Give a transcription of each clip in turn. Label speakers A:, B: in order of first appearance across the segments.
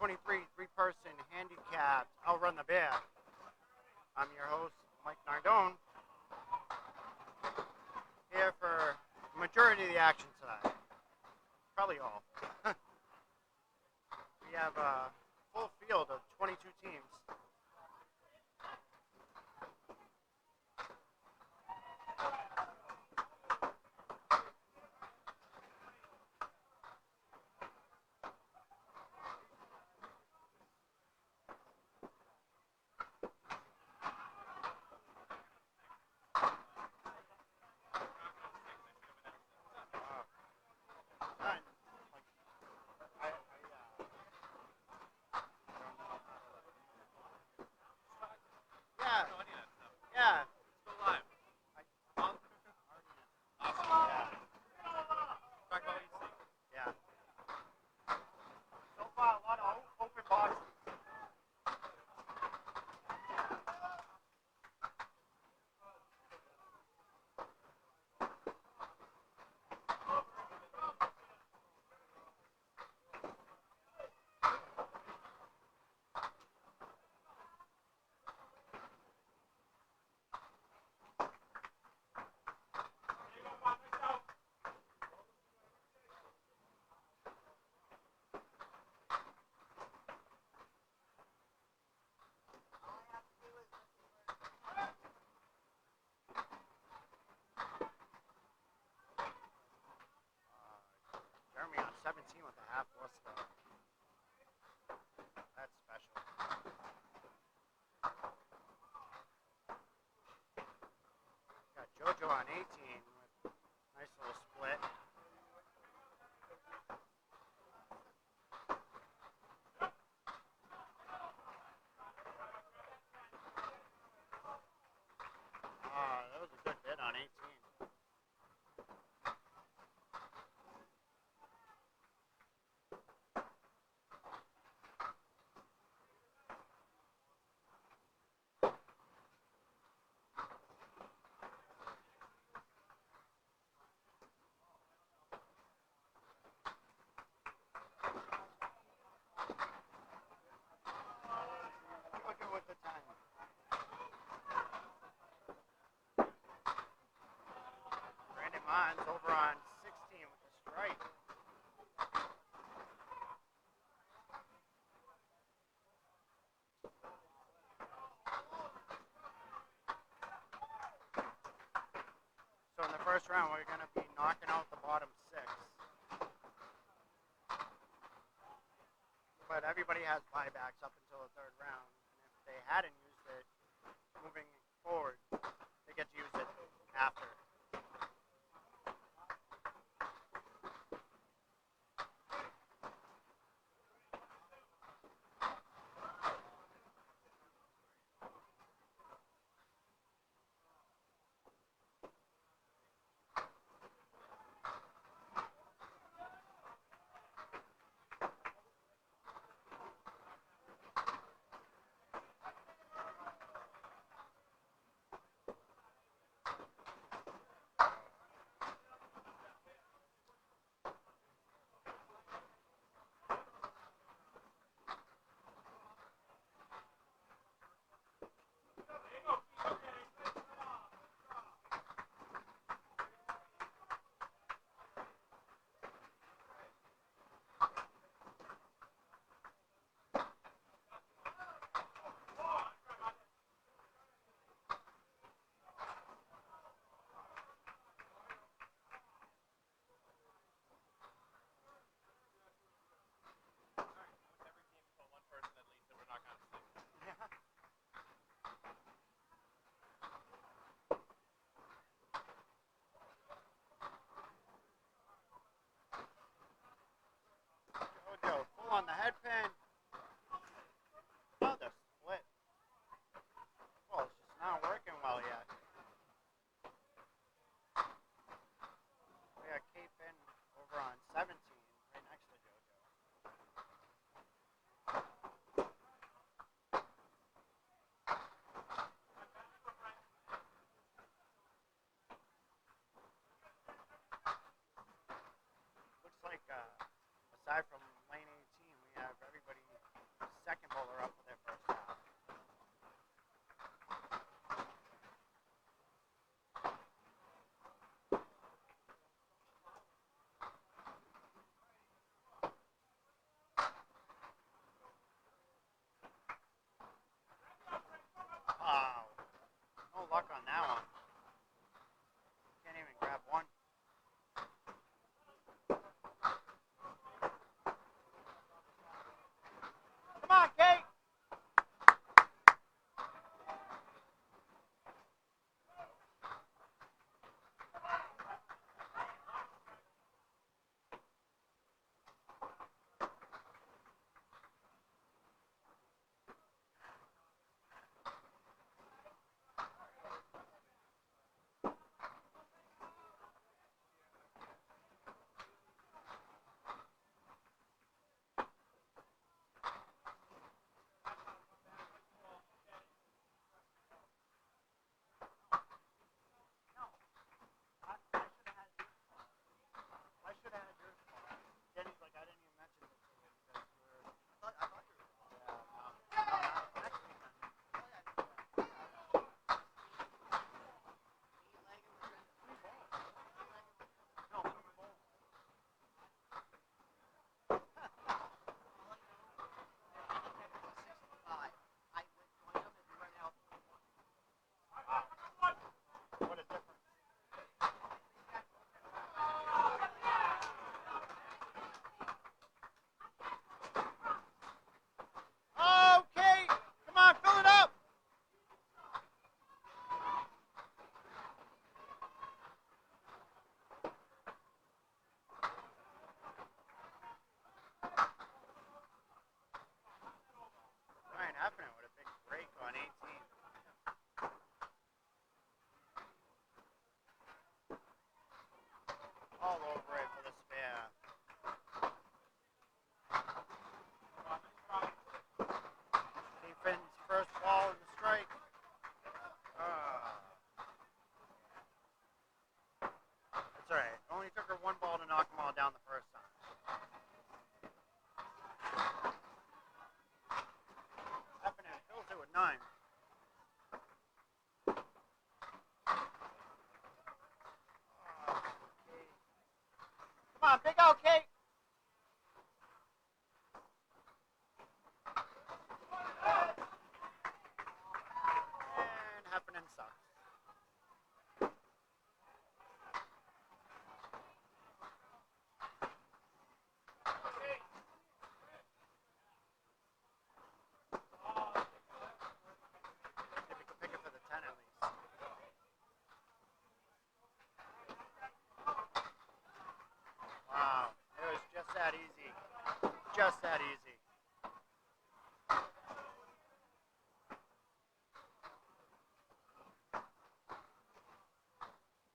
A: 2023 three-person handicapped Outrun the Bear. I'm your host, Mike Nardone, here for the majority of the action tonight. Probably all. We have a full field of 22 teams. Yeah, yeah.
B: Still live.
A: Awesome.
B: Awesome. Talk about what you see.
A: Yeah. So far, a lot of open boxes. Jeremy on 17 with a half horse though. That's special. Got JoJo on 18 with nice little split. That was a good bid on 18. Look at what the time. Brandon Mons over on 16 with the strike. So in the first round, we're going to be knocking out the bottom six. But everybody has buybacks up until the third round. And if they hadn't used it moving forward, they get to use it after.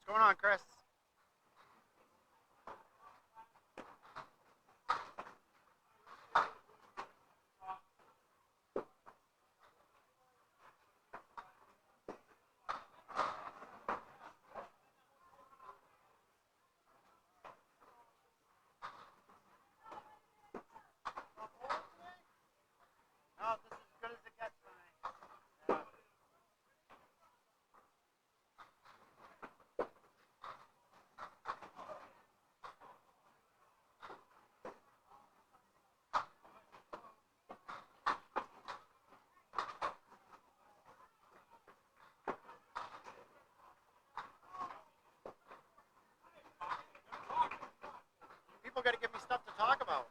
A: going on, Chris? No, this is as good as it gets for me. Yeah. People got to give me stuff to talk about.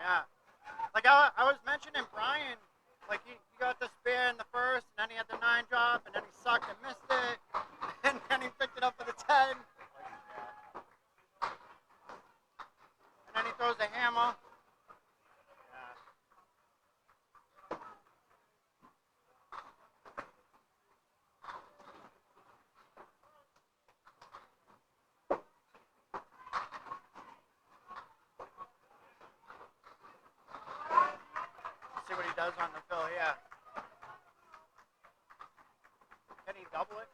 A: Yeah. Like I was mentioning Brian, like he got the spare in the first, and then he had the 9 drop, and then he sucked and missed it, and then he picked it up for the 10. And then he throws a hammer. Yeah. See what he does on the fill here. Can he double it?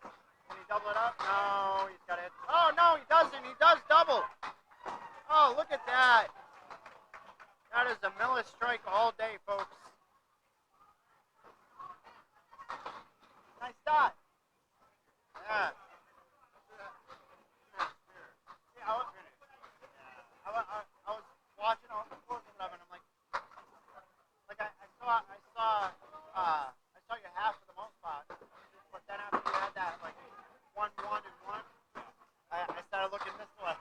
A: Can he double it up? No, he's got it. Oh, no, he doesn't. He does double. Oh, look at that. That is a Miller strike all day, folks. Nice start. Yeah. Yeah, I was watching all the scores and stuff, and I'm like I saw you half for the most part, but then after you had that like 1-1-1, I started looking this way.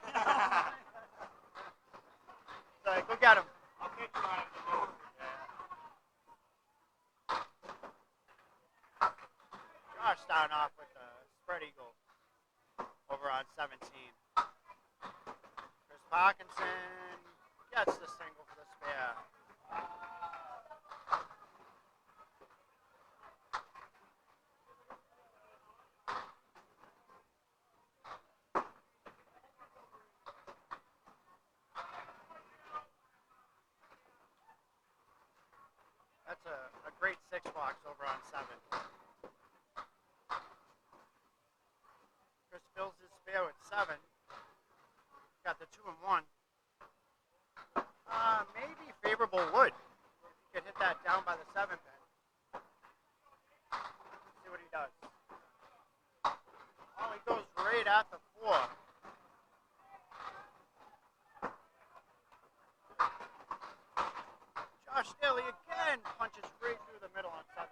A: So go get him.
B: I'll get you out of the door.
A: Josh starting off with the spread eagle over on 17. Chris Parkinson gets the single for the spare. That's a great 6 box over on 7. Chris fills his spare with 7. Got the 2 and 1. Maybe favorable wood. If he could hit that down by the 7 pin. See what he does. Oh, he goes right at the 4. Josh Daly again punches right through the middle on 17.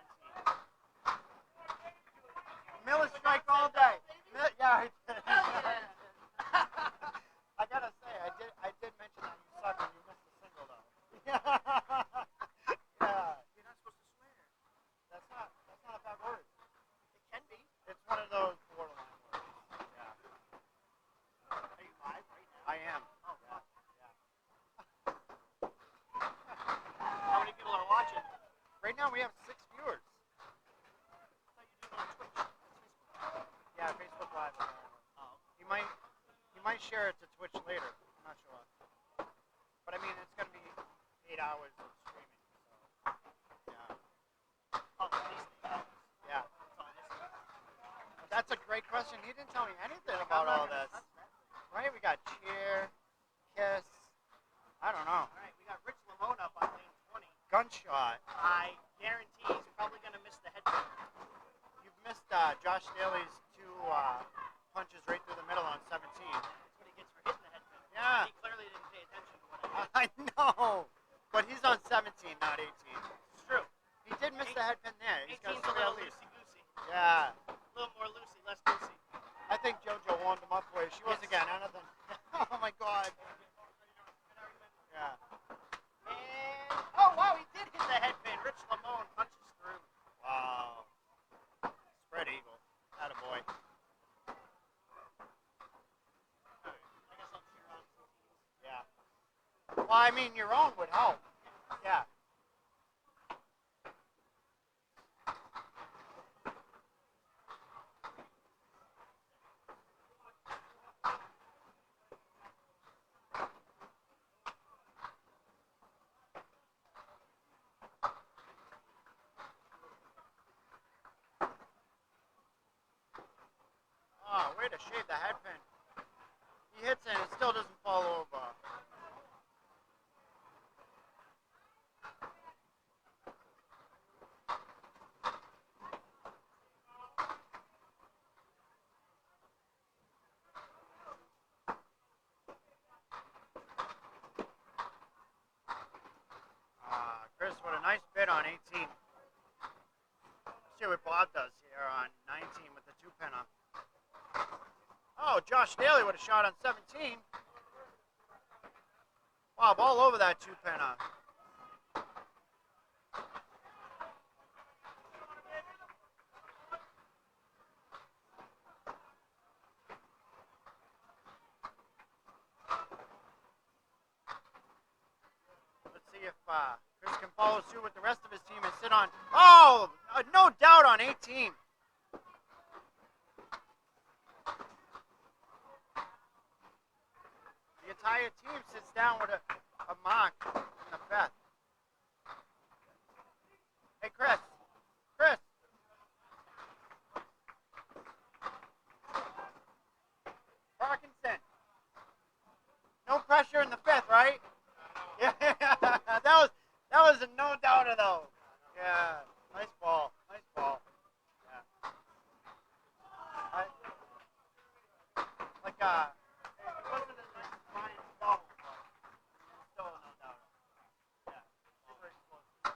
A: Miller strike all day. Yeah, I did. I gotta say, I did mention that you suck when you missed the single though. Yeah.
B: You're not supposed to swear.
A: That's not a bad word.
B: It can be.
A: It's one of those borderline words. Yeah.
B: Are you live right now?
A: I am.
B: Oh, wow.
A: Yeah.
B: How many people are watching?
A: Right now we have 6 viewers.
B: I thought you do it on Twitch. Facebook.
A: Yeah, Facebook Live.
B: Oh.
A: He might share it to Twitch later. I'm not sure. But I mean, it's gonna be 8 hours of streaming. So yeah.
B: Oh, at least 8 hours.
A: Yeah.
B: That's on Instagram.
A: That's a great question. He didn't tell me anything about all this. Right? We got cheer, kiss. I don't know.
B: All right, we got Rich Lamone up on lane 20.
A: Gunshot.
B: I guarantee he's probably going to miss the headband.
A: You've missed Josh Daly's 2 punches right through the middle on 17.
B: That's what he gets for hitting the headband.
A: Yeah.
B: He clearly didn't pay attention to what I did.
A: I know. But he's on 17, not 18.
B: It's true.
A: He did miss the headpin there. He's got
B: 18's a
A: 3
B: little
A: at least.
B: loosey-goosey.
A: Yeah.
B: A little more loosey, less goosey.
A: I think JoJo warmed him up for you. She was
B: Yes.
A: again anything. Oh my God. Yeah.
B: And, oh, wow, he did hit the headband. Rich Lamone punches through.
A: Wow. Spread eagle. Attaboy.
B: All right, I guess I'll cheer on some teams.
A: Yeah. Well, I mean, your own would help. Yeah. way to shave the head pin. He hits it and it still doesn't fall over. Chris with a nice bid on 18. See what Bob does here on 19 with the 2-pinner. Oh, Josh Daly with a shot on 17. Bob all over that 2-pinner. Let's see if Chris can follow suit with the rest of his team and sit on. Oh, no doubt on 18. The entire team sits down with a mark in the fifth. Hey, Chris. Chris. Parkinson. No pressure in the fifth, right? Yeah, that was a no doubter though. Yeah, nice ball, nice ball. Yeah, it wasn't as nice as Ryan's double, but still a no doubter. Yeah, super explosive.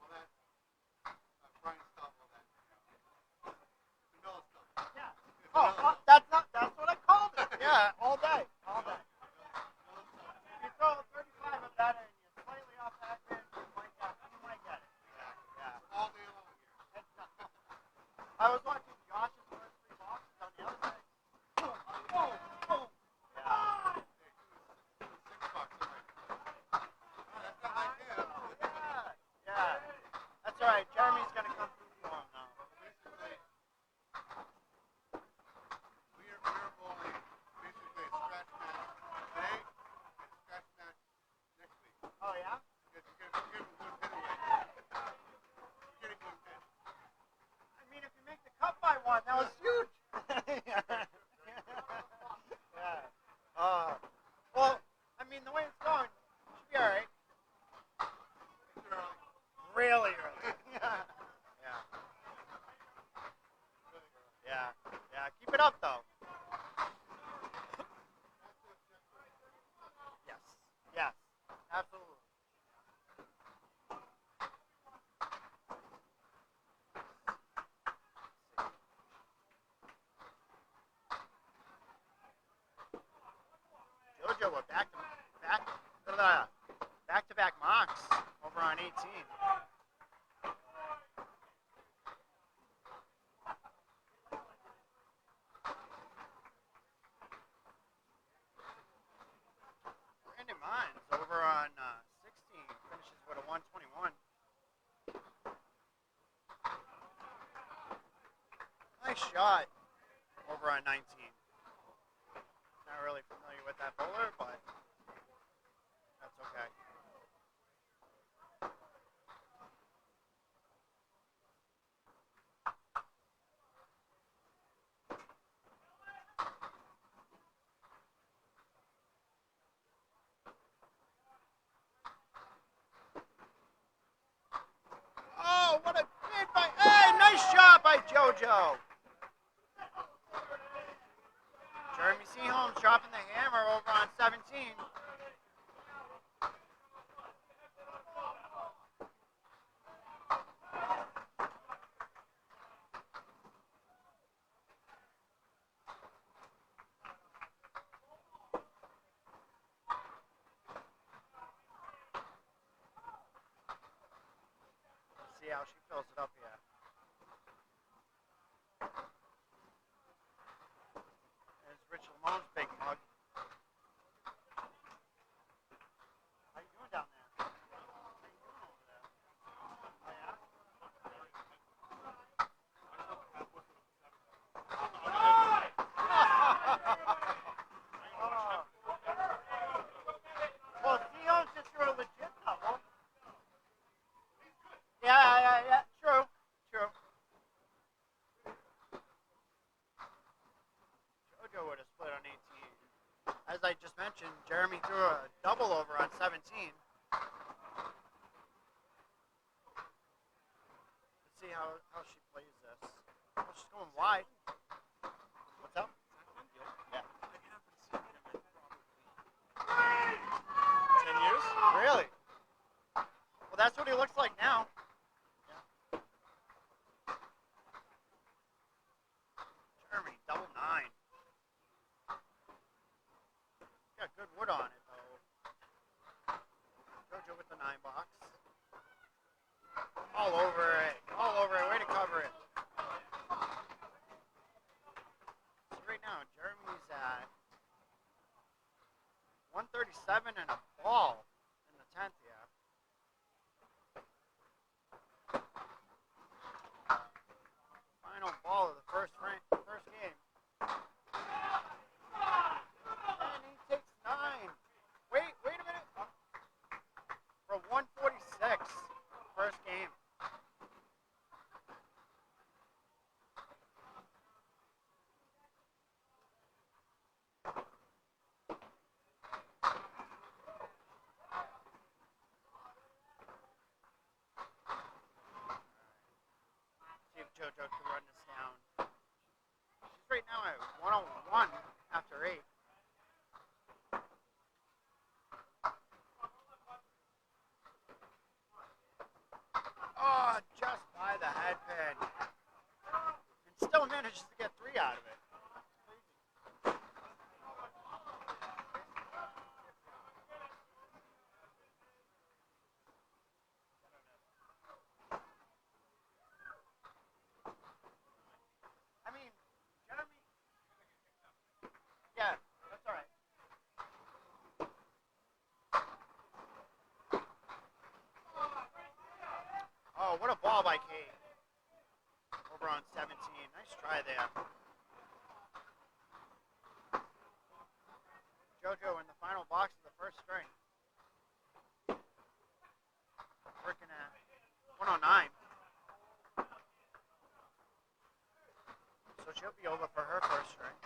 B: Well, that Brian's stop all that. Vanilla stuff.
A: Yeah. Oh, that's what I called it. Yeah, all day, all day. You throw 35 of that and you're slightly off that pin, you might get it. Yeah.
B: All day long here.
A: I was watching Josh's first 3 boxes on the other side. Boom, boom, boom. Yeah.
B: $6, right? Oh, that's not like him.
A: Yeah. That's all right. Jeremy's going to come through for him now.
B: Basically, we're bowling basically a scratch match today and a scratch match next week.
A: Oh, yeah?
B: Because you're getting one pin away. You're getting one pin.
A: I mean, if you make the cut by 1, that was huge. Yeah. Well, I mean, the way it's going, it should be all right.
B: It's early.
A: Really early. Yeah. Yeah. Keep it up, though. Yes. Absolutely. Jojo, we're back-to-back marks over on 18. Brandon Mines over on 16 finishes with a 121. Nice shot over on 19. Not really familiar with that bowler, but that's okay. Oh, what a bid by... Hey, nice shot by JoJo. Jeremy Seaholmes dropping the hammer over on 17. Let's see how she fills it up here. There's Rich Lamone's big mug. How you doing down there? How you doing over there? Oh, yeah? Well, Seaholmes just threw a legit double. Yeah, true. JoJo would have split on 18. As I just mentioned, Jeremy threw a double over on 17. Let's see how she plays this. Oh, she's going wide. What's up? Yeah.
C: 10 years?
A: Really? Well, that's what he looks like now. Yeah. Jeremy, double 9. Got good wood on it, though. JoJo with the 9 box. All over it. All over it. Way to cover it. So right now, Jeremy's at 137 and a ball in the 10th, yeah. Final ball of the first game. And he takes 9. Wait a minute. For 146. First game. See if JoJo can run this down. She's right now at 101 after 8. Oh, just by the head pin. And still manages to get 3 out of it. I mean, Jeremy. Yeah, that's all right. Oh, what a ball by Kate. Over on 17. Nice try there. JoJo in the final box of the first string. Working at 109. So she'll be over for her first string.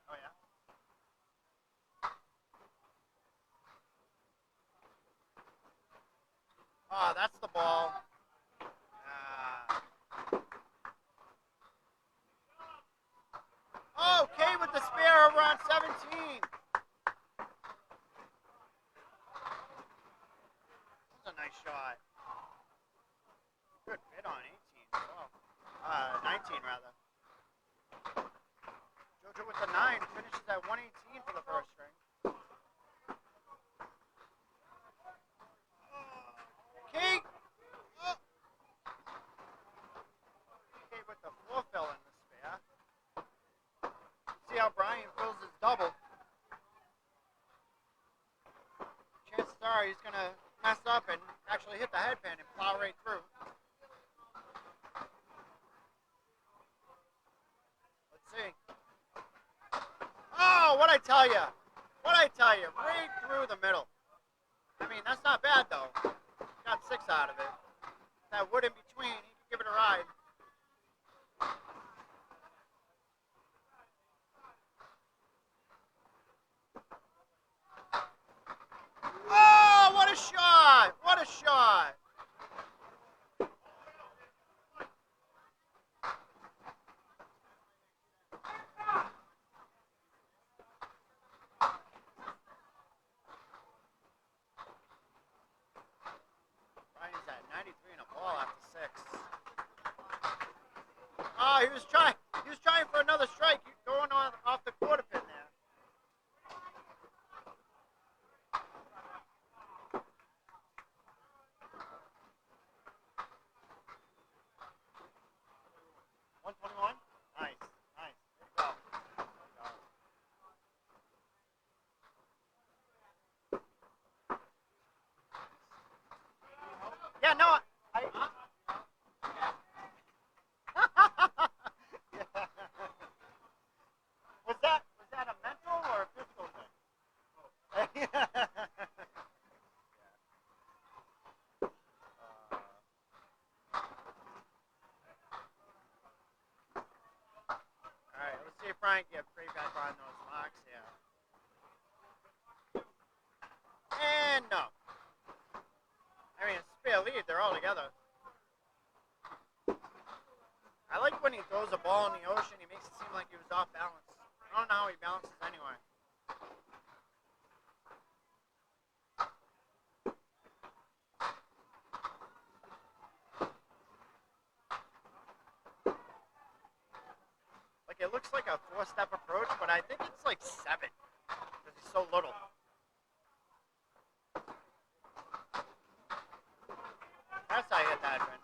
A: Oh, yeah? Oh, that's the ball. Okay with the spare over on 17. That's a nice shot. Good hit on 18 as well. 19 rather. JoJo with the 9 finishes at 118 for the first string. Kate! Oh. Kate with the 4 fill in the spare. See how Brian fills his double. Chances are he's going to mess up and actually hit the headband and plow right through. Let's see. Oh, what'd I tell you? What'd I tell you? Right through the middle. I mean, that's not bad, though. Got 6 out of it. That wood in between, he could give it a ride. Oh, what a shot! What a shot! Brian's at 93 and a ball after 6. Oh, he was trying for another strike. He's going on off the quarter pin there. Nice. There you go. Yeah, no, Brian get right back on those marks here. And no. I mean, it's a fair lead. They're all together. I like when he throws a ball in the ocean. He makes it seem like he was off balance. I don't know how he balances anyway. Like, it looks like a 4-step approach, but I think it's like 7 because he's so little. That's how I hit that, man.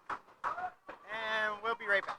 A: And we'll be right back.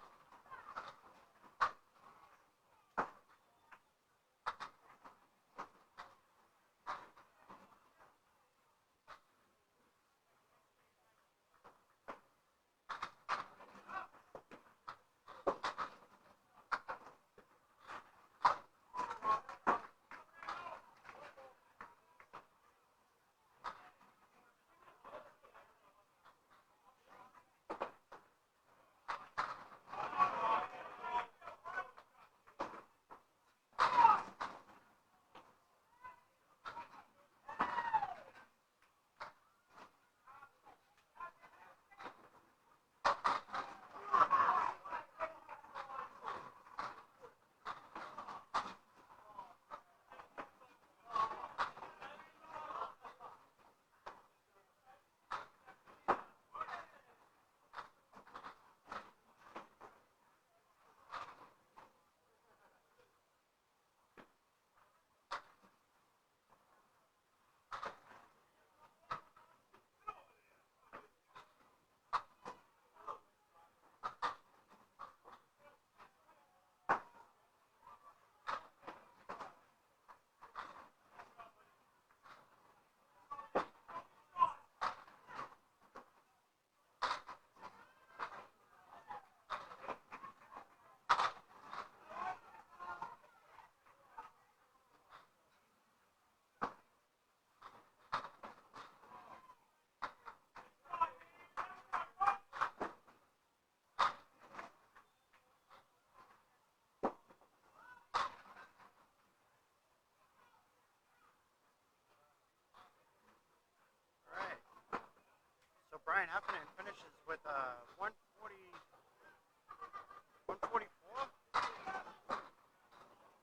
A: So Brian Heffernan finishes with 140, 144.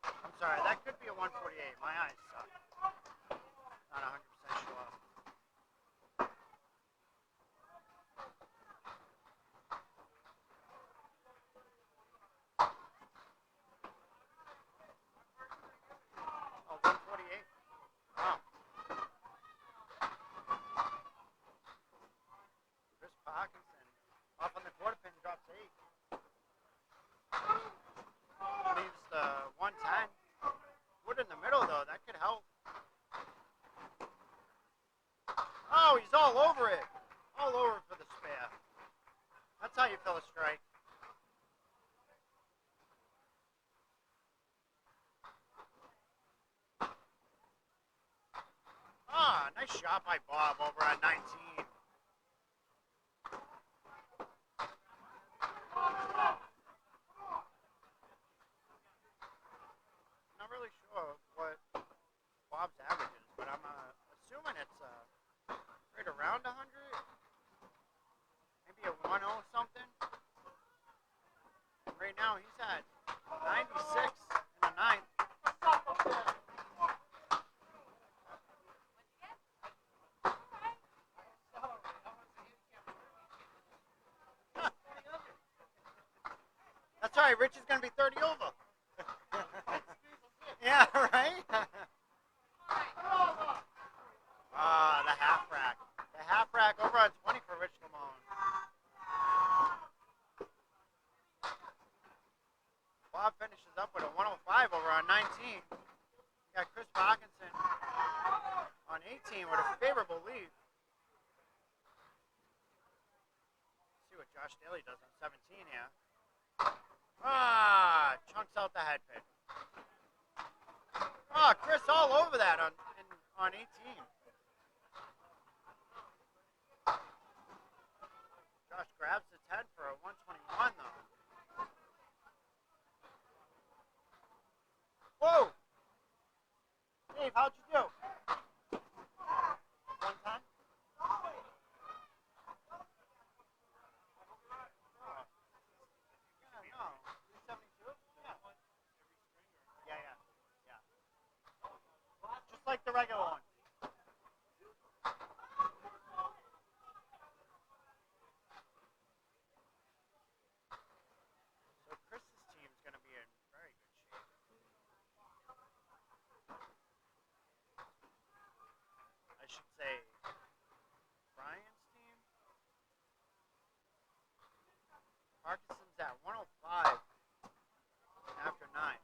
A: I'm sorry, that could be a 148. My eyes suck. Not 100% sure. Oh, 148. Wow. Chris Parkinson off on the quarter pin drops 8. Leaves the 110. Wood in the middle though, that could help. Oh, he's all over it. All over for the spare. That's how you fill a strike. Ah, nice shot by Bob over at 19. Not really sure what Bob's average is, but I'm assuming it's right around 100. Maybe a 10 something. Right now he's at 96 in the ninth. That's all right. Rich is going to be 30 over. Yeah, right? The half rack. The half rack over on 20 for Rich Lamone. Bob finishes up with a 105 over on 19. You got Chris Parkinson on 18 with a favorable lead. Let's see what Josh Daly does on 17 here. Chunks out the head pick. Chris all over that on 18. Josh grabs the 10 for a 121 though. Dave, how'd you do? One time? Yeah, no. 372? Yeah. Yeah. Just like the regular one. So Chris's team's going to be in very good shape. I should say Brian's team. Parkinson's at 105 after 9.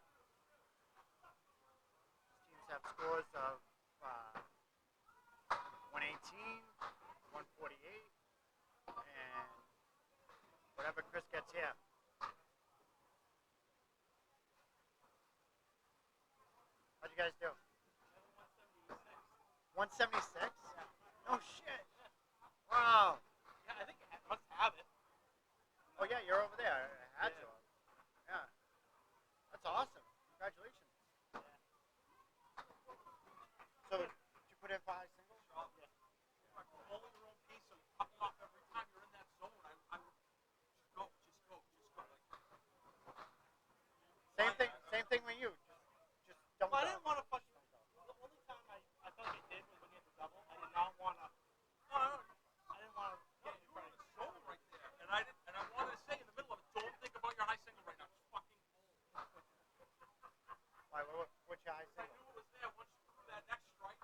A: These teams have scores of 118, 148, and whatever Chris gets here. How'd you guys do? 176? No shit. Wow.
C: Yeah, I think I must have it.
A: Oh yeah, you're over there. I had to. Yeah. That's awesome. Congratulations. So, did you put in for high singles?
C: Yeah. Rolling your own pace, so you cut me off every time you're in that zone. I'm just go.
A: Same thing with you. Just don't
C: Well, I
A: go.
C: didn't want to push myself. The only time I felt like I did was when you had the double. I did not want to. No, I didn't want to get you in the zone right there. And I wanted to say in the middle of it, don't think about your high single right now. Just fucking hold.
A: Why, what's your high
C: I
A: single?
C: knew it was there once you threw that next strike.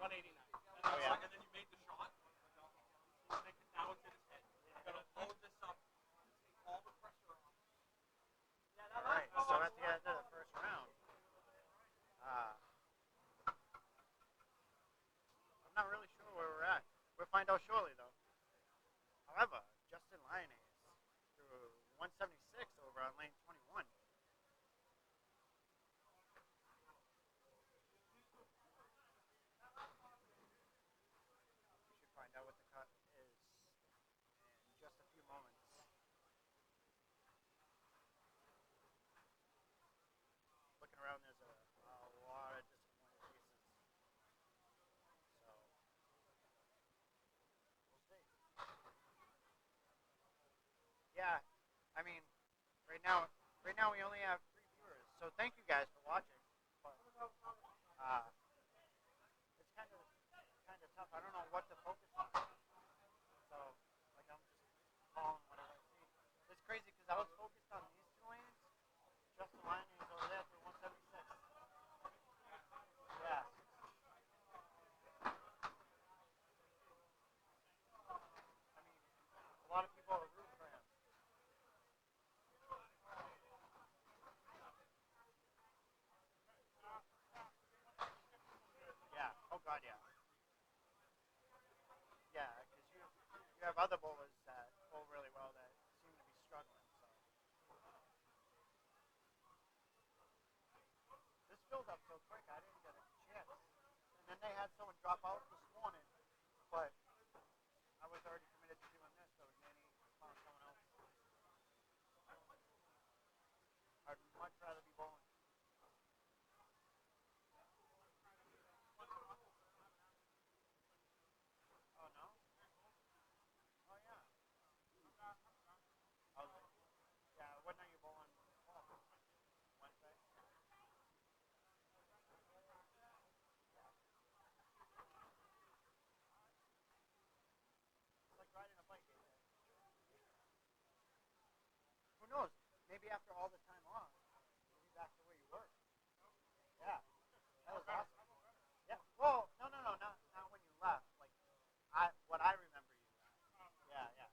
C: 189.
A: Oh, yeah.
C: And then you made the shot. Now it's in his head. You gotta load this up. Take all the pressure off.
A: Alright, so at the end of the first round, I'm not really sure where we're at. We'll find out shortly, though. However, Justin Lyonnaise threw 176 over on lane 21. We should find out what the cut is in just a few moments. Looking around, there's a lot of disappointing pieces. So, we'll see. Yeah, I mean, right now we only have 3 viewers. So thank you guys for watching. But, it's kind of tough. I don't know what to focus on. So, like, I'm just calling whatever I see. It's crazy because I was focused on these 2 lanes. Justin Lyonnaise is over there for 176. Yeah. I mean, a lot of people are rooting for him. Yeah. Oh God, yeah. Yeah, because you have other bowlers that bowl really well that seem to be struggling. So this filled up so quick, I didn't get a chance. And then they had someone drop out this morning, but I was already committed to doing this, so Danny found someone else. I'd much rather be bowling. Oh no? Oh yeah. Oh, yeah. When are you bowling? Wednesday. It's like riding a bike. Who knows? Maybe after all the time off, you'll be back to where you were. Yeah, that was awesome. Yeah. Well, no, not when you left. Like, what I remember you at. Yeah, yeah,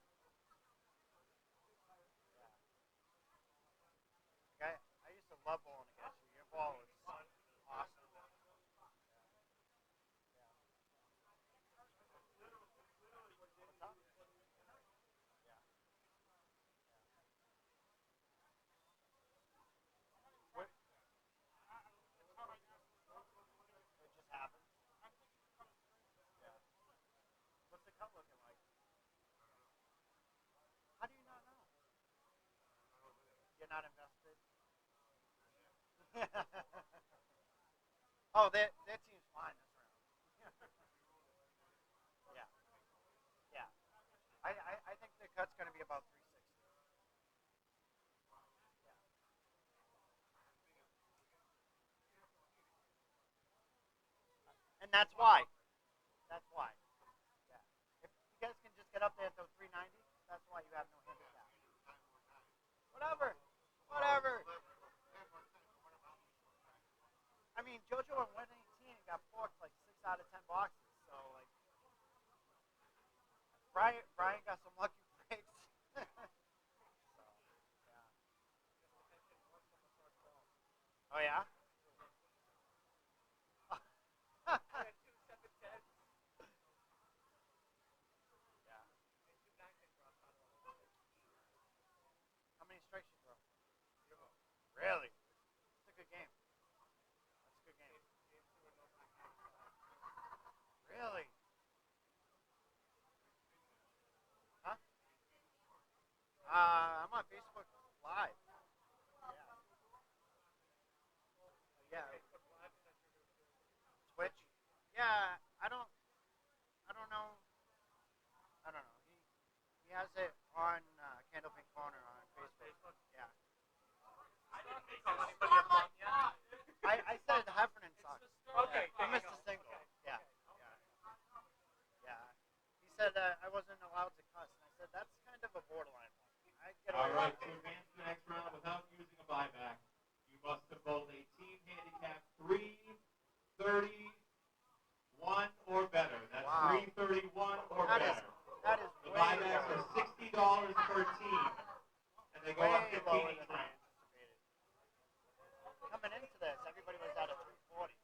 A: yeah. Like, I used to love bowling against you. Your ball was awesome. Yeah. What's up? Yeah. What? It just happened. Yeah. What's the cut looking like? How do you not know? You're not invested. Oh, their team's fine this round. Yeah, yeah. I think the cut's going to be about 360. Yeah. And that's why. That's why. Yeah. If you guys can just get up there to 390, that's why you have no handicap. Whatever. Whatever. I mean, JoJo at 118 got forked like 6 out of 10 boxes. So like, Brian got some lucky breaks. So, yeah. Oh yeah. Yeah. How many strikes you throw? Really? It's a good game. That's a good game. Really? Huh? I'm on Facebook Live. Yeah. Yeah. Twitch. Yeah. I don't know. I don't know. He has it on Candlepin Corner on Facebook. Yeah. I said Heffernan sucks.
C: Okay,
A: He missed a single. Yeah. Yeah. Yeah. He said I wasn't allowed to cuss, and I said that's kind of a borderline one. I get
D: All
A: away
D: right,
A: with
D: to
A: it.
D: advance to the next round without using a buyback, you must have bowled a team handicap 331 or better. That's
A: Wow.
D: 331 or
A: That is
D: better.
A: way
D: The buybacks
A: lower.
D: are $60 per team, and they go up
A: Way
D: 15
A: lower
D: each
A: than I
D: round.
A: anticipated. Coming into this, everybody was at a 340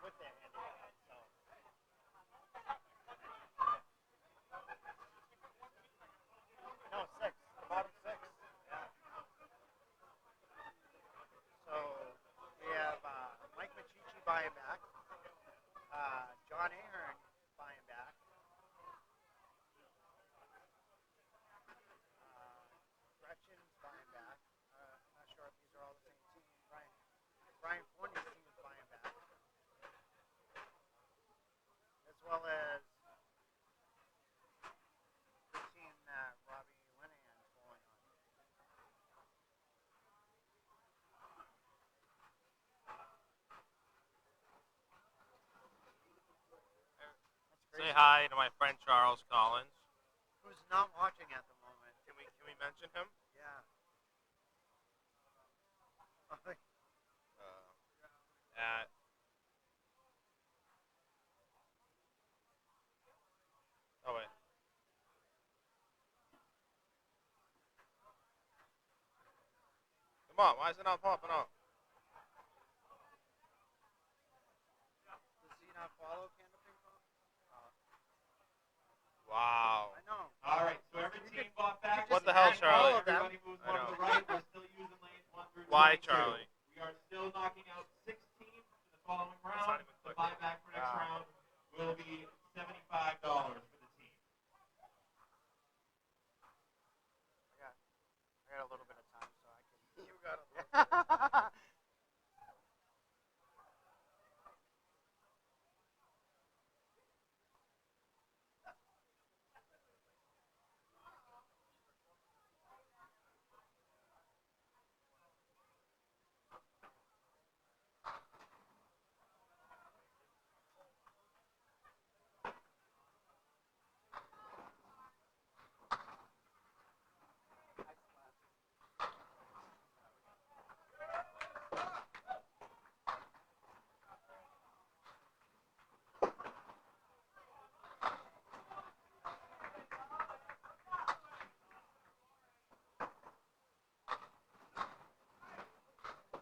A: with their handicap. So no, six. The bottom six. Yeah. So we have Mike Machichi buying back, John Ahern buying back, Gretchen's buying back. I'm not sure if these are all the same team. Brian Forney's team is buying back, as well as the team that Robbie Linehan is bowling on. That's
E: Say
A: crazy.
E: hi to my friend Charles Collins.
A: Who's not watching at the moment?
E: Can we mention him?
A: Yeah.
E: At oh wait, come on, why is it not popping up?
A: Does he not follow Candlepin Corner?
E: Wow.
A: I know.
D: All right, so every team bought back.
E: What the hell,
A: add
E: Charlie?
A: all of them.
D: Everybody moves
E: I
D: one
E: know.
D: to the right. We're still using lanes 1 through 22.
E: Why, Charlie?
D: We are still knocking out 6 teams in the following
E: not
D: round.
E: even
D: The
E: clicking.
D: buyback for next round will be $75 for the team.
A: I got a little bit of time, so I can.
E: You got it.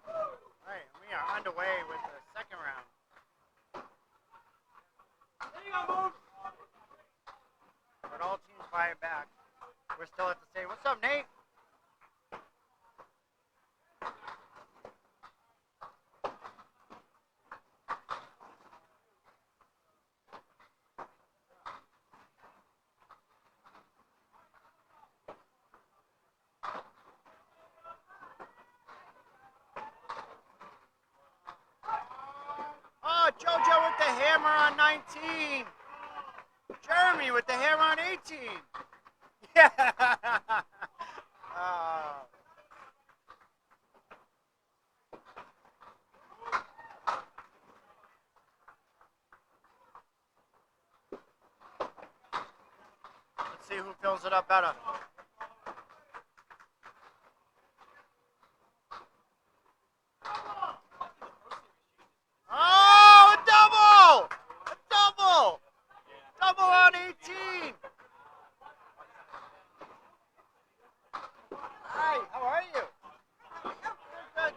A: All right, we are underway with the second round. But all teams buying back. We're still at the same. What's up, Nate? Oh, JoJo with the hammer on 19. Jeremy with the hammer on 18. Yeah. Let's see who fills it up better. Oh, a double! A double! Double on 18. Hi, how are you? Good.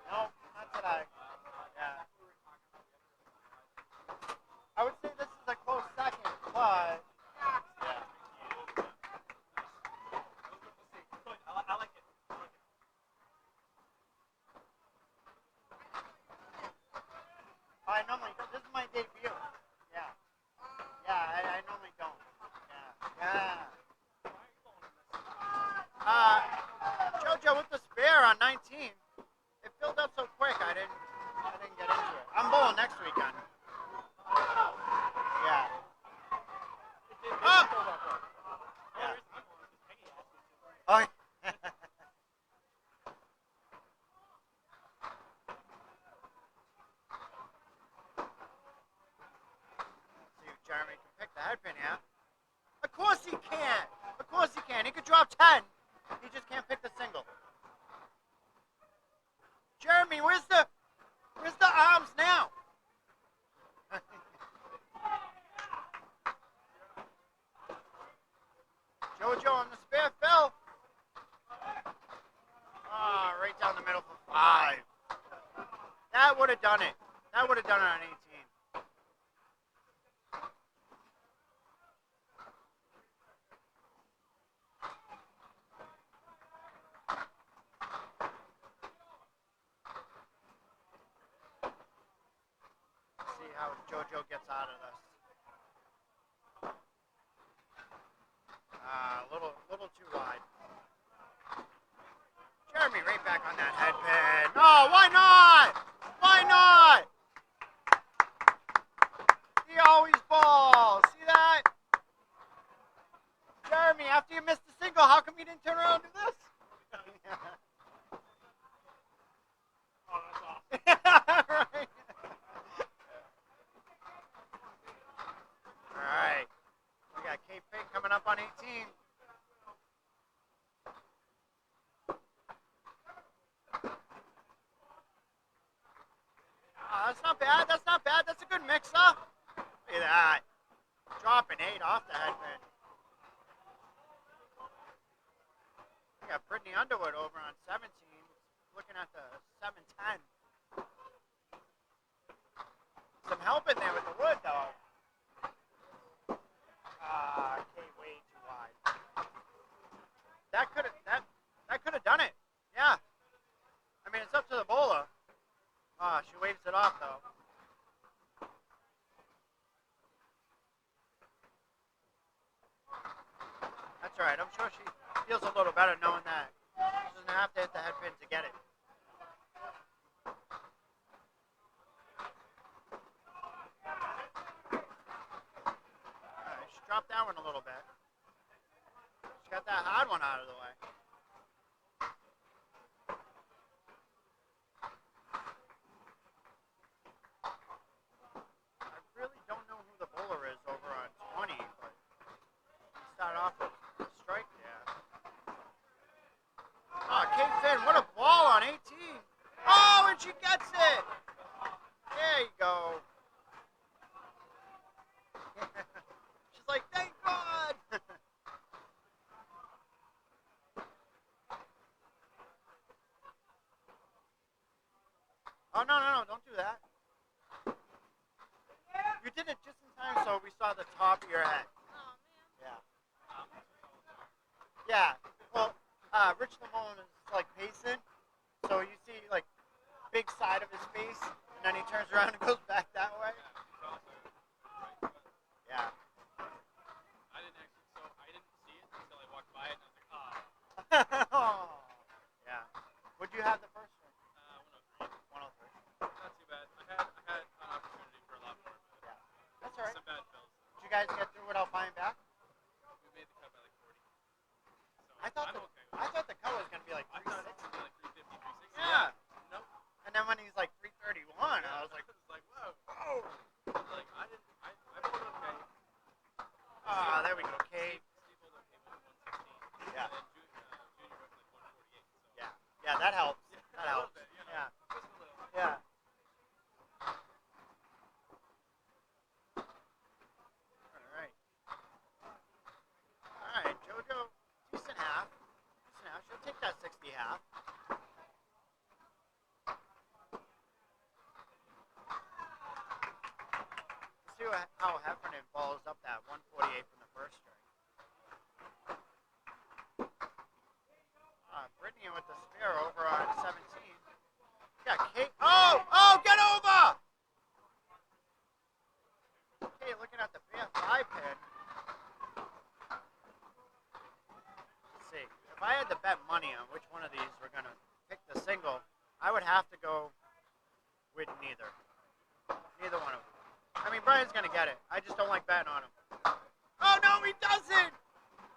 A: No, not today. Yeah. I would say this is a close second, but yeah.
C: I like it.
A: I normally this is my debut. Yeah. Yeah, I normally don't. Yeah. Yeah. JoJo with the spare on 19. It filled up so quick I didn't get into it. I'm bowling next weekend. Yeah. Oh! Yeah. Oh, yeah. See if Jeremy can pick the headpin out. Of course he can. Of course he can. He could drop 10. He just can't pick the single. Jeremy, where's the arms now? JoJo on the spare fill. Ah, right down the middle for 5. That would have done it. That would have done it on 18. Let's see how JoJo gets out of this. Little too wide. Jeremy right back on that headpin. Oh, why not? Why not? He always balls. See that? Jeremy, after you missed the single, how come you didn't turn around and do this?
C: Oh, that's awesome.
A: Right. All right. We got Kate Finn coming up on 18. Oh, that's not bad. That's not bad. That's a good mix-up. Look at that. Dropping 8 off the headpin. We got Brittany Underwood over on 17. Looking at the 710. Some help in there with the wood, though. Kate way too wide. That could have done it. Yeah. I mean, it's up to the bowler. She waves it off, though. That's all right. I'm sure she feels a little better knowing that she doesn't have to hit the headpin to get it. All right, she dropped that one a little bit. She got that hard one out of the way. I really don't know who the bowler is over on 20, but he started off with a strike there. Oh, Kate Finn, what a ball on 18. Oh, and she gets it. There you go. She's like, thank God. Oh, no, don't do that. You did it just in time so we saw the top of your head. Yeah. Yeah. Well, Rich Lamone is like pacing, so you see like big side of his face, and then he turns around and goes back that way. Yeah.
C: I didn't see it until I walked by it, and I was like,
A: Oh. Yeah. Would you have the first one? right?
C: Some bad fills.
A: Did you guys get through without buying back?
C: We made the cut by like 40. So
A: I thought
C: I'm
A: the,
C: okay with
A: I
C: it.
A: thought the cut was gonna be like
C: I thought it
A: 360.
C: was gonna be like 350, 360.
A: Yeah.
C: Nope.
A: And then when he's like 331, I was like,
C: it's like, whoa.
A: oh.
C: Like, I didn't, I pulled okay.
A: Ah, there we go, Kate.
C: Steve pulled okay with 116.
A: Yeah.
C: And then Junior went like 148. So.
A: Yeah. Yeah, that helps.
C: Yeah,
A: That
C: a little
A: helps.
C: bit, you know,
A: Yeah.
C: just a little.
A: Yeah. All right. All right, JoJo, decent half. Decent half. She'll take that 60 half. Let's see how Heffernan follows up that 148 from the first strike. Brittany with the spare over on 17. Yeah, Kate. Oh, get over! Kate looking at the bear 5 pin. Let's see. If I had to bet money on which one of these we're going to pick the single, I would have to go with neither. Neither one of them. I mean, Brian's going to get it. I just don't like betting on him. Oh, no, he doesn't!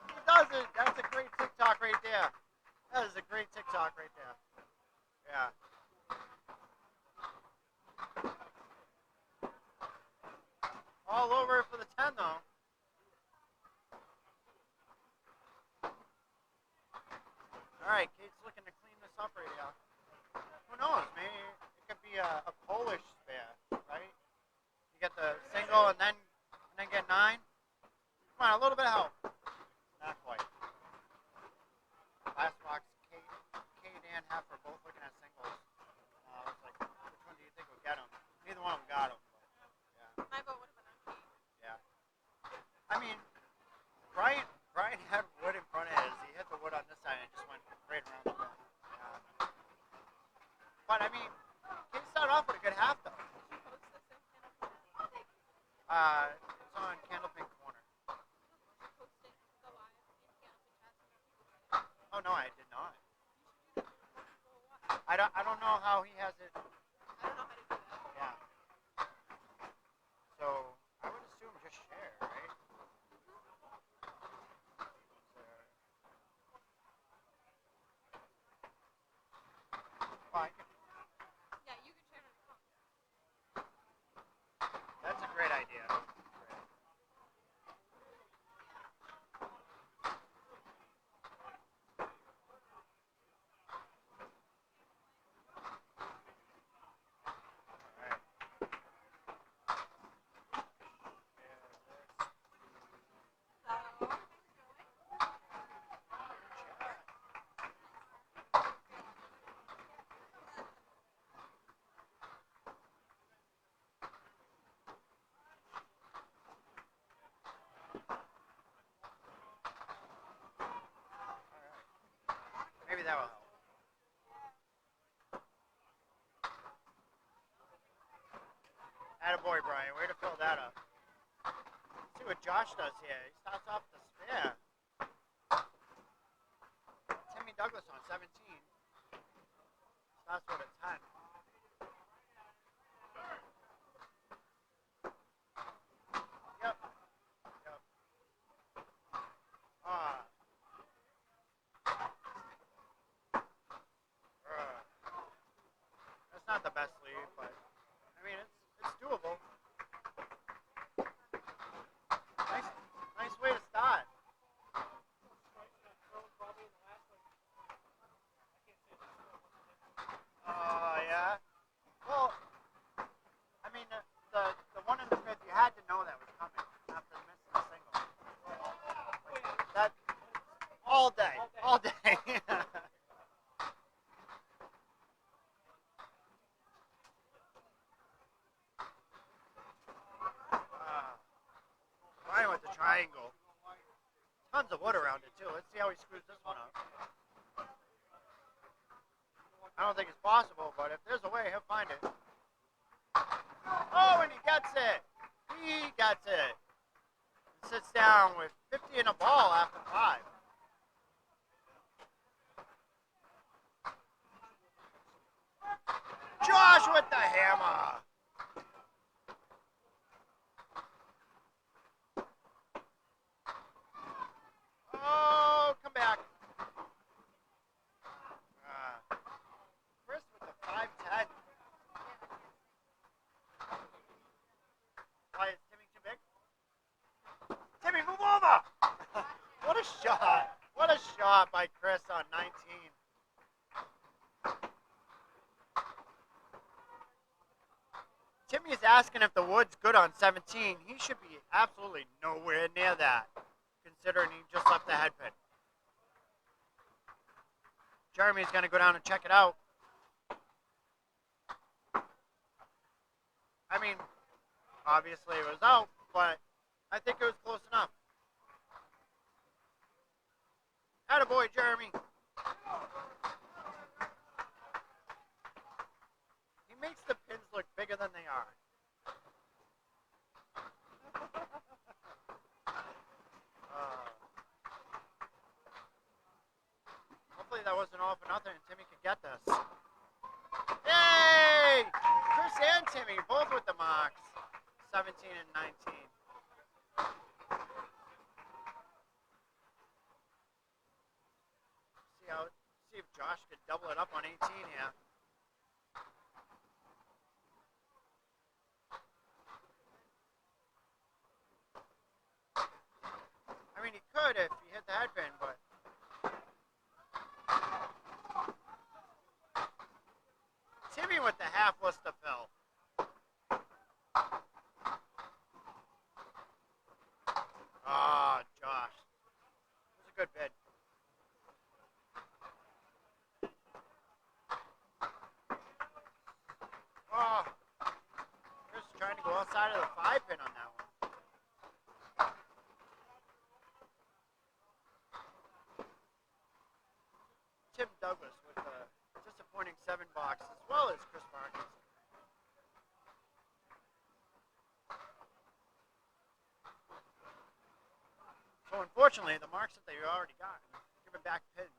A: He doesn't. That's a great TikTok right there. That is a great TikTok right there. Yeah. All over it for the 10, though. All right, Kate's looking to clean this up right here. Who knows? Maybe it could be a Polish spare, right? You get the single and then get 9. Come on, a little bit of help. Not quite. Last box, Kate and Heffer both looking at singles. I was like, which one do you think will get them? Neither one of them got them. But,
F: My vote would have been on Kate.
A: yeah. I mean, Brian had wood in front of his. He hit the wood on this side and it just went right around the rim. Yeah. But I mean, Kate started off with a good half though.
F: Did you post this in Candlepin?
A: It's on Candlepin Corner.
F: Did you post it the live in Candlepin chat?
A: Oh no, I did not.
F: You should do that before people watch.
A: I don't know how he has it.
F: I don't know how to do that.
A: Yeah. So I would assume just share, right? Well,
F: Yeah, you can share it.
A: that's a great idea. Maybe that will help. Attaboy, Brian. Way to fill that up. Let's see what Josh does here. He starts off the spare. Timmy Douglas on 17. Starts with a 10. Yep. Yep. That's not the best lead, but I mean it's doable. Nice way to start. Yeah. Well, I mean the one in the fifth, you had to know that was coming after missing a single. That all day, all day. Brian with the triangle. Tons of wood around it too. Let's see how he screws this one up. I don't think it's possible, but if there's a way, he'll find it. Oh, and he gets it. He gets it. He sits down with 50 in a ball after 5. Josh with the hammer. shot by Chris on 19. Timmy's asking if the wood's good on 17. He should be absolutely nowhere near that, considering he just left the head pin. Jeremy's going to go down and check it out. I mean, obviously it was out, but I think it was close enough. Attaboy, Jeremy. He makes the pins look bigger than they are. Hopefully that wasn't all for nothing and Timmy could get this. Yay! Chris and Timmy both with the marks. 17 and 19. See if Josh could double it up on 18 here. I mean, he could if he hit the headpin, but Timmy with the half was to fill. Ah, Josh. It was a good bid. Oh, Chris trying to go outside of the 5 pin on that one. Tim Douglas with a disappointing 7 box, as well as Chris Marcus. So unfortunately, the marks that they already got, giving back pins.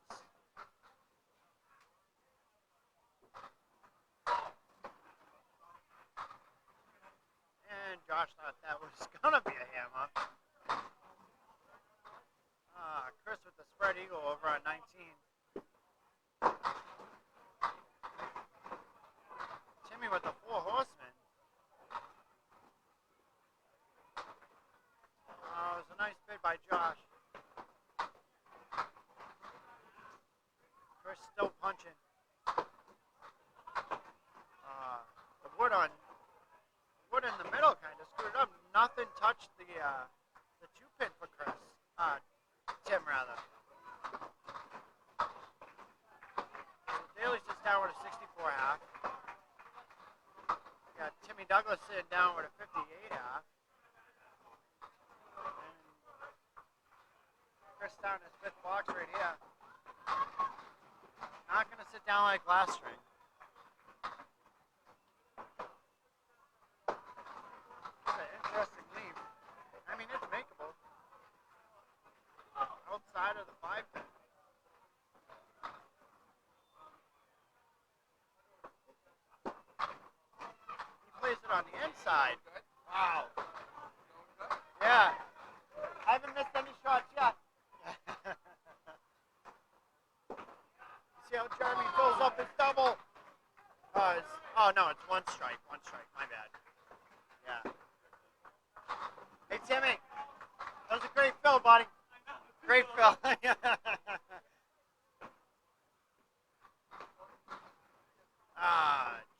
A: And Josh thought that was gonna be a hammer. Chris with the spread eagle over on 19. Timmy with the 4 horsemen. It was a nice bid by Josh. Chris still punching. The wood in the middle kind of screwed up. Nothing touched the 2 pin for Chris. Tim rather. So Daly's just down with a 64 half. Got Timmy Douglas sitting down with a 58 half. And Chris down his 5th box right here. Not going to sit down like last string. It's an interesting leave. I mean, it's makeable. Outside of the 5 pin. He plays it on the inside. Wow. Yeah. I haven't missed any shots yet. See how Jeremy fills up his double. Oh no, it's 1 strike. 1 strike. My bad. Yeah. Hey Timmy, that was a great fill, buddy. Great fill.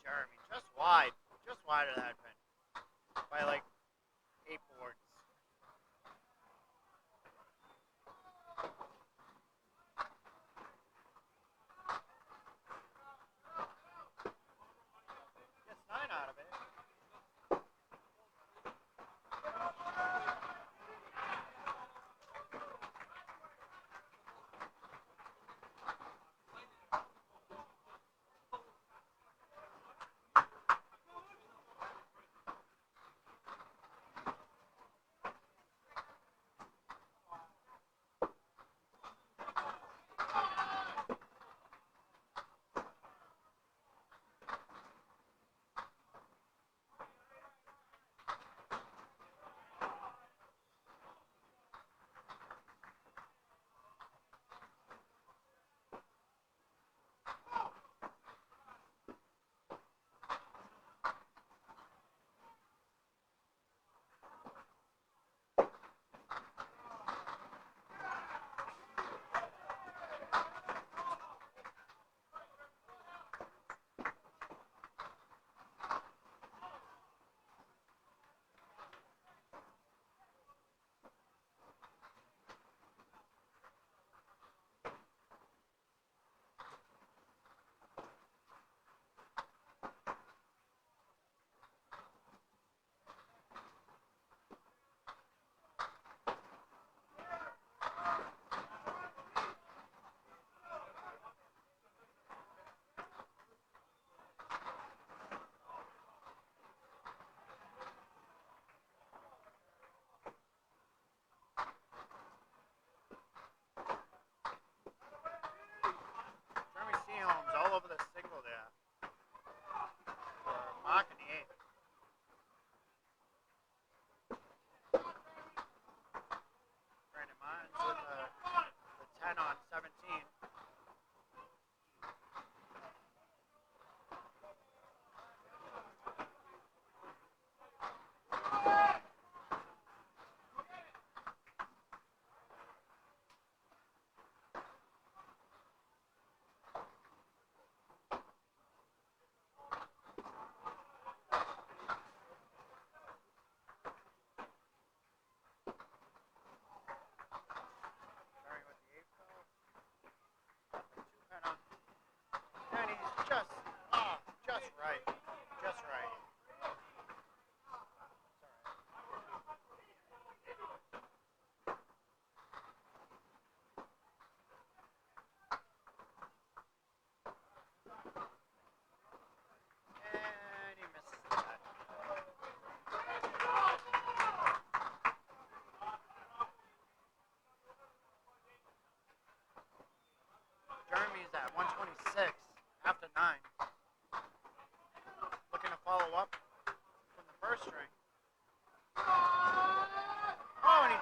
A: Jeremy, just wide of that pin by like 8 boards. Gets 9 out of it.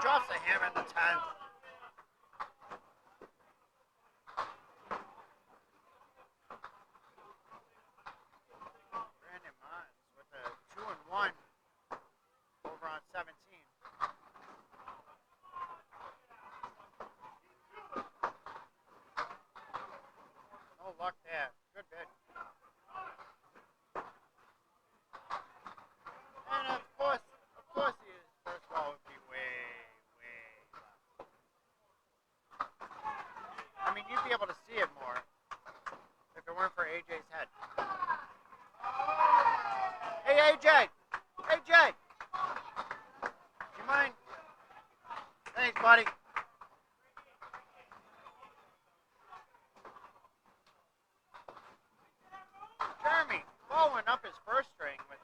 A: drops the hammer in the 10th. Brandon Mons with a 2-1 over on 17. No luck there. Good bid. And of course, his first ball would be way left. I mean, you'd be able to see it more if it weren't for AJ's head. Hey, AJ! AJ! You mind? Thanks, buddy. Jeremy following up his first string with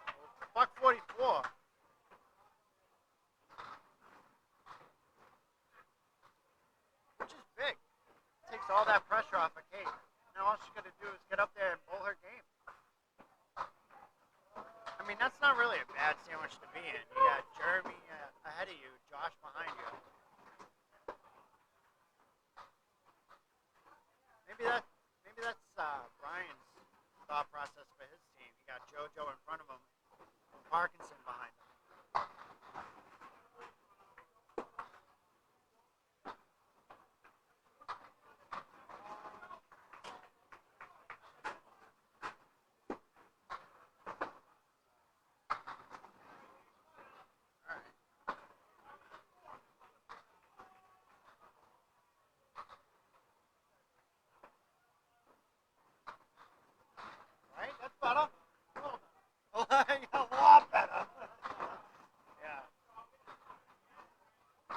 A: $144. Which is big. Takes all that pressure off of Kate. Now all she's got to do is get up there and bowl her game. I mean, that's not really a bad sandwich to be in. You got Jeremy ahead of you, Josh behind you. Maybe that's Brian's thought process for his team. You got JoJo in front of him, and Parkinson behind him. Right? That's better. A lot better. Yeah.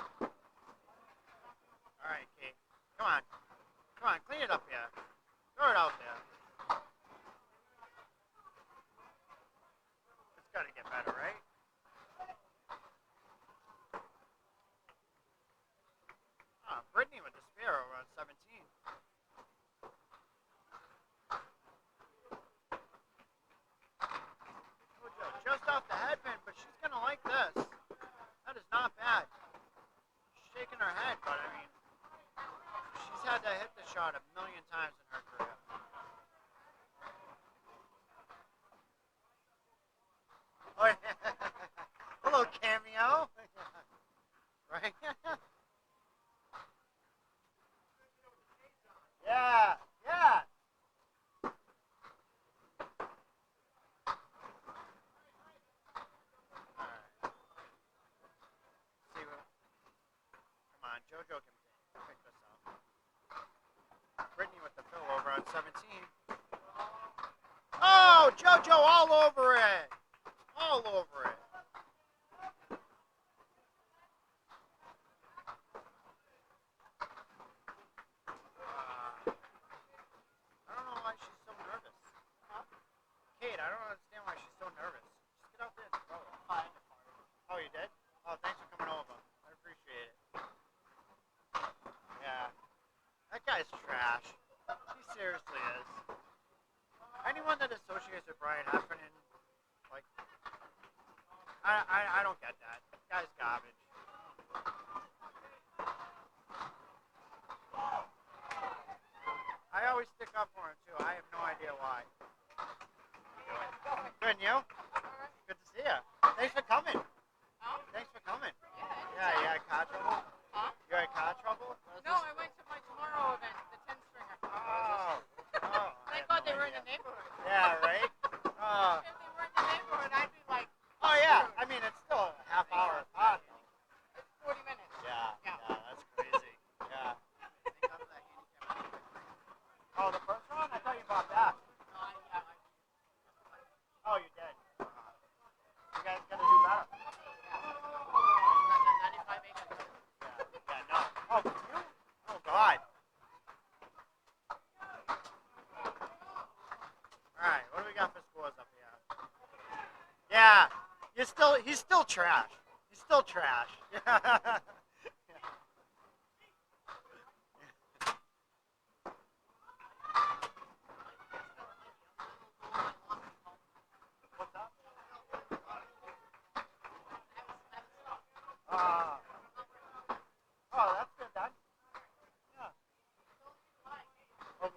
A: All right, Kate. Come on. Come on, clean it up here. Throw it out there. It's got to get better, right? Brittany with the spare over on 17. Just off the headband, but she's going to like this. That is not bad. She's shaking her head, but I mean, she's had to hit the shot a million times in her career. Oh, yeah. A little cameo. Right? Yeah, yeah. Come on, JoJo can pick this up. Brittany with the fill over on 17. Oh, JoJo all over it. All over it. I don't know why she's so nervous. Kate, I don't understand why she's so nervous. Just get out there and throw it. Oh, you did? Oh, thanks for coming over. I appreciate it. Yeah. That guy's trash. He seriously is. Anyone that associates with Brian Heffernan, like, I don't get that. That guy's garbage. I always stick up for him, too. I have no idea why. Good, and you? Good to see you. Thanks for coming. Thanks for coming. Yeah, you had car trouble?
G: Huh?
A: You had car trouble?
G: No, I went to my tomorrow event, the 10-stringer.
A: Oh.
G: Thank God they were in the neighborhood.
A: Yeah, right?
G: If they were in the neighborhood, I'd be like,
A: Oh, yeah. I mean, it's still a half hour apart.
G: it's 40 minutes.
A: Yeah,
G: Yeah.
A: that's crazy. Yeah. Oh, the first one? I thought you bought that. Oh, you did. You guys got to do better. Yeah, no. Oh, you? Oh, God. All right, what do we got for scores up here? Yeah, he's still trash. He's still trash. Yeah. What's up?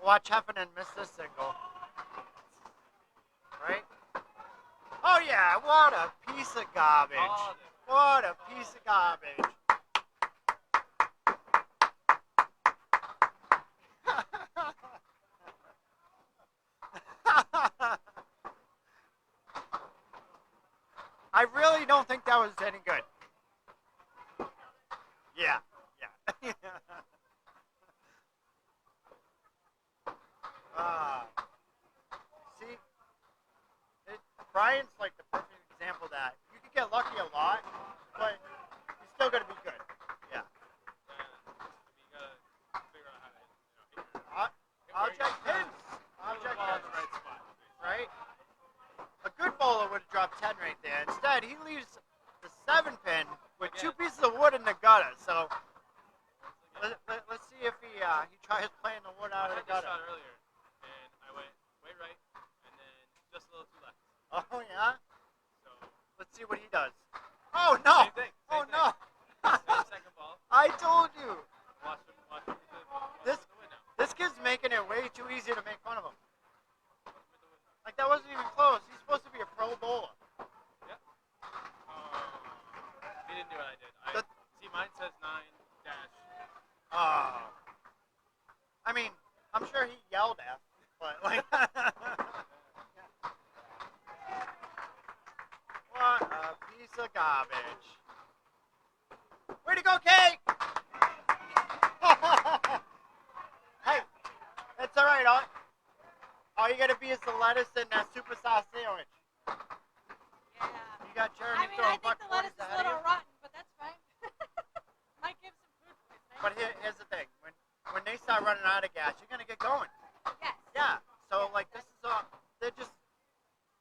A: Watch Heffernan miss this single. Right? Oh yeah, what a piece of garbage.
C: Oh,
A: What a piece of garbage. I really don't think that was any good. Yeah, yeah. See, Brian's like the perfect example of that you can get lucky a lot, but you're still gonna be good. Yeah.
C: you gotta figure out how to, hit your
A: Object pins. Object
C: ball in
A: pins.
C: the right spot.
A: Right? A good bowler would have dropped 10 right there. Instead, he leaves the 7 pin with 2 pieces of wood in the gutter. So let's see if he tries playing the wood out of
C: I
A: the
C: had this
A: gutter.
C: shot earlier, and I went way right, and then just a little too left.
A: Oh yeah.
C: So
A: Let's see what he does. Oh no!
C: same thing.
A: Oh
C: Same
A: no!
C: thing. Second ball.
A: I told you.
C: Watch him with the
A: This-
C: wind now.
A: This kid's making it way too easy to make fun of him.
C: Watch him with the wind now.
A: Like that wasn't even close. He's supposed to be a pro bowler.
C: He didn't do what I did.
A: The-
C: See, mine says 9 dash.
A: I mean, I'm sure he yelled at, but like. What a piece of garbage. Way to go, Kate! Hey, that's all right. All you gotta be is the lettuce and that superstar sandwich.
F: Yeah.
A: You got Jeremy
F: I mean,
A: throwing
F: I think the lettuce is a
A: ahead of
F: little
A: you.
F: rotten, but that's fine. Might give some food poisoning.
A: But here's the thing: when they start running out of gas, you're gonna get going.
F: Yes.
A: Yeah. So like this is all they're just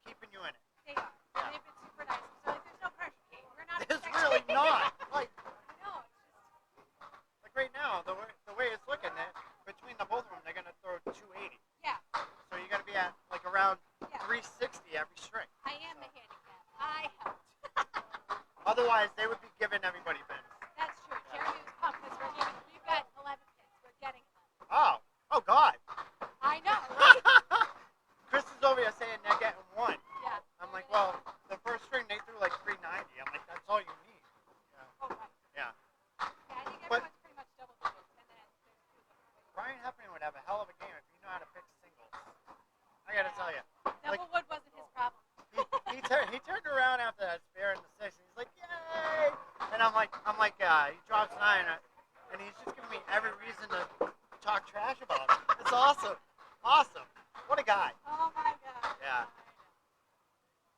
A: keeping you in it.
F: They are.
A: Yeah.
F: And they've been super nice. So like, there's no pressure, Kate. We're not
A: There's
F: expecting-
A: really not. Like
F: I know. It's just.
A: like right now, the way it's looking, between the both of them, they're gonna throw 280.
F: Yeah.
A: So you're gonna be at like around
F: Yeah.
A: 360 every string.
F: I am the handicap. I helped.
A: Otherwise, they would be giving everybody bins.
F: That's true. Jeremy was pumped because we've got 11 pins. We're getting 11.
A: Oh God.
F: I know, right?
A: Chris is over here saying they're getting 1.
F: Yeah.
A: I'm like, well, the first string they threw like 390. I'm like, that's all you need.
F: Oh, right.
A: Yeah.
F: Yeah, I think
A: But-
F: everyone's pretty much double digits. And then there's 2 of them.
A: Brian Heffernan would have a hell of a game if you know how to pick singles. I gotta tell you.
F: Double wood wasn't his problem.
A: He turned around after that spare in the 6th. And he's like, yay! And I'm like, he drops 9, and he's just giving me every reason to talk trash about him. It's awesome. Awesome. What a guy.
F: Oh my god.
A: Yeah.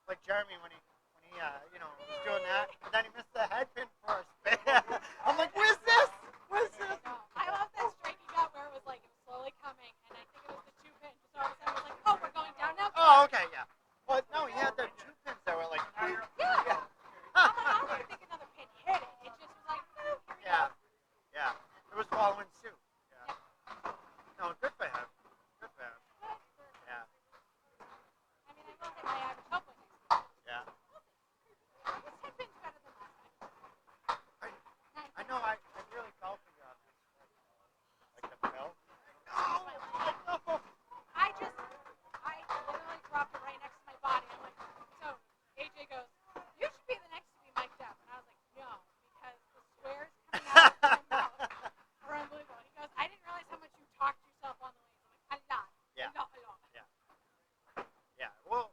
A: Like Jeremy when he was doing that, and then he missed the head pin for a spare. I'm like, where's this? Where's this?
F: No, I love that strike he got where it was like it was slowly coming, and I think it was the 2 pin. Just all of a sudden, it was like, oh, we're going down now.
A: Oh, okay, yeah. Well, no, he had the 2 pins that were like,
F: Yeah. I'm like, I don't even think another pin hit it. It just was like, oh, here we
A: yeah,
F: go.
A: yeah. It was following suit. Yeah. No, good for him. Good for him. Yeah,
F: I mean, I will hit my average hopefully next time.
A: yeah.
F: This 10 pin's better than last time.
A: I know. I really felt for you on this. Like the pill.
F: I literally dropped it right next to my body. I'm like, so AJ goes, you should be the next to be mic'd up. And I was like, no, because the swears coming out of my mouth are unbelievable. And he goes, I didn't realize how much you talked to yourself on the lanes. I'm like, I'm not.
A: Yeah.
F: No, I don't.
A: Yeah. Well,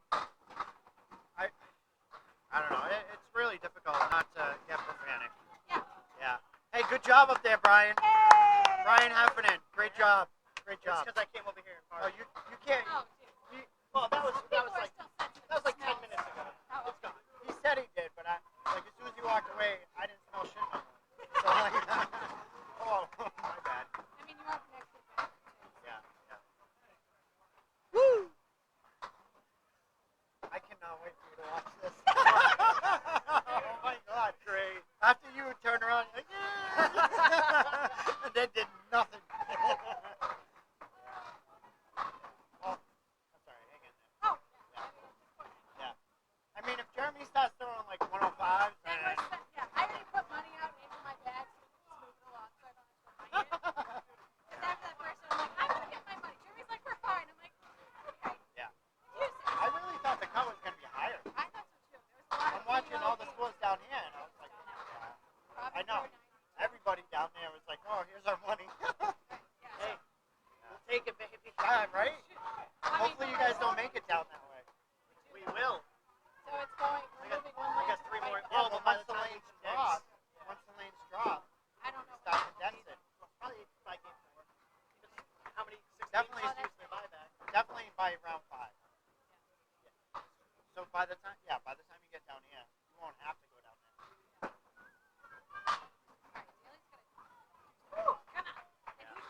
A: I don't know. It's really difficult not to get profanic.
F: Yeah.
A: Yeah. Hey, good job up there, Brian.
F: Yay!
A: Brian Heffernan. Great job. Great
B: It's
A: job.
B: because I came over here and
A: Oh,
B: parked.
A: you can't.
F: Oh, dude.
B: Well, that was
F: People are
B: like
F: still sensitive.
B: that was like
F: to
B: 10
F: smells.
B: minutes ago.
F: Oh,
B: It's gone.
A: He said he did, but like as soon as he walked away, I didn't smell shit no more. So like, oh, my bad.
F: I mean, you are next to the
A: Yeah, yeah. Woo! I cannot wait for you to watch this. Oh my God, great. After you turn around, you're like, yeah! And then did nothing. Oh, I'm sorry, hang in there.
F: Oh,
A: Yeah. I mean, if Jeremy starts throwing like 105s,
F: then we're set. Yeah, I already put money out into my bag so we can just move it along so I don't have to remind it. Because after that first one, I'm like, I'm going to get my money. Jeremy's
A: I know. Everybody down there was like, "Oh, here's our money."
F: Hey,
A: We'll take it, baby. Yeah, right. Hopefully, you guys don't make it down that way.
H: We will.
F: So it's going. We're moving one
H: I
F: lane
H: guess
F: to the
H: 3 more.
F: right.
H: Oh,
A: But
H: but by
A: once
H: the
A: the
H: time
A: lanes
H: it's
A: drop, once the lanes drop,
F: I don't know.
A: start condensing.
H: probably by game time. How many? 16?
A: Definitely.
H: Oh, that's their buyback.
A: Definitely by round 5. So by the time you get down here, you won't have to go down there.
F: All right, Daly's gonna. Come on. And he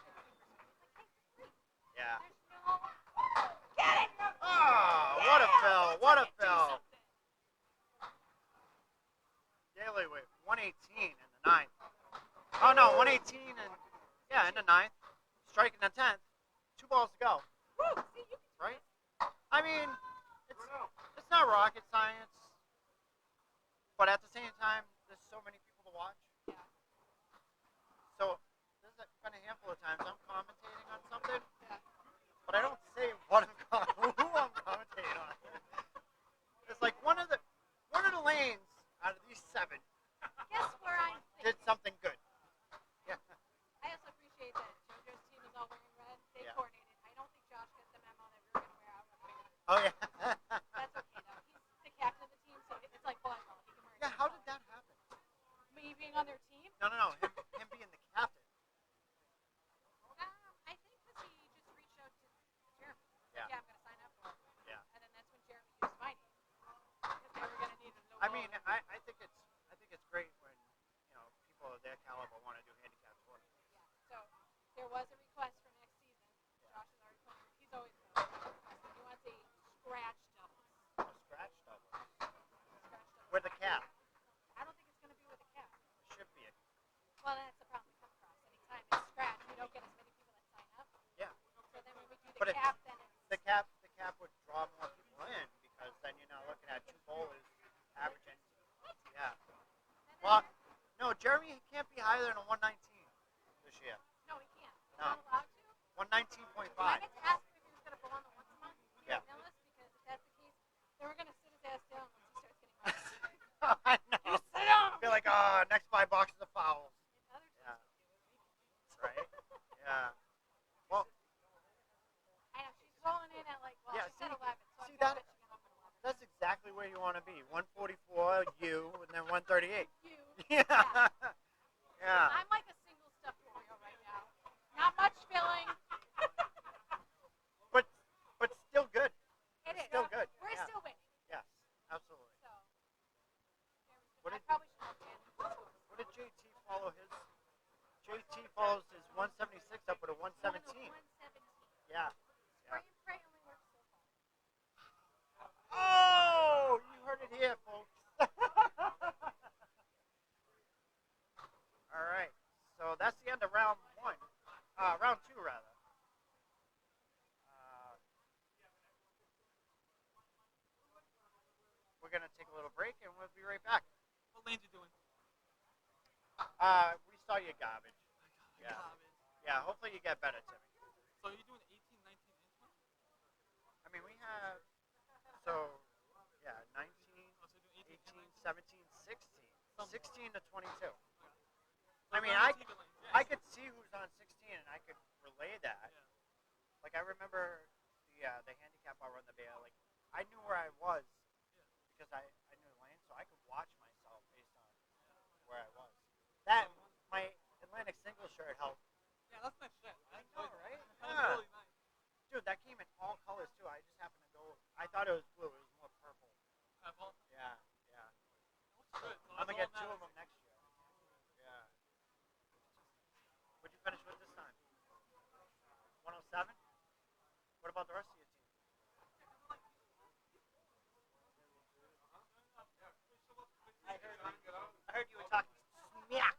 F: should be. He's like, hey, just wait.
A: Yeah.
F: There's no. Get it.
A: Oh, what a fill! What a
F: Let's do
A: fill!
F: something.
A: Daily with 118 in the 9th. Oh no, 118 and in the 9th. Striking the 10th. 2 balls to go.
F: Woo, see, you can do
A: Right?
F: this.
A: I mean, it's not rocket science, but at the same time, there's so many people to watch.
F: Yeah.
A: So there's been a handful of times I'm commentating on something,
F: Yeah.
A: but I don't say what who I'm commentating on. It's like one of the lanes out of these 7
F: Guess where I'm
A: did
F: thinking.
A: something good. Yeah.
F: I also appreciate that JoJo's team is all wearing red. They
A: Yeah.
F: coordinated. I don't think Josh got the memo that we were going to wear outfits.
A: Oh yeah.
F: That's okay though. He's the captain of the team, so it's like volleyball. He can wear.
A: Yeah. How did that happen?
F: Me being on their team?
A: No. Him being the captain.
F: I think because he just reached out to Jeremy.
A: Yeah.
F: Yeah, I'm going to sign up for it.
A: Yeah.
F: And then that's when Jeremy used my name because they were going to need a
A: I mean, I think it's great when people of their caliber want to do handicap tournaments.
F: Yeah. So there was a request for next season. Josh is already playing. He's always known. He wants a scratch doubles.
A: A scratch double
F: Scratch doubles.
A: with a cap.
F: I don't think it's going to be with a cap.
A: Should be a
F: Well, that's the problem we come across. Anytime it's scratch, we don't get as many people that sign up.
A: yeah.
F: So then when we do
A: But
F: the cap, then it's
A: The cap would draw more people in because then you're not looking at 2 bowlers averaging. Yeah. Well, no, Jeremy can't be higher than a 119 this year.
F: no, we can't. We're
A: No.
F: not allowed to.
A: 119.5.
F: I meant to ask him if he was going to bowl on the once a month
A: Yeah.
F: illness because if that's the case, then we're going to sit his ass down once he starts getting money.
A: I know.
F: Sit down.
A: Be like, next 5 boxes of fouls.
F: And other teams
A: Yeah.
F: would do it.
A: Right? Yeah. Well,
F: I know she's rolling in at like
A: Yeah,
F: she said
A: see-
F: 11, so
A: see
F: I'm gonna
A: that-
F: bet she can open 11.
A: that's exactly where you want to be. 144, you, and then 138.
F: You.
A: Yeah. Yeah.
F: I'm like a single stuffed Oreo right now. Not much filling.
A: But still good.
F: It is.
A: Still good.
F: We're
A: Yeah.
F: still winning.
A: Yes, absolutely.
F: So.
A: What
F: I
A: did-
F: probably should have been.
A: What did JT follow his? JT follows his 176 up with a 117.
F: 117.
A: Yeah.
F: Spray and pray only works so far.
A: Oh, you heard it here, folks. All right. So that's the end of round 1. Round 2, rather. We're going to take a little break and we'll be right back.
C: What lanes you doing?
A: We saw your garbage. Yeah. Yeah, hopefully you get better, Timmy.
C: So you're doing 18, 19, and 20?
A: I mean, we have, so, yeah, 19,
C: Oh, so you're doing
A: 18,
C: 18,
A: 17, 16. 16 to 22.
C: So
A: I mean,
C: those are even lanes. Yeah.
A: I could see who's on 16 and I could relay that.
C: Yeah.
A: Like, I remember the handicap Outrun the Bear. Like, I knew where I was because I knew the lane, so I could watch myself based on where I was. That, my Atlantic single shirt helped.
C: Yeah, that's nice shit.
A: I know, right?
C: That's
A: Yeah.
C: really nice.
A: Dude, that came in all colors, too. I just happened to go, I thought it was blue. It was more purple.
C: Apple.
A: Yeah, yeah.
C: Looks good. So
A: I'm going to
C: that's
A: get 2
C: all
A: of
C: that
A: them next year. Yeah. What'd you finish with this time? 107? What about the rest of your team?
H: I heard you were talking smack.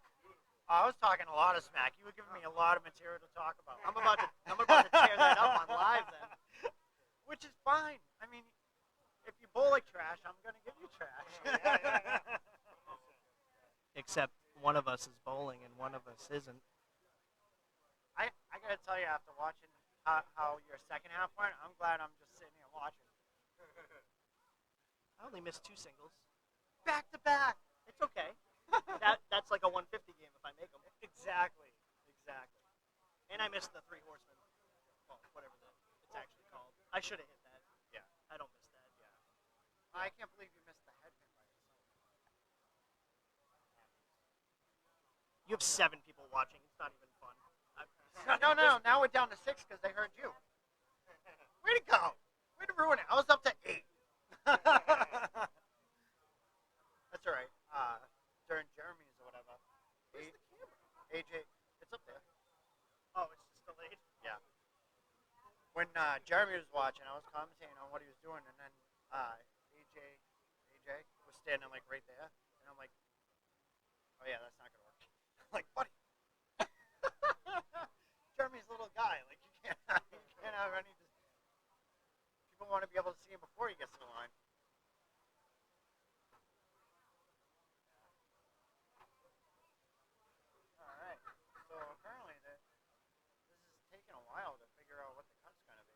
A: I was talking a lot of smack. You were giving me a lot of material to talk about.
H: I'm about to tear that up on live then.
A: Which is fine. I mean, if you bowl like trash, I'm going to give you trash.
H: Except one of us is bowling and one of us isn't.
A: I got to tell you, after watching how your second half went, I'm glad I'm just sitting here watching.
H: I only missed 2 singles.
A: Back to back.
H: It's okay. That's like a 150 game if I make them.
A: Exactly.
H: And I missed the Three Horsemen. Well, whatever it's actually called. I should have hit that.
A: Yeah.
H: I don't miss that.
A: Yeah. I can't believe you missed the headman by yourself.
H: You have 7 people watching. It's not even fun.
A: No. Now we're down to 6 because they heard you. Way to go. Way to ruin it. I was up to 8. That's all right. During Jeremy's or whatever. Where's the camera? AJ, it's up there.
H: Oh, it's just delayed.
A: Yeah. When Jeremy was watching, I was commentating on what he was doing, and then AJ was standing like right there, and I'm like, oh yeah, that's not gonna work. I'm like, buddy, Jeremy's a little guy. Like you can't have any. People want to be able to see him before he gets to the line. All right. So apparently this is taking a while to figure out what the cut's gonna be.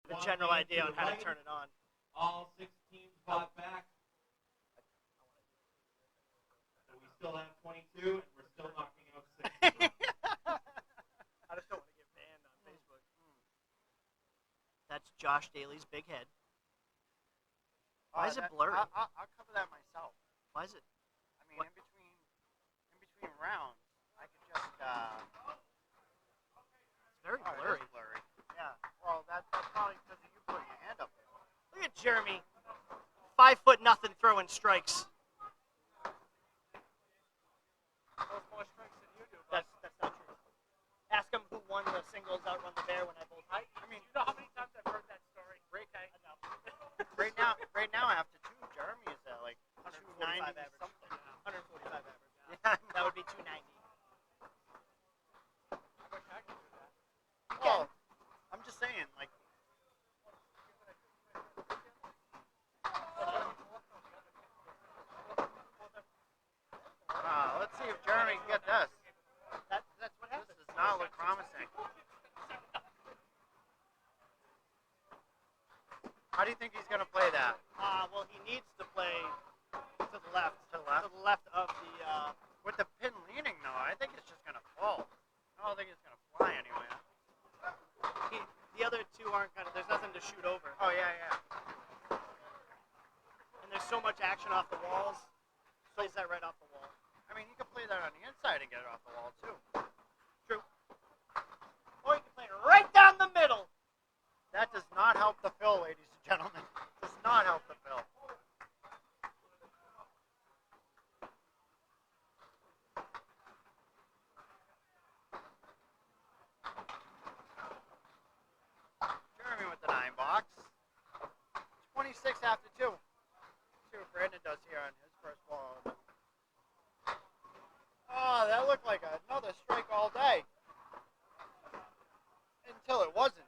H: The general idea on how to turn it on.
D: All 6 teams bought back. So we still have 22, and we're still knocking out 6.
H: I just don't want to get banned on Facebook. That's Josh Daly's big head. Why is it blurry?
A: I'll cover that myself.
H: Why is it?
A: I mean, in between rounds, I could just.
H: It's very
A: Oh, it
H: blurry.
A: is blurry. Yeah. Well, that's probably because of you putting your hand up there.
H: Look at Jeremy. 5'0" throwing strikes.
C: Those more strikes than you do.
H: That's not true. Ask him who won the singles Outrun the Bear when I both.
C: I mean, you know how many times I've heard that story?
A: Right,
C: Enough.
A: right now, after 2, Jeremy is at like
H: 145
A: 290
H: average.
A: something.
H: 145 average.
A: Yeah.
H: That would be 290.
C: I wish I could do that.
A: Well, I'm just saying, like. Let's see if Jeremy can get this.
H: That's what happens.
A: This does not look promising. How do you think he's going to play that?
H: Well, he needs to play to the left.
A: To the left?
H: To the left of the.
A: With the pin leaning, though, I think it's just going to fall. I don't think it's going to fly anywhere.
H: The other two aren't kind of. There's nothing to shoot over,
A: Oh yeah, yeah.
H: and there's so much action off the walls. Plays that right off the wall.
A: I mean, you can play that on the inside and get it off the wall too.
H: True. Or you can play it right down the middle.
A: That does not help the fill, ladies and gentlemen. Does not help the fill. Jeremy with the 9 box. 26 after 2. See what Brandon does here on his first ball. Oh, that looked like another strike all day. Until it wasn't.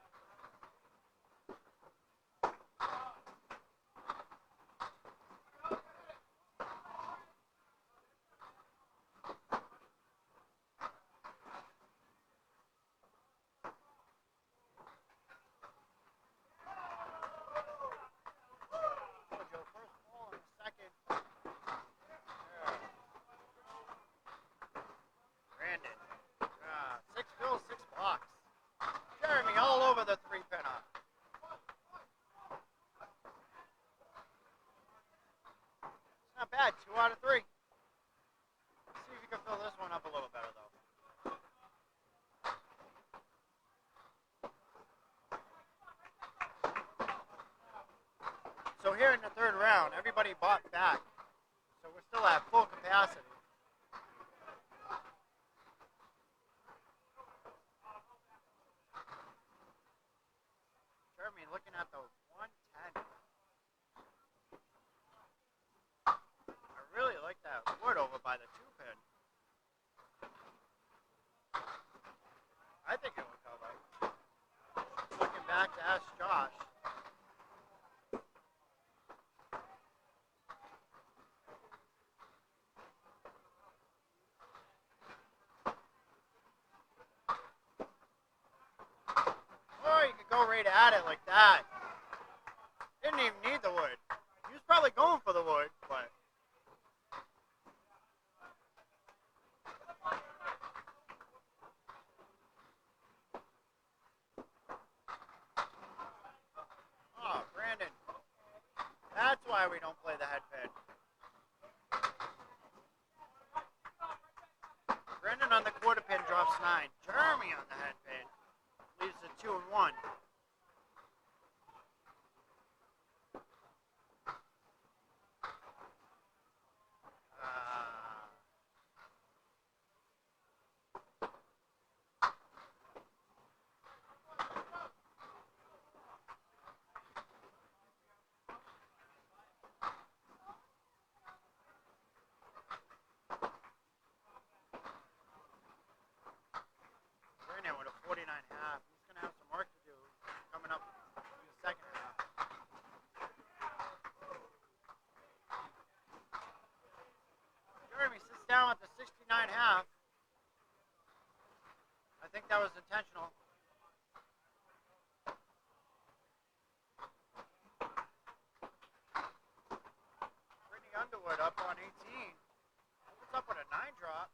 A: Mojo, first ball in the second. Yeah. Brandon. 6 fills, 6 blocks. Jeremy all over the 3-pinner. It's not bad. 2 out of 3. Let's see if you can fill this one up a little better, though. So here in the 3rd round, everybody bought back. So we're still at full capacity. Jeremy looking at the 110. I really like that wood over by the 2-pin. I think it will cover. Looking back to ask Josh. Or you could go right at it like that. Didn't even need the wood. He was probably going for the wood, but. Oh, Brandon. That's why we don't play the head pin. Brandon on the quarter pin drops 9. Jeremy on the head pin leaves it 2 and 1. Brandon with a 49 half. He's going to have some work to do coming up in the second half. Jeremy sits down with the 69 half. I think that was intentional. Brittany Underwood up on 18. What's up with a 9 drop?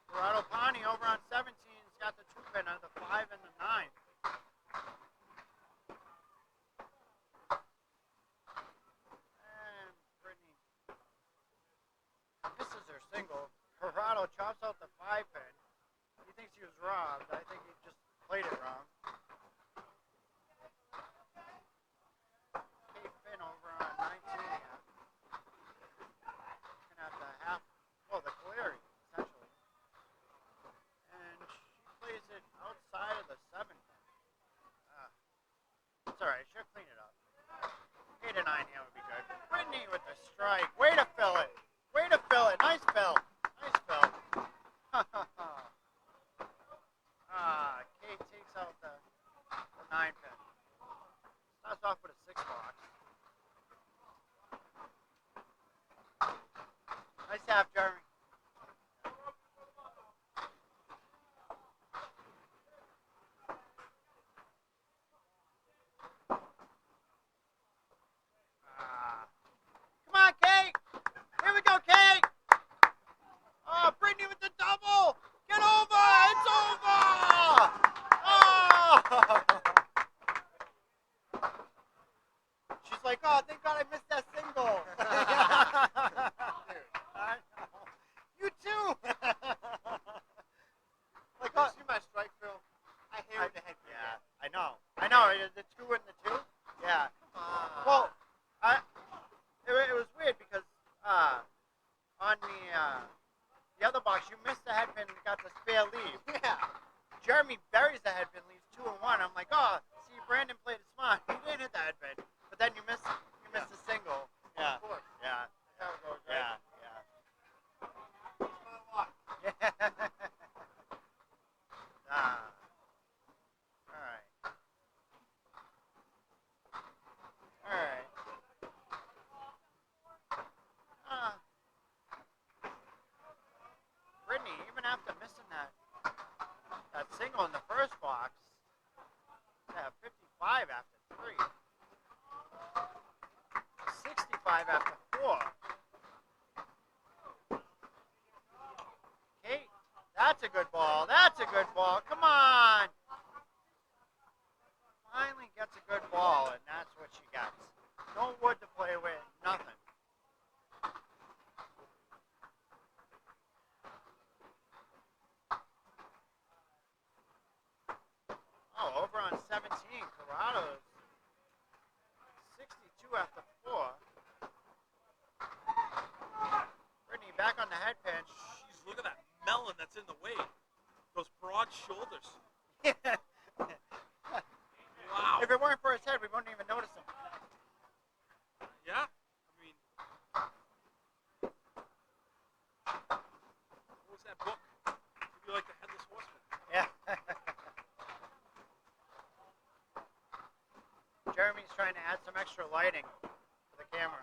A: Corrado Pani over on 17 has got the 2-pinner, the 5 and the 9. And Brittany misses her single. Corrado chops out the 5-pin. He thinks he was robbed. I think he just played it wrong. Kate Finn over on 19 here. Looking at the half, well, the Cleary, essentially. And she plays it outside of the 7-pin. It's alright, she'll clean it up. 8 to 9 here would be good. Brittany with the strike. Way to fill it. Way to fill it. Nice fill. Nice fill. Kate takes out the 9-pin. Starts off with a 6 box. Nice half, Jeremy. Come on, Kate. Here we oh, thank God I missed that single.
B: Dude.
A: I know. You too. Like,
B: You see my strike, Phil? I hate when the head goes
A: yeah,
B: in.
A: I know. The 2 and the 2. Yeah.
B: Come on.
A: Well, it was weird because on the other box you missed the headpin and got the spare leave.
B: Yeah.
A: Jeremy buries the headpin, leaves 2 and 1. I'm like, oh, see, Brandon played it smart. He didn't hit the headpin, but then you missed the single. Yeah.
B: Of course.
A: Yeah.
B: That's how it goes, right?
A: Yeah.
B: It's my luck.
A: Yeah. Ah. All right. All right. Brittany, even after missing that single in the first box, yeah, 55 after 3, 65 after 4. Kate, that's a good ball. That's a good ball. Come on. Finally gets a good ball, and that's what she gets. No wood to play with, nothing. Oh, over on 17, Corrado's 62 after 4. Brittany back on the head pinch.
C: Jeez, look at that melon that's in the way. Those broad shoulders. Wow.
A: If it weren't for his head, we wouldn't even notice him.
C: Yeah? I mean, what was that book? Maybe like the Headless Horseman.
A: Yeah. Jeremy's trying to add some extra lighting to the camera.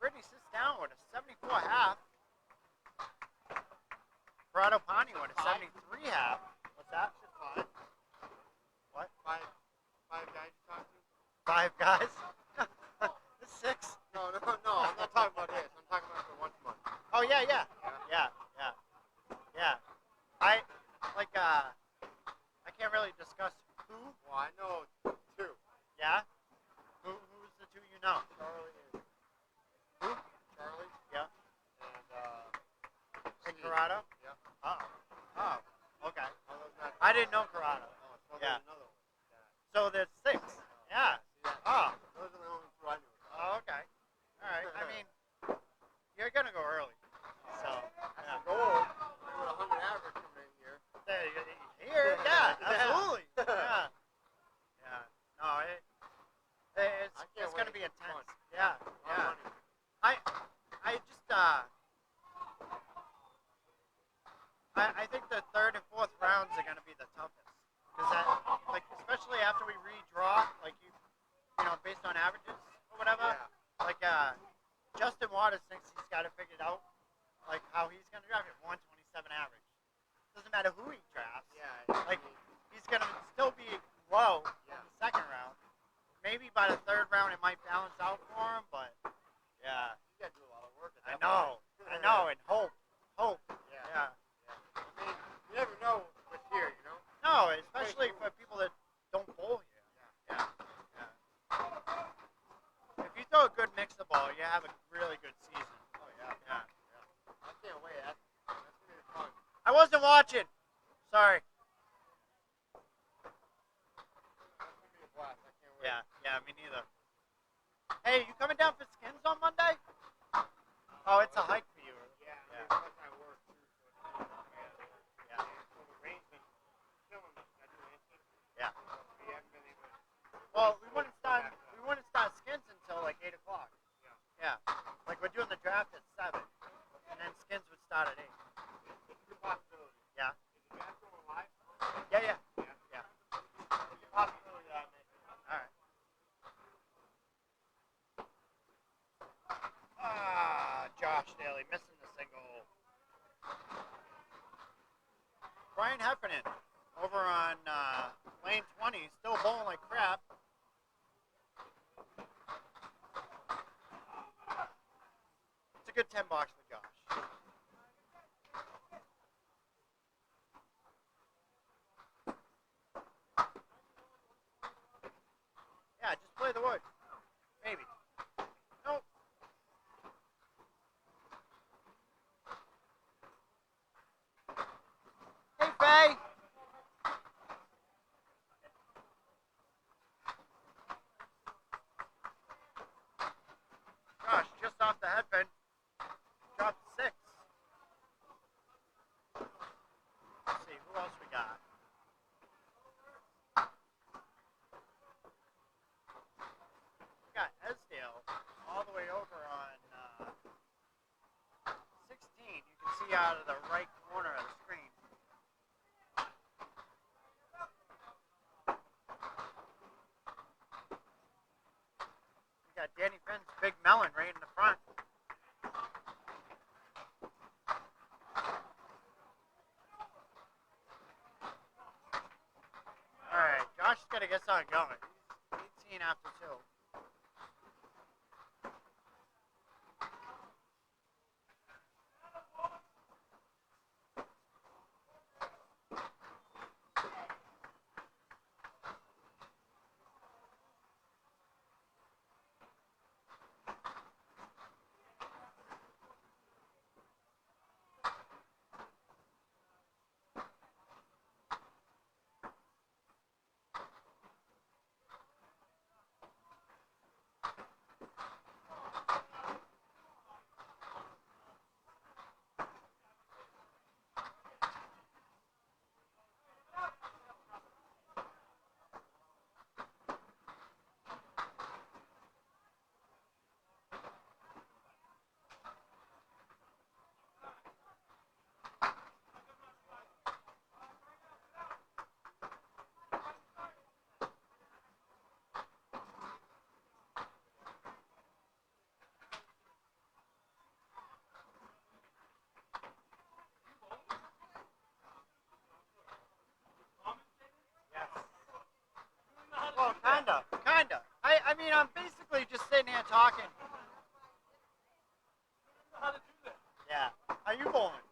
A: Brittany sits down with a 74 half. Corrado Pani with a 73 half. What's that? What?
B: Five guys you talked to?
A: 5 guys? It's 6.
B: No. I'm not talking about this. I'm talking about the once a month.
A: Oh, yeah. I can't really discuss who.
B: Well, I know 2.
A: Yeah? Who's the 2 you know?
B: Charlie and
A: Who?
B: Charlie.
A: Yeah.
B: And
A: And
B: Steve.
A: Corrado?
B: Yeah.
A: Oh, okay.
B: Although it's not-
A: I didn't know Corrado.
B: Oh, so
A: Yeah.
B: there's another one. Yeah.
A: So there's 6. Yeah.
B: See that?
A: Oh,
B: Those are the only 2 I knew.
A: oh, okay. All right. I mean, you're going to go early. So, yeah.
B: Goal. With 100 average coming in here.
A: Here, yeah, absolutely. Yeah. Yeah. No, it's
B: I can't
A: going to
B: wait.
A: be
B: It's
A: intense.
B: fun.
A: Yeah.
B: A lot of
A: Yeah.
B: money.
A: I just I think the 3rd and 4th rounds are going to be the toughest because like especially after we redraw, like you know, based on averages or whatever.
B: Yeah.
A: Like Justin Waters thinks he's got it figured out, like how he's going to draft at 127 average. Doesn't matter who he drafts.
B: Yeah.
A: Like he's going to still be low
B: Yeah.
A: in the 2nd round. Maybe by the 3rd round it might balance out for him, but yeah.
B: You got to do a lot of work.
A: I know, and hope.
B: Yeah.
A: Yeah.
B: I mean, you never know what's here, you know?
A: No, especially for people that don't bowl here. Yeah. If you throw a good mix of ball, you have a really good season.
B: Oh, yeah.
A: Yeah.
B: I can't wait. That's going to be fun.
A: I wasn't watching. Sorry.
B: That's going to be a blast. I can't wait.
A: Yeah, me neither. Hey, you coming down for skins on Monday? Oh, it's a hike for you.
B: Yeah.
A: Yeah.
B: Plus I work, too. So
A: Yeah.
B: so the rain's been killing us. That's the answer.
A: Yeah.
B: We haven't been able to.
A: Well, we wouldn't start skins until like 8 o'clock. Yeah. Like we're doing the draft at 7, and then skins would start at 8.
B: It's a good possibility.
A: Yeah.
B: Is the draft going live?
A: Yeah.
B: Yeah. It's a possibility that I make it.
A: All right. Josh Daly missing the single. Brian Heffernan over on lane 20, still bowling like crap. It's a good 10 bucks for Josh. way. Gosh, just off the headpin. Dropped 6. Let's see, who else we got? We got Esdale all the way over on 16. You can see out of the right corner of the screen. We got Danny Finn's Big Melon right in the front. Alright, Josh is going to get something going. He's 18 after 2. Well, kinda. I mean, I'm basically just sitting here talking.
C: How to do that?
A: Yeah. How you bowling?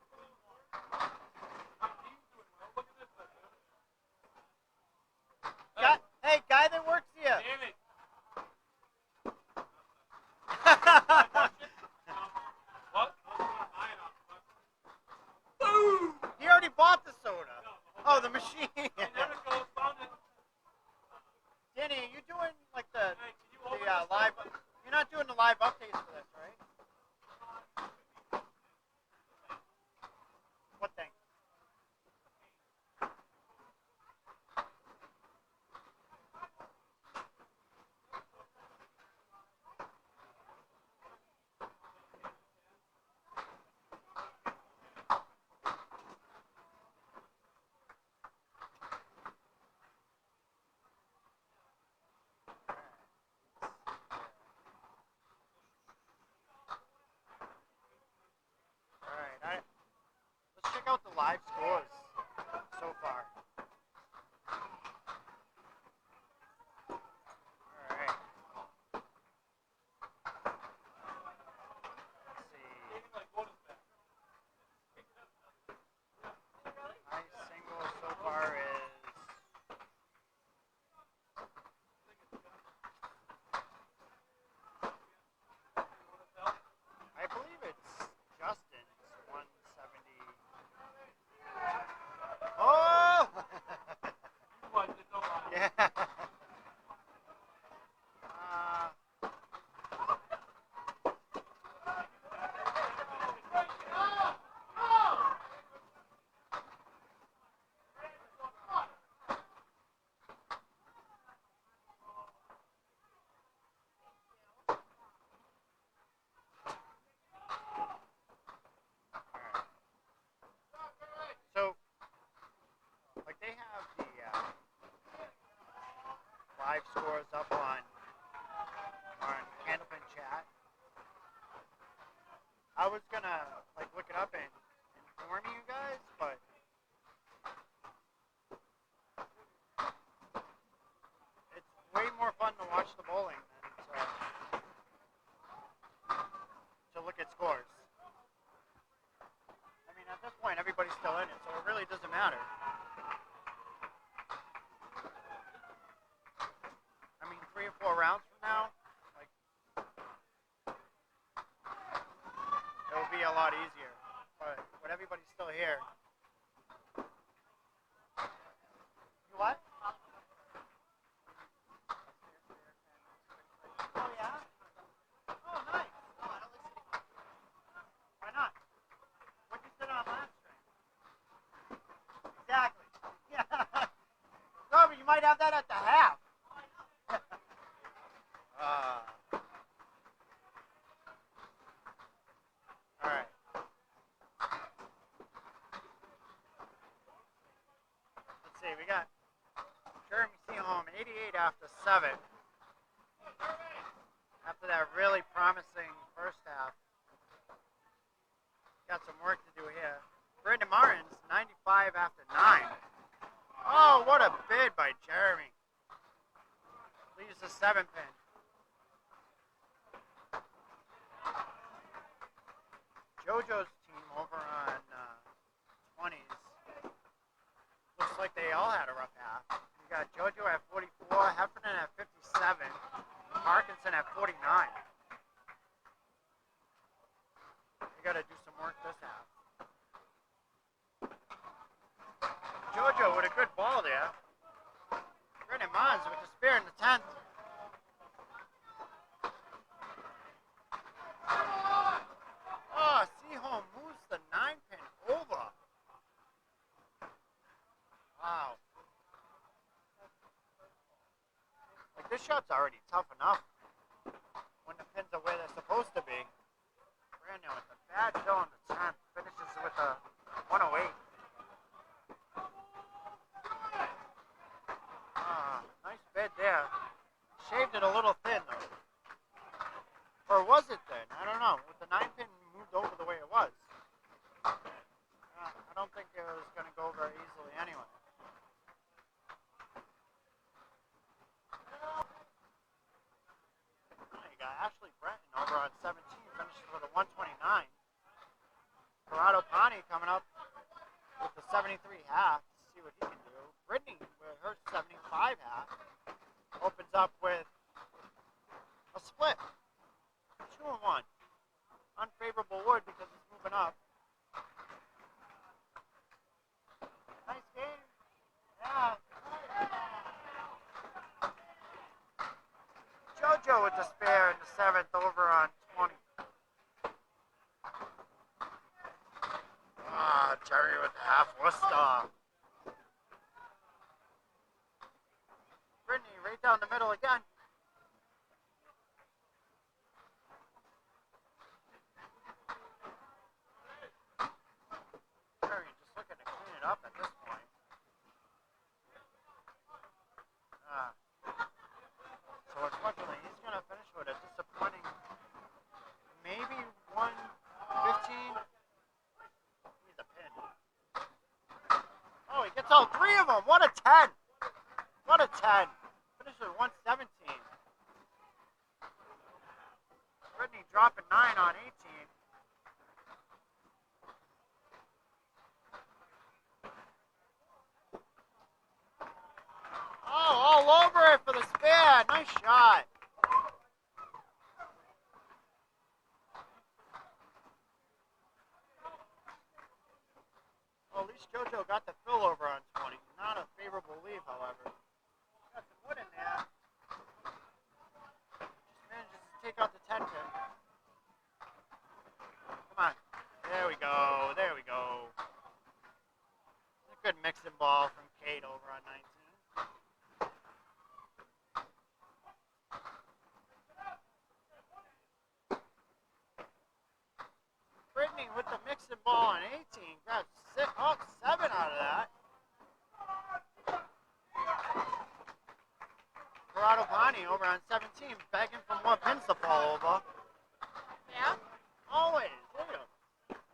A: Hey, guy that works here.
C: Damn it. What? Boom!
A: He already bought the soda. Oh, the machine.
C: And there it goes, found it.
A: Danny, are you doing like the
C: Hey, can you open
A: the
C: this
A: live?
C: up?
A: You're not doing the live updates for this, right? What thing? All right, let's check out the live scores so far. All right. Let's see. My single so far is I believe it's Justin's 170. Oh! Yeah. So, like they have the live scores up on Candlepin Chat. I was gonna like look it up and inform you guys, but it's way more fun to watch the bowling than to look at scores. I mean, at this point, everybody's still in it, so it really doesn't matter. I mean, 3 or 4 rounds from now, like, it'll be a lot easier. But with everybody still here, exactly. Yeah. No, but you might have that at the half. All right. Let's see. We got Jeremy Seaholm, 88 after 7. After that really promising first half. Got some work to do here. Brendan Martins, 95 after 9. Oh, what a bid by Jeremy. Leaves the 7 pin. JoJo's team over on 20s. Looks like they all had a rough half. You got JoJo at 44, Heffernan at 57, Parkinson at 49. You got to do some work this half. JoJo with a good ball there. Brendan Mons with the spare in the 10th. Oh, Seaholm moves the 9 pin over. Wow. Like, this shot's already tough enough when the pins are where they're supposed to be. Brandon with a bad fill in the 10th. Finishes with a 108. Nice bid there. Shaved it a little thin, though. Or was it thin? I don't know. With the 9 pin moved over the way it was. I don't think it was going to go very easily anyway. You got Ashley Brenton over on 17, finishes with a 129. Corrado Pani coming up with the 73 half to see what he can do. Brittany with her 75 half opens up with a split. 2-1. Unfavorable wood because it's moving up. Nice game. Yeah. JoJo with the spare in the 7th over on 20. Jerry with the half Worcester. Brittany right down the middle again. Jerry just looking to clean it up at this point. So unfortunately, he's going to finish with a disappointing maybe 115. He's a pin. Oh, he gets all 3 of them. What a 10. What a 10. Finishes with 117. Brittany dropping 9 on 18. Oh, all over it for the spare. Nice shot. Well, at least JoJo got the fill over on 20. Not a favorable leave, however. Got some wood in there. Just manages to take out the 10 pin. Come on. There we go. There we go. A good mixing ball from Kate over on 19. Brittany with the mixing ball on 18. Got 7 out of that. Corrado Pani over on 17, begging for more pins to fall over.
G: Yeah?
A: Always. Look at him.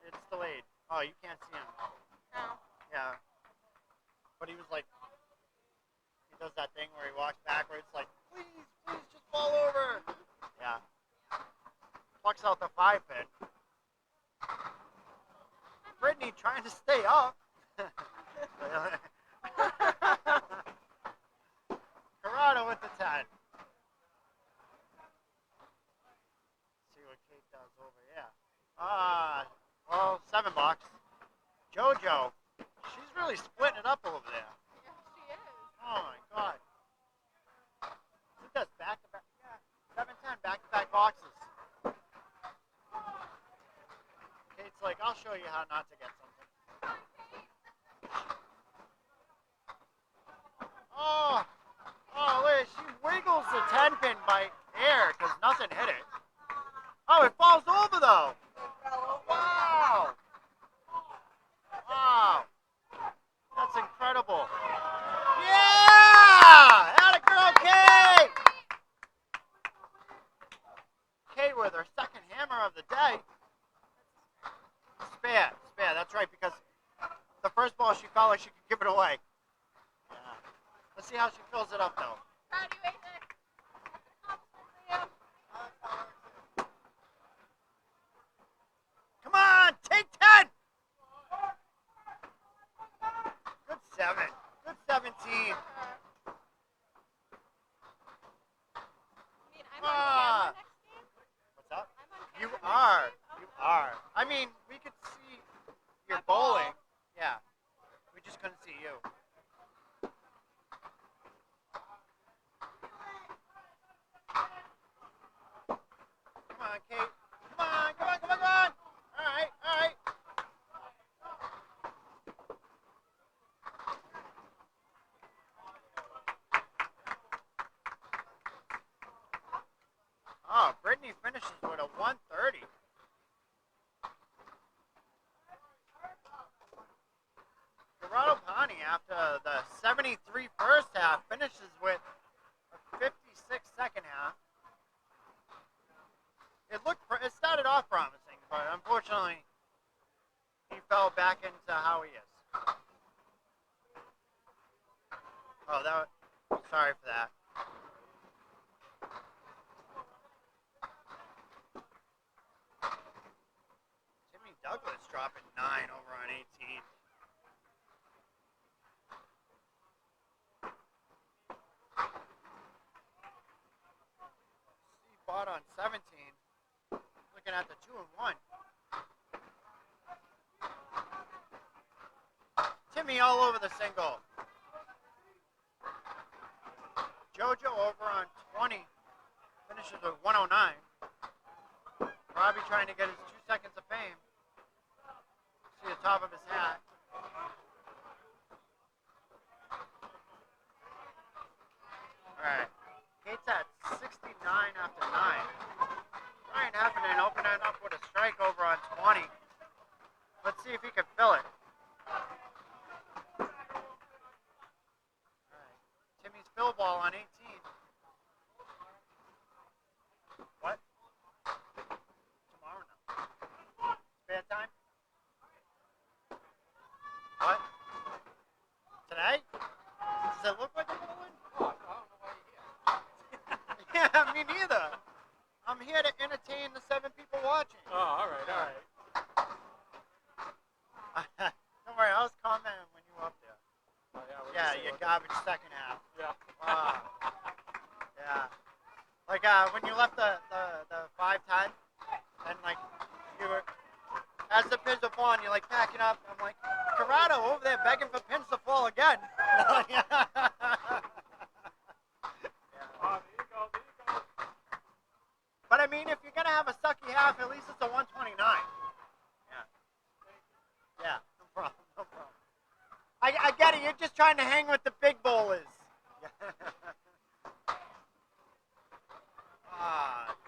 A: It's delayed. Oh, you can't see him.
G: No.
A: Yeah. But he was like, he does that thing where he walks backwards, like, please, please, just fall over. Yeah. Plucks out the 5 pin. Brittany trying to stay up. Corrado with the 10. See what Kate does over here. Well, 7 bucks. JoJo, she's really splitting it up over there.
G: Yeah, she is.
A: Oh my god. She does back-to-back, yeah, 7-10 back-to-back boxes. Kate's like, I'll show you how not to get something. limping by air because nothing hit it. Oh, it falls over though. Wow. Wow. That's incredible. Yeah! Atta girl, Kate! Kate with her second hammer of the day. Spare. That's right, because the first ball she felt like she could give it away. Yeah. Let's see how she fills it up, though.
F: Proud of you, AJ. Accomplishment for you.
A: Come on, take 10! Good 7. Good 17.
F: I'm on camera next game?
A: What's up?
F: I'm on
A: You
F: camera
A: are.
F: next game?
A: You are. I mean, we could see your
F: My ball.
A: bowling. Yeah. We just couldn't see you. Come on, Kate. Come on. All right. Oh, Brittany finishes with a 130. Gerardo Pani, after the 73 first half, finishes with a 56 second half. It started off promising, but unfortunately, he fell back into how he is. Oh, sorry for that. Timmy Douglas dropping 9 over on 18. Steve Bott on 17. Looking at the 2 and 1. Timmy all over the single. Jojo over on 20. Finishes with 109. Robbie trying to get his 2 seconds of fame. See the top of his hat. Alright. Kate's at 69 after 9. Ryan Heffernan opening up with a strike over on 20. Let's see if he can fill it. Alright. Timmy's fill ball on 18. What? Tomorrow, no. Spare time? What? Today? Does it look like I'm gonna win?
C: Oh, I don't know why you're here.
A: Yeah, me neither. I'm here to entertain the 7 people watching.
C: Oh, all right.
A: Don't worry, I was commenting when you were up there.
C: Oh,
A: Yeah, your garbage second half.
C: Yeah.
A: Yeah. Like when you left the 5-10, and like you were, as the pins were falling, you're like packing up. I'm like, Corrado over there begging for pins to fall again. Yeah.
C: Oh, there you go.
A: But I mean, if you're gonna have a sucky half, at least it's a 129. Yeah, no problem. I get it. You're just trying to hang with the big bowlers.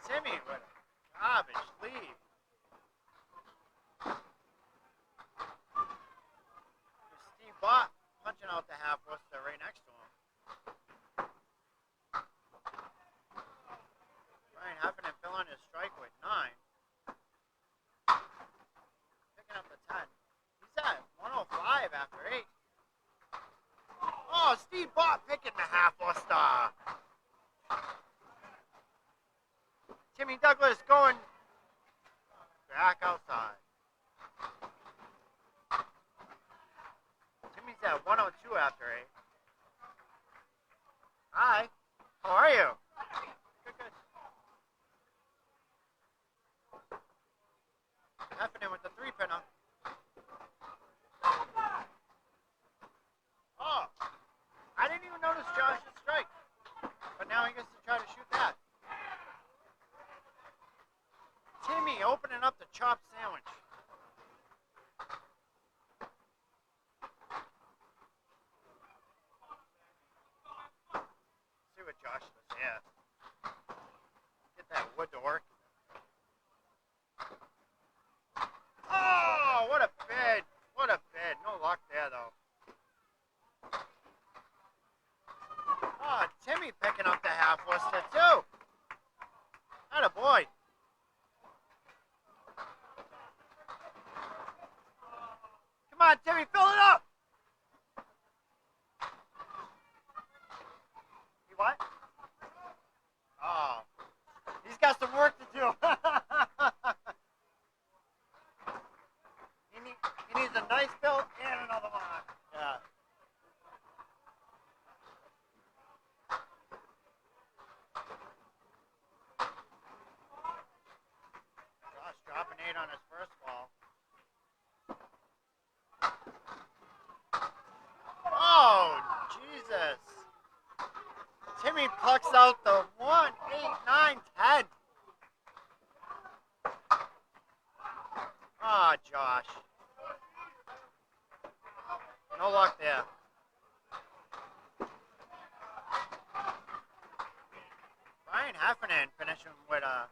A: Timmy with a garbage lead. Steve Bott punching out the half Worcester right next to him. Ryan Heffernan filling his strike with 9. Picking up the 10. He's at 105 after 8. Oh, Steve Bott picking the half Worcester. Timmy Douglas going back outside. Timmy's at 102 after 8. Hi, how are you? Good. Heffernan with the 3-pinner. Oh, I didn't even notice Josh's strike. But now he gets to try to shoot that. Timmy opening up the chopped sandwich. See what Josh does here. half Worcester too. Atta boy. Come on, Timmy, fill it up. He what? Oh, he's got some work to do. he needs a nice fill and another one. Yeah. Josh dropping 8 on his first ball. Oh, Jesus. Timmy plucks out the 1, 8, 9, 10. Ah, Josh. No luck there. Brian Heffernan finishing with a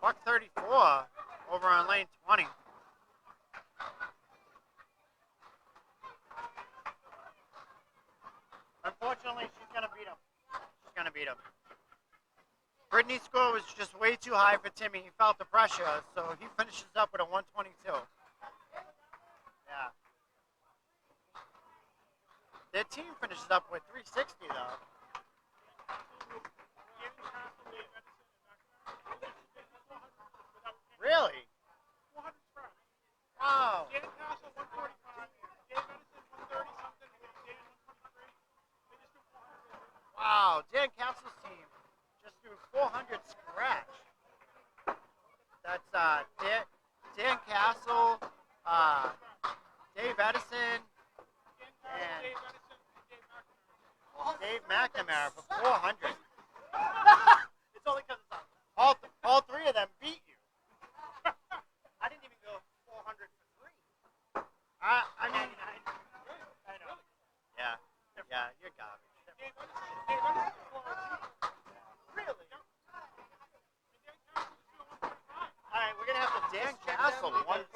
A: $134 over on lane 20. Unfortunately, she's going to beat him. She's going to beat him. Brittany's score was just way too high for Timmy. He felt the pressure, so he finishes up with a 122. Yeah. Their team finishes up with 360, though. Really? Wow.
C: Dan Castle 145, Dave Edison 130 something, Dan 123. They just do 400.
A: Wow. Dan Castle's team just threw 400 scratch. That's Dan Castle, Dave Edison, and Dave McNamara for 400.
H: It's only because it's on.
A: All three of them beat you.
H: I didn't even go 400 for 3.
A: I mean,
H: 99. I know.
A: yeah, you're garbage.
C: Dave Edison is 402.
H: Really?
C: And Dan Castle is doing 145.
A: All right, we're gonna have the Dan Castle 145.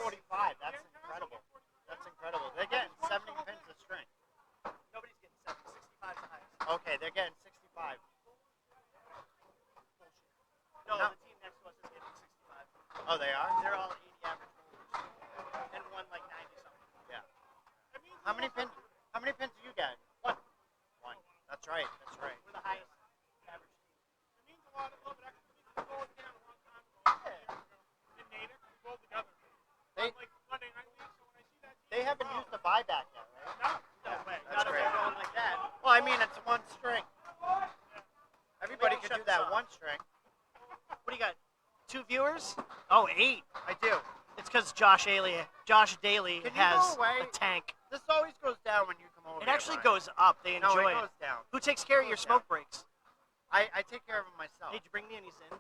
A: That's incredible. That's incredible. They're getting 70 pins a string.
H: Nobody's getting 70. 65 is the highest.
A: Okay, they're getting 65.
H: No,
A: No.
H: the team next to us is getting 65.
A: Oh, they are?
H: They're all 80 average bowlers. And one like 90 something.
A: Yeah.
C: That means
A: How many pins? How many pins do you get?
H: One.
A: One. That's right. That's right.
H: We're the highest average team.
C: It means a little bit extra. It means we bowled down a long time ago. In Natick, we bowled together.
A: They
C: On like Monday night league, so when I see that team,
A: they haven't used the buyback yet, right?
H: No way.
A: That's
H: Not if
A: great.
H: they're going like that.
A: Well, I mean, it's one string. Everybody
H: Maybe
A: could
H: shut
A: do that
H: this off.
A: one string.
H: What do you got? 2 viewers? Oh, 8.
A: I do.
H: It's because Josh Daly
A: Can you
H: has
A: go away?
H: a tank.
A: This always goes down when you come over.
H: It
A: here,
H: actually
A: Brian.
H: goes up. They
A: No,
H: enjoy
A: it
H: it.
A: goes down.
H: Who takes care of your
A: goes
H: smoke
A: down.
H: breaks?
A: I take care of them myself.
H: Did you bring me any in?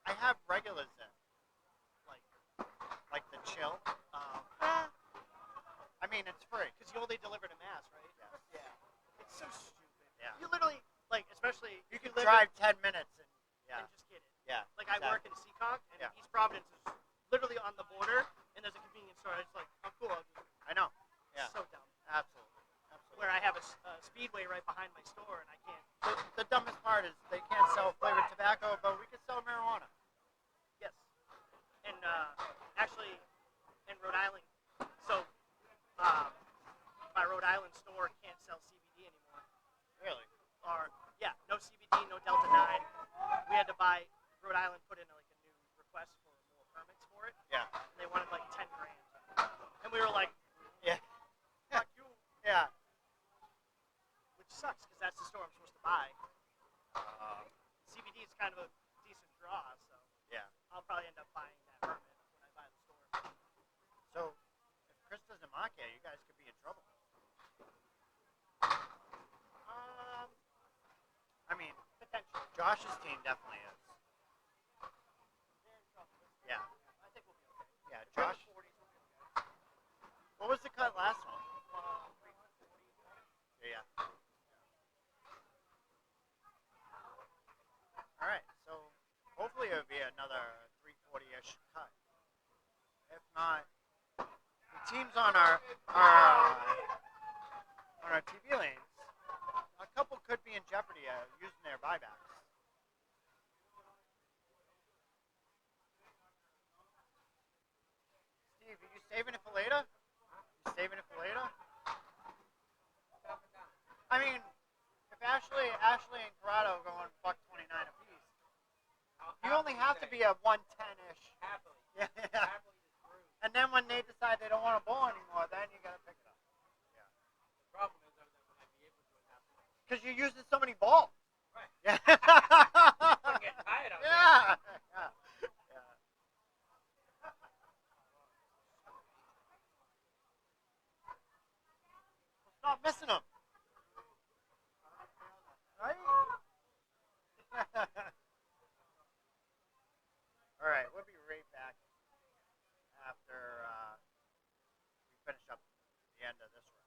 A: I have regulars in, like the chill. I mean, it's free.
H: Because you only deliver to Mass, right?
A: Yeah.
H: Yeah. It's so stupid.
A: Yeah.
H: You literally, like, especially
A: You can
H: live
A: drive 10 minutes and
H: in, and just get it.
A: yeah.
H: Like, I work in Seekonk, and
A: Yeah.
H: East Providence is literally on the border, and there's a convenience store. It's like, oh, cool. I'll just,
A: I know. Yeah.
H: So dumb.
A: Absolutely. Absolutely.
H: Where I have a Speedway right behind my store, and I can't.
A: The dumbest part is they can't sell flavored tobacco, but we can sell marijuana.
H: Yes. And actually, in Rhode Island, so my Rhode Island store can't sell CBD anymore.
A: Really?
H: Or yeah, no CBD, no Delta 9. We had to buy. Rhode Island put in like a new request for more permits for it.
A: Yeah.
H: And they wanted like 10 grand, and we were like,
A: Yeah.
H: fuck you,
A: Yeah.
H: which sucks because that's the store I'm supposed to buy. CBD is kind of a decent draw, so
A: Yeah.
H: I'll probably end up buying that permit when I buy the store.
A: So if Chris doesn't mark it, you guys could be in trouble. I mean,
H: Potentially.
A: Josh's team definitely is.
H: They're in trouble.
A: Yeah.
H: I think we'll be okay.
A: Yeah. Josh.
H: 40s will be okay.
A: What was the cut last one?
H: 340.
A: Yeah. All right. So hopefully it'll be another 340-ish cut. If not, the teams on our TV lanes, a couple could be in jeopardy using their buybacks. Steve, are you saving it for later? You saving it for later? I mean, if Ashley and Corrado going buck 29 apiece, you only have to be a 110-ish.
H: Happily.
A: Yeah.
H: Happily is rude.
A: And then when they decide they don't want to bowl anymore, then you gotta pick it up.
H: The problem is that when I be able to it happily.
A: Because you're using so many balls.
H: Right.
A: Yeah.
H: I'm getting tired out there.
A: Yeah. Stop missing them. Right? All right, we'll be right back after we finish up the end of this round.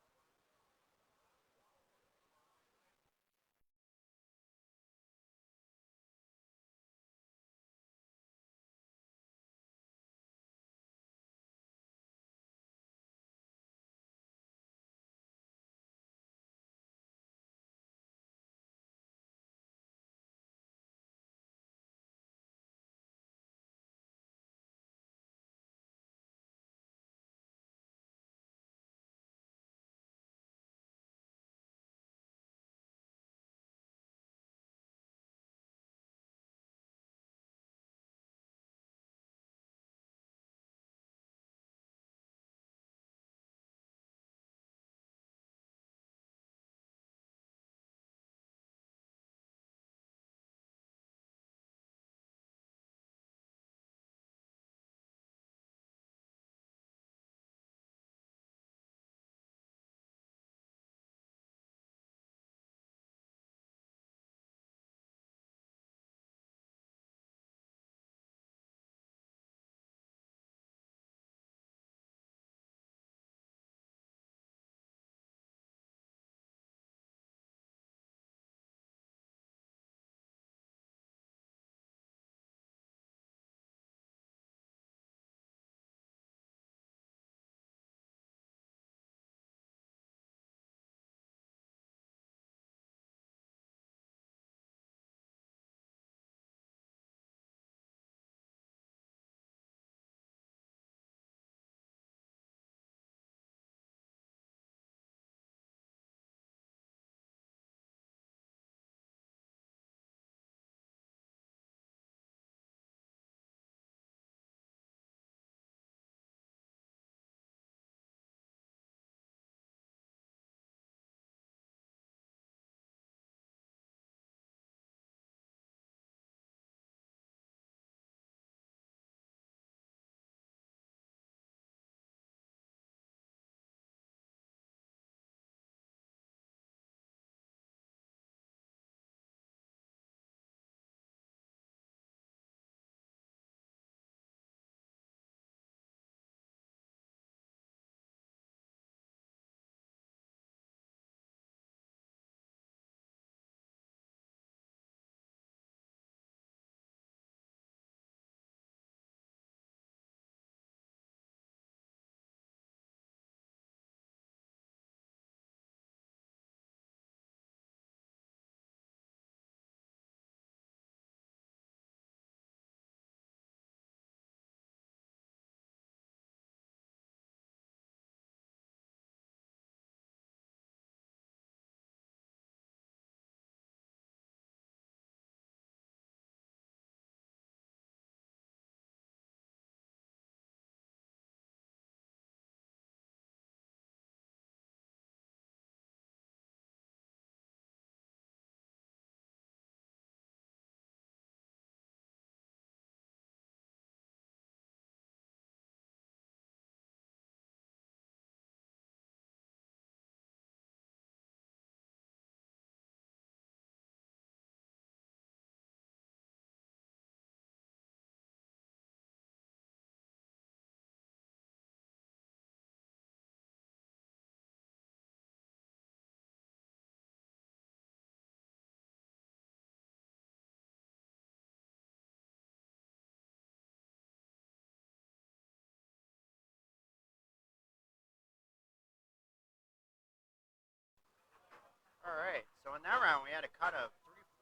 A: All right, so on that round, we had a cut of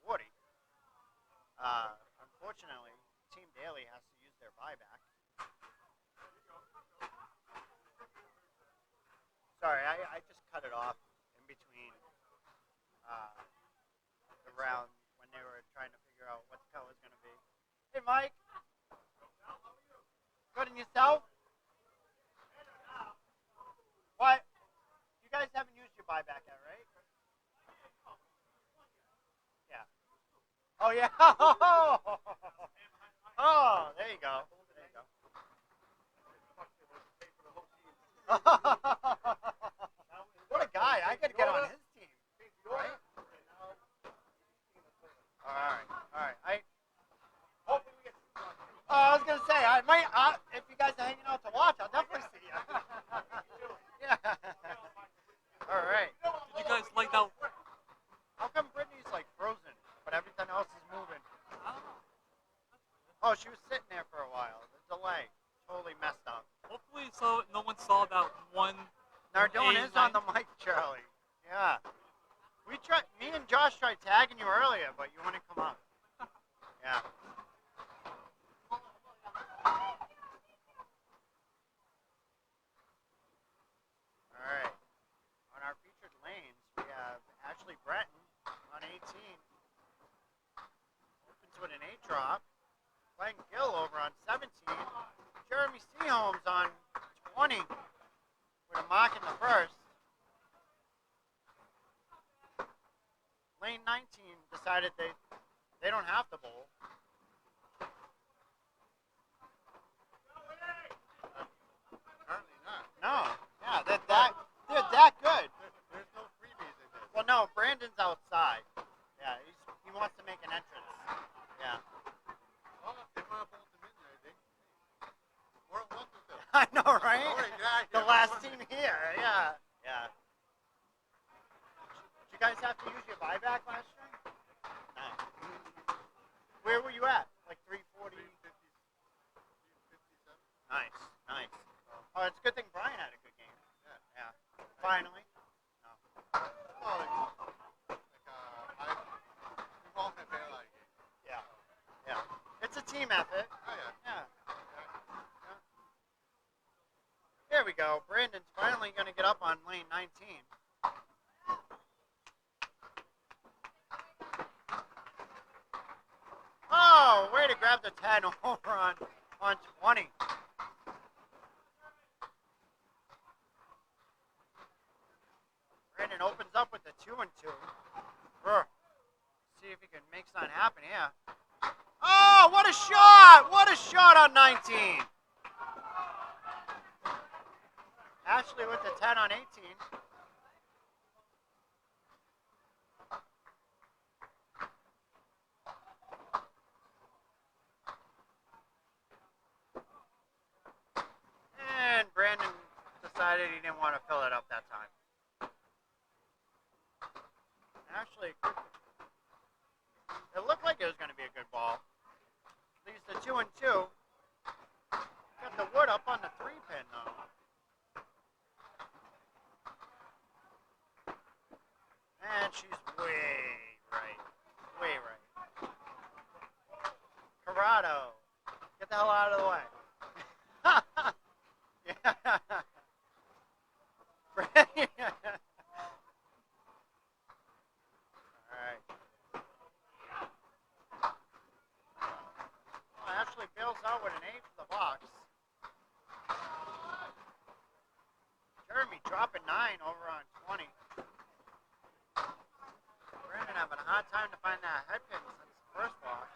A: 340. Unfortunately, Team Daily has to use their buyback. Sorry, I just cut it off in between the round when they were trying to figure out what the cut was going to be. Hey, Mike. Good, and yourself? What? You guys haven't used your buyback yet, right? Yeah. Oh, yeah. Oh, there you go. There you go. What a guy. I could get on his team. Right? All right. I was going to say, I might, if you guys are hanging out to watch, I'll definitely see you. Yeah. All right.
C: Did you guys like that?
A: How come Brittany's like frozen, but everything else is moving? Oh, she was sitting there for a while. The delay totally messed up.
C: Hopefully, so no one saw that one.
A: Nardone is on the mic, Charlie. Yeah. Me and Josh tried tagging you earlier, but you wouldn't come up. Yeah. All right. On our featured lanes, we have Ashley Breton on 18. Opens with an 8 drop. Glenn Gill over on 17. Jeremy Seaholmes on 20 with a mark in the first. Lane 19 decided they don't have to bowl.
B: Apparently not.
A: No. Yeah, they're that good.
B: There's no freebies in this.
A: Well, no, Brandon's outside. Yeah, he wants to make an entrance. Yeah.
B: Oh, they want to bolt them in there, I think. We're at once with them.
A: I know, right?
B: Oh, yeah,
A: The last team here. Yeah. Yeah. Did you guys have to use your buyback last year? No. Where were you at? Like 340?
B: 357.
A: Nice. Oh, it's a good thing Brian had a good game.
B: Yeah.
A: Yeah. Finally. No.
B: Oh, we've all had bailout games.
A: Yeah. Yeah. It's a team effort.
B: Oh, yeah.
A: Yeah. There we go. Brandon's finally going to get up on lane 19. Oh, way to grab the 10 over on 20. Brandon opens up with the 2-2. See if he can make something happen here. Oh, what a shot! What a shot on 19. Ashley with the 10 on 18. And Brandon decided he didn't want to fill it up that time. Actually, it looked like it was going to be a good ball. Leaves the 2-2. Got the wood up on the 3-pin though. And she's way right. Way right. Corrado. Get the hell out of the way. Yeah. Alright. Well, Ashley bails out with an 8 for the box. Jeremy dropping 9 over on 20. Brandon having a hard time to find that head pin since the first box.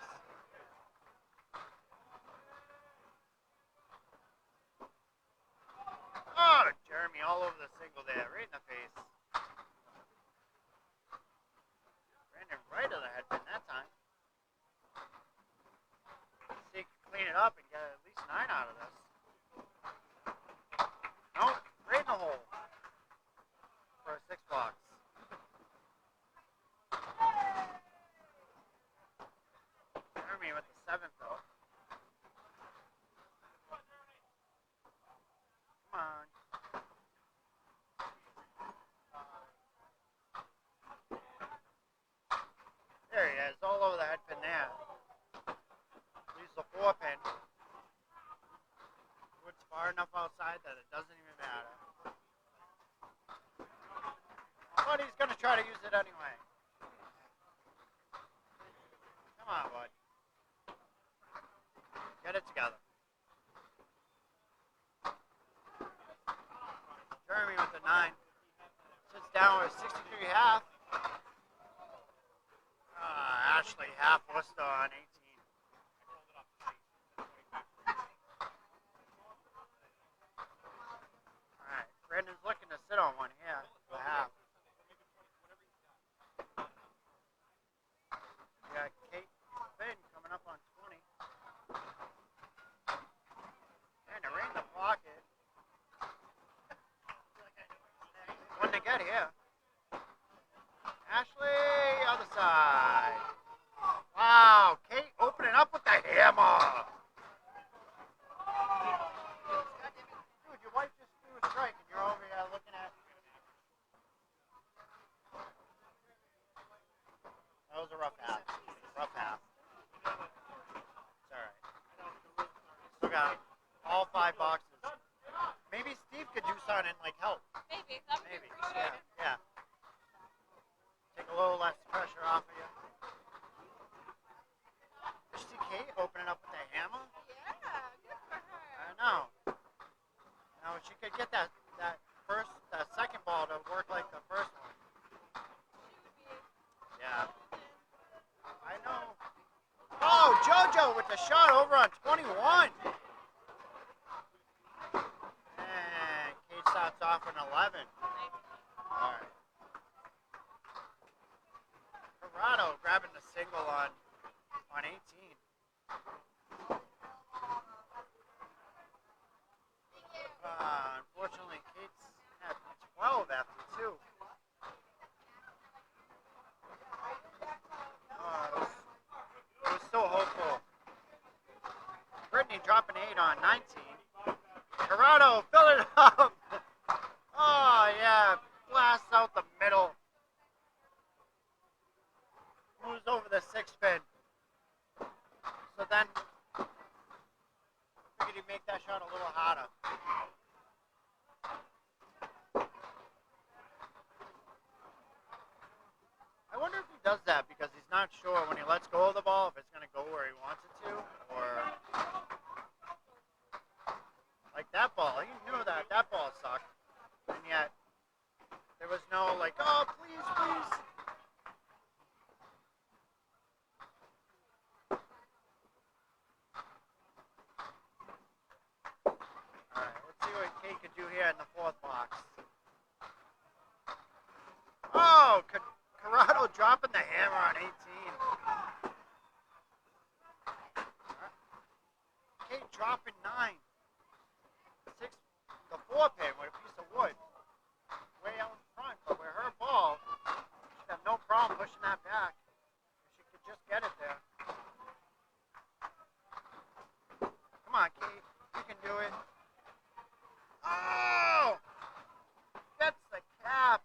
A: Oh, Jeremy all over the single there, right in the face. Brandon right of the head pin that time. See if he can clean it up and get at least 9 out of this. Nope, right in the hole for a 6 box. enough outside that it doesn't even matter. But he's gonna try to use it anyway. Come on, bud. Get it together. Jeremy with the 9. Sits down with 63.5. Ashley half Worcester on 18. Alright, Brandon's looking to sit on one here. The half. We got Kate Finn coming up on 20. And they're in the pocket. One to get here. Ashley, other side. Wow, Kate opening up with the hammer. Dude, your wife just threw a strike and you're over here looking at. That was a rough half. Rough half. It's alright. Still got all 5 boxes. Maybe Steve could do something and like help.
F: Maybe. That would be
A: Maybe.
F: appreciated.
A: Yeah. Take a little less pressure off of you. Did you see Kate opening up with the hammer?
F: Yeah, good for her.
A: I know. Now she could get that second ball to work like the first one.
F: She would be
A: Yeah. I know. Oh, JoJo with the shot over on 21. And Kate starts off on 11. All right. Corrado grabbing the single on 18. Unfortunately, Kate's at 12 after 2. It was still hopeful. Brittany dropping 8 on 19. Corrado fill it up. Oh, yeah. Blast out the middle. Moves over the 6 pin. So then, figured he'd make that shot a little harder. I wonder if he does that because he's not sure when he lets go of the ball if it's going to go where he wants it to, or like that ball. He knew that ball sucked, and yet there was no like, oh please, please. All right, let's see what Kate could do here in the 4th box. Oh, Corrado dropping the hammer on 18. Kate dropping 9. 6, the 4 pin with a piece of wood. Way out in front, but with her ball, she'd have no problem pushing that back. If she could just get it there. Come on, Kate. You can do it. Oh! Gets the cap.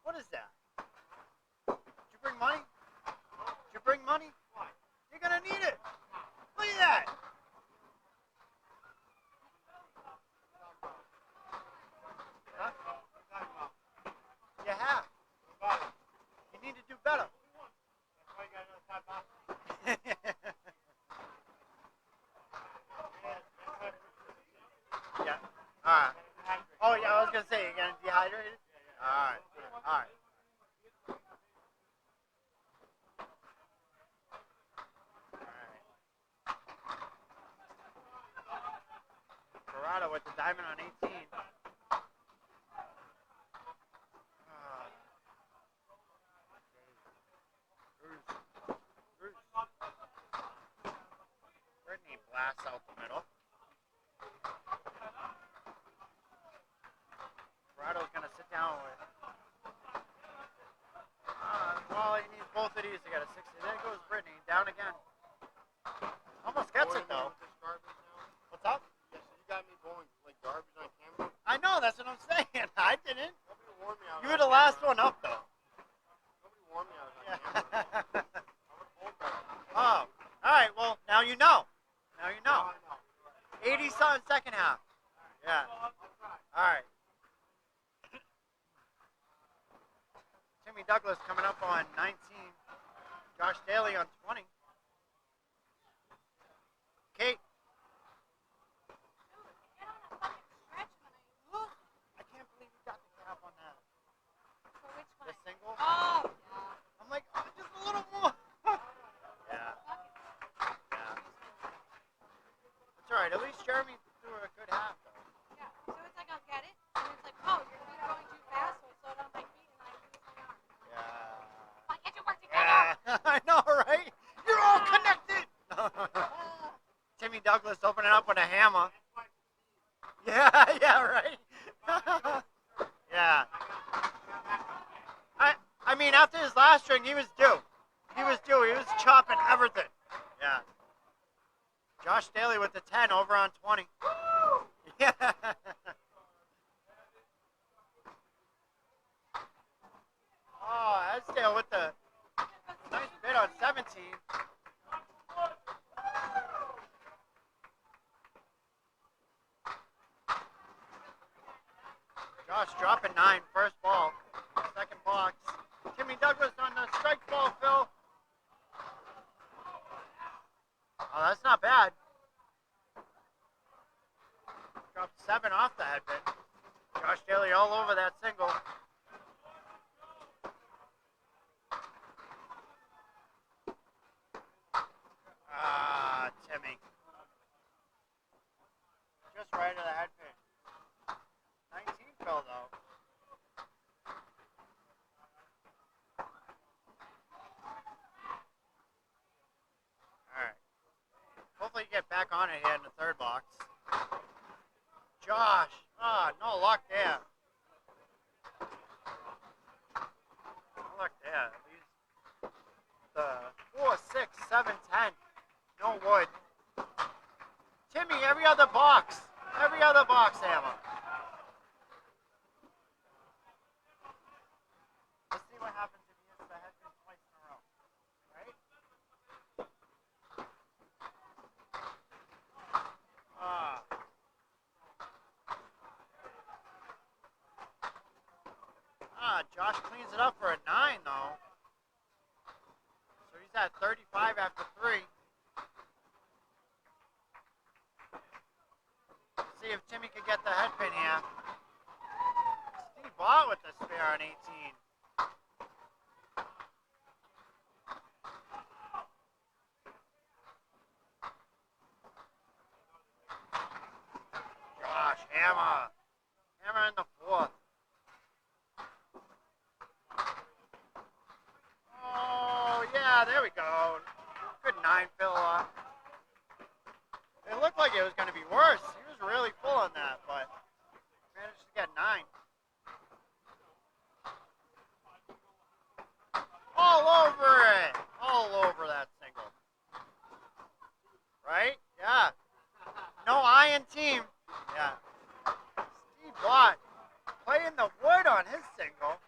A: What is that? Did you bring money? Did you bring money? You're gonna need it. Look at that. Huh? You have. You need to do better. Yeah. All right. Oh yeah, I was gonna say you're getting dehydrated. All right. All right. Corrado with the diamond on 18. Brittany blasts out the middle. Corrado's going to sit down with. Well, he needs both of these to get a 60. There goes Brittany. Down again. Almost gets it, though. What's up?
B: Yes, you got me going like garbage on camera.
A: I know, that's what I'm saying. I didn't.
B: Nobody warned me.
A: You were the last one up, though.
B: Nobody warned me. I was on
A: Yeah.
B: camera.
A: you know. Now you know.
B: Now I know.
A: 80 something second half. Yeah. All right. Timmy Douglas coming up on 19. Josh Daly on 20. Kate.
F: Get on a fucking stretch and then I lose it.
A: I can't believe you got the cap on that.
F: For which
A: The
F: one?
A: single.
F: Oh, yeah.
A: I'm like, oh, just a little more. Yeah.
F: Fuck it.
A: Yeah. That's all right. At least Jeremy threw a good half, though.
F: Yeah. So it's like I'll get it, and it's like, oh, you're going too fast, so I slow down my feet and I lose my arm.
A: Yeah.
F: Why can't you work together?
A: Yeah. I know, right? You're all connected. Timmy Douglas opening up with a hammer. Yeah, yeah, right. Yeah. I mean, after his last string, he was due. He was due. He was chopping everything. Yeah. Josh Daly with the 10 over on 20. Yeah. Oh, Esdale with the nice bid on 17. Josh dropping 9, first ball, second box. Timmy Douglas on the strike ball, Phil. Oh, that's not bad. Dropped 7 off the head bit. Josh Daly all over that single. Ah, Timmy. Just right of the head pin. 19 Phil, though. Alright. Hopefully you get back on it here in the third box. Josh. Ah, no luck there. No luck there. These, the 4, 6, 7, 10. No wood. Timmy, every other box. Every other box, hammer. Let's see what happens if he hits the head pin twice in a row. Right? Josh cleans it up for a 9, though. So he's at 35 after 3. See if Timmy can get the head pin here. Steve Bott with the spare on 18. Josh, hammer. Hammer in the 4th. Oh, yeah, there we go. Good 9 fill off. It looked like it was going to be worse. He was really full on that, but managed to get 9. All over it. All over that single. Right? Yeah. No iron team. Yeah. Steve Bott playing the wood on his single.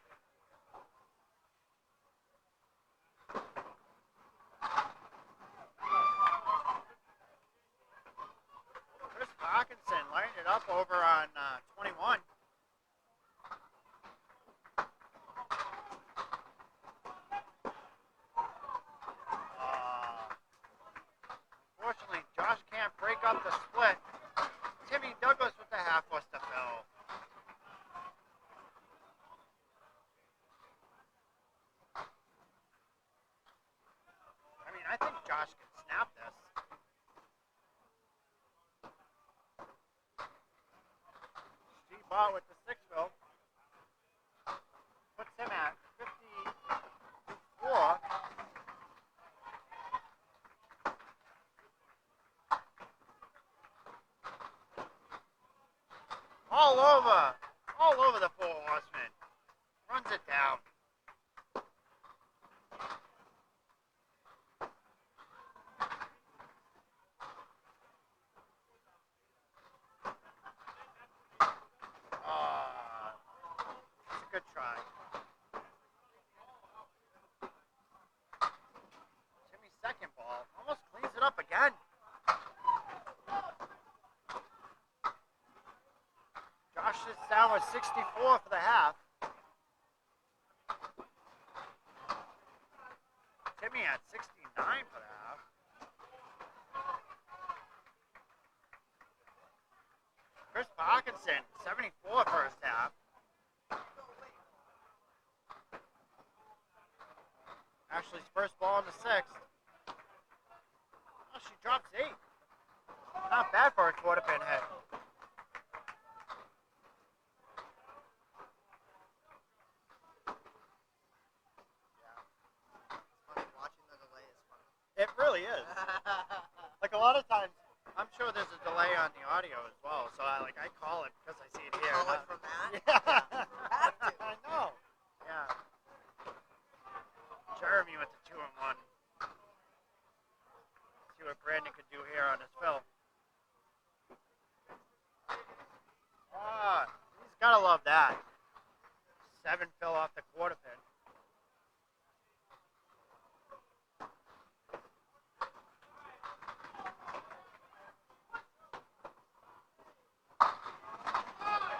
A: Chris Hawkinson lighting it up over on 21. Unfortunately, Josh can't break up the split. Timmy Douglas with the half was to fill. I mean, I think Josh can snap this. Steve Bott with the 6 fill. Puts him at 54. All over the 4 horsemen. Runs it down. It's a good try. Timmy's second ball almost cleans it up again. Ashley's down was 64 for the half. Timmy at 69 for the half. Chris Parkinson, 74 first half. Ashley's first ball in the sixth. Oh, she drops 8. Not bad for a quarter pin hit.
I: Watching the delay is fun.
A: It really is. Like a lot of times, I'm sure there's a delay on the audio as well. So I call it because I see it here.
I: Call it from that?
A: Yeah.
I: Have to.
A: I know. Yeah. Jeremy with the 2-1. See what Brandon could do here on his fill. Ah, he's gotta love that. 7 fill off the quarter pin.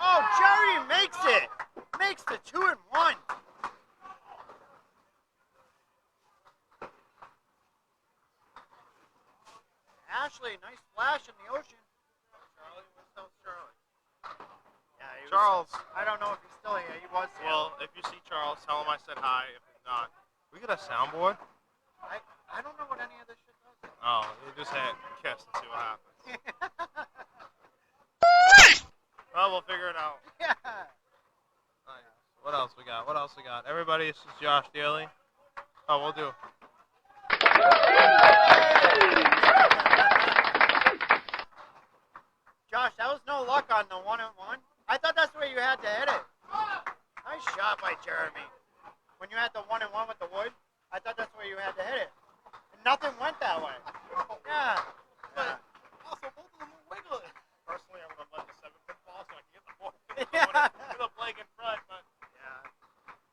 A: Oh, Jerry makes it. Makes the 2-1. Ashley, nice splash in the ocean.
E: Charlie, what's up, Charlie?
A: Yeah, he was-
E: Charles.
A: I don't know if he's still here. He was here.
E: Well, if you see Charles, tell him I said hi. If not, we got a soundboard.
A: I don't know what any of this shit does.
E: Oh, you just hit kiss and see what happens. Well, we'll figure it out.
A: Yeah.
E: Nice. What else we got? What else we got? Everybody, this is Josh Daly. Oh, we'll do.
A: Josh, that was no luck on the 1-on-1. I thought that's where you had to hit it. Nice shot by Jeremy. When you had the 1-on-1 with the wood, I thought that's where you had to hit it. And nothing went that way. Yeah.
E: But also, both of them were wiggling. Personally, I would have let the 7-pin fall so I can get the 4-pin.
A: Yeah.
E: With a flag in front, but
A: Yeah.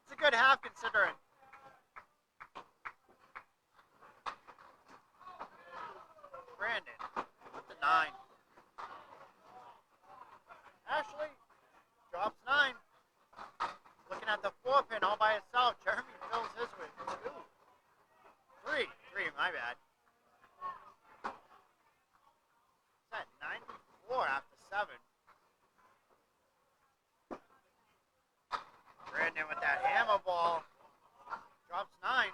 A: It's a good half considering. Brandon with the 9. Ashley drops 9. Looking at the 4-pin all by itself. Jeremy fills his with 2. 3. 3, my bad. It's at 94 after 7. Brandon with that hammer ball. Drops 9.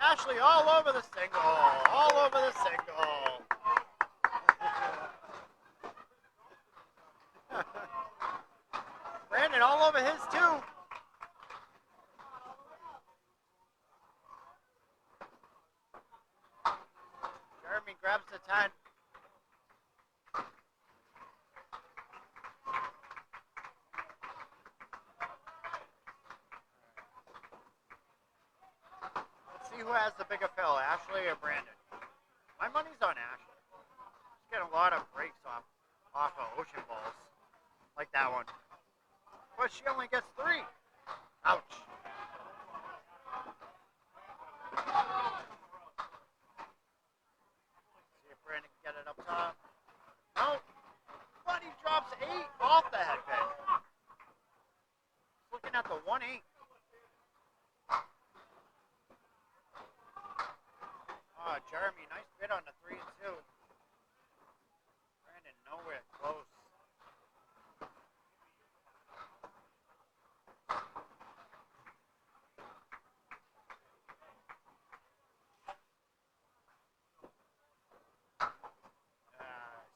A: Ashley all over the single. All over the single. Brandon all over his too. Jeremy grabs the 10. Let's see who has the bigger fill, Ashley or Brandon. My money's on Ashley. She's getting a lot of breaks off of ocean balls. Like that one. But she only gets 3. Ouch. See if Brandon can get it up top. No. But he drops 8 off the head pin. Looking at the 1-8. Oh, Jeremy, nice bid on the 3 and 2. Brandon nowhere close.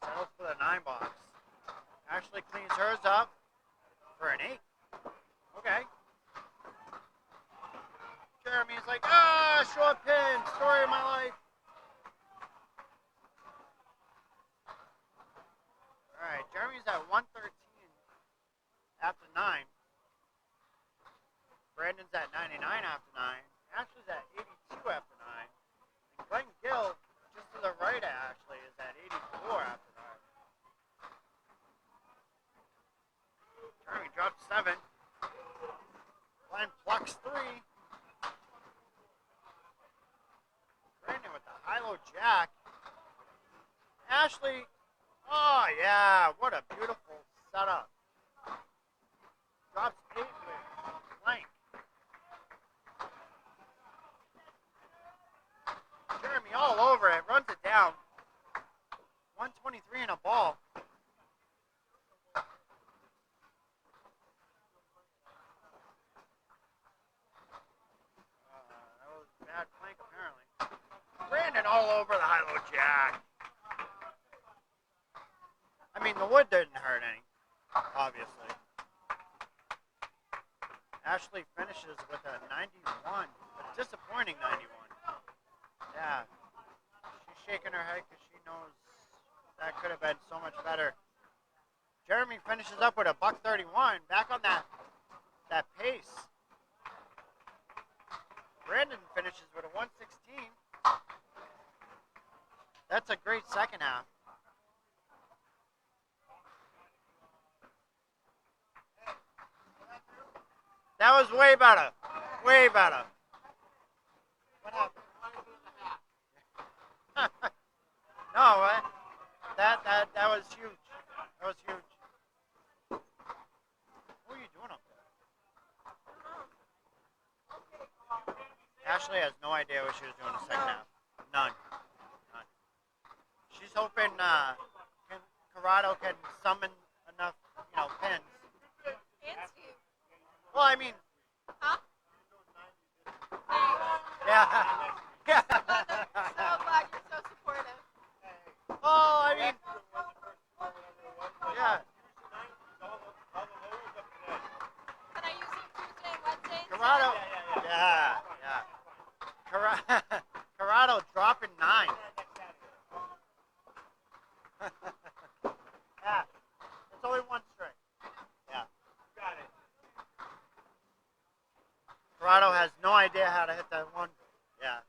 A: Settles for the 9 box. Ashley cleans hers up for an 8. Okay. Jeremy's like, short pin, story of my life. All right, Jeremy's at 113 after 9. Brandon's at 99 after 9. Ashley's at 82 after 9. And Glenn Gill, just to the right of Ashley, is at 84 after 9. Jeremy drops 7. Glenn plucks 3. Brandon with the high-low jack. Ashley, oh yeah, what a beautiful 123 in a ball. That was a bad flank, apparently. Brandon all over the high-low jack. I mean, the wood didn't hurt any, obviously. Ashley finishes with a 91, a disappointing 91. Yeah, she's shaking her head because she knows that could have been so much better. Jeremy finishes up with a $131, back on that pace. Brandon finishes with a 116. That's a great second half. That was way better. Way better. What happened? No, what? That was huge. That was huge. What are you doing up there? Ashley has no idea what she was doing in the second half. None. She's hoping Corrado can summon enough, pins.
F: Pins you.
A: Well, I mean,
F: Huh?
A: yeah.
F: So glad you're so supportive.
A: Oh, I mean, yeah.
F: Can I use it Tuesday and Wednesday?
A: Corrado. Yeah. Corrado dropping 9. Yeah. It's only one string. Yeah.
C: Got it.
A: Corrado has no idea how to hit that one. Yeah.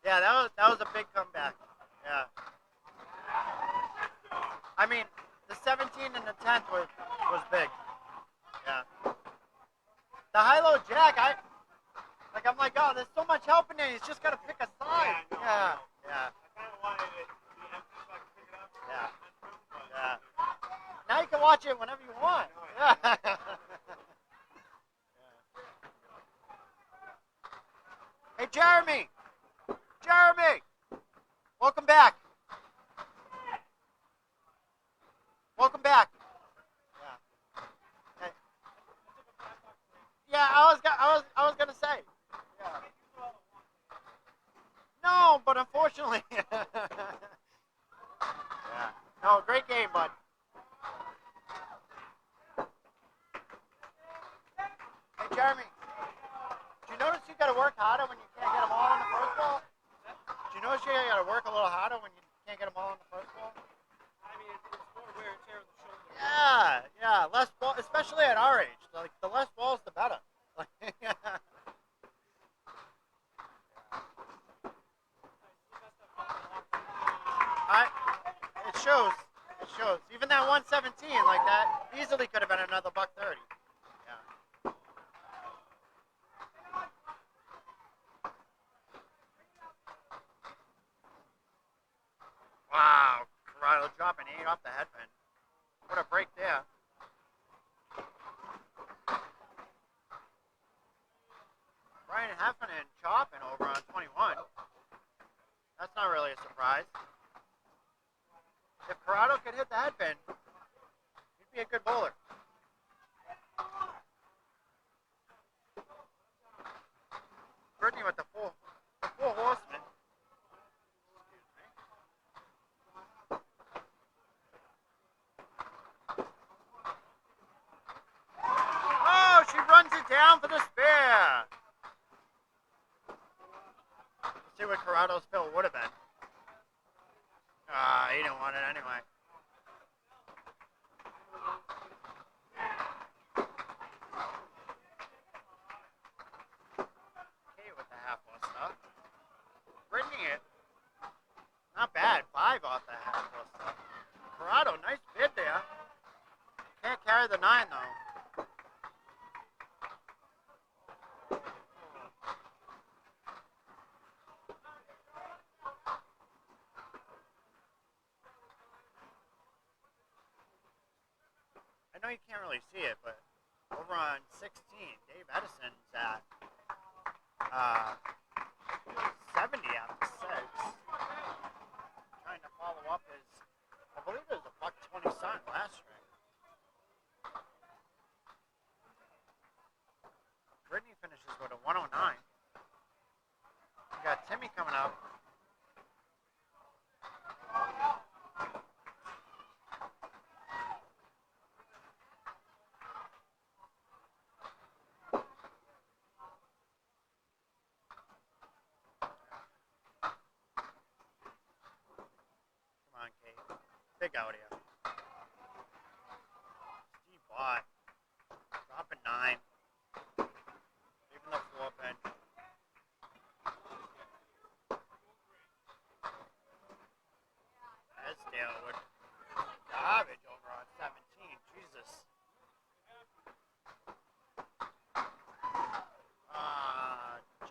A: Yeah, that was a big comeback. Yeah. I mean, the 17 and the 10th was big. Yeah. The high-low jack, I'm like, oh, there's so much help in there. He's just got to pick a side.
C: Yeah, I know,
A: Yeah.
C: I know.
A: Yeah.
C: I kind of wanted it to be empty so I could pick it up.
A: Yeah.
C: But
A: Yeah. Now you can watch it whenever you want. Yeah. Hey, Jeremy. Welcome back. Welcome back. Yeah. Hey. Yeah, I was gonna say. Yeah. No, but unfortunately. Yeah. No, great game, bud. Hey, Jeremy. Do you notice you got to work harder when you can't get them all on the first ball? Do you notice you got to work a little harder when you can't get them all on the first ball?
H: I mean, it's more wear and tear on the shoulder.
A: Yeah. Less ball, especially at our age. Like the less balls, the better. It shows. It shows. Even that 117, like that, easily could have been another $130. Yeah. Wow, Corrado dropping 8 off the headpin. What a break there. Brian Heffernan chopping over on 21. That's not really a surprise. If Corrado could hit the headpin, he'd be a good bowler. Brittany with the full horseman. Oh, she runs it down for the spare. Let's see what Corrado's fill would have been. He didn't want it anyway. Okay with the half wall stuff. Brittany it. Not bad. 5 off the half wall stuff. Corrado, nice bid there. Can't carry the 9 though. I know you can't really see it, but over on 16, Dave Edison's at 70 after 6. Trying to follow up his on, Kate. Big out here. Steve Bott. Dropping 9. Leaving the 4 pin. Esdale with garbage over on 17. Jesus.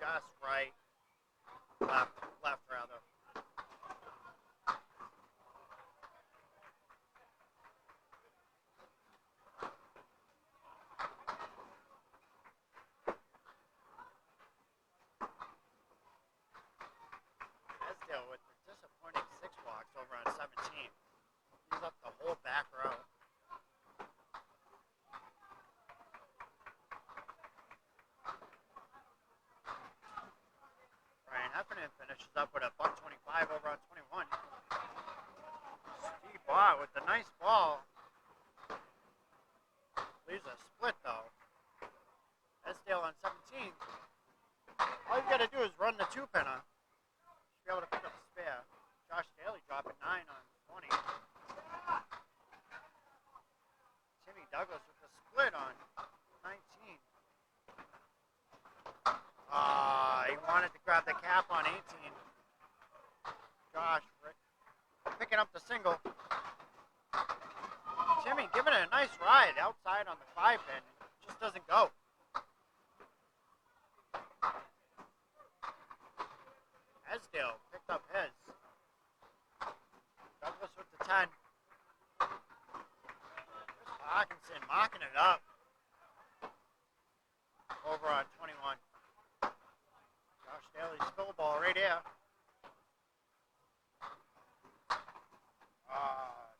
A: Just right. Left rather. Esdale with the disappointing 6 walks over on 17. He's up the whole back row. Ryan Heffernan finishes up with a $1.25 over on 21. Steve Bott with the nice ball. Leaves a split though. Esdale on 17. All you gotta do is run the 2-pinner. Should be able to pick up a spare. Josh Daly dropping 9 on 20. Timmy Douglas with the split on 19. He wanted to grab the cap on 18. Josh picking up the single. Timmy giving it a nice ride outside on the 5 pin. Just doesn't go. Esdale picked up his. Douglas with the 10. Hawkinson mocking it up. Over on 21. Josh Daly's spill ball right here.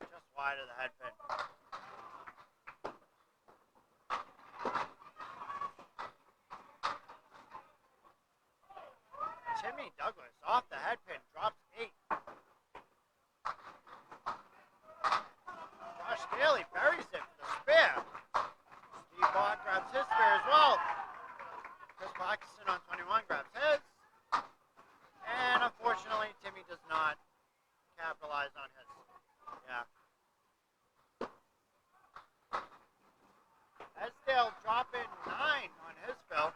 A: Just wide of the head pin. Timmy Douglas off the head pin, drops 8. Josh Daly buries it for the spare. Steve Bott grabs his spare as well. Chris Parkinson on 21 grabs his. And unfortunately, Timmy does not capitalize on his. Yeah. Esdale dropping 9 on his fill.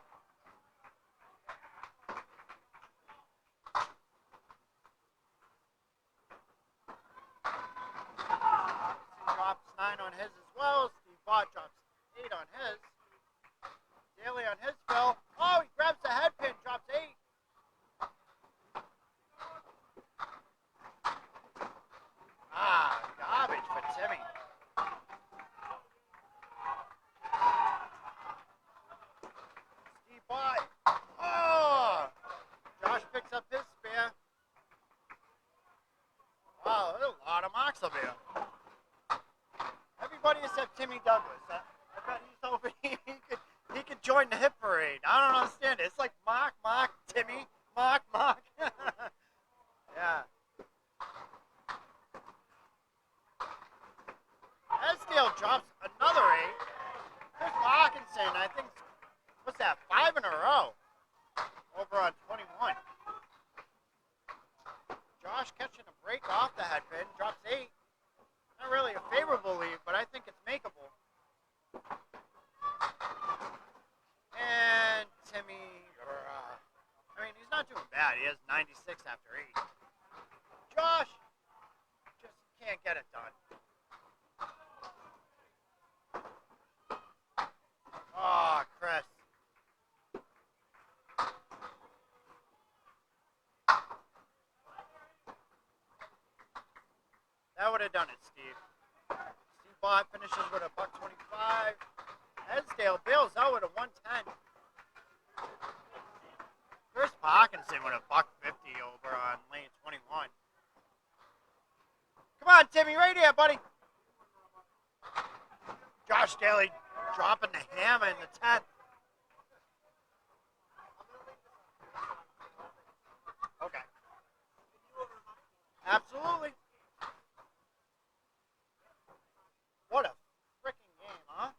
A: Drops 9 on his as well. Steve Bott drops 8 on his. Daly on his fill. Oh, he grabs the head pin, drops 8. Garbage for Timmy. Steve Bott. Oh! Josh picks up his spare. Wow, there's a lot of marks up here. Everybody except Timmy Douglas. I bet he's hoping he could join the hit parade. I don't understand it. It's like mark, Timmy, mark. Yeah. Esdale drops another 8. Chris Parkinson, I think, what's that, 5 in a row over on 21. Josh catching a break off the head pin, drops 8. Not really a favorable lead, but I think it's makeable. And Timmy, he's not doing bad. He has 96 after 8. Josh just can't get it done. Oh, Chris. That would have done it, Steve. Steve Bott finishes with a $1.25. Esdale bails out with a 110. Chris Parkinson with a $1.50 over on lane 21. Come on, Timmy, right here, buddy. Josh Daly dropping the hammer in the 10th. Okay. Absolutely. What a freaking game, huh?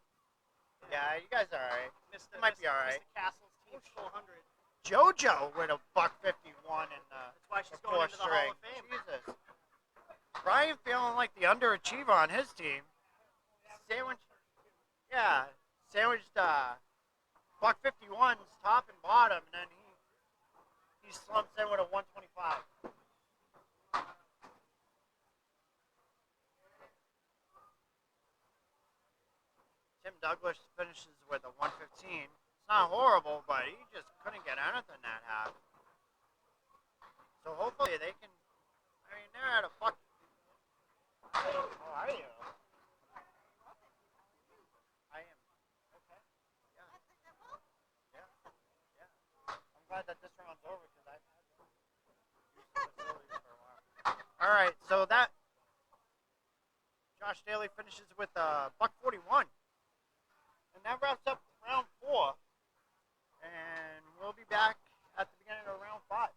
A: Yeah, you guys are alright. You might be alright.
H: Mr. Castle's team 400.
A: JoJo with a $1.51 in
H: That's why she's
A: the
H: going
A: 4th
H: into the Hall
A: string.
H: of Fame.
A: Jesus. Brian feeling like the underachiever on his team. Sandwich, yeah, sandwiched buck 51's top and bottom, and then he slumps in with a 125. Tim Douglas finishes with a 115. It's not horrible, but he just couldn't get anything that half. So hopefully they can. I mean, they're at a fuck. How are you? I am. Okay. Yeah. Yeah. Yeah. I'm glad that this round's over because I've had to use the facilities for a while. All right, so that Josh Daly finishes with a buck 41, and that wraps up round 4. And we'll be back at the beginning of round 5.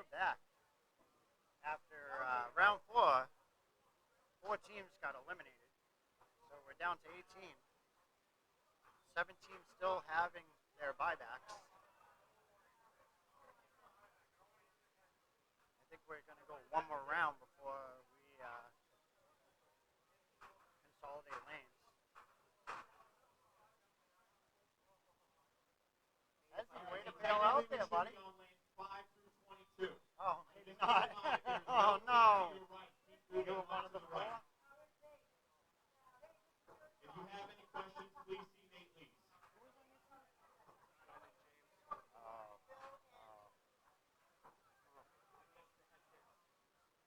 A: we're back. After round 4, 4 teams got eliminated. So we're down to 18. 7 teams still having their buybacks. I think we're going to go one more round before we consolidate lanes. That's the way to bail out there, buddy.
D: On lanes 5 through 22.
A: Oh, maybe not. Oh, no. You were one of the 4?
D: If you have any questions, please see Nate Lees.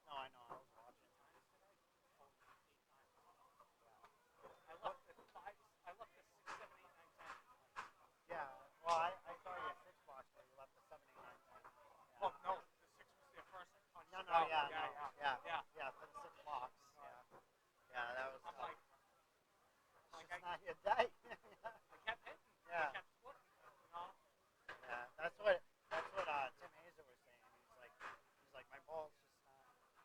A: No, I know. I was watching.
C: I left the 6, 7, 8, 9, 10.
A: Yeah. Well, I saw you at 6 blocks, but you left the 7, 8, 9, 10. Yeah.
C: Oh, no, the 6 was there first. I punched
A: No,
C: it
A: no,
C: out.
A: yeah,
C: Yeah,
A: no,
C: yeah.
A: yeah,
C: Yeah.
A: for the 6 blocks. Yeah. Yeah, that was
C: I'm
A: tough.
C: like,
A: It's just not your day.
C: I kept hitting.
A: Yeah.
C: I kept splitting. You know?
A: Yeah, that's what Tim Hazer was saying. He's like my ball's just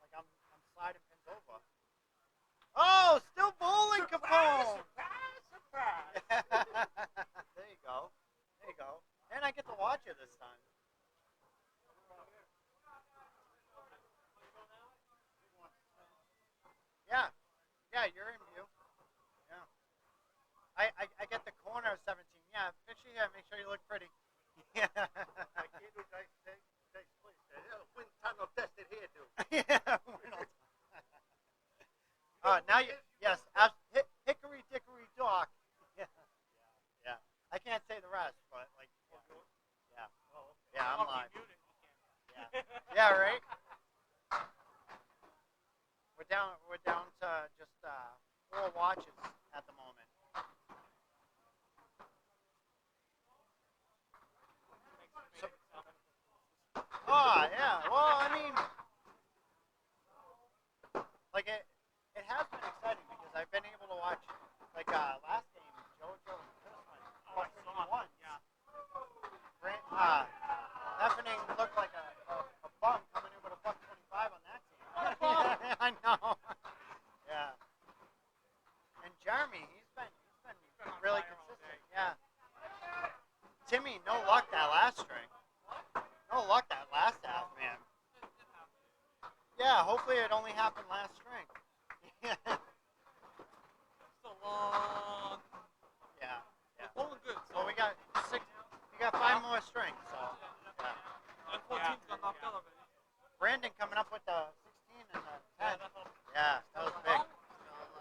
A: like I'm sliding pins over. Oh, still bowling, Capone.
C: Surprise!
A: There you go. There you go. And I get to watch it this time. Yeah. Yeah, you're in view. Yeah. I get the corner of 17. Yeah, picture here. Make sure you look pretty. Yeah.
B: Wind tunnel tested here, dude.
A: Yeah. Now you, yes, hickory dickory dock. Yeah. Yeah. I can't say the rest, but like, yeah. Yeah, I'm live. Yeah. Yeah, right. We're down to just 4 watches at the moment. So, yeah. Well, I mean, like it has been exciting because I've been able to watch, like last game, JoJo and Chris went 1.
C: Yeah.
A: Heffening looked like a bum coming in with a $1.25 on that team. I know. Yeah. And Jeremy, he's been really consistent. Yeah. Timmy, no luck that last string. No luck that last half, man. Yeah, hopefully it only happened last string. Yeah.
C: It's a long.
A: Yeah. Yeah.
C: Bowling good. So.
A: Well, we got 5 more strings, so yeah.
C: And 14's got knocked out of it.
A: Brandon coming up with the 16 and the 10. Yeah, that was big.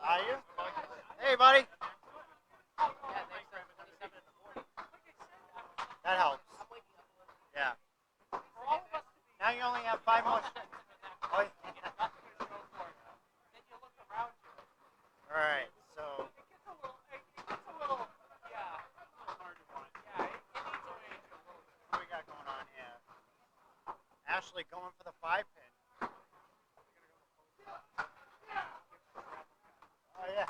A: Are you? Hey, buddy. That helps. Yeah. Now you only have 5 more strings. Oh, yeah. All right, so what we got going on here? Ashley going for the 5 pin. Oh yeah.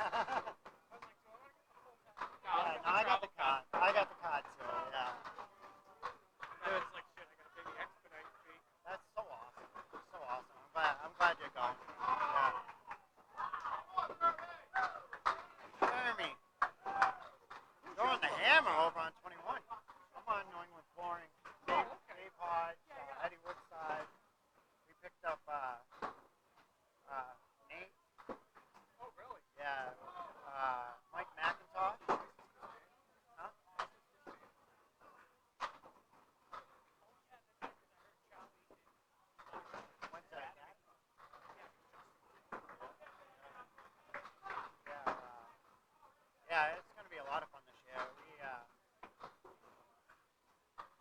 A: Yeah, no, I got the card. I got the card too. Yeah. Dude, that's so awesome. So awesome. I'm glad you're going. Yeah. Jeremy. Throwing the hammer over on 21. Come on, New England Flooring. Dave Hodge, Eddie Woodside. We picked up Nate.
C: Oh, really?
A: Yeah. Mike McIntosh. Huh? Went to that? Yeah, it's going to be a lot of fun this year. We,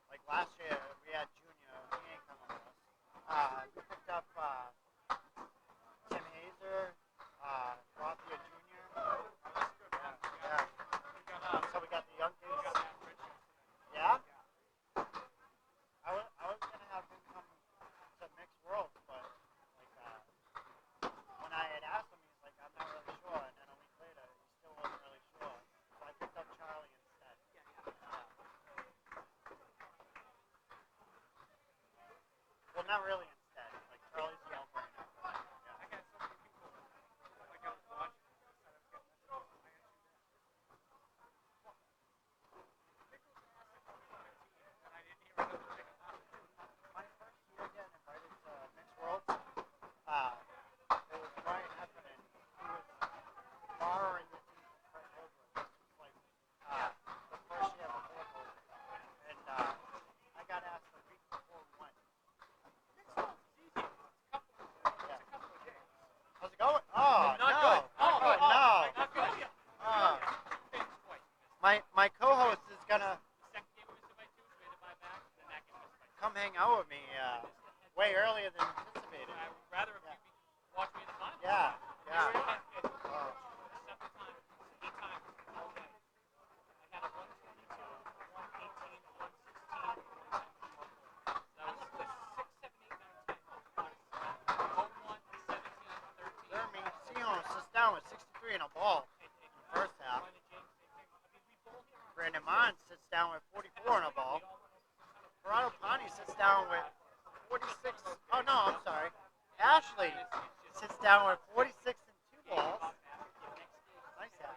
A: like last year, we had Junior. He ain't coming with us. We picked up Tim Hazer, Rothia Jr. Yeah. So we got the young kids. Yeah? I was going to have him come to Mixed Worlds, but like when I had asked him, he's like, I'm not really sure. And then a week later, he still wasn't really sure. So I picked up Charlie instead. Yeah. Well, not really instead. Like Charlie's the no-brainer.
C: I got so many people. Like I was watching.
A: My first year getting invited to Mixed Worlds, it was Ryan Heffernan. He was borrowing the team from Fred Holbrook. This was like the first year before COVID. And I got asked the week before we went. Yeah. How's it going? Oh,
C: Not
A: no.
C: good.
A: Not good. No.
C: Not good.
A: Uh, my co-host is gonna come hang out with me way earlier than anticipated.
C: I would rather if you watch me in the finals.
A: Yeah, yeah. Jeremy Sion sits down with 63 in a ball in the first half. Brandon Mons sits down with 44 in a ball. Corrado Pani sits down with 46. Oh, no, I'm sorry. Ashley sits down with 46 and 2 balls. Nice half.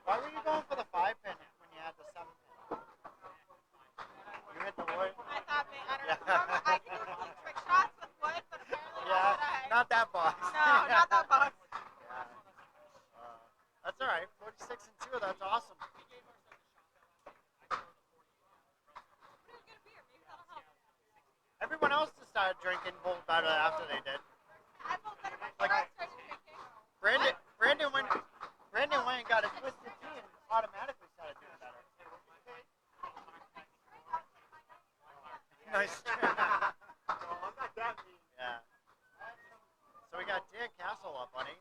A: Why were you going for the 5-pin when you had the 7-pin? You hit the wood?
G: I thought, I don't know. I can do like trick shots with wood, but apparently
A: Yeah, not that box.
G: No, not that box.
A: Yeah. That's all right. 46 and 2. That's awesome. Everyone else decided drinking Bull better after they did.
G: I felt better before
A: Like-
G: I started drinking.
A: Brandon went and got a twisted tea and automatically started doing better. Nice.
B: I'm not that mean.
A: Yeah. So we got Dan Castle up on 18.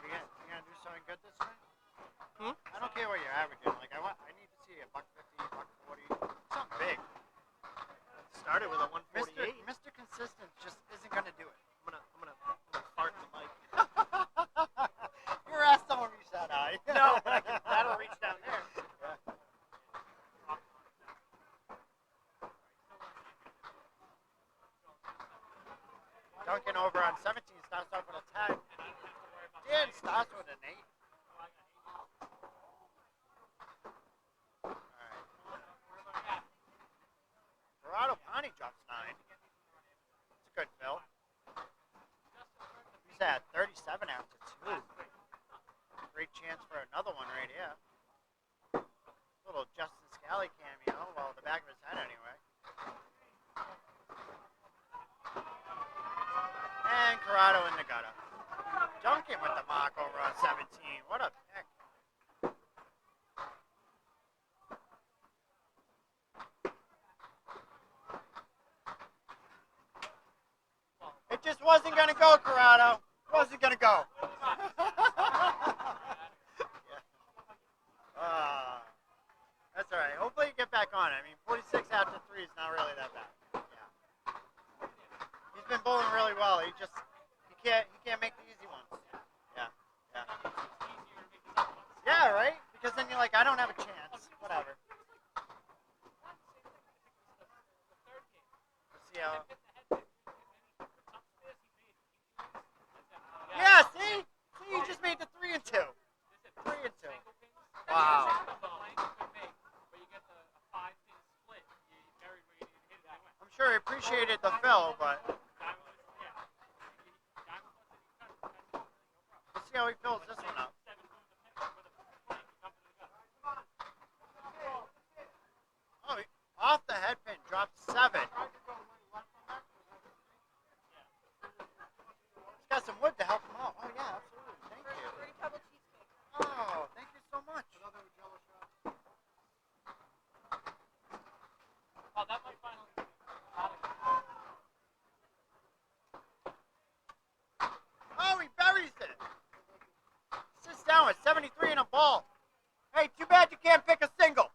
A: You gonna do something good this time? I don't care what you're averaging. Like I need to see a $1.50, $1.40, something big.
H: Started with a 148.
A: Mr. Consistent just isn't gonna do it.
H: I'm gonna fart in the mic.
A: Your ass don't reach that high.
H: No, but that'll reach down there.
A: Duncan over on 17 starts off with a 10. Dan starts with an 8. Alright. Corrado Pani drops 9. It's a good fill. He's at 37 after 2. Great chance for another one right here. Little Justin Scally cameo, well, the back of his head anyway. And Corrado in the gutter. Duncan with the mark over on 17. What a pick. It just wasn't going to go, Corrado. Wasn't going to go. That's all right. Hopefully you get back on. I mean, 46 after 3 is not really that bad. Yeah. He's been bowling really well. He can't make the easy ones. Yeah. Yeah. Yeah, right? Because then you're like, I don't have a chance. Whatever. Let's see how. Yeah, see? See, you just made the 3 and 2. 3 and 2. Wow. I'm sure he appreciated the fill, but let's see how he fills this one up. Oh, off the head pin, dropped 7. He's got some wood to help him out. Oh, yeah, absolutely. Thank you.
G: Fruity Pebble cheesecake.
A: Oh, thank you so much.
C: Oh, that might finally.
A: Oh, he buries it. Sits down with 73 in a ball. Hey, too bad you can't pick a single.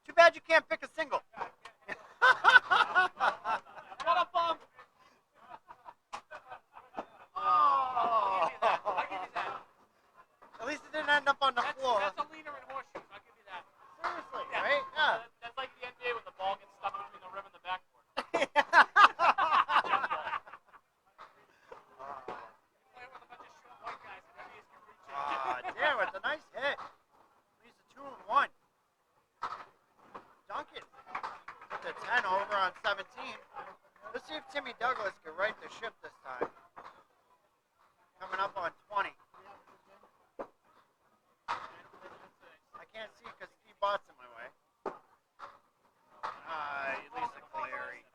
A: Too bad you can't pick a single.
C: What a bump!
A: Oh.
C: I'll give you that.
A: At least it didn't end up on the on 17. Let's see if Timmy Douglas can right the ship this time. Coming up on 20. I can't see because Steve Bott's in my way. Lisa Cleary.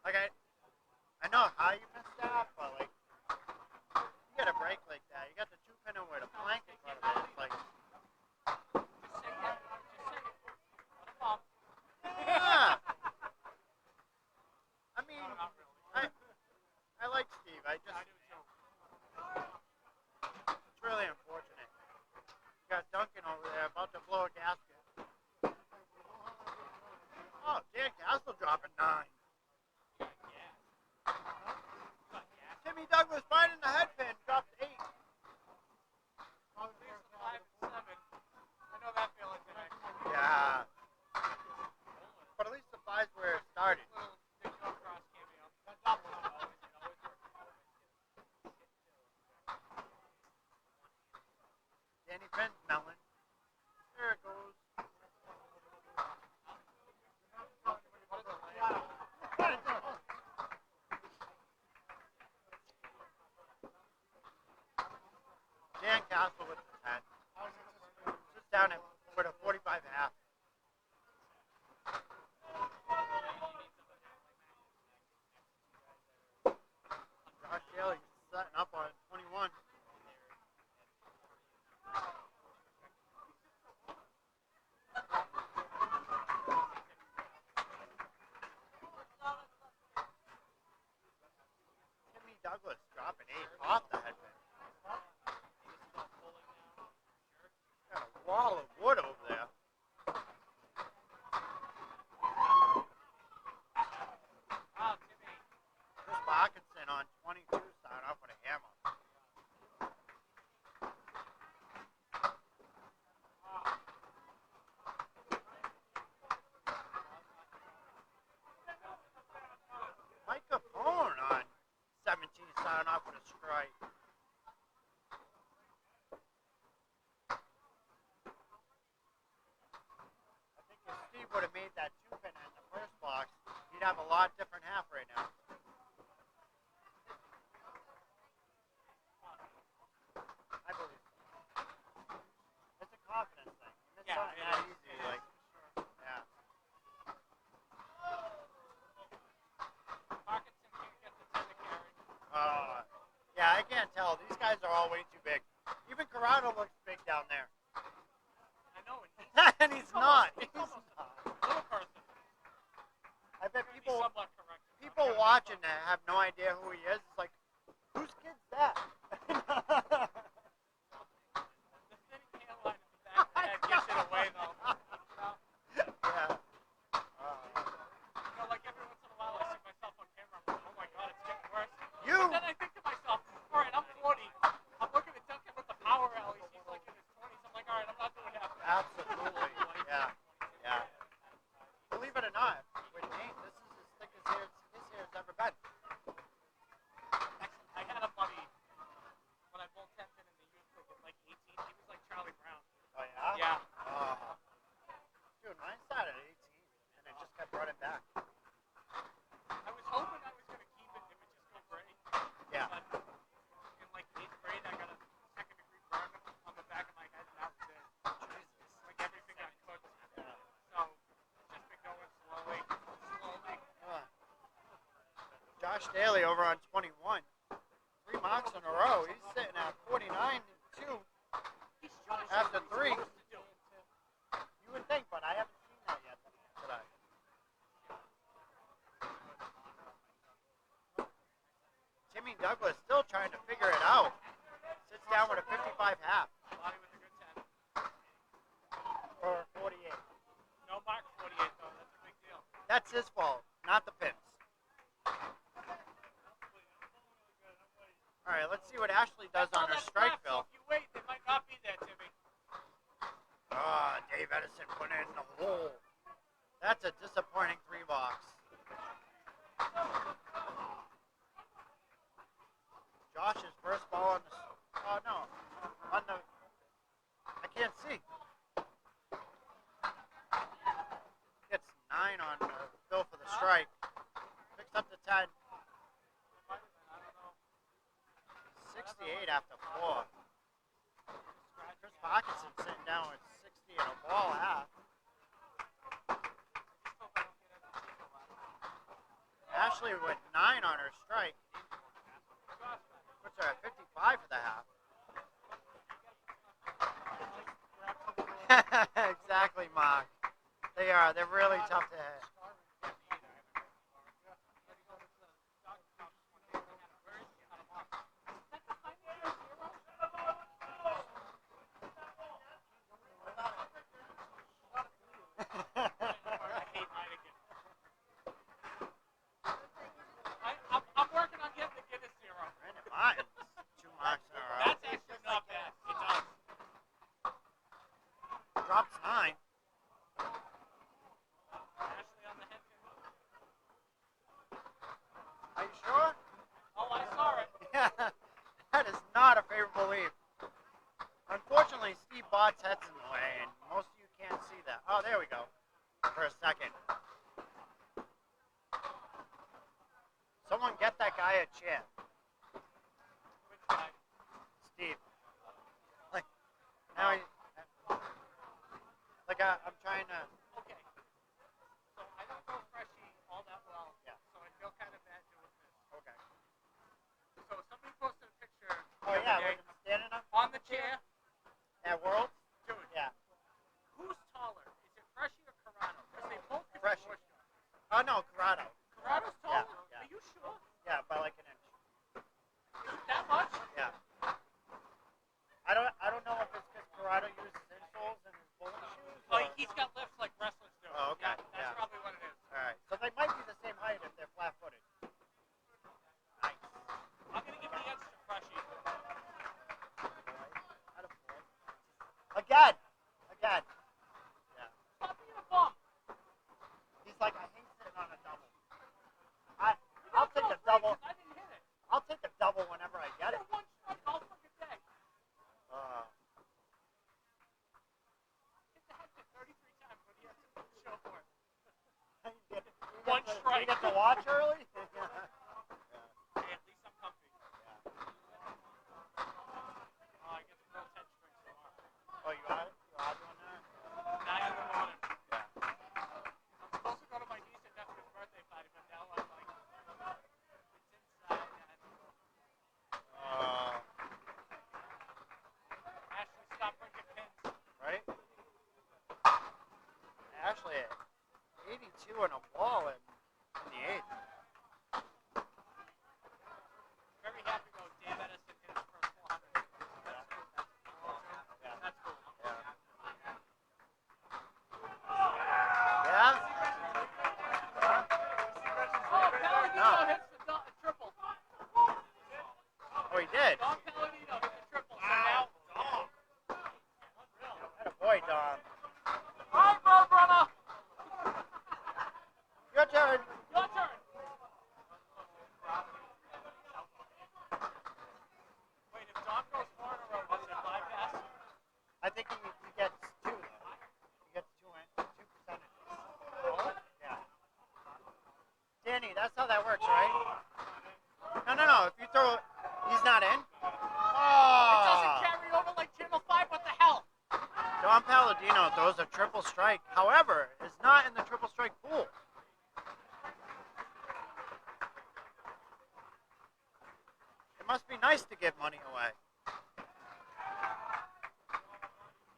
A: Like I know how you missed that, but like you get a break like that. You got the 2 pin with a plank in front of it. It's like yeah. I mean, I like Steve. I just it's really unfortunate. You got Duncan over there about to blow a gasket. Oh, Dan Castle dropping 9. Timmy Douglas finding the head pin, dropped 8. Yeah. But at least the 5's where it started. Danny Finn's melon. There it goes. Dan Castle with the 10. Just down at with a 45 half. Josh Daly setting up on 21. Timmy Douglas dropping 8 off the headband. Got a wall of wood over there. Chris Parkinson on 22 starting off with a hammer. Mike Capone on 17 starting off with a strike. I think if Steve would have made that 2 pin in the first box, he'd have a lot different half right now. I believe so. It's a confidence thing. It's not that easy. Like, yeah. Yeah, I can't tell. These guys are all way too big. Even Corrado looks big down there.
C: I know,
A: And he's not.
C: He's
A: He's
C: almost
A: not.
C: a little person.
A: I bet
C: Maybe
A: people
C: somewhat correct.
A: people watching that have no idea who he is. It's like, whose kid's that?
C: The thin hairline at the back of the head gives it away, though.
A: Yeah.
C: You know, like every once in a while, I see myself on camera. I'm like, oh my god, it's getting worse.
A: You.
C: But then I think to myself, all right, I'm 40. I'm looking at Duncan with the power rallies. He's like in his 20s. I'm like, all right, I'm not doing that.
A: Absolutely. Yeah. Yeah. Believe it or not, with Nate, this is as thick as his hair's ever been.
C: I had a buddy when I bowled 10 pin in the youth league at like 18. He was like Charlie Brown.
A: Oh yeah.
C: Yeah.
A: Dude, mine started at 18, and it just kept running back.
C: I was hoping I was gonna keep it if it just go gray.
A: Yeah.
C: But in like 8th grade, I got a 2nd-degree burn on the back of my head, and that was it. Like everything got cooked.
A: Yeah.
C: So it's just been going slowly.
A: Josh Daly over on 21. 3 marks in a row. He's sitting at 49 and 2 after 3. You would think, but I haven't seen that yet today. Timmy Douglas still trying to figure it out. Sits down with a 55 half.
C: Body with a good 10.
A: Or 48.
C: No mark 48 though. That's a big deal.
A: That's his fault, not the pins. All right, let's see what Ashley does on her strike
C: So
A: bill.
C: if you wait, they might not be there, Timmy.
A: Ah, Dave Edison put it in the hole. That's a disappointing 3-box. Josh's first ball on the. Oh no, on the. I can't see. Gets 9 on Bill for the strike. Picks up the 10. 68 after 4. Chris Parkinson sitting down with 60 and a ball half. Ashley with 9 on her strike. Puts her at 55 for the half. Exactly, Mark. They are. They're really tough to hit.
C: I'm working on getting the Guinness zero.
A: Brandon Martin, 2 marks in a row.
C: That's actually not bad. It does.
A: Drops 9.
C: Ashley on the head.
A: Are you sure?
C: Oh, I saw it.
A: Yeah, that is not a favorable lead. Unfortunately, Steve Bott's head's in the way, and most of you can't see that. Oh, there we go. For a second. Someone get that guy a chair.
C: Which guy?
A: Steve. Like, now I'm trying to.
C: Okay. So I don't know Freshie all that well.
A: Yeah.
C: So I feel kind of bad doing this.
A: Okay.
C: So somebody posted a picture.
A: Oh,
C: the
A: yeah,
C: other day
A: like standing up
C: on the chair.
A: at Worlds?
C: Dude,
A: Yeah.
C: who's taller? Is it Freshie or Corrado? Because they both get
A: Freshie.
C: more shots.
A: Oh, no, Corrado.
C: Corrado's taller?
A: Yeah.
C: Are you sure?
A: Yeah, by like an inch.
C: Is it that much?
A: Yeah. I don't know if it's because Corrado uses insoles in his bowling shoes.
C: Oh,
A: or-
C: he's got lifts like wrestlers do.
A: Oh, okay.
C: Yeah, that's
A: Yeah.
C: probably what it is.
A: All right. So they might be the same height if they're flat-footed. Nice.
C: I'm going to give the edge to Freshie.
A: Again. Yeah.
C: Stop being a bum.
A: He's like, I hate sitting on a double. I'll take a double.
C: I didn't hit it.
A: I'll take a double whenever I get it.
C: You're one strike all fucking day. Hit the head to 33 times when he has to show for it. One strike.
A: You get to watch early?
C: Hey, at least I'm comfy. Oh, I get to grow 10 strings tomorrow.
A: Oh, you are? You are doing that?
C: 9 in the morning.
A: Yeah.
C: I'm supposed to go to my niece and nephew's birthday party, but now I'm like, it's inside. Ashley, stop bringing pins.
A: Right? Actually, 82 and a ball in the 8th.
C: Very happy though, Dave Edison hit his first 400. That's cool.
A: Yeah.
C: That's cool.
A: Yeah?
C: Oh, Palladino
A: No.
C: hits the triple.
A: Oh, he did.
C: Don Palladino hit the triple. So now,
A: That a boy, Dom.
C: all right, Road Runner,
A: Your turn.
C: your turn. Wait, if Don goes 4 in a row, does it bypass?
A: I think he gets 2, though. He gets 2 percentages. Yeah. Danny, that's how that works, right? No. If you throw, he's not in.
C: It doesn't
A: Oh.
C: carry over like Channel 5. What the hell?
A: Don Palladino throws a triple strike. However, is not in the triple strike pool. It must be nice to give money away.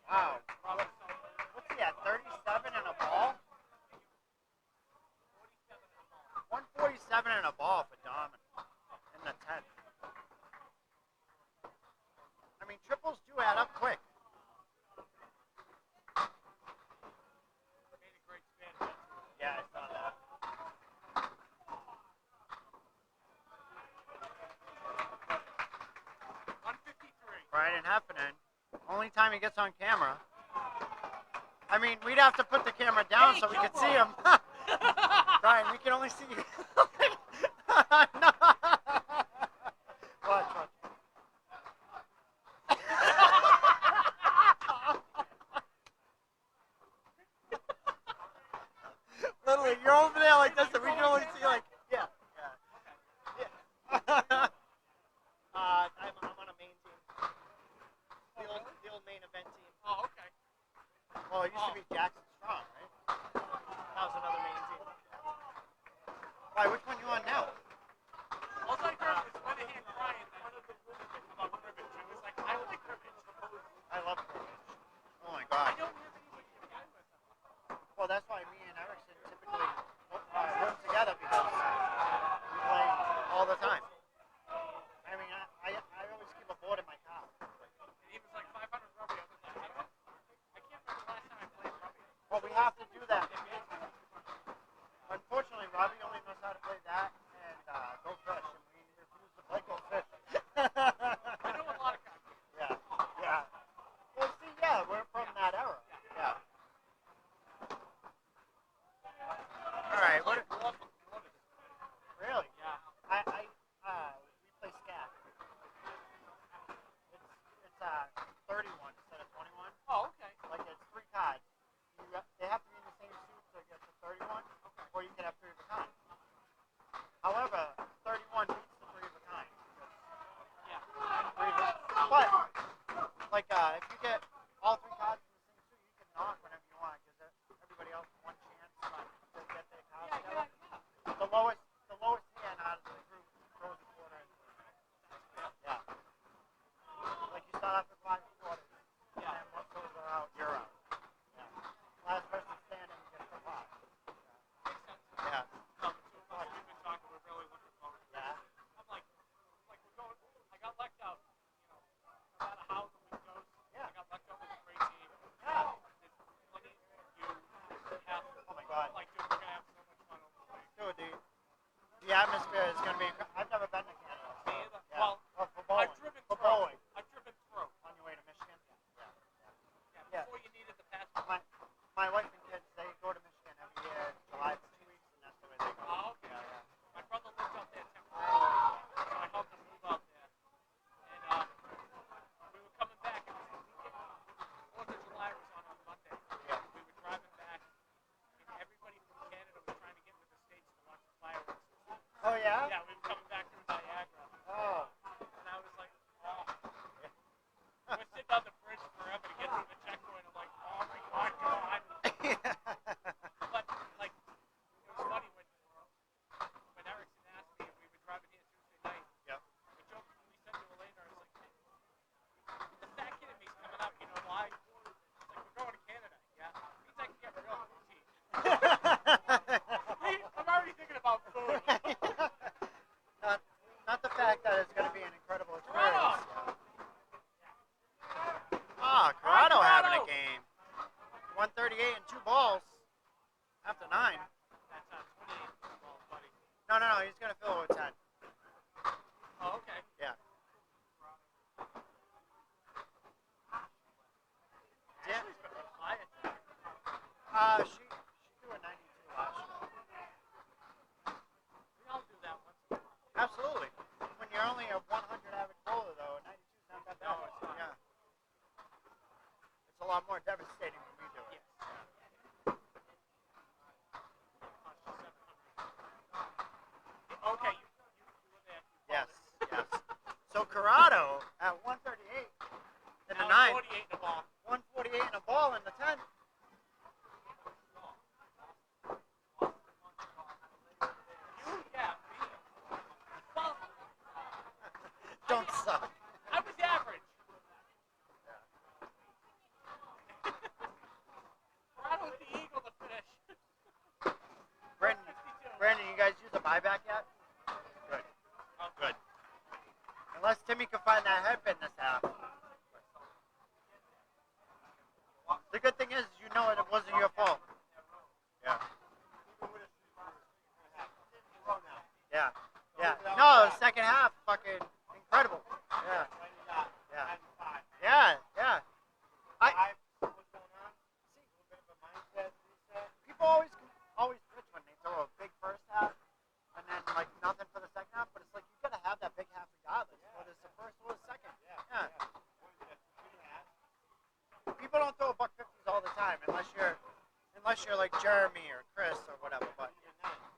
A: Wow. What's he at? 37 and a ball? 147 and a ball for Dom in the 10th. I mean, triples do add up quick.
C: Made a great spin.
A: Yeah, I saw that. Brian Heffernan, only time he gets on camera. I mean, we'd have to put the camera down
C: Hey,
A: so we could
C: Gilmore.
A: see him. Brian, we can only see you. No. Watch, watch. Literally, you're over there like this, and we can only see like, yeah, yeah.
H: I'm on a main team. The old main event team.
C: Oh, okay.
A: Well, it used to be Jackson Strong, right?
H: That was another main team.
A: Why? Which one you on now?
C: All I heard was Linehan crying that one of the rumors about cribbage. It was like, I like cribbage.
A: I love cribbage. Oh my god.
C: I don't have anybody to guy with them.
A: Well, that's why me and Erickson typically room together because we play all the time. I mean, I always keep a board in my car.
C: And he was like 500 rubby. I was like, I can't remember the last time I played rubby.
A: Well, we have to do that. Unfortunately, Robbie only knows how to play that and go fish, and we refuse to play go fish.
C: I know a lot of guys.
A: Yeah, yeah. Well, see, yeah, we're from that era. Yeah. All right. What? Really?
C: Yeah.
A: We play scat. It's 31 instead of 21.
C: Oh, okay.
A: Like it's 3 cards. They have to be in the same suit to get to 31, or you can have 3 of a kind. However, 31 beats the 3 of a kind.
C: Yeah.
A: But like if you get all 3 cards in the same suit, you can knock whenever you want. Gives everybody else one chance to get their cards together. The lowest hand out of the group throws a quarter in. Yeah. Like you start off with 5 quarters.
C: Yeah.
A: And once those are out, you're out. Yeah. Last person standing gets the pot.
C: Makes sense.
A: Yeah.
C: No, the two of us, we've been talking. We're really looking forward to it.
A: Yeah.
C: I'm like we're going. I got lucked out. You know, no matter how the week goes.
A: Yeah.
C: I got lucked out with a great team.
A: Yeah.
C: There's plenty. You have.
A: Oh my God.
C: Like, dude, we're gonna have so much fun over the week.
A: Dude, the atmosphere is going to be. I've never been to Canada.
C: Me either.
A: Yeah.
C: Well,
A: Oh, for bowling.
C: I've driven
A: For
C: through.
A: bowling.
C: I've driven through.
A: On your way to Michigan. Yeah.
C: Yeah.
A: Yeah.
C: Before you needed the passport.
A: My wife and kids, they go to Michigan every year in July for 2 weeks, and that's the way they go.
C: Oh, okay.
A: Yeah, yeah.
C: My brother lives out there temporarily, so I helped him move out there. And we were coming back. It was the weekend. 4th of July was on Monday.
A: Yeah.
C: We were driving back, and everybody from Canada was trying to get into the States to watch the fireworks.
A: Oh yeah.
C: Yeah, we were coming back through Niagara.
A: Oh.
C: And I was like, oh. We're sitting on the bridge forever to get through the checkpoint. I'm like, oh my God, God. But, like, it was funny when Erickson asked me if we were driving here Tuesday night.
A: Yep.
C: We jokingly said to Elena, I was like, hey, the fat kid in me's coming up, you know why? It's like, we're going to Canada. Yeah. Means I can get real bougie. I'm already thinking about food.
A: Not the fact that it's going to be an incredible experience.
C: Corrado!
A: Ah, Corrado having a
C: Corrado!
A: game. 138 and 2 balls after 9.
C: That's 28 balls, buddy.
A: No, he's going to fill it with 10.
C: Oh, okay.
A: Yeah. Yeah.
C: She's been quiet.
A: She threw a 92 last year.
C: We all do that once in a while.
A: Absolutely. When you're only a 100 average bowler, though, a 92 is not that bad.
C: No, it's not.
A: Yeah. It's a lot more devastating when we do it.
C: Yes.
A: Yeah.
C: Okay, you were there. You
A: Yes,
C: called it.
A: yes. So Corrado at 138 in the
C: Now
A: 9,
C: it's 48 in the ball.
A: 148 in a ball in the 10.
C: You, yeah, me. Well,
A: Don't suck.
C: I was average. Corrado's the eagle to finish.
A: Brandon, you guys use a buyback yet? Good.
C: Oh,
A: Good. Unless Timmy can find that headband this half. The good thing is, you know it wasn't your fault. Yeah. Yeah. Yeah. No, the second half, fucking incredible. Yeah. Yeah. Yeah. Yeah.
B: What's going on? A little bit of a
A: half regardless, whether it's the first or the second. Yeah. People don't throw $1.50s all the time unless you're like Jeremy or Chris or whatever. But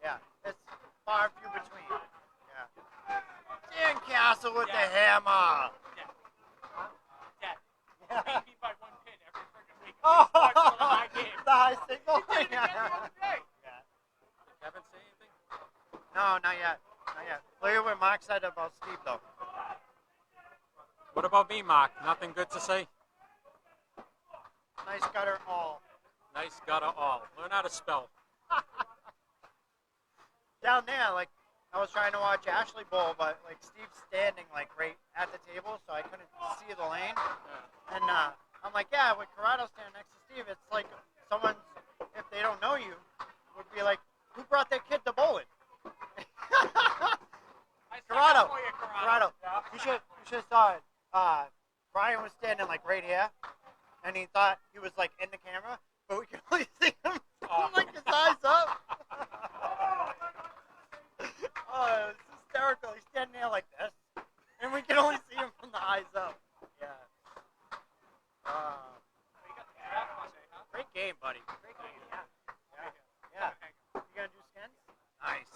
A: yeah, it's far and few between. Yeah. Dan Castle with the hammer.
C: Dad.
A: Yeah.
C: Beat me by 1 pin every freaking week.
A: Oh,
C: He scored for the high game.
A: the high signal.
C: He did it again the other day.
A: Yeah.
C: Did Kevin say anything?
A: No, not yet. Not yet. Look at what Mark said about Steve, though.
J: What about me, Mark? Nothing good to say?
A: Nice gutter all.
J: Nice gutter all. Learn how to spell.
A: Down there, like, I was trying to watch Ashley Bowl, but, like, Steve's standing, like, right at the table, so I couldn't see the lane. And I'm like, yeah, with Corrado standing next to Steve, it's like someone's, if they don't know you, would be like, who brought their kid to bowling? Corrado. Corrado. You should have saw it. Brian was standing, like, right here, and he thought he was, like, in the camera, but we could only see him from, like, his eyes up. Oh, it was hysterical. He's standing there like this, and we can only see him from the eyes up. Yeah. Great game, buddy. Great game. Yeah. You gonna do skins? Nice.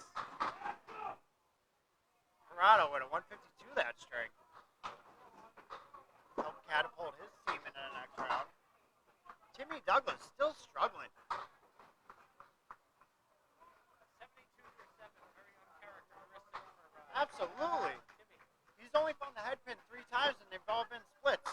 A: Corrado with a 152 that string. Helped catapult his team into the next round. Timmy Douglas still struggling.
C: 72 for 7, very uncharacteristic for
A: Absolutely.
C: Timmy.
A: He's only found the head pin 3 times, and they've all been splits.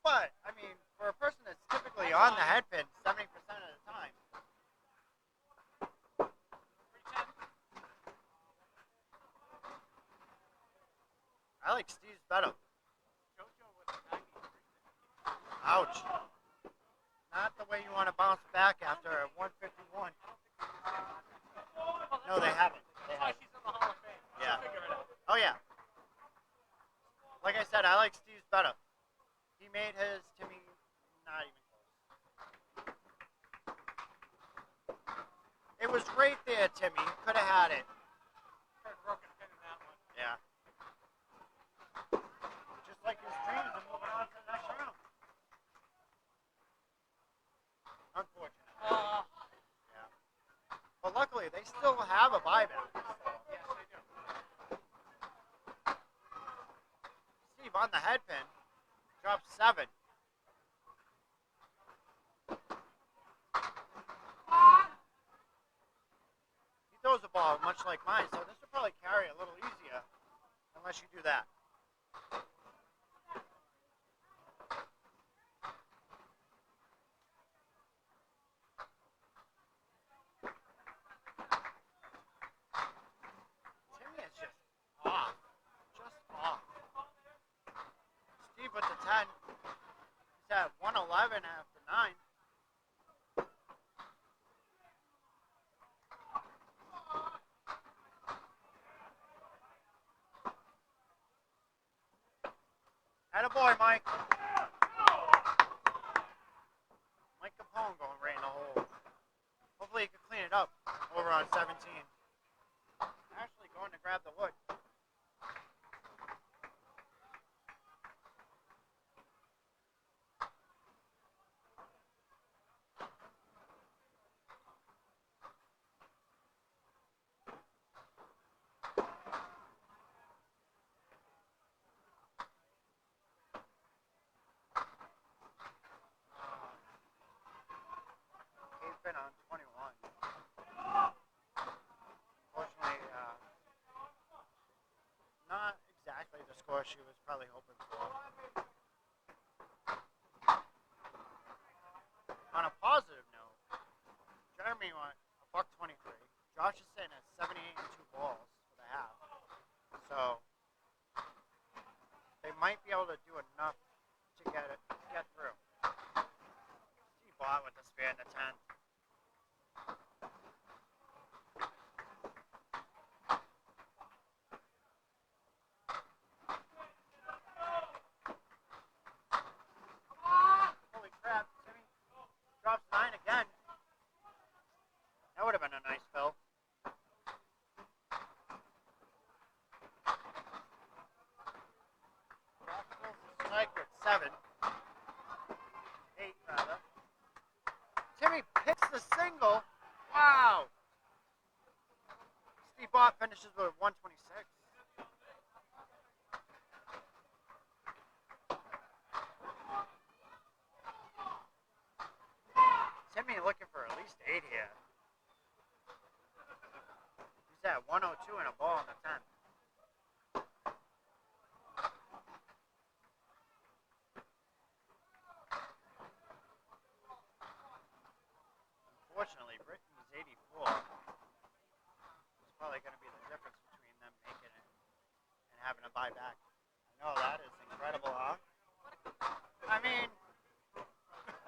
A: But, I mean, for a person that's typically on the head pin 70% of the time. I like Steve's better. Ouch. Not the way you want to bounce back after a 151. No, they haven't. They
C: That's why
A: haven't.
C: she's in the Hall of Fame.
A: Yeah.
C: She'll figure it out.
A: Oh, yeah. Like I said, I like Steve's better. He made his to me not even close. It was right there, Timmy. Could have had it.
C: Kurt broke a pin in that one.
A: Yeah. Just like his dreams and moving on to the next round. Unfortunate. Yeah. But luckily, they still have a buyback.
C: Yes, they do.
A: Steve on the head pin. Dropped 7. He throws the ball much like mine, so this will probably carry a little easier unless you do that. Timmy is just off. Just off. Steve with the 10. He's at 111 after 9. Attaboy, Mike. Mike Capone going right in the hole. Hopefully he can clean it up over on 17. Actually going to grab the wood. Been on 21. Unfortunately, not exactly the score she was probably hoping for. On a positive note, Jeremy went $1.23. Josh is sitting at 78 and 2 balls for the half. So they might be able to do enough to get through. Steve bought with the spare in the 10th. That would have been a nice fill. Josh fills the strike with 7. 8, rather. Timmy picks the single. Wow. Steve Bott finishes with 126. Timmy looking for at least 8 here. He's at 102 and a ball in the 10th. Unfortunately, Brittany's 84 is probably going to be the difference between them making it and having to buy back. I know that is incredible, huh? I mean,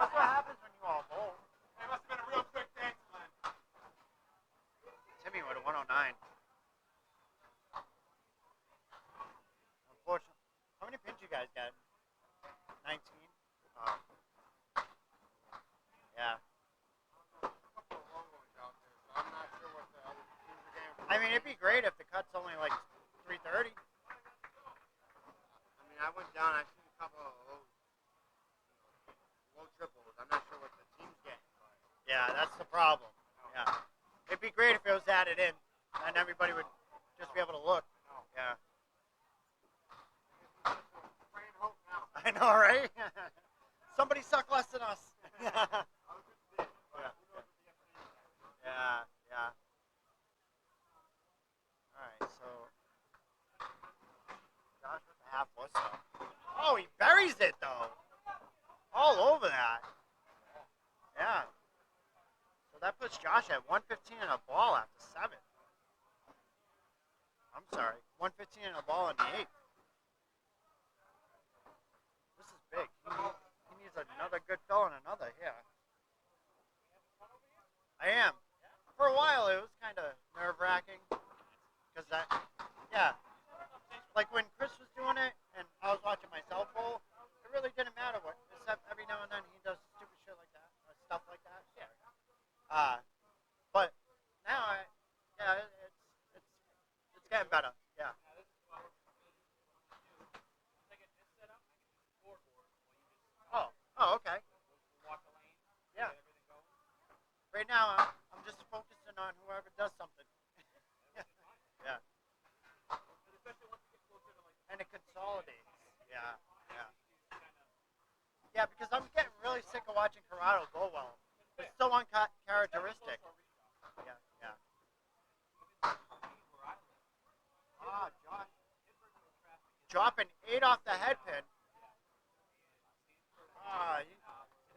A: that's what happens when you all bowl.
B: It must have been a real quick dance, man.
A: Timmy with a 109. Unfortunately, how many pins you guys got? 19. Oh. Yeah.
B: I'm not sure what the other teams are getting.
A: I mean, it'd be great if the cut's only like 330.
B: I mean, I went down. I seen a couple of low triples. I'm not sure what the team's getting.
A: Yeah, that's the problem. Yeah. It'd be great if it was added in, and everybody would just be able to look. Yeah.
B: Praying hope now.
A: I know, right? Somebody suck less than us. Yeah. Yeah, yeah. All right, so Josh with the half whistle. Oh, he buries it though. All over that. Yeah. So that puts Josh at 115 and a ball after 7. I'm sorry, 115 and a ball in the 8th. This is big. He needs another good fill and another here. I am. For a while, it was kind of nerve-wracking. Because yeah. Like when Chris was doing it and I was watching myself bowl, it really didn't matter what. Except every now and then he does stupid shit like that, or stuff like that. Yeah. But now, it's getting better. Yeah. Oh, okay. Yeah. Right now, I'm just focusing on whoever does something. Yeah. And it consolidates. Yeah, yeah. Yeah, because I'm getting really sick of watching Corrado go well. It's so uncharacteristic. Yeah, yeah. Ah, Josh. Dropping 8 off the head pin. Ah,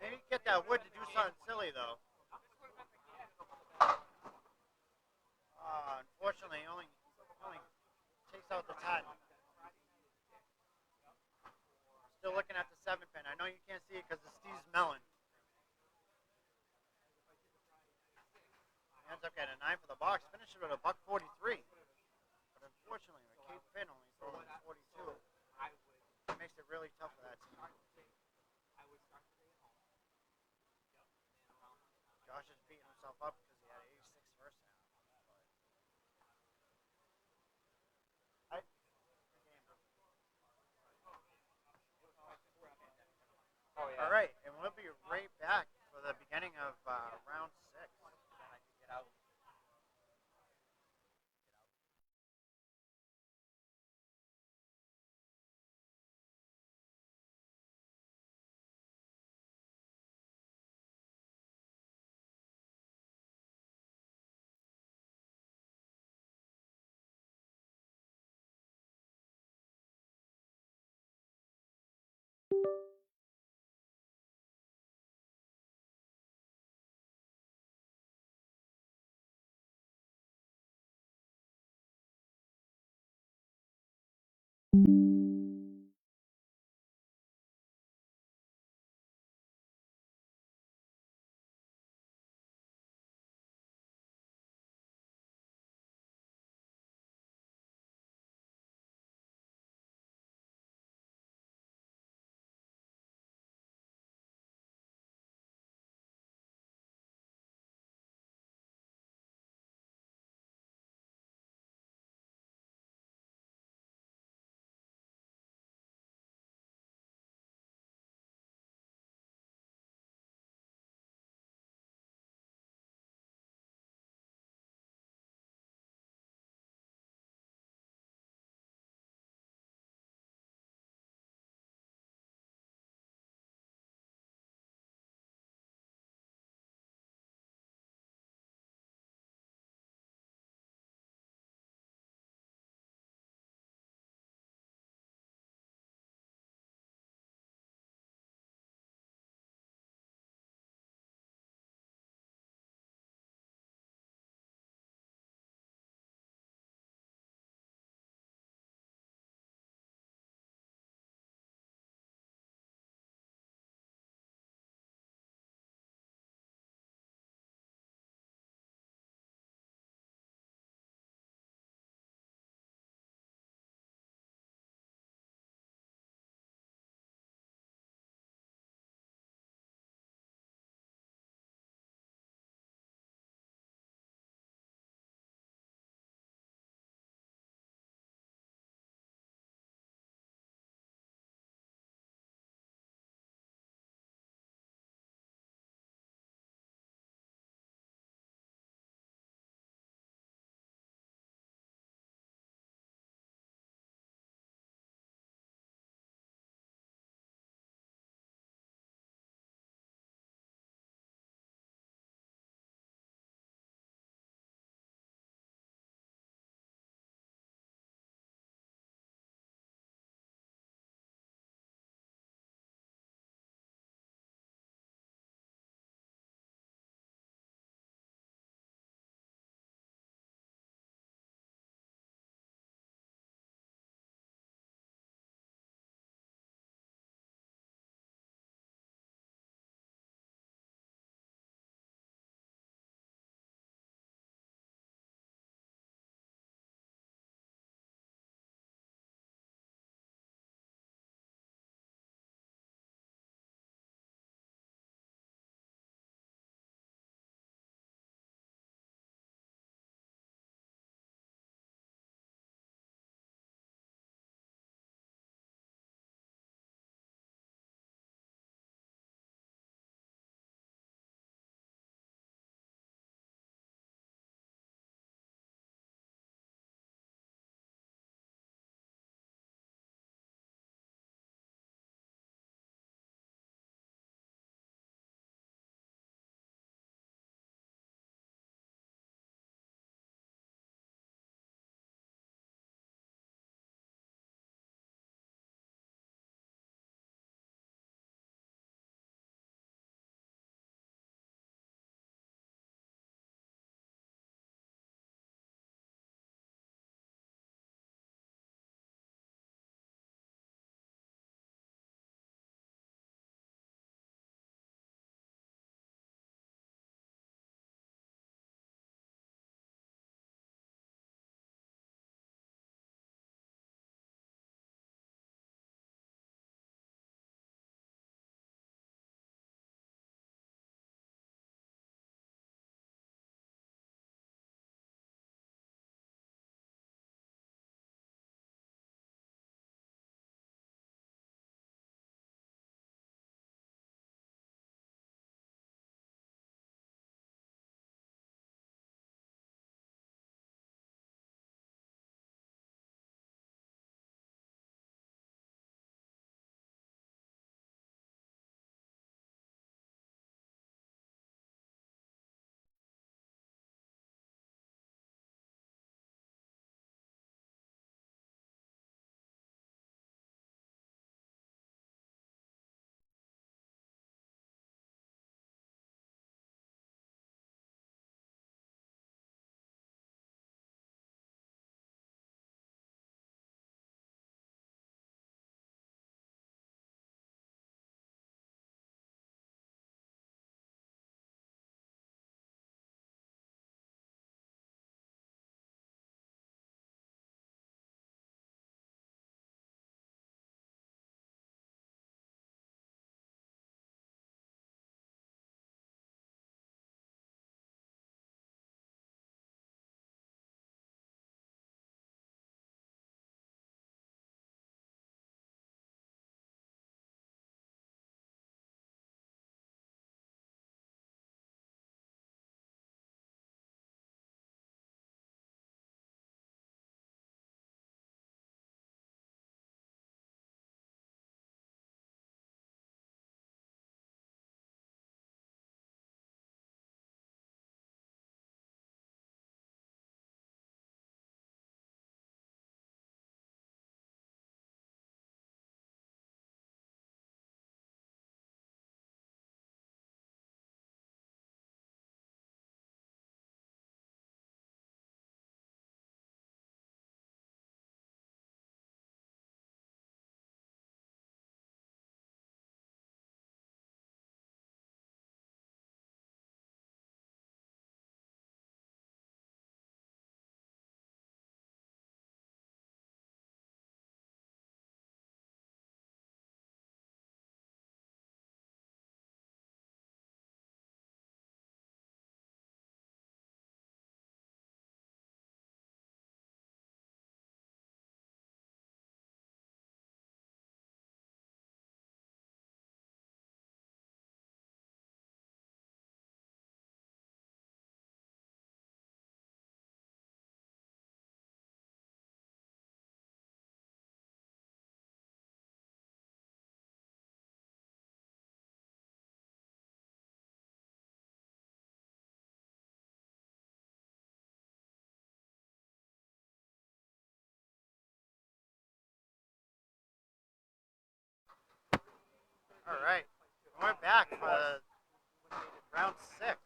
A: maybe get that wood to do something silly, though. Unfortunately, only takes out the 10. Still looking at the 7 pin. I know you can't see it because the Steve's melon. Ends up getting a 9 for the box. Finishes with a $1.43. But unfortunately, the Cape Fin only sold him 42. It makes it really tough for that team. Josh is beating himself up because he had 86 first half. All right, and we'll be right back for the beginning of round 6. All right. We're back for round 6.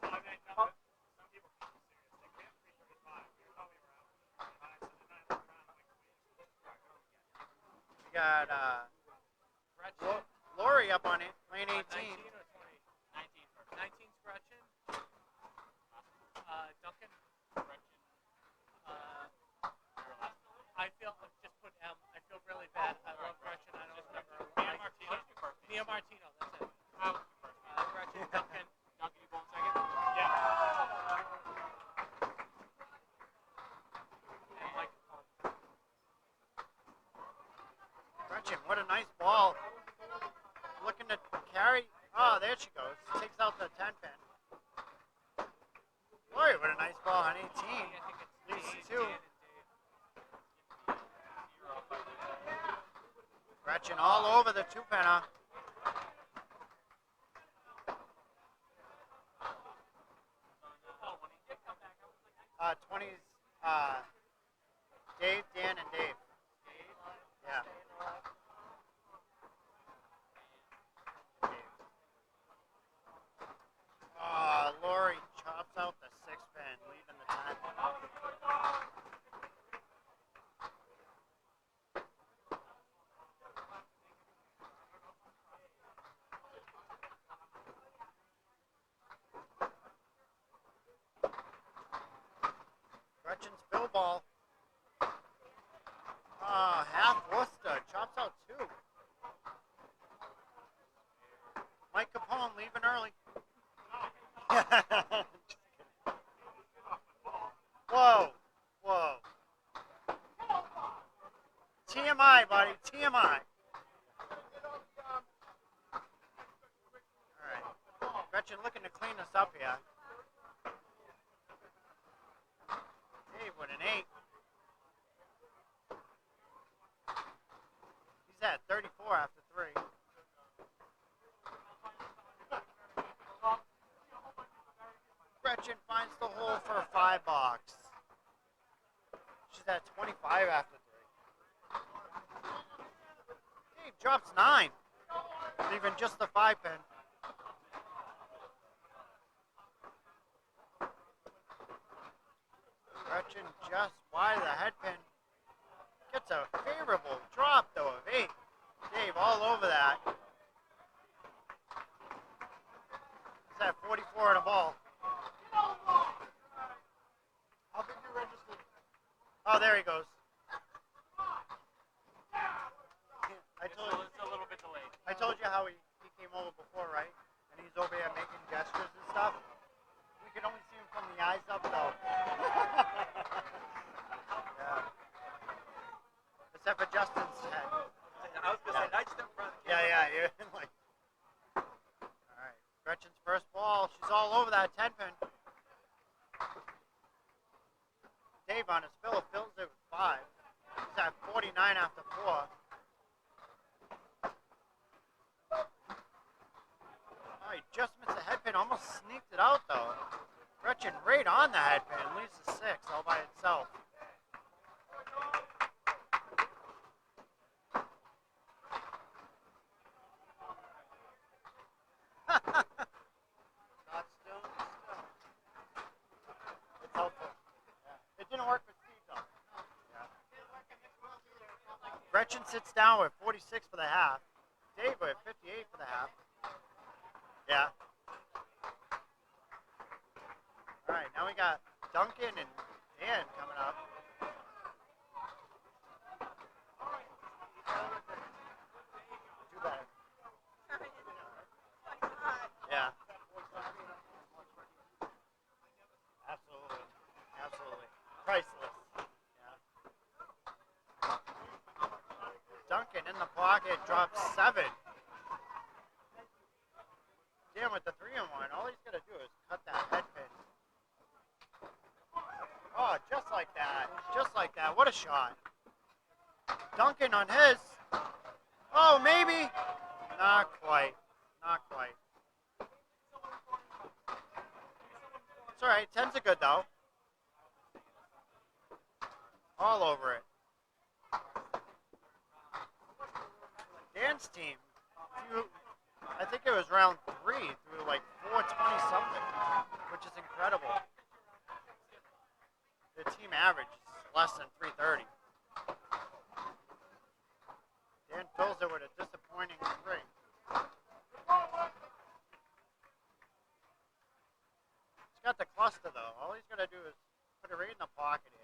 A: We got Lori up on it, lane 18.
C: 19 or 20? 19 first. 19's Gretchen. Duncan. Gretchen. I feel, just put M. I feel really bad. I love Gretchen. I don't remember. Mia Martino. Mia Martino, that's it. Gretchen, Duncan. Duncan, you going second? Yeah. And Mike Capone.
A: Gretchen, what a nice ball. Looking to carry. Oh, there she goes. Takes out the 10 pin. Lori, what a nice ball on 18.
C: I think it's
A: Leads
C: Dave,
A: to 2.
C: Dan, and Dave.
A: Gretchen all over the 2-pinner.
C: Oh, when he did come back, I was like,
A: 20's Dave, Dan, and Dave. Yeah. Lori chops out the 6-pin, leaving the 10. Gretchen's fill ball. Half Worcester chops out 2. Mike Capone leaving early. Whoa, whoa. TMI, buddy, TMI. All right. Gretchen looking to clean us up here. Dave with an 8. He's at 34 after 3. Gretchen finds the hole for a 5 box. She's at 25 after 3. Dave drops 9, leaving just the 5-pin. Gretchen just wide of the head pin. Gets a favorable drop, though, of 8. Dave all over that. He's at 44 in a ball.
B: How big you registered?
A: Oh, there he goes.
C: it's a little bit delayed.
A: I told you how he came over before, right? And he's over here making gestures and stuff. We can only see him from the eyes up, though. Yeah. Except for Justin's head.
C: I was going to say, nice step in front of the camera.
A: Yeah, you're like. All right, Gretchen's first ball. She's all over that 10 pin. Dave on his fill fills it with 5. He's at 49 after 4. Oh, he just missed the head pin. Almost sneaked it out though. Gretchen right on the head pin. Leaves the 6 all by itself. Not still. It's helpful. Yeah. It didn't work for Steve though. Yeah. Gretchen sits down with 46 for the half. Dave with 58 for the half. Yeah. All right, now we got Duncan and Dan coming up. Do better. Yeah. Absolutely. Absolutely. Priceless. Yeah. Duncan in the pocket drops 7. Dan with the 3-1. All he's got to do is cut that head pin. Oh, just like that. Just like that. What a shot. Duncan on his. Oh, maybe. Not quite. Not quite. It's all right. 10's a good, though. All over it. Dan's team I think it was round 3 through like 420 something, which is incredible. The team average is less than 330. Dan fills it with a disappointing 3. He's got the cluster though. All he's got to do is put it right in the pocket here.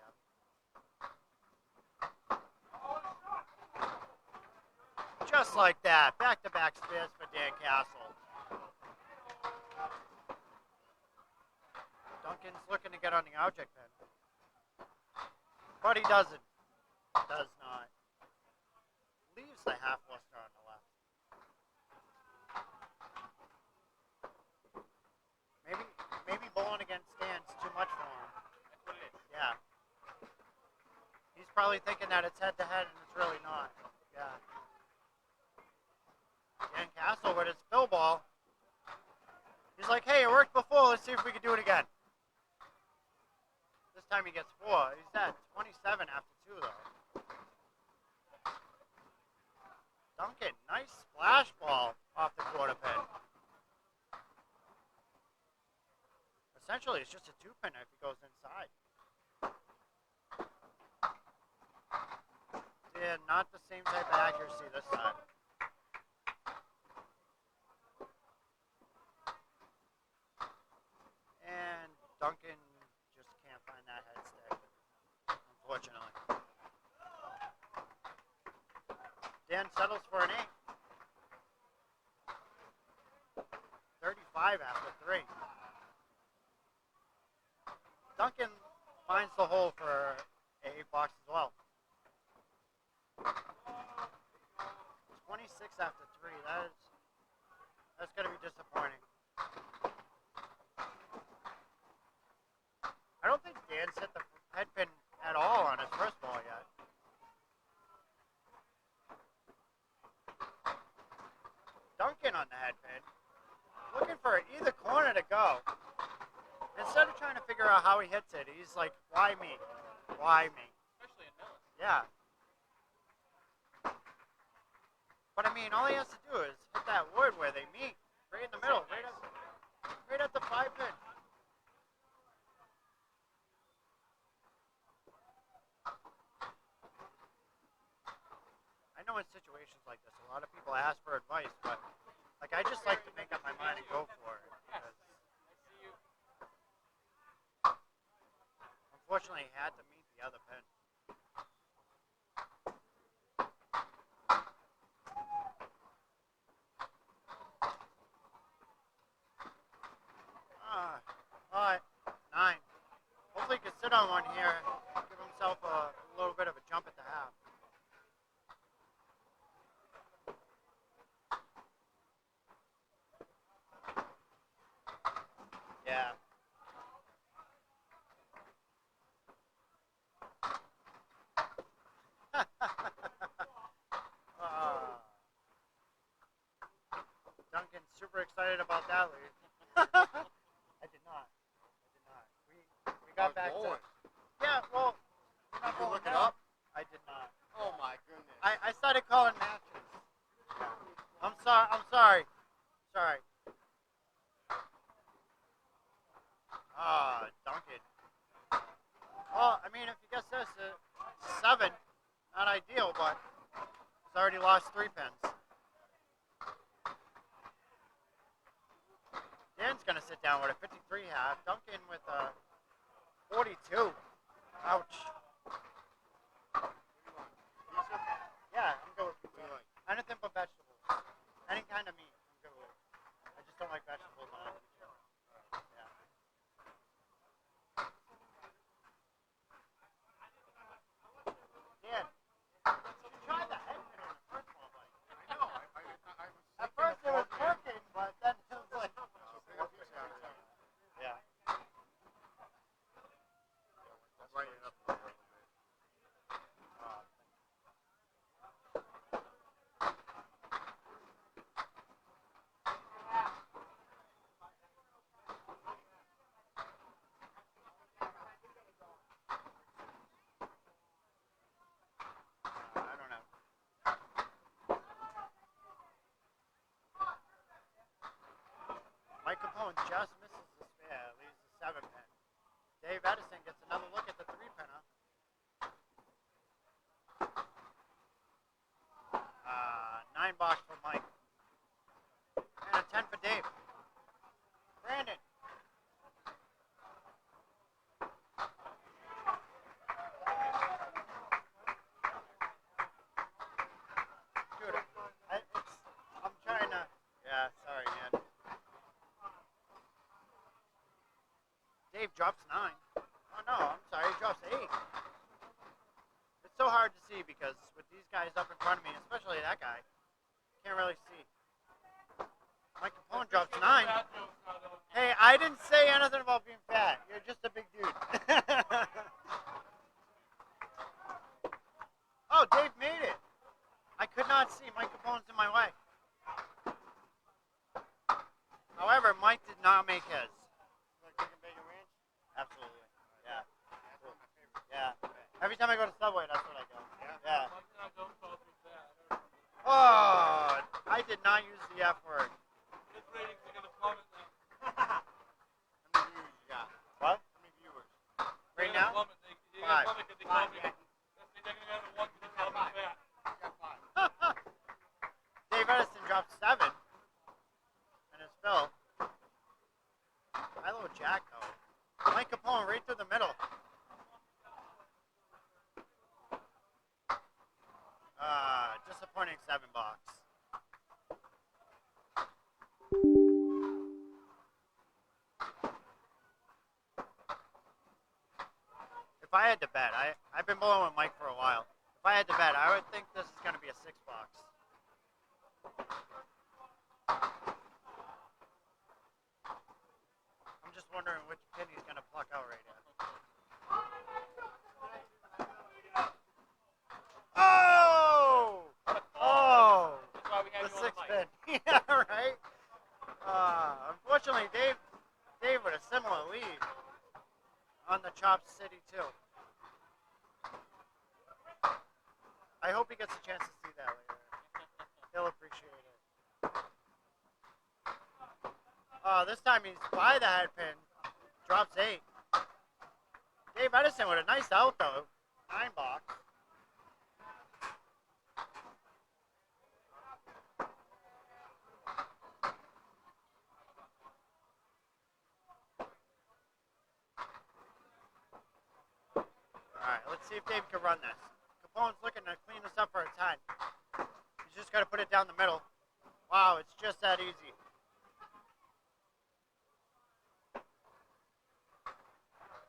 A: Just like that. Back-to-back spares for Dan Castle. Duncan's looking to get on the object pin. But he doesn't. Does not. Leaves the half luster on the left. Maybe bowling against Dan's too much for him. Yeah. He's probably thinking that it's head-to-head and it's really not. Yeah. Dan Castle with his fill ball. He's like, hey, it worked before. Let's see if we can do it again. This time he gets 4. He's at 27 after 2, though. Duncan, nice splash ball off the quarter pin. Essentially, it's just a 2-pin if he goes inside. Yeah, not the same type of accuracy this time. And Duncan just can't find that head stick, unfortunately. Dan settles for an 8. 35 after 3. Duncan finds the hole for a 8-box as well. 26 after 3. That's going to be disappointing. I don't think Dan's hit the head pin at all on his first ball yet. Duncan on the head pin, looking for either corner to go. Instead of trying to figure out how he hits it, he's like, why me? Why me?
C: Especially in Millis.
A: Yeah. But I mean, all he has to do is hit that wood where they meet, right in the middle, right at the 5 pin. I know in situations like this, a lot of people ask for advice, but like I just like to make up my mind and go for it. Unfortunately, he had to meet the other pin. All right, 9. Hopefully he can sit on one here, give himself a little bit of a jump at the half. Yeah. Duncan's super excited about that lead. I did not. We got back to. Yeah, well.
B: Did you look it up?
A: I did not.
B: Oh my goodness.
A: I started calling matches. I'm sorry. Sorry. Duncan. Well, I mean, if you guess this, 7, not ideal, but he's already lost 3 pins. Dan's going to sit down with a 53 half. Duncan with a 42. Ouch. Yeah, I'm good with pizza. Anything but vegetables. Any kind of meat, I'm good with. I just don't like vegetables on it. Yeah. Dan, you tried the head pin on the first ball, buddy.
B: I know. I was
A: At first it was working, but then it was like... Yeah.
B: Lighten it up a little bit.
A: Capone just misses the spare, leaves the 7-pin. Dave Edison gets another look at the 3-pinner. 9 box for Mike. And a 10 for Dave. Brandon. Dude, I'm trying to. Yeah, sorry, man. Dave drops 9. Oh no, I'm sorry, he drops 8. It's so hard to see because with these guys up in front of me, especially that guy, can't really see. Mike Capone drops 9. Hey, I didn't say anything about being fat. You're just a big dude. Oh, Dave made it. I could not see. Mike Capone's in my way. However, Mike did not make his. Absolutely. Yeah. Yeah. Every time I go to Subway, that's what I go. Yeah. Oh, I did not use the F word.
C: His ratings are going to plummet now.
A: How many views you got? What? How many viewers? Right now?
C: Plummet. They're going to plummet because they call me. They're going to have the one because they call me fat.
A: Dave Edison dropped 7. And it's Phil. Milo Jack, though. Mike Capone right through the middle. Disappointing 7 box. If I had to bet, I've been blowing with Mike for a while. If I had to bet, I would think this is going to be a 6 box. I'm just wondering which pin he's going to pluck out right here. Oh! Oh!
C: That's why we had
A: The
C: you on
A: 6
C: the mic.
A: pin. Yeah, right? Unfortunately, Dave with a similar lead on the Chop City 2. I hope he gets a chance to see that later. He'll appreciate it. This time he's by the head pin. Drops 8. Dave Edison with a nice out though. 9 box. Alright, let's see if Dave can run this. Capone's looking to clean this up for a 10. He's just got to put it down the middle. Wow, it's just that easy.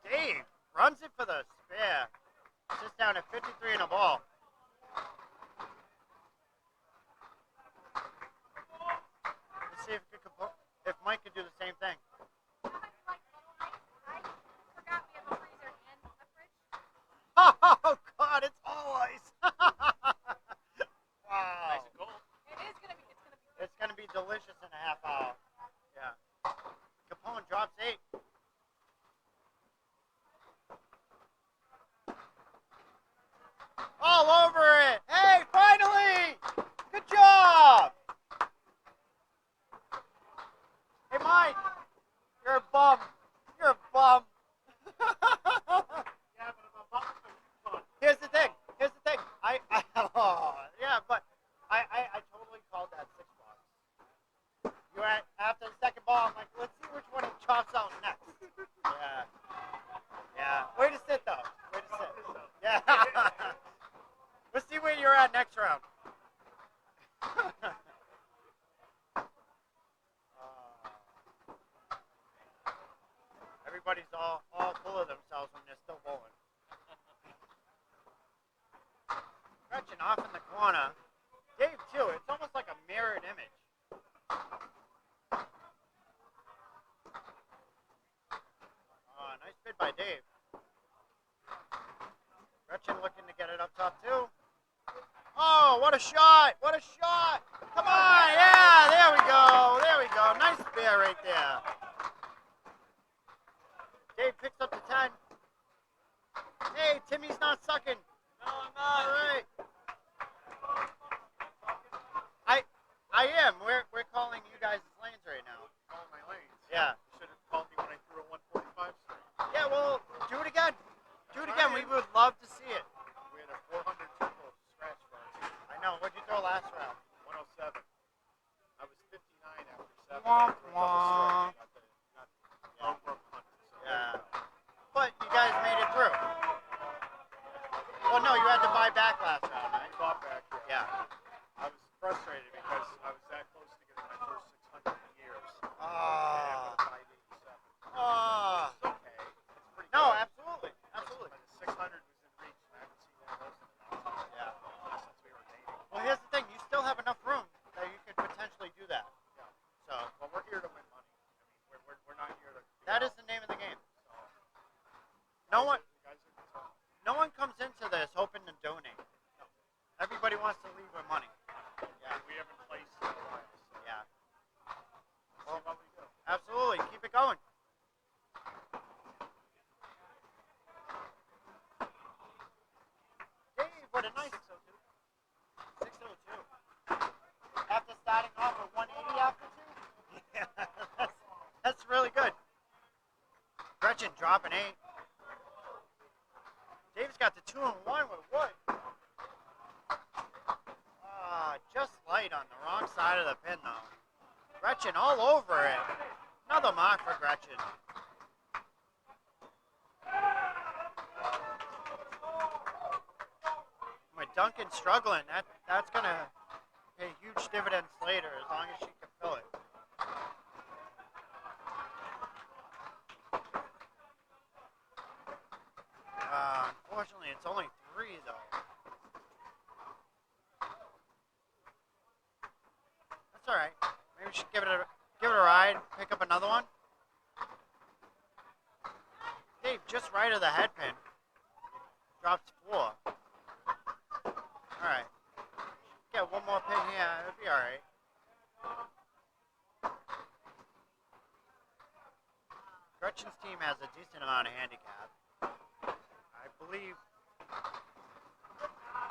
A: Dave runs it for the spare. Just down at 53 and a ball. Let's see if Mike can do the same thing. Oh God, it's all ice. Wow.
C: Nice and cold.
A: It's gonna be delicious in a half hour. Yeah. Capone drops 8. All over it. Hey, finally! Good job. Hey, Mike. You're a bum. You're a bum. Here's the thing. I totally called that 6 box. You're at after the second ball. I'm like, let's see which one he chops out next. Yeah. Yeah. Way to sit though. Way to sit. Yeah. Let's see where you're at next round. Everybody's all full of themselves when they're still bowling. Stretching off in the corner. Dave, too. It's almost like a mirrored image. Nice bid by Dave. Gretchen looking to get it up top, too. Oh, what a shot. What a shot. Come on. Yeah, there we go. There we go. Nice bear right there. Dave picks up the 10. Hey, Timmy's not sucking.
C: No, I'm not.
A: All right. I am. We're calling you guys' lanes right now.
B: Calling my lanes.
A: Yeah. We would love to see it.
B: We had a 400 triple scratch first.
A: I know. What'd you throw last round?
B: 107. I was 59 after 7.
A: Womp
B: After a double strike.
A: womp.
B: Got the broke 100. So
A: Yeah. But you guys made it through. Well, no, you had to buy back last round,
B: I
A: right?
B: bought back.
A: Yeah.
B: I was frustrated because I was that close to getting my first 600 in years.
A: Ah.
B: And I got a 587.
A: Ah.
B: It's okay. It's pretty
A: No,
B: good.
A: absolutely. Absolutely.
B: But the 600 was in reach, and I haven't seen one of those in a long time.
A: Yeah.
B: Since we were dating.
A: Well, here's the thing. You still have enough room that you could potentially do that.
B: Yeah.
A: So,
B: Well, we're here to win money. I mean, we're not here to.
A: that is the name of the game.
B: So,
A: No one,
B: you guys are tough.
A: no one comes into this hoping to donate. Everybody wants to leave with money. Yeah.
B: We haven't placed in a while. So
A: Yeah.
B: we'll see what we do.
A: Absolutely. Keep it going. Dave, what a nice 602. After starting off with 180 after two? Yeah, that's really good. Gretchen dropping 8. Dave's got the 2 and 1 with Wood. Just light on the wrong side of the pin, though. Gretchen all over it. Another mark for Gretchen. With Duncan struggling, that's going to pay huge dividends later as long as she can fill it. Unfortunately, it's only 3, though. That's all right. Maybe we should give it a ride, pick up another one. Dave, just right of the head pin. Drops 4. All right. Get one more pin here. It'll be all right. Gretchen's team has a decent amount of handicap. I believe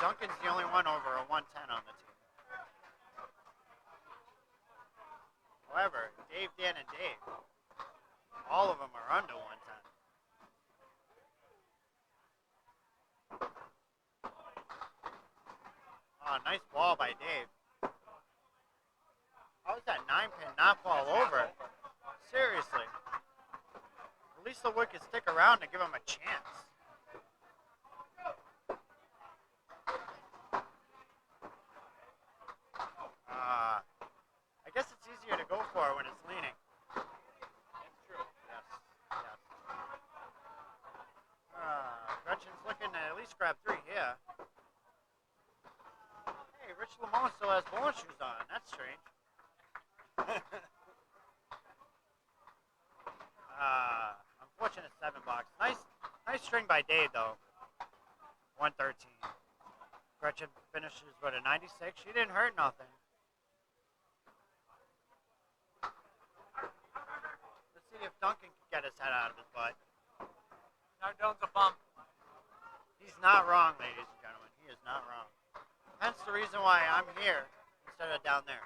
A: Duncan's the only one over a 110 on the team. However, Dave, Dan, and Dave, all of them are under 110. Oh, nice ball by Dave. How does that 9-pin not fall over? Seriously. At least the wood can stick around to give him a chance. I guess it's easier to go for it when it's leaning.
C: That's true.
A: Yes. Yes. Gretchen's looking to at least grab 3 here. Hey, Rich Lamont still has bowling shoes on. That's strange. Unfortunate 7 box. Nice string by Dave though. 113. Gretchen finishes with a 96. She didn't hurt nothing. Let's see if Duncan can get his head out of his butt.
J: Nardone's a bum.
A: He's not wrong, ladies and gentlemen. He is not wrong. Hence the reason why I'm here instead of down there.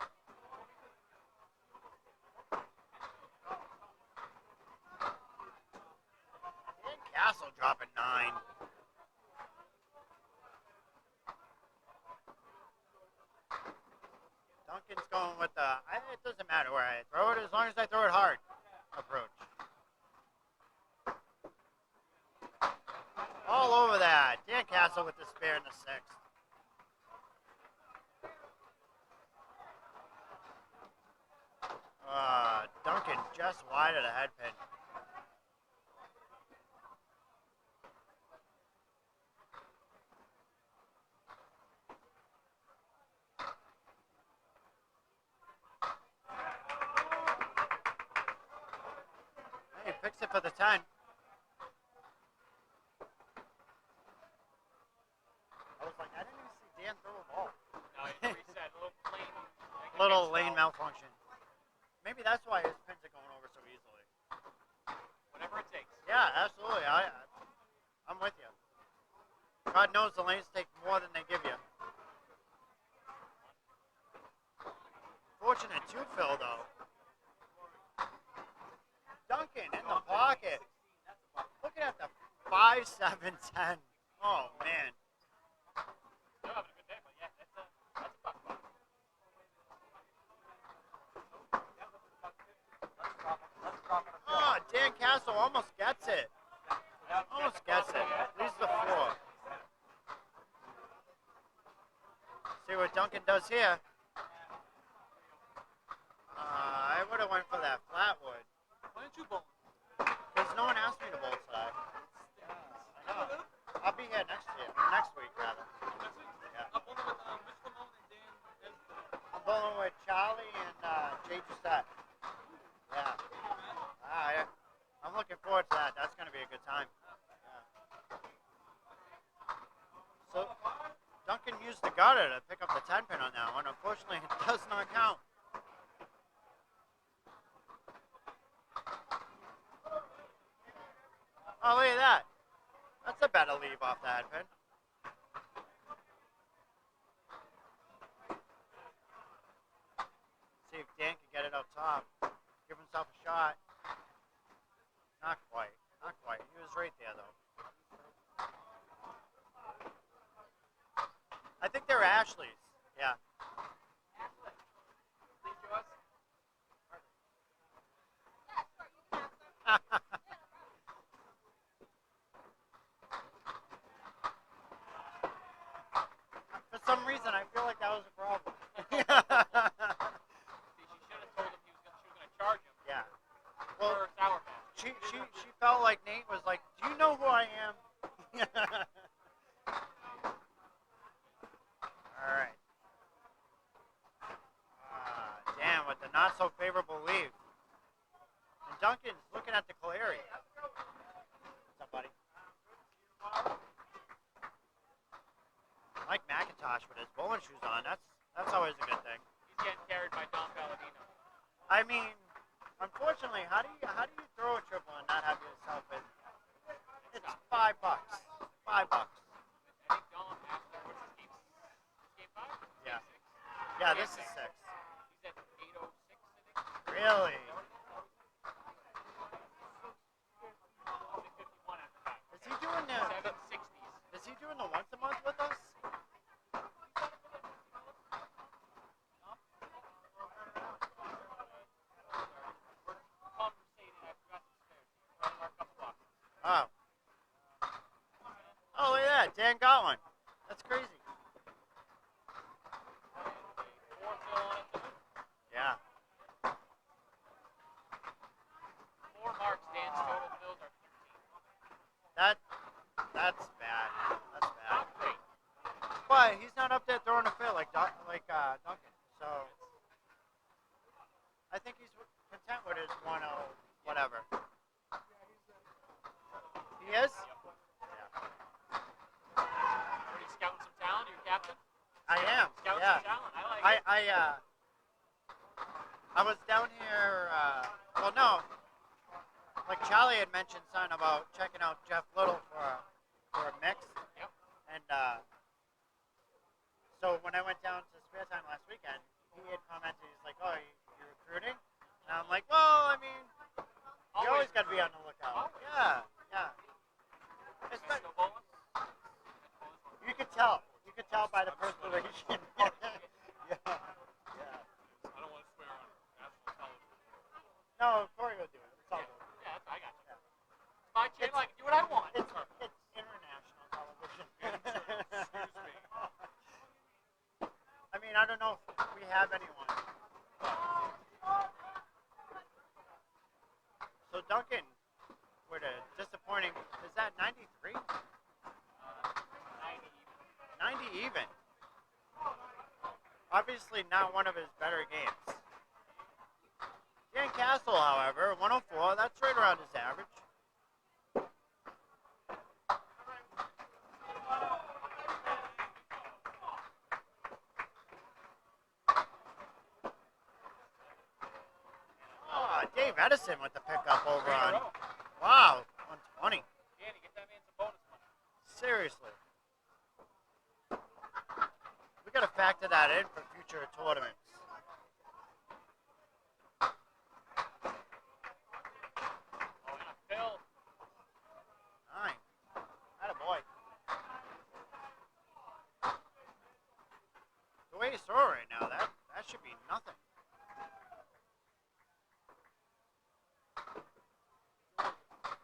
A: Dan Castle dropping 9. Duncan's going with the, it doesn't matter where I throw it as long as I throw it hard approach. All over that. Dan Castle with the spare in the 6th. Duncan just wide of the head pin. Hey, picks it for the 10. I was like, I didn't even see Dan throw a ball.
C: No, he reset.
A: Little lane malfunction. Maybe that's why his pins are going over so easily.
C: Whatever it takes.
A: Yeah, absolutely. I'm with you. God knows the lanes take more than they give you. Fortunate 2-fill though. Duncan in the pocket. Looking at the 5-7-10. Oh man.
C: Still having a good day, but yeah, that's a tough spot.
A: Oh, Dan Castle almost gets it. Almost gets it. Leaves the floor. See what Duncan does here. I would have went for that flatwood.
C: Why didn't you bowl?
A: Because no one asked me to bowl today. I know. I'll be here next week rather.
C: Next week?
A: Yeah.
C: I'm bowling with Mitch Lamone and Dan Esposito.
A: I'm bowling with Charlie and Jay Jusette. Yeah. Yeah. I'm looking forward to that. That's going to be a good time. Yeah. So, Duncan used the gutter to pick up the 10 pin on that one. Unfortunately, it does not count. Oh, look at that. That's a better leave off the head pin. See if Dan can get it up top. Give himself a shot. Not quite. Not quite. He was right there, though. I think they're Ashley's. Yeah. For some reason, I feel like that was a problem.
C: See, she should have told him she was gonna charge him
A: Yeah. Well,
C: for Sour Patch.
A: she felt like Nate was like, "Do you know who I am?" All right. Damn, with the not so favorable leave. And Duncan's looking at the Caleri. What's up, buddy? Mike McIntosh with his bowling shoes on. That's always a good thing.
C: He's getting carried by Don Palladino.
A: I mean, unfortunately, how do you throw a triple and not have yourself in? It's $5. $5.
C: I think Don asked him, what's his game 5?
A: Yeah.
C: Game 6?
A: Yeah, this is 6.
C: He's at 806, I think.
A: Really?
C: Only 51 after 5.
A: Is he doing the?
C: 760s.
A: Is he doing the once a month with us?
C: Conversating, I forgot to spare. Running our couple boxes.
A: Oh. Oh, look at that. Dan got one. That's crazy.
C: Four still on it too.
A: Yeah.
C: 4 marks. Dan's total bills are 13.
A: That's bad. That's bad.
C: Not great.
A: But he's not up there throwing a fit like Duncan. So I think he's content with his 1-0 whatever. He is?
C: Are you scouting some talent? Are you captain?
A: I am.
C: Scouting
A: Yeah.
C: some talent. I like it.
A: I was down here. Well, no. Like Charlie had mentioned something about checking out Jeff Little for a mix.
C: Yep.
A: And so when I went down to Spare Time last weekend, he had commented, he's like, "Oh, you're recruiting?" And I'm like, "Well, I mean, you always got to be on the lookout." Yeah, yeah. It's
C: Guys
A: not,
C: go bowling?
A: you could tell. You could tell by the perspiration. yeah, yeah.
C: I don't want to swear on national television.
A: No, Corey will do it. It's all good.
C: Yeah, I got you. My channel, I can do what I want.
A: It's international television.
C: Excuse me.
A: I mean, I don't know if we have anyone. So Duncan, with a disappointing, is that 93?
C: 90
A: 90 even. Obviously not one of his better games. Dan Castle, however, 104, that's right around his average. Oh, Dave Edison with the pickup over on. Wow, 120.
C: Danny, get that man some bonus money.
A: Seriously. We got to factor that in for future tournaments.
C: Oh, and a fill.
A: 9. Attaboy. Nice throw right now. That should be nothing.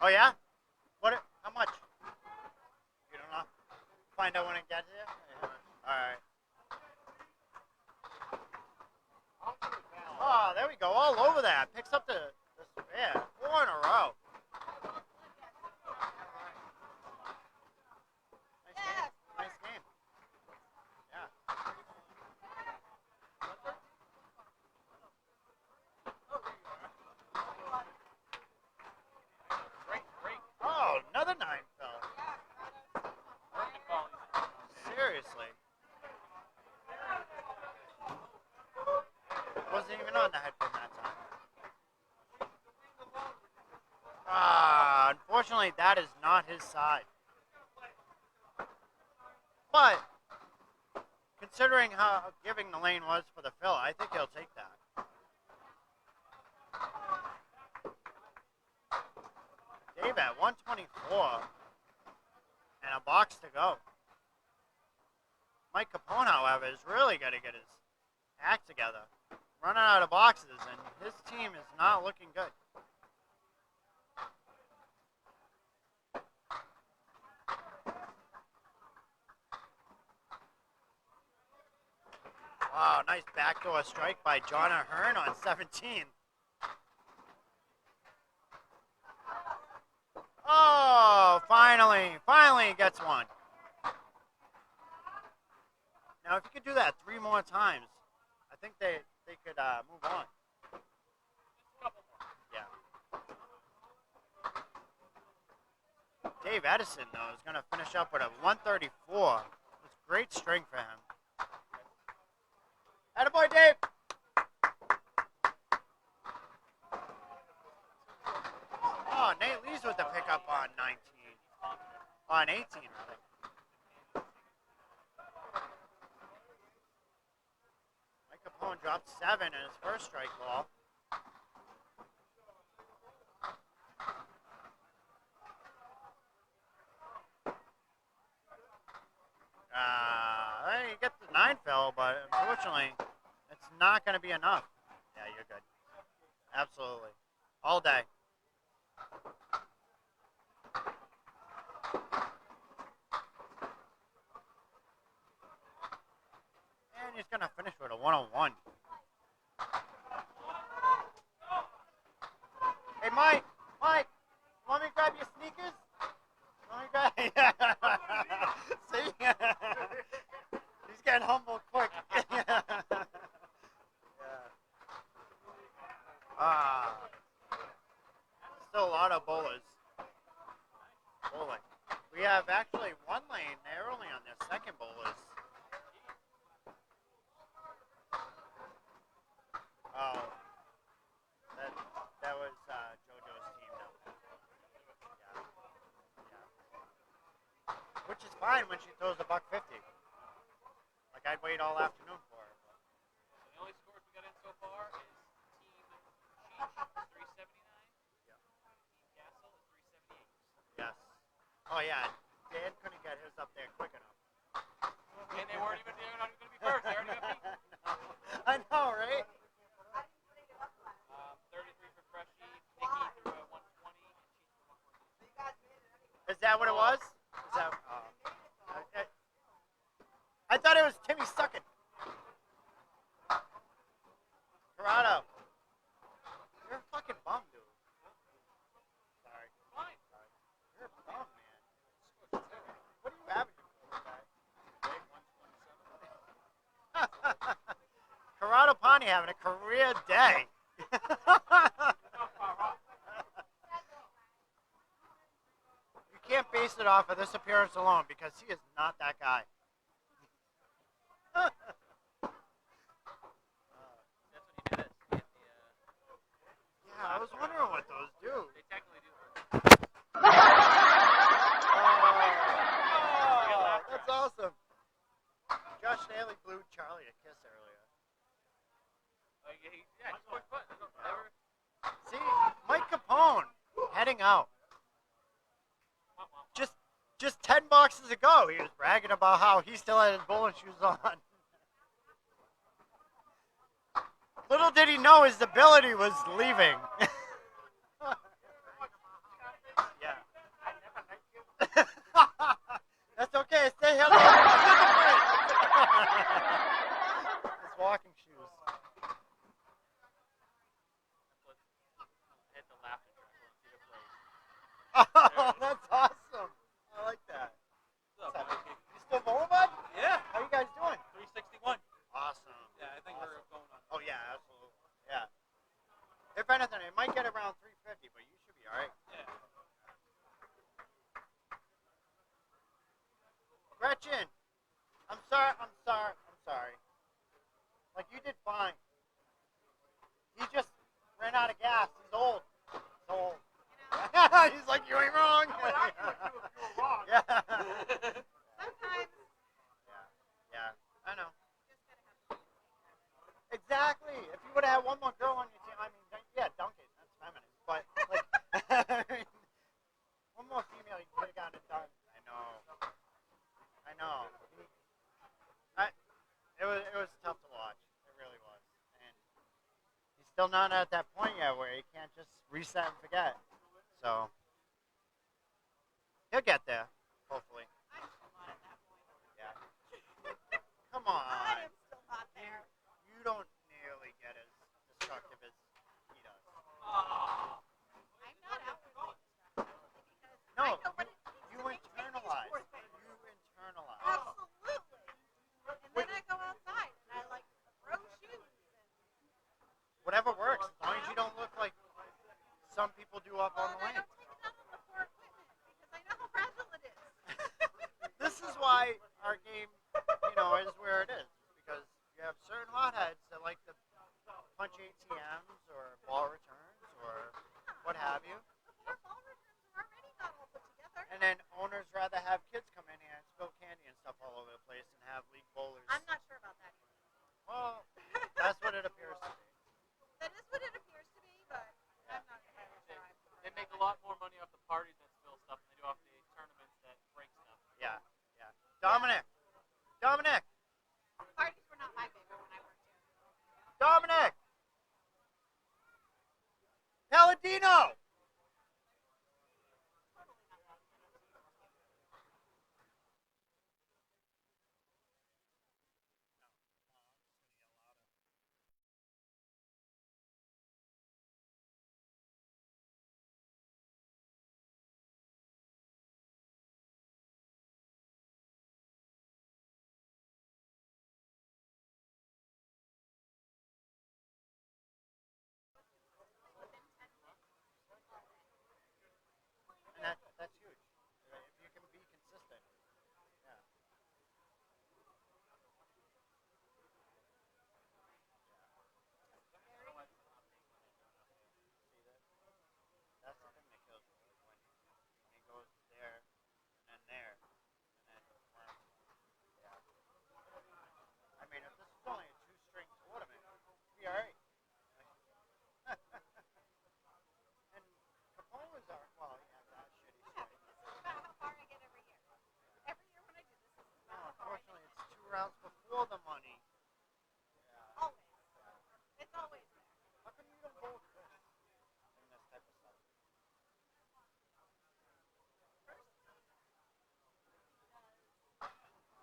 A: Oh yeah? What? How much? You don't know. Find out when it gets here. Yeah. All right. Oh, there we go. All over that. Picks up the spare. 4 in a row. Nice game. Nice game. Yeah. Oh, another 9 fell. Seriously. Wasn't even on the headpin that time. Unfortunately, that is not his side. But considering how giving the lane was for the fill, I think he'll take that. Dave at 124 and a box to go. Mike Capone, however, is really got to get his act together. Running out of boxes, and his team is not looking good. Wow, nice backdoor strike by John Ahern on 17. Oh, finally gets one. Now, if you could do that 3 more times, I think they could move on. Yeah. Dave Edison, though, is going to finish up with a 134. It's great string for him. Attaboy, Dave! Oh, Nate Lee's with the pickup on 19. On 18, rather. Mike Capone dropped 7 in his first strike ball. You get the 9 fill, but unfortunately, it's not going to be enough. Yeah, you're good. Absolutely. All day. And he's going to finish with a 101. Hey, Mike, want me to grab your sneakers? Want me to grab? See? He's getting humble quick. Yeah. Still a lot of bowlers bowling. We have actually one lane. They're only on their second bowlers. Oh, that was JoJo's team now. Yeah. Which is fine when she throws a $150. Like I'd wait all afternoon for her.
C: The only scores we got in so far is Team Cheech 379.
A: Yeah.
C: Team Castle is 378.
A: Yes. Oh yeah. Dan couldn't get his up there quick enough.
C: And they weren't even going to be first. They already got beat.
A: I know, right?
C: 33 for Freshie. Nikki threw a 120 and Cheech for 114.
A: Is that what it was? Is that? I thought it was Timmy Suckin. Corrado. You're a fucking bum, dude. Sorry.
C: Fine.
A: You're a bum, man. What are you averaging for, guy? Big 127. Corrado Pani having a career day. You can't base it off of this appearance alone because he is not that guy.
C: That's what he did.
A: Yeah, I was wondering what those do.
C: They technically do.
A: Oh, that's awesome. Josh Daly blew Charlie a kiss earlier.
C: Yeah, he's quick foot.
A: See, Mike Capone heading out. Just 10 boxes ago, he was bragging about how he still had his bowling shoes on. Little did he know his ability was leaving. Yeah. That's okay. Stay here. His walking shoes.
H: Hit the laughter track. Let's see the place.
A: Oh, that's awesome. I like that.
C: What's up, Mikey?
A: You still bowling, bud?
C: Yeah.
A: How you guys doing?
C: 361.
A: Awesome.
C: Yeah, I think we're going on.
A: Oh yeah, absolutely. Yeah. If anything, it might get around 350, but you should be all right.
C: Yeah.
A: Gretchen, I'm sorry. I'm sorry. I'm sorry. Like you did fine. He just ran out of gas. He's old. He's old. He's like, you ain't wrong.
B: I would argue with you if you were wrong.
A: Yeah.
G: Sometimes
A: Yeah. I know. Exactly. If you would have had one more girl on your team, I mean, yeah, dunk it. That's feminine. But like, one more female, you could have gotten it done. I know. It was tough to watch. It really was. And he's still not at that point yet where he can't just reset and forget. So he'll get there, hopefully.
G: I'm still not at that point.
A: Yeah. Come on.
G: I am still not there.
A: You don't nearly get as destructive as he does.
G: I'm not outwardly destructive because
A: No,
G: I know what it takes
A: you
G: to maintain these
A: internalize.
G: poor things.
A: You internalize.
G: Absolutely. And then I go outside and I like throw shoes and
A: Whatever works, as long as you don't look like some people do up on the
G: I
A: lane.
G: don't take it out on the poor equipment because I know how fragile it is.
A: This is why our game, is where it is. Because you have certain hotheads that like to punch ATMs or ball returns or what have you.
G: The poor ball returns are already not all put together.
A: And then owners rather have kids come in here and spill candy and stuff all over the place and have league bowlers.
G: I'm not sure about that either.
A: Well, that's what it appears to be.
G: That is what it appears to be, but I'm not entirely sure.
C: They make a lot more money off the parties that spill stuff than they do off the tournaments that break stuff.
A: Yeah. Dominic!
G: Parties were not my favorite when I worked here.
A: Dominic! Palladino! And that's huge. If you can be consistent. Yeah. That's the thing that kills me when he goes there and then there and then yeah. I mean, if this was only a two-string tournament, it'd be all right. And Capone's are that shitty
G: Whatever.
A: string.
G: This is about how far I get every year. Every year when I do this, this is
A: No,
G: about how far I
A: unfortunately,
G: get.
A: it's 2 rounds before the money. Yeah.
G: Always. It's always there.
A: How come you don't bowl with Chris in this type of stuff?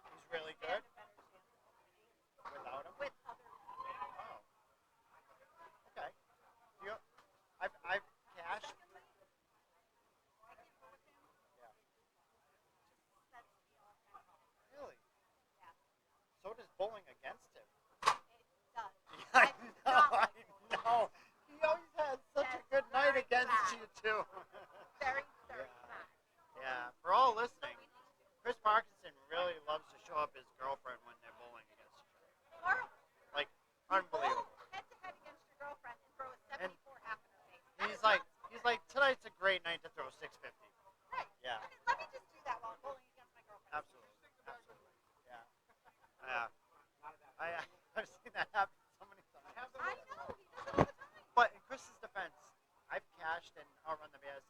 A: He's really good
G: Stand a better chance
A: without him.
G: with other people.
A: Oh. Okay. I've cashed.
G: Secondly, I can't go with him.
A: Yeah.
G: Just sets me off kind of.
A: Really?
G: Yeah.
A: So does bowling against him.
G: It does.
A: I
G: do
A: know.
G: not
A: I
G: like it.
A: know. He always has such a
G: Yes,
A: good night
G: very
A: against
G: bad.
A: you too.
G: Very, very
A: Yeah.
G: bad.
A: Yeah. For all
G: So
A: listening,
G: we need to.
A: Chris Parkinson really loves to show up his girlfriend when they're bowling against each other.
G: Horrible.
A: Like
G: You
A: unbelievable.
G: bowl head to head against your girlfriend and throw a
A: And
G: 74 half in her face. That
A: He's
G: is
A: like,
G: not
A: he's like, tonight's a great night to throw 650.
G: right.
A: Yeah.
G: Let me just do that while I'm bowling against my girlfriend.
A: Absolutely. Yeah. Yeah. I've seen that happen so many times.
G: I know he does it all the time.
A: But in Chris's defense, I've cashed and outrun the Bears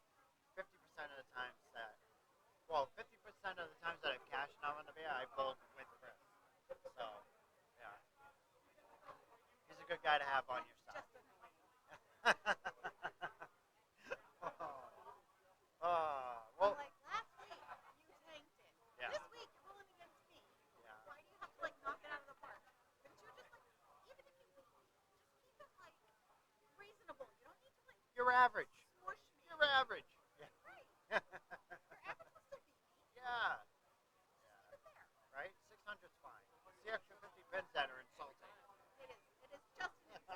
A: got to have on your side.
G: Just annoying.
A: Well,
G: I'm like, last week you tanked it.
A: yeah.
G: This week you're rolling against me.
A: Yeah.
G: Why do you have to like knock it out of the park? But you're just like, even if you beat me, just keep it like reasonable. You don't need to like
A: You're average.
G: smush me.
A: You're average. Yeah.
G: Right. Your average will still beat me.
A: Yeah.
G: Just keep it there.
A: Right? 600's fine. It's the extra 50 pins that are insulting.
G: It is. It is just an insult.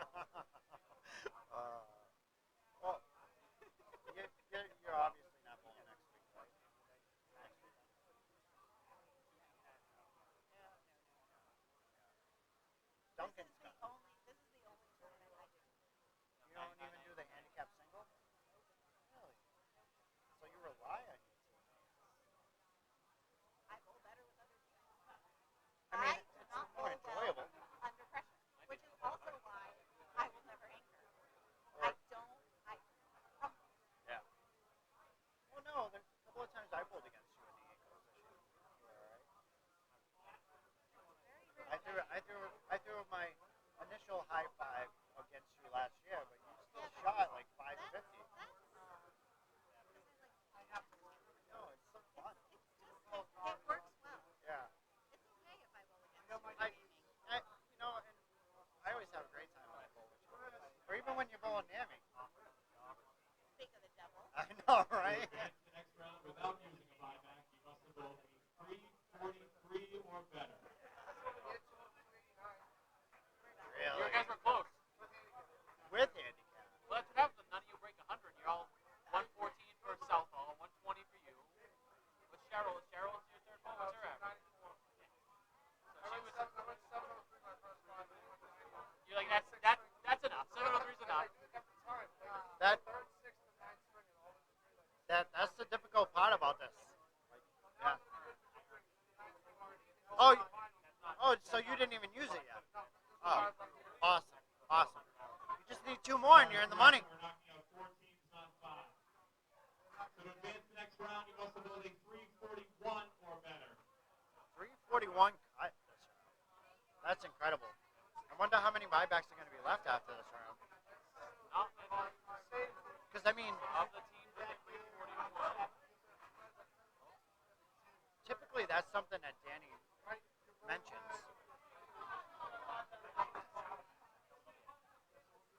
A: Well, you're obviously not bowling next week, right? Next week. Duncan's
G: This is
A: done.
G: the only tournament I do.
A: You don't even do the handicap single? Really? So you rely on your teammates.
G: I bowl better with other people.
A: I mean,
G: do
A: it's
G: not
A: more
G: bowl
A: enjoyable.
G: well under pressure, which is also why I will never anchor.
A: Or-
G: I crumble.
A: Yeah. Well, no, there's a couple of times I bowled against you in the anchor position. You were all right.
G: Very rarely.
A: I threw my initial high five against you last year, but you still shot like 550. No, it's so fun.
G: It works well.
A: Yeah.
G: It's okay if I bowl against you.
A: I always have a great time when I bowl with you. Or even when you're bowling near me.
G: Speak of the devil.
A: I know, right?
D: To advance to the next round without using a buyback, you must have bowled a 343 or better.
J: You
A: Really?
J: guys were close.
A: With handicap.
J: Well, that's what happens. None of you break 100. You're all 114 for Southall, 120 for you. What's Cheryl? Cheryl's your third ball. What's her average? So she was. You're like that's enough. 703's enough.
A: That's the difficult part about this. Yeah. Oh, so you didn't even use it yet. Oh, awesome. You just need 2 more and you're in the money.
D: We're knocking out 4 teams on 5. So to advance to the next round, you must have bowled a 341 or better.
A: 341 cut this round. That's incredible. I wonder how many buybacks are going to be left after this round. Because I mean,
J: Of the teams that are 341.
A: typically that's something that Danny mentions.
J: One team has to use it.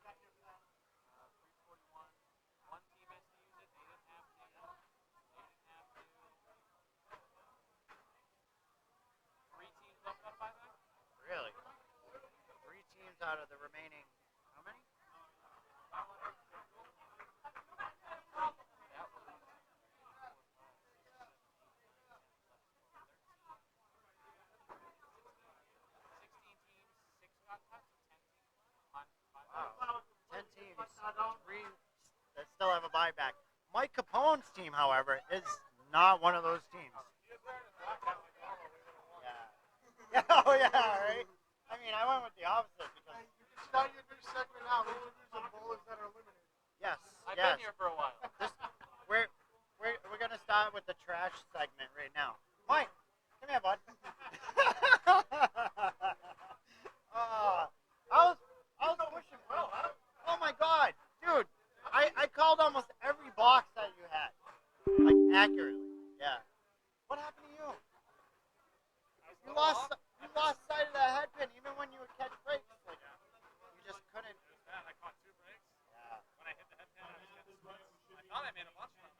J: They didn't have to. They didn't have to. 3 teams left on buyback.
A: Really? 3 teams out of the remaining, how many?
J: That was 16 teams, 6 got cut, 10 teams on buyback.
A: Wow. 10 teams, 3 that still have a buyback. Mike Capone's team, however, is not one of those teams. Yeah. Oh, yeah, right? I mean, I went with the opposite because,
B: You can start your new segment now. Losers and bowlers that are eliminated.
A: yes,
J: I've
A: yes.
J: been here for a while.
A: This, we're going to start with the trash segment right now. Mike, come here, bud. I was pushing Will. Oh my God, dude! I called almost every box that you had, like accurately. Yeah. What happened to you? You lost sight of that head pin even when you would catch breaks. Like, you just couldn't.
C: Man, I caught 2 breaks.
A: Yeah.
C: When I hit the head pin, I thought I made a bunch of them.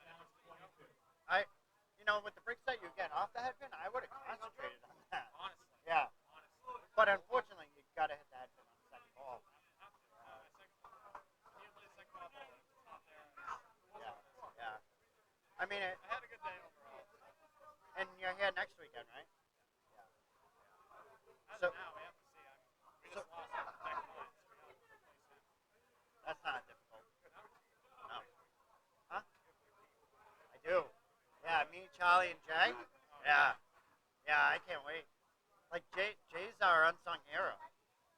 A: With the breaks that you get off the head pin, I would have concentrated on that.
C: Honestly.
A: Yeah. But unfortunately, you gotta hit the head pin on the second ball. Yeah. I mean,
C: I had a good day overall.
A: and you're here next weekend, right?
C: As
A: So-
C: of now, we have to see. We just lost the next line.
A: That's not difficult. No. Huh? I do. Yeah, me, Charlie, and Jay. Yeah. Yeah, I can't wait. Like, Jay's our unsung hero.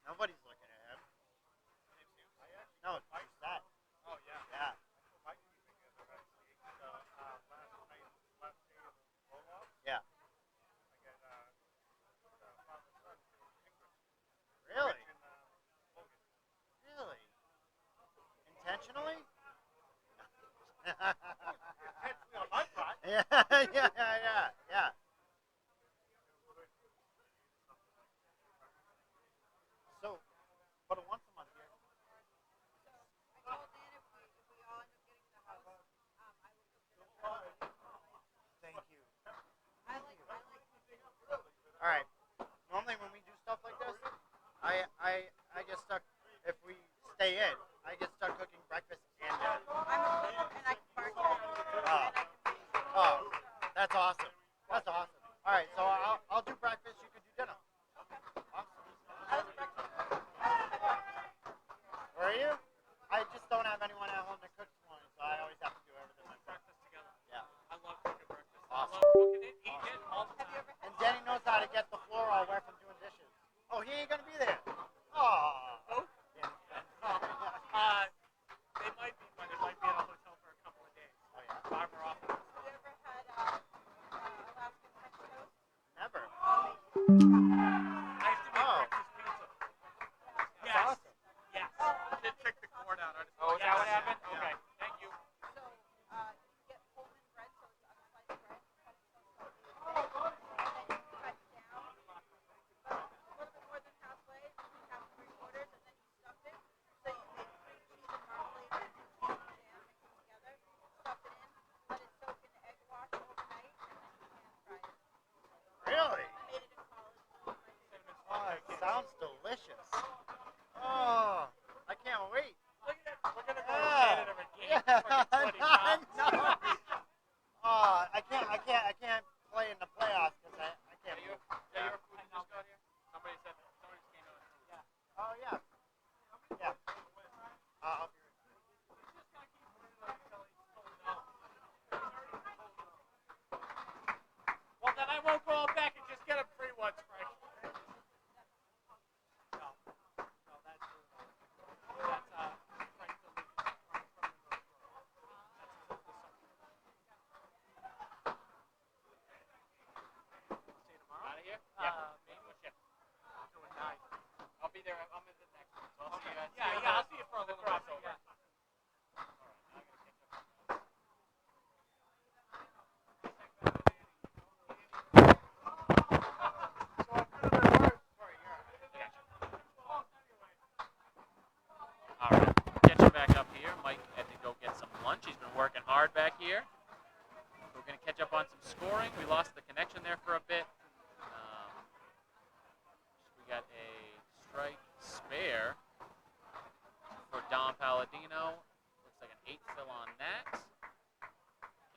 A: Nobody's looking at him. No, it's that.
C: Oh, yeah.
A: Yeah. Yeah. Really? Yeah, yeah. So, but once a month here.
G: I told Dan if we all end up getting the house, I will cook dinner for everybody.
A: Thank you.
G: I like cooking.
A: All right. Normally when we do stuff like this, I get stuck. If we stay in, I get stuck cooking breakfast and dinner.
G: I'm a cook and I can bartend and I can be.
A: Oh, that's awesome. That's awesome. All right, so I'll do breakfast. You can do dinner. Awesome.
G: I was a breakfast.
A: Where are you? I just don't have anyone at home to cook for me, so I always have to do everything myself.
C: Breakfast together.
A: Yeah.
C: I love cooking breakfast.
A: Awesome.
C: I love cooking it, eating it all the
G: Have you
C: time.
G: ever had?
A: And Denny knows how to get the floor all wet from doing dishes. Oh, he ain't gonna be there. Oh.
C: Oh, they might be, but they might be at a hotel for a couple of days.
A: Oh yeah.
C: Farmer office.
G: Have you ever had Alaskan French toast?
A: Never.
C: I used to make
A: Oh.
C: breakfast pizza.
A: That's
C: Yes.
A: awesome.
C: Yes. Kid kicked the cord out.
J: Oh, is that what happened?
C: Yeah.
J: Okay.
C: Thank you.
G: So you get Pullman bread, so it's unsliced bread. Cut yourself up, and then you cut down about a little bit more than halfway, half and three quarters, and then you stuff it. So you make cream cheese and marmalade and cheese and jam, mix it together, stuff it in, let it soak in the egg wash overnight, and then you pan fry it.
A: Really?
G: I made it in college. It was my favorite.
A: Oh, it sounds delicious. Oh, I can't wait.
C: Look at that. We're going to go to
A: Yeah.
C: Canada again. Fucking 20
A: I
C: pounds.
A: know. Oh, I can't play in the playoffs because I can't
J: Are you,
A: move.
J: are you a food just got here? Somebody just came out. Yeah.
A: Oh yeah. Yeah. I'll be
C: Well, then I won't go out back and just get a free one, Frank. No, that's Frank the Leaf from the North Shore. That's his oldest son. See you tomorrow?
J: Out of here? Me? What shift?
C: Doing 9.
J: I'll be there. I'm in the next one. So I'll see you guys.
C: Yeah, I'll see you for a little crossover.
J: Yeah. All right, catching back up here. Mike had to go get some lunch. He's been working hard back here. We're going to catch up on some scoring. We lost the connection there for a bit. We got a strike spare for Dom Palladino. Looks like an 8 fill on that.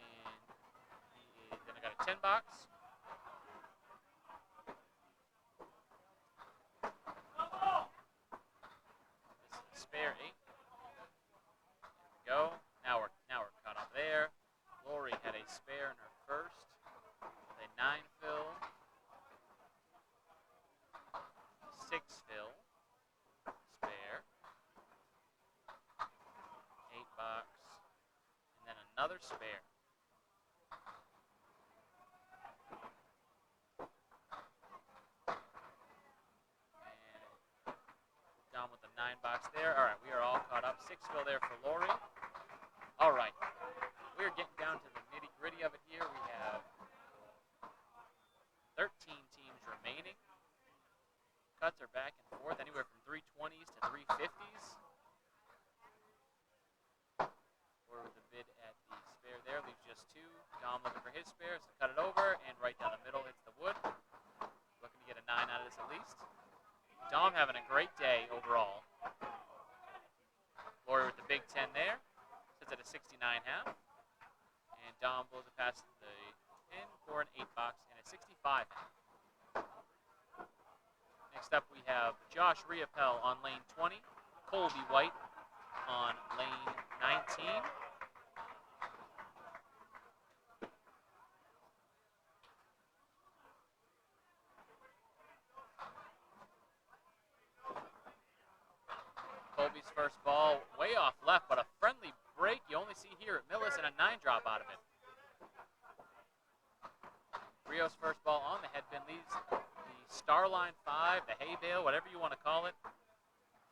J: And then I got a 10 box. This is a spare 8. There we go. Now we're caught up there. Lori had a spare in her first. A 9 fill. 6 fill. Spare. 8 box. And then another spare. And down with the 9 box there. All right, we are all caught up. 6 fill there for Lori. All right, we're getting down to the nitty gritty of it here. We have 13 teams remaining. Cuts are back and forth, anywhere from 320s to 350s. Or with the bid at the spare there, leaves just 2. Dom looking for his spare, so cut it over, and right down the middle hits the wood. Looking to get a 9 out of this at least. Dom having a great day overall. Lori with the big 10 there. Sits at a 69 half. And Dom blows it past the pin for an 8 box and a 65 half. Next up we have Josh Riopel on lane 20. Colby White on lane 19. Colby's first ball way off left, but a friendly break you only see here at Millis and a 9 drop out of it. Rio's first ball on the headpin leaves the Starline 5, the hay bale, whatever you want to call it.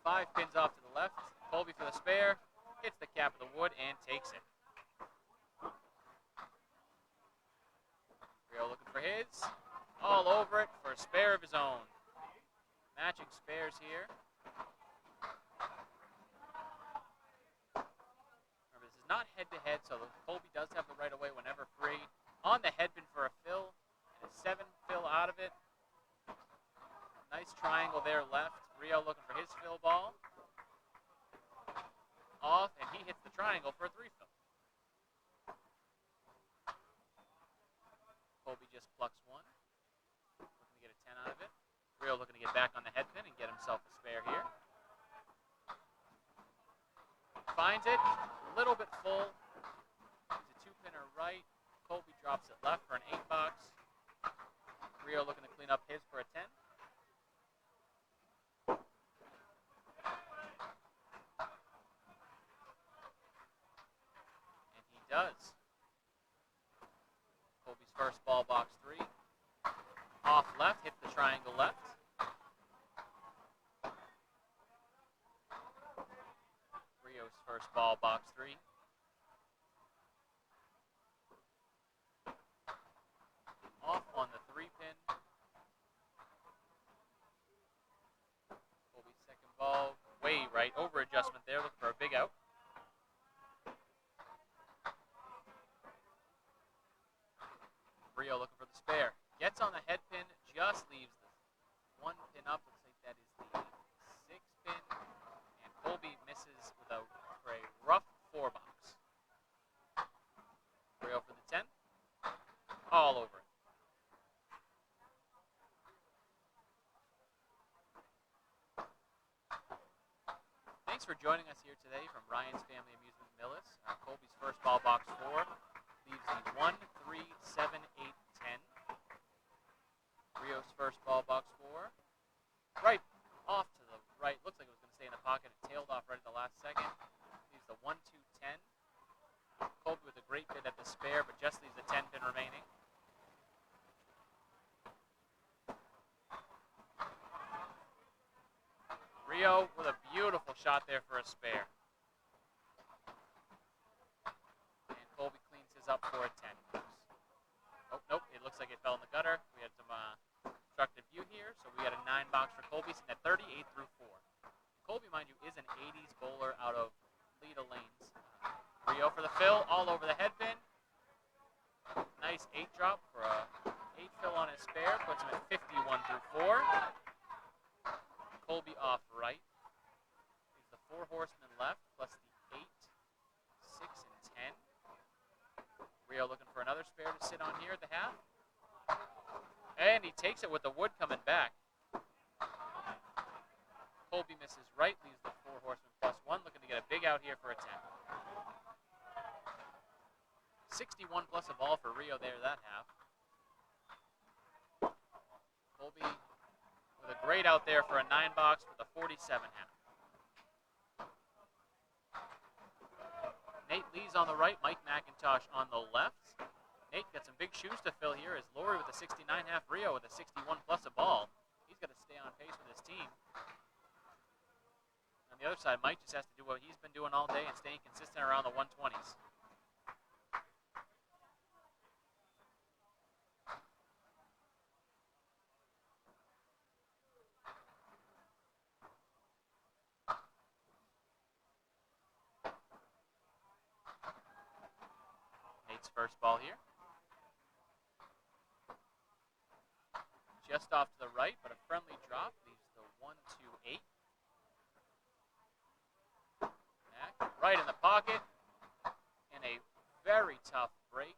J: 5 pins off to the left. Colby for the spare, hits the cap of the wood and takes it. his. All over it for a spare of his own. Matching spares here. Remember, this is not head-to-head, so Colby does have the right of way whenever free. On the headpin for a fill, and a 7 fill out of it. Nice triangle there left. Rio looking for his fill ball. Off, and he hits the triangle for a 3 fill. Colby just plucks 1. Looking to get a 10 out of it. Rio looking to get back on the headpin and get himself a spare here. Finds it. A little bit full. He's a 2-pinner right. Colby drops it left for an 8 box. Rio looking to clean up his for a 10. And he does. Colby's first ball, box 3. Off left, hits the triangle left. Rio's first ball, box 3. Off on the 3-pin. Colby's second ball, way right, over adjustment there, looking for a big out. Rio looking for the spare. Gets on the head pin, just leaves the 1 pin up. Looks like that is the 6 pin. And Colby misses with for a rough 4 box. Rio for the 10. All over it. Thanks for joining us here today from Ryan's Family Amusement Millis. Colby's first ball, box 4. Leaves the 1, 3, 7, 8, 10. Rio's first ball, box 4. Right off to the right. Looks like it was going to stay in the pocket. It tailed off right at the last second. Leaves the 1, 2, 10. Colby with a great bid at the spare, but just leaves the 10 pin remaining. Rio with a beautiful shot there for a spare. And Colby cleans his up for a 10. Oh, nope, it looks like it fell in the gutter. We had some constructive view here, so we had a 9 box for Colby, sitting at 38 through 4. Colby, mind you, is an 80s bowler out of Leda Lanes. Rio for the fill, all over the head pin. Nice 8 drop for a 8 fill on his spare, puts him at 51 through 4. Colby off right. Leaves the 4 horsemen left, plus the 8, 6, and 10. Rio looking for another spare to sit on here at the half. And he takes it with the wood coming back. Colby misses right, leaves the 4 horsemen plus 1, looking to get a big out here for a 10. 61 plus a ball for Rio there that half. Colby with a great out there for a 9 box with a 47 half. Nate Lee's on the right, Mike McIntosh on the left. Nate got some big shoes to fill here as Lori with a 69 half, Rio with a 61 plus a ball. He's got to stay on pace with his team. On the other side, Mike just has to do what he's been doing all day and staying consistent around the 120s. Nate's first ball here. Just off to the right, but a friendly drop leaves the 1, 2, 8. Back, right in the pocket, and a very tough break.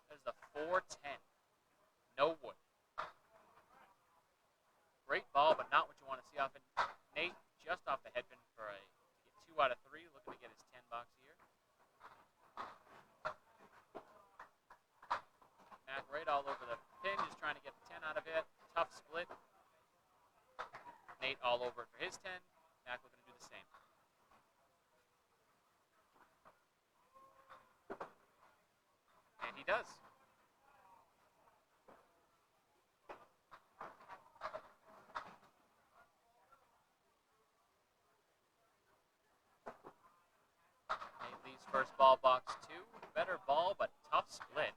J: That is the 4, 10. No wood. Great ball, but not what you want to see off it. Nate just off the head pin for to get 2 out of 3, looking to get his 10 box here. Mac right all over the pin, just trying to get the 10 out of it. Tough split. Nate all over it for his 10. Mac looking to do the same. And he does. Nate Lee's first ball, box 2. Better ball, but tough split.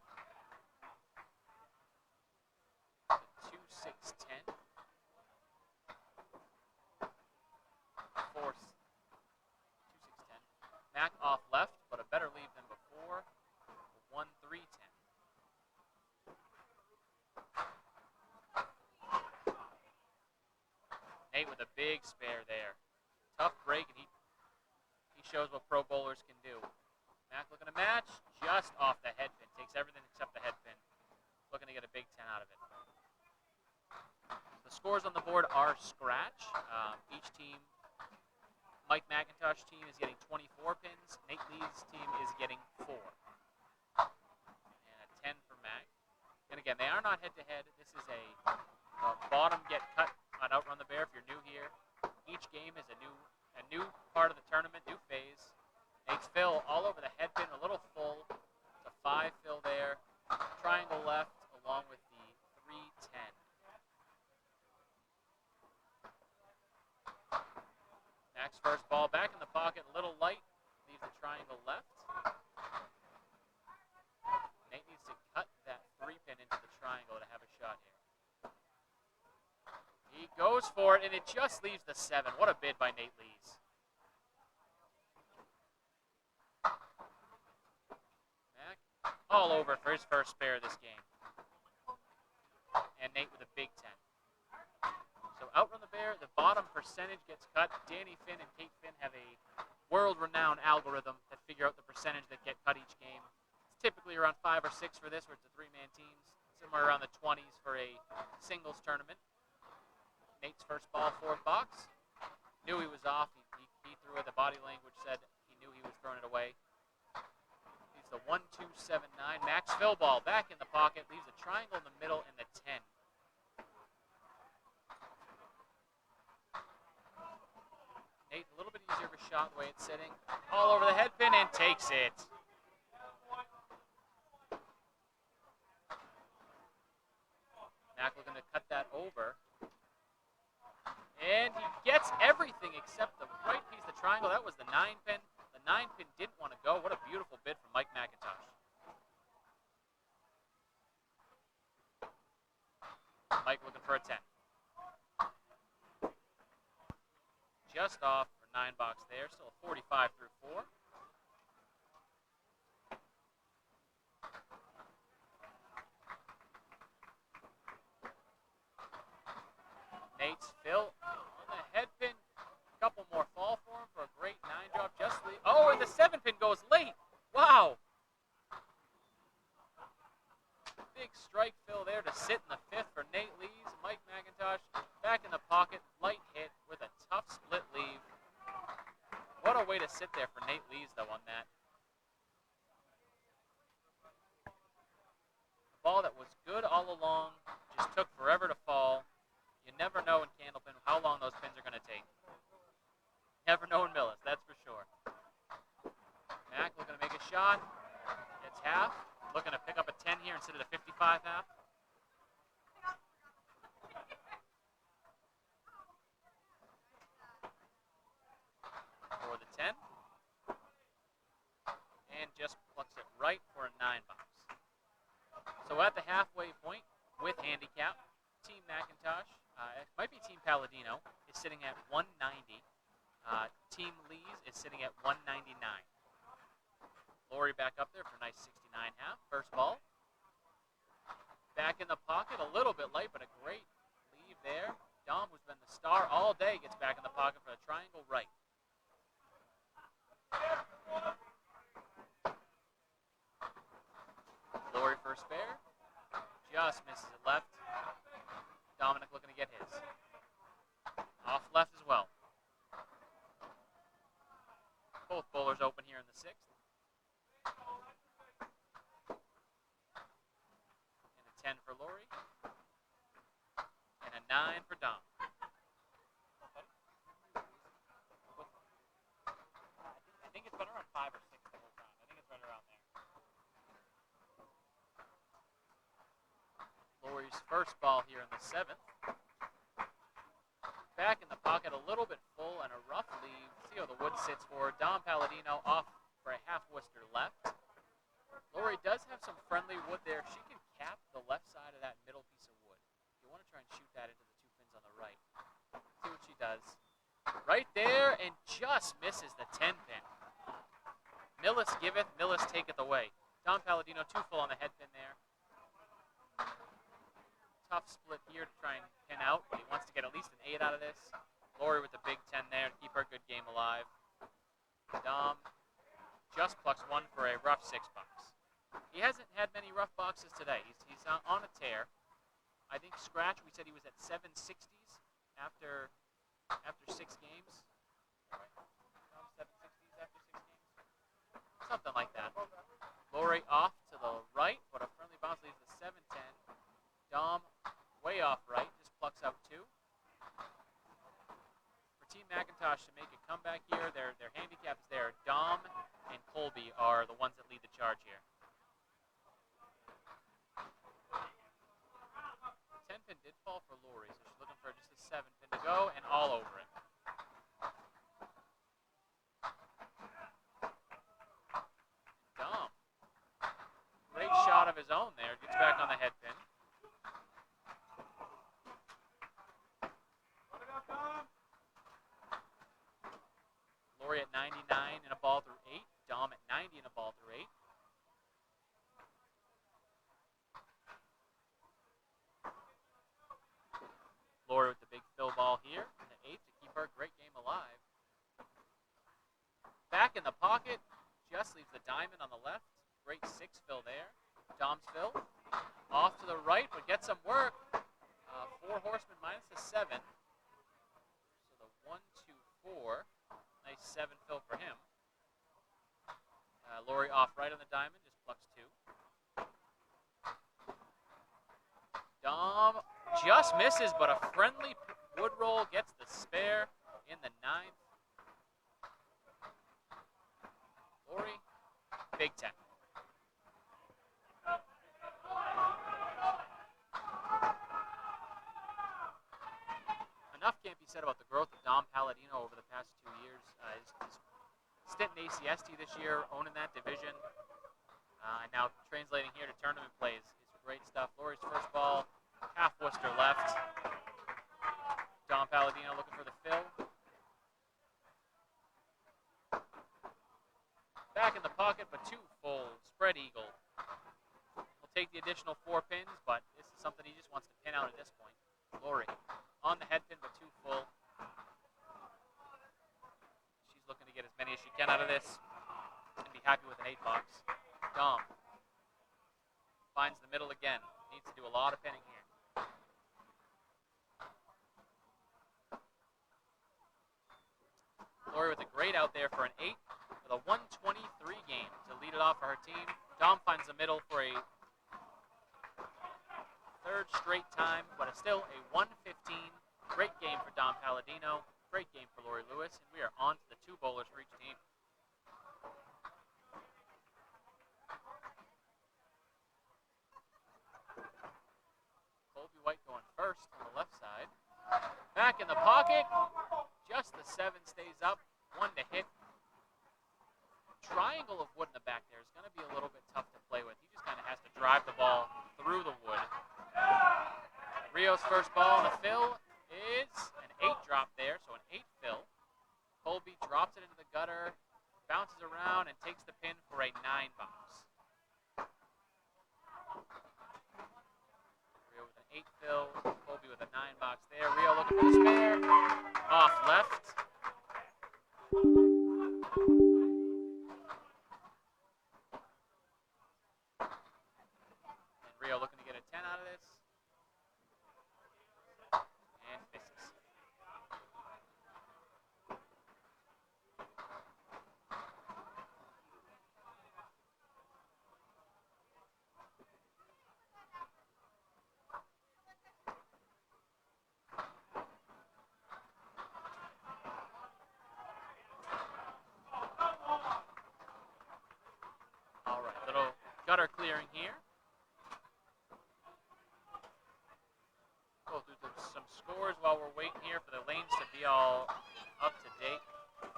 J: Nate with a big spare there. Tough break, and he shows what pro bowlers can do. Mac looking to match, just off the head pin. Takes everything except the head pin. Looking to get a big 10 out of it. The scores on the board are scratch. Each team, Mike McIntosh's team is getting 24 pins. Nate Lee's team is getting 4. And a 10 for Mac. And again, they are not head-to-head. This is a bottom get cut on Outrun the Bear if you're new here. Each game is a new part of the tournament, new phase. Nate's fill all over the head pin, a little full. It's a 5 fill there. Triangle left along with the 310. Mac's first ball back in the pocket, a little light. Leaves the triangle left. Nate needs to cut that 3 pin into the triangle to have a shot here. He goes for it, and it just leaves the 7. What a bid by Nate Lees. Mac all over for his first spare of this game. And Nate with a big 10. So Outrun the Bear, the bottom percentage gets cut. Danny Finn and Kate Finn have a world-renowned algorithm that figure out the percentage that get cut each game. It's typically around 5 or 6 for this, where it's a 3-man teams. Somewhere around the 20s for a singles tournament. Nate's first ball, 4th box. Knew he was off. He threw it. The body language said he knew he was throwing it away. Leaves the 1-2-7-9. Max fill ball back in the pocket. Leaves a triangle in the middle and the 10. Nate, a little bit easier of a shot the way it's sitting. All over the head pin and takes it. Mac looking to cut that over. And he gets everything except the right piece of the triangle. That was the 9 pin. The 9 pin didn't want to go. What a beautiful bid from Mike McIntosh. Mike looking for a 10. Just off for 9 box there. Still 45 through 4. Nate's fill on the head pin. A couple more fall for him for a great 9 drop. Just leave. Oh, and the 7 pin goes late. Wow. Big strike fill there to sit in the 5th for Nate Lees. Mike McIntosh back in the pocket. Light hit with a tough split leave. What a way to sit there for Nate Lees, though, on that. A ball that was good all along, just took forever to fall. You never know in Candlepin how long those pins are going to take. Never know in Millis, that's for sure. Mac looking to make a shot. It's half. Looking to pick up a 10 here instead of the 55 half. For the 10. And just plucks it right for a 9 box. So at the halfway point with handicap, Team McIntosh, it might be Team Palladino, is sitting at 190. Team Lees is sitting at 199. Lori back up there for a nice 69 half. First ball. Back in the pocket, a little bit light, but a great leave there. Dom, who's been the star all day, gets back in the pocket for a triangle right. Lori for a spare. Just misses it left. Dominic looking to get his. Off left as well. Both bowlers open here in the 6th. And a 10 for Lori. And a 9 for Dom.
C: I think it's been around 5 or 6 the whole time. I think it's right around there.
J: Lori's first ball here in the 7th. Back in the pocket, a little bit full and a rough leave. See how the wood sits for Dom Palladino off for a half Worcester left. Lori does have some friendly wood there. She can cap the left side of that middle piece of wood. You want to try and shoot that into the 2 pins on the right. See what she does. Right there, and just misses the 10 pin. Millis giveth, Millis taketh away. Dom Palladino, 2 full on the head pin there. tough split here to try and pin out, but he wants to get at least an 8 out of this. Lori with the big 10 there to keep our good game alive. Dom just plucks one for a rough $6. He hasn't had many rough boxes today. He's on a tear. I think scratch, we said he was at 760s after 6 games. Dom 760s after 6 games. Something like that. Lori off to the right, but a friendly bounce leaves the 7-10. Dom way off right, just plucks out 2. For Team McIntosh to make a comeback here, their handicaps there. Dom and Colby are the ones that lead the charge here. 10 pin did fall for Lori, so she's looking for just a 7 pin to go and all over it. Dom, great shot of his own there, gets back on the head pin. Lori at 99 and a ball through 8. Dom at 90 and a ball through 8. Lori with the big fill ball here in the 8th to keep her great game alive. Back in the pocket, just leaves the diamond on the left. Great 6 fill there. Dom's fill. Off to the right, but gets some work. 4 horsemen minus the 7. So the 1, 2, 4. Nice 7 fill for him. Lori off right on the diamond, just plucks 2. Dom just misses, but a friendly wood roll gets the spare in the 9th. Lori, big 10. Enough can't be said about the growth of Dom Palladino over the past 2 years. His stint in ACST this year, owning that division, and now translating here to tournament plays is great stuff. Lori's first ball, half Worcester left. Dom Palladino looking for the fill. Back in the pocket, but 2 full. Spread eagle. We'll take the additional 4 pins, but this is something he just wants to pin out at this point. Lori on the head pin, but 2 full. She's looking to get as many as she can out of this and be happy with an 8 box. Dom finds the middle again. Needs to do a lot of pinning here. Lori with a great out there for an 8 with a 123 game to lead it off for her team. Dom finds the middle for a 3rd straight time, but it's still a 115. Great game for Dom Palladino. Great game for Lori Lewis. And we are on to the 2 bowlers for each team. Colby White going first on the left side. Back in the pocket. Just the 7 stays up. 1 to hit. Triangle of wood in the back there is going to be a little bit tough to play with. He just kind of has to drive the ball through the wood. Rio's first ball on the fill is an 8 drop there, so an 8 fill. Colby drops it into the gutter, bounces around, and takes the pin for a 9 box. Rio with an 8 fill, Colby with a 9 box there. Rio looking for the spare. Off left. And Rio looking to get a 10 out of this. And misses. All right, little gutter clearing here. We'll do some scores while we're waiting here for the lanes to be all up to date.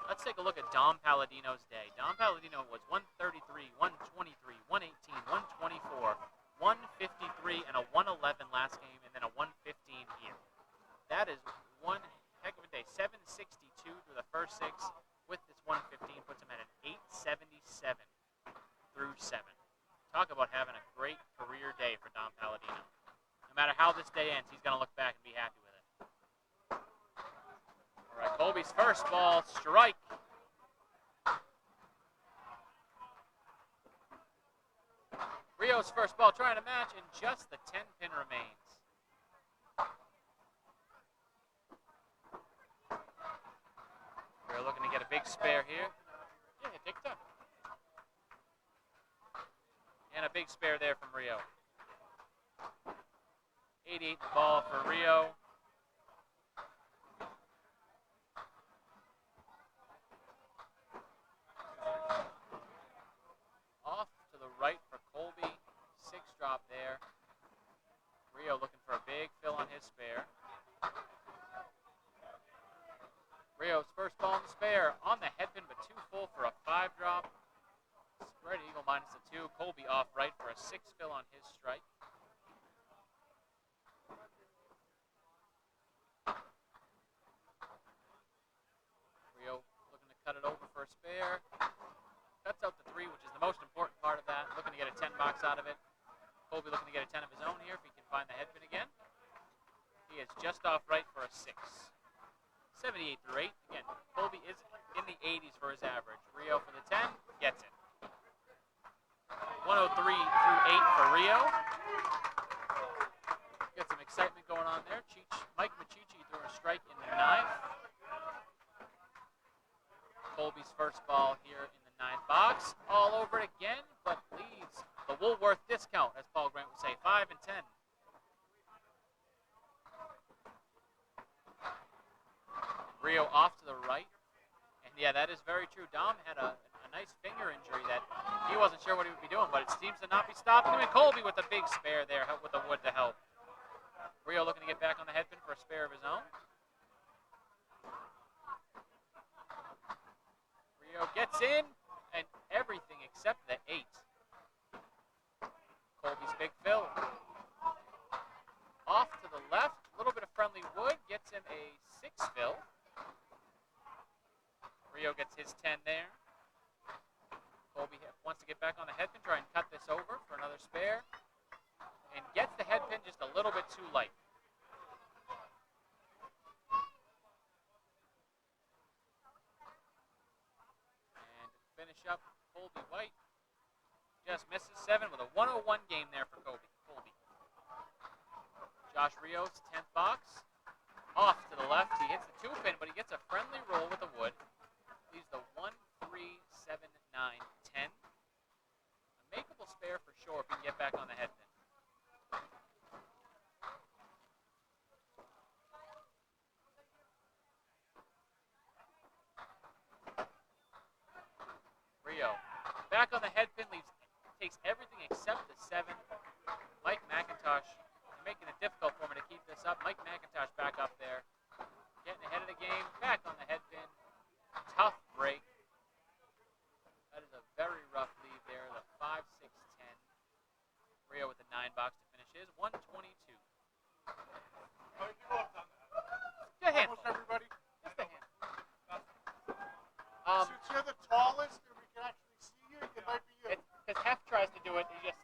J: Let's take a look at Dom Palladino's day. Dom Palladino was 133, 123, 118, 124, 153, and a 111 last game, and then a 115 here. That is one heck of a day. 762 through the first 6 with this 115 puts him at an 877 through 7. Talk about having a great career day for Dom Palladino. No matter how how this day ends, he's going to look back and be happy with it. All right, Colby's first ball, strike. Rio's first ball trying to match, and just the 10-pin remains. We're looking to get a big spare here. Yeah, take your time. And a big spare there from Rio. 88 the ball for Rio. Off to the right for Colby. 6 drop there. Rio looking for a big fill on his spare. Rio's first ball in the spare on the headpin, but too full for a 5 drop. Spread eagle minus the 2. Colby off right for a 6 fill on his strike. Rio looking to cut it over for a spare. Cuts out the 3, which is the most important part of that. Looking to get a 10 box out of it. Colby looking to get a 10 of his own here if he can find the headpin again. He is just off right for a 6. 78 through 8. Again, Colby is in the 80s for his average. Rio for the 10, gets it. 103 through 8 for Rio. Got some excitement going on there. Mike Machichi threw a strike in the 9th. Colby's first ball here in the 9th box. All over it again, but leaves the Woolworth discount, as Paul Grant would say, 5 and 10. Rio off to the right. And yeah, that is very true. Dom had a nice finger injury that he wasn't sure what he would be doing, but it seems to not be stopping him. And Colby with a big spare there with the wood to help. Rio looking to get back on the headpin for a spare of his own. Rio gets in, and everything except the 8. Colby's big fill. Off to the left, a little bit of friendly wood, gets him a 6 fill. Rio gets his 10 there. Colby wants to get back on the headpin, try and cut this over for another spare. And gets the headpin just a little bit too light. And finish up, Colby White just misses 7 with a 101 game there for Colby. Josh Rio's 10th box. Off to the left, he hits the 2-pin, but he gets a friendly roll with the wood. Leaves the 1, 3, 7, 9, 10. A makeable spare for sure if he can get back on the headpin. Rio back on the headpin, takes everything except the 7. Mike McIntosh making it difficult for him to keep this up. Mike McIntosh back up there, getting ahead of the game, back on the headpin. Tough break. That is a very rough lead there. The 5, 6, 10. Rio with the 9 box to finish his 122. Good hand.
B: Almost everybody.
J: Just a hand.
B: Since you're the tallest and we can actually see you, it might be you.
J: Because Hef tries to do it, he just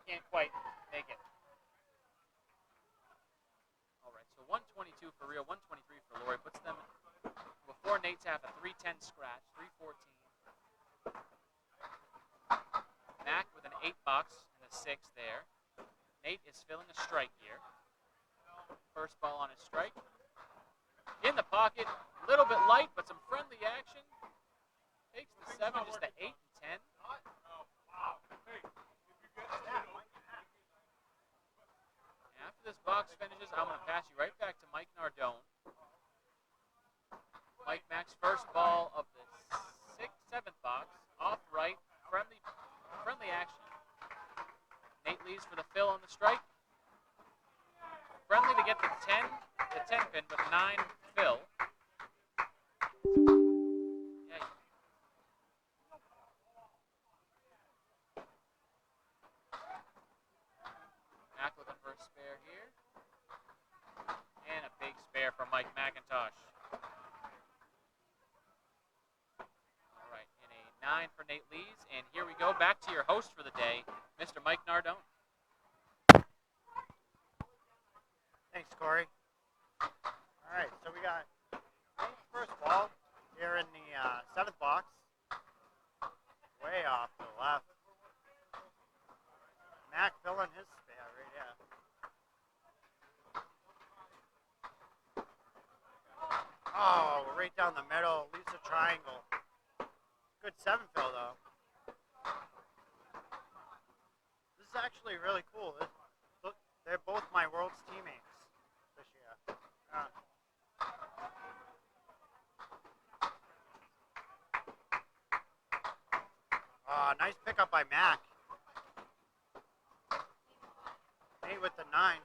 J: can't quite make it. All right, so 122 for Rio, 123 for Lori. Puts them before Nate's half a 310 scratch, 314. Mac with an 8 box and a 6 there. Nate is filling a strike here. First ball on his strike. In the pocket, a little bit light, but some friendly action. Takes the 7, just the 8 and 10. After this box finishes, I'm going to pass you right back to Mike Nardone. Mike Mack's first ball of the 7th box, off right, friendly action. Nate leaves for the fill on the strike. Friendly to get the 10 pin, but 9 fill. Yeah. Mack looking for a spare here. And a big spare from Mike McIntosh. All right, and a 9 for Nate Lees. And here we go, back to your host for the day, Mr. Mike Nardone.
A: Corey. All right, so we got Nate's first ball here in the seventh box. Way off to the left. Mac filling his spare right here. Oh, right down the middle, leaves a triangle. Good seven fill though. This is actually really cool. They're both my world's teammates this year. Nice pickup by Mac. Nate with the 9.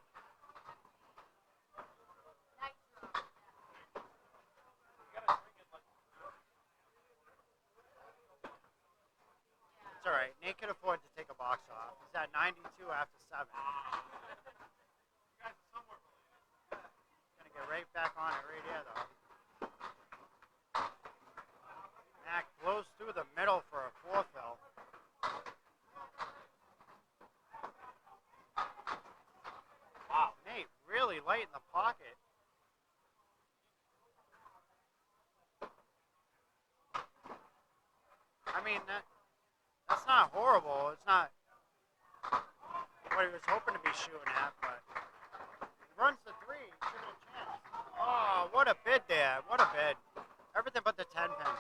A: It's all right. Nate can afford to take a box off. He's at 92 after 7. Gonna get right back on it right here though. Mac blows through the middle for a 4 fill. Wow, Nate really light in the pocket. I mean, that's not horrible. It's not what he was hoping to be shooting at, but he runs the 3. Should have a chance. Oh, what a bid there. What a bid. Everything but the 10 pin.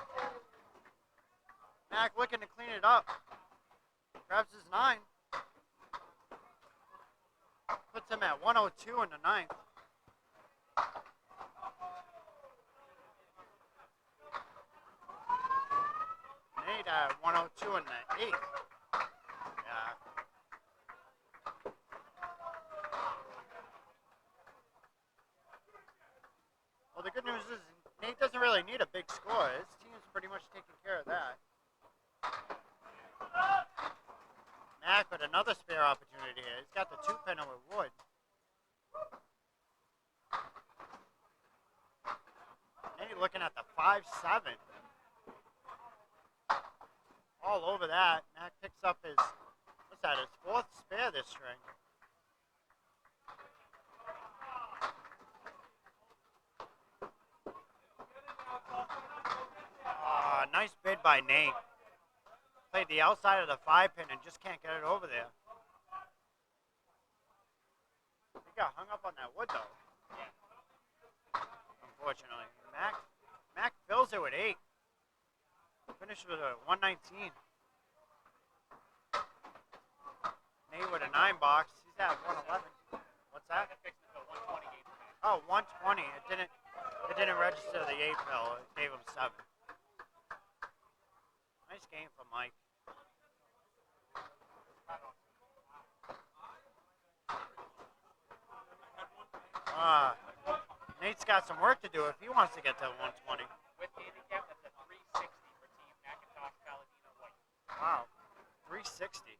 A: Mac looking to clean it up. Grabs his 9. Puts him at 102 in the 9th. Nate at 102 in the 8th. Yeah. Well, the good news is Nate doesn't really need a big score. His team's pretty much taking care of that. Mac with another spare opportunity here. He's got the 2-pinner with Wood. Nate looking at the 5-7. All over that. Mac picks up his, what's that, his 4th spare this string. Nice bid by Nate. Played the outside of the 5-pin and just can't get it over there. He got hung up on that wood though. Unfortunately. Mac fills it with 8. Finished with a 119. Nate with a 9 box. He's at 111. What's that? Oh, 120. It didn't register the 8 pill. It gave him 7. Nice game for Mike. Nate's got some work to do if he wants to get to 120.
J: With handicap, that's a 360 for Team Macintosh Paladino White.
A: Wow, 360.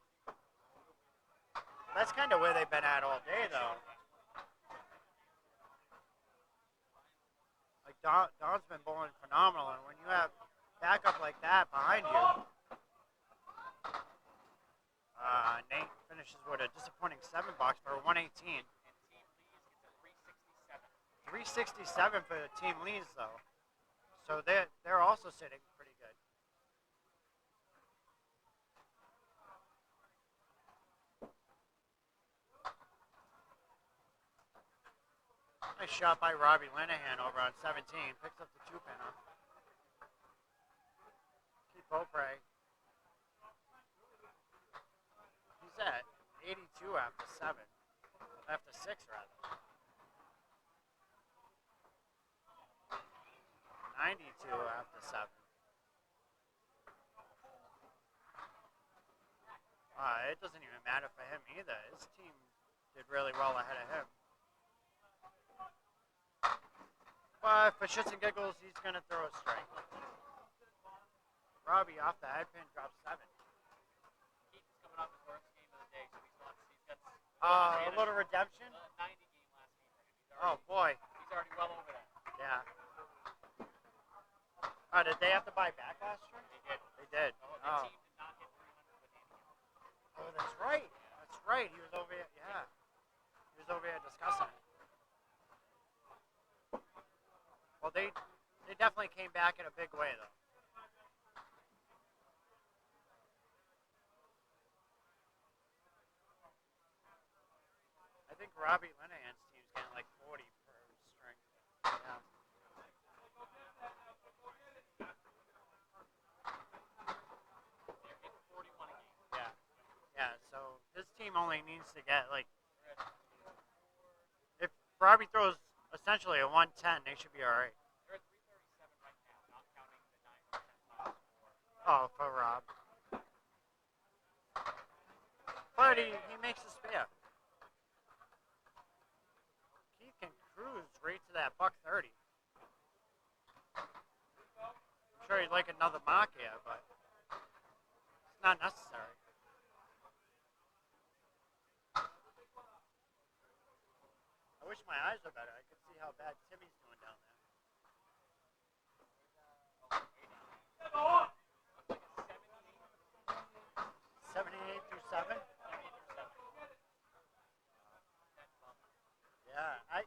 A: That's kind of where they've been at all day, though. Like Don's been bowling phenomenal, and when you have backup like that behind you, Nate finishes with a disappointing 7 box for a 118.
J: And Team Lee's gets a 367.
A: 367 for Team Lee's, though. So they're also sitting pretty good. Nice shot by Robbie Linehan over on 17. Picks up the 2-pinner. Keep Beaupre. He's at 82 after 7. After 6, rather. 92 after 7. It doesn't even matter for him either. His team did really well ahead of him. But for shits and giggles, he's going to throw a strike. Robbie off the head pin drops 7.
J: Keith is coming off his worst game of the day, so he's got
A: A little redemption?
J: 90 game last game for him.
A: Oh, boy.
J: He's already well over that.
A: Yeah. Did they have to buy back last year?
J: They did.
A: They did.
J: The team did not hit 300 with handicap.
A: Oh, that's right. That's right. He was over here. Yeah. He was over here discussing it. Well, they definitely came back in a big way though. I think Robbie Linehan's team's getting like 40 per string. Yeah.
J: They're hitting 41 a game.
A: Yeah. Yeah. So his team only needs to get like, if Robbie throws essentially a 110, they should be all right.
J: They're at 337 right now, not counting the 9 or 10 times for.
A: Oh, for Rob. But he makes a spare. Keith can cruise right to that buck 30. I'm sure he'd like another mark here, but it's not necessary. I wish my eyes were better. I could see how bad Timmy's doing down there. 78 through 7? Yeah, I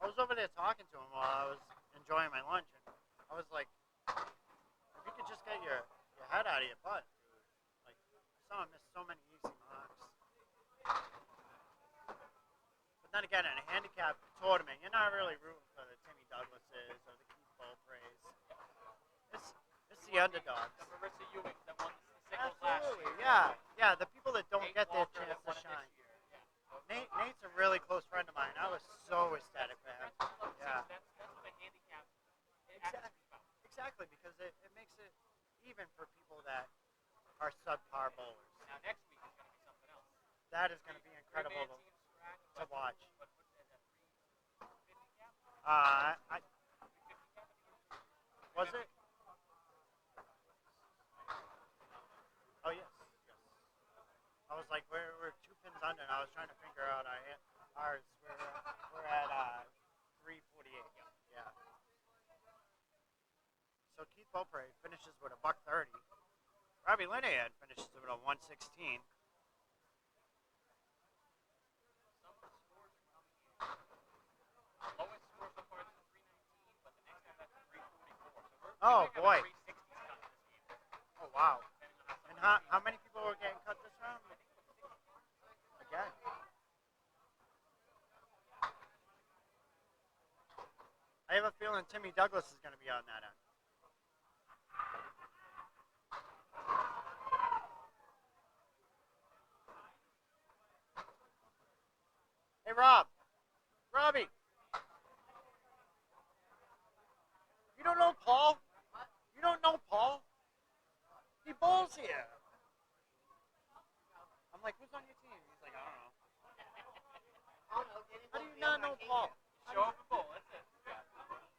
A: was over there talking to him while I was enjoying my lunch, and I was like, if you could just get your head out of your butt, dude. Like, I saw him miss so many easy marks. But then again, in a handicap tournament, you're not really rooting for the Timmy Douglases or the Keith Beaupre's. It's the underdogs.
J: The Marissa Ewing that won the singles last
A: Absolutely,
J: year.
A: yeah. The people that don't
J: Nate
A: get their
J: Walker
A: chance
J: that
A: to
J: won it
A: shine.
J: this year. Yeah.
A: Nate's a really close friend of mine. I was so ecstatic for him. Yeah.
J: That's what a handicap
A: Exactly.
J: is about.
A: Exactly, because it makes it even for people that are subpar bowlers.
J: Now next week is going to be something else.
A: That is going to be incredible
J: Three-man team scratch,
A: to watch.
J: What is that, 350 cap?
A: I
J: 350 cap?
A: was it? Oh yes. I was like, we're 2 pins under, and I was trying to figure out ours. We're at 348. Yeah. So Keith Beaupre finishes with a buck 30. Robbie Linehan finishes with a 116.
J: Lowest score so far is 319, but the next time that's 344. So we're
A: Oh,
J: we
A: boy.
J: have a 360s cut in this game.
A: Oh wow.
J: Depending on
A: And
J: how
A: how many people were getting cut this round? Again. I have a feeling Timmy Douglas is going to be on that end. Hey, Robbie. You don't know Paul? You don't know Paul? He bowls here. I'm like, who's on your team? He's like, I don't know. How do you not know Paul?
J: show up and bowl. That's it.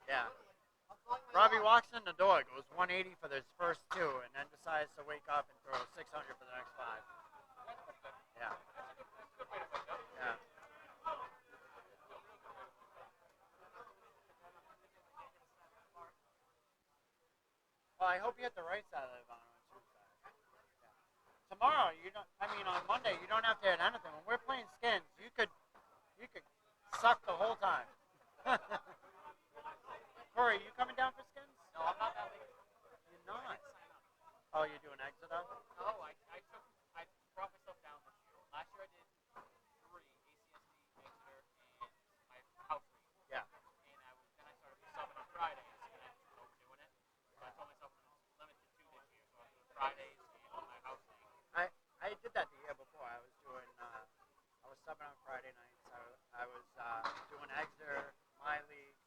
A: Yeah. Robbie walks in the door, goes 180 for his first 2, and then decides to wake up and throw 600 for the next 5.
J: That's pretty good.
A: Yeah.
J: That's a good way to wake up.
A: Yeah. Well, I hope you hit the right side of the Ivano on Tuesday. Yeah. Tomorrow, on Monday, you don't have to hit anything. When we're playing skins, you could suck the whole time. Corey, you coming down for skins?
J: No, I'm not that late.
A: You're not. Oh, you're doing Exeter?
J: No, I brought myself down this year. Last year I did 3, ACSD, Exeter, and my house league.
A: Yeah.
J: And then I started subbing on Fridays, and I was overdoing it. So I told myself I'm going to limit to 2 this year. So I'm doing Fridays and my house league.
A: I did that the year before. I was subbing on Friday nights. I was doing Exeter, my league,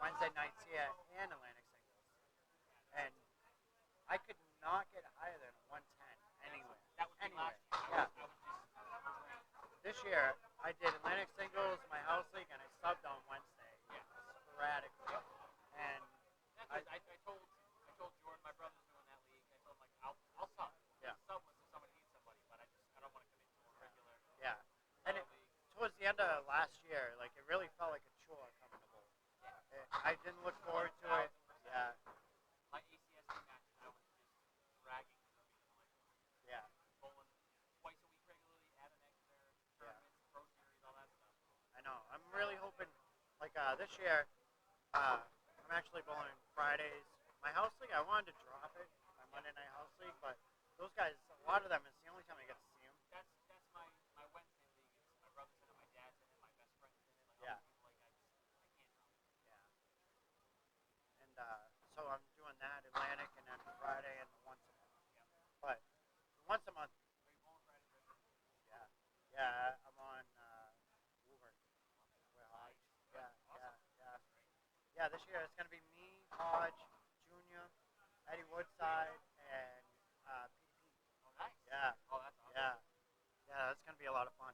A: Wednesday nights here, and Atlantic singles. And I could not get higher than 110 anywhere.
J: That was
A: Anywhere.
J: last year.
A: Yeah.
J: I was just
A: This year, I did Atlantic singles, my house league, and I subbed on Wednesday.
J: Yeah.
A: Sporadically. And
J: I told Jordan, my brother's doing that league. I told him I'll sub.
A: Yeah.
J: Sub if somebody needs somebody, but I don't want to commit to a regular
A: yeah. And
J: league.
A: towards the end of last year, like it really felt like a chore coming to bowl. I didn't look forward to it. Yeah.
J: My ACSD matches, I was just dragging
A: Yeah.
J: bowling twice a week regularly at an Exeter, tournaments, pro series, all that stuff.
A: I know. I'm really hoping, like this year, I'm actually bowling Fridays. My house league, I wanted to drop it, my Monday night house league, but those guys, a lot of them, it's the only time I get to see them.
J: That's my Wednesday league. It's my brother's in it, my dad's in it, my best friend's in it. Like
A: Yeah.
J: other people, like I can't drop it.
A: Yeah. And so I'm doing that Atlantic and then Friday and once a month. But once a month.
J: Are you bowling Friday, Chris?
A: Yeah. Yeah, I'm on Woburn. With Hodge. Yeah,
J: Awesome.
A: yeah. Yeah, this year it's going to be me, Hodge, Junior, Eddie Woodside, and PDP.
J: Oh, nice.
A: Yeah.
J: Oh, that's awesome.
A: Yeah. Yeah, that's going to be a lot of fun.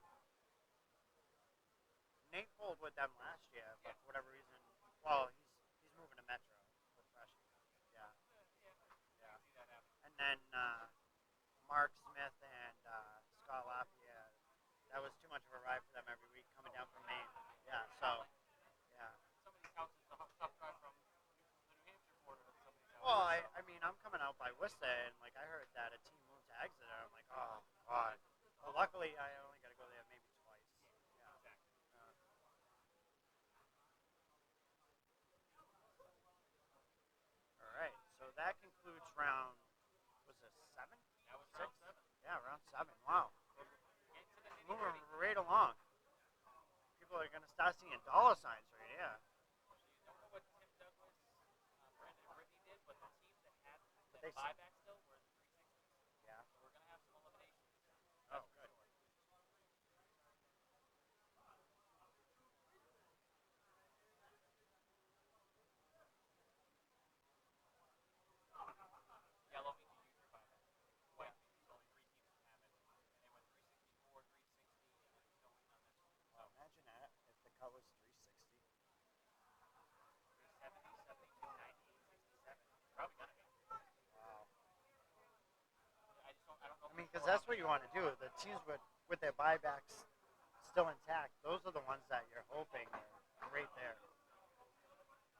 A: Nate pulled with them last year, but for whatever reason, well, he's moving to Metro for freshman. Yeah.
J: Yeah. I can see that happening.
A: And then Mark Smith and Scott Lafayette. That was too much of a ride for them every week coming down from Maine. Yeah, so, yeah.
J: Some of these houses, the tough drive from the New Hampshire border to some of these houses.
A: Well, I mean, I'm coming out by Worcester, and, like, I heard that a team moved to Exeter. I'm like, oh, God. Well, luckily, I only got to go there maybe twice. Yeah.
J: Exactly.
A: All right, so that concludes round, was it 7?
J: That was round 7.
A: Yeah, round 7. Wow.
J: Get to the
A: Moving
J: nitty-gritty.
A: right along. People are going to start seeing dollar signs right here.
J: So you don't know what Tim Douglas, Brandon, and Brittany did, but the teams that had
A: They-
J: that buyback still were in the 360s.
A: Yeah.
J: So we're going to have some eliminations.
A: Oh,
J: That's for
A: good.
J: sure. Yellow means you use your buyback. White means only 3 teams can have it. And they went 364, 360, and then there's no waiting on this one. So
A: Imagine that if the cut was 360.
J: 370, 72, 98, 67. Probably going to be.
A: Wow.
J: I don't know.
A: I mean, because that's what you want to do. The teams with their buybacks still intact, those are the ones that you're hoping are right there.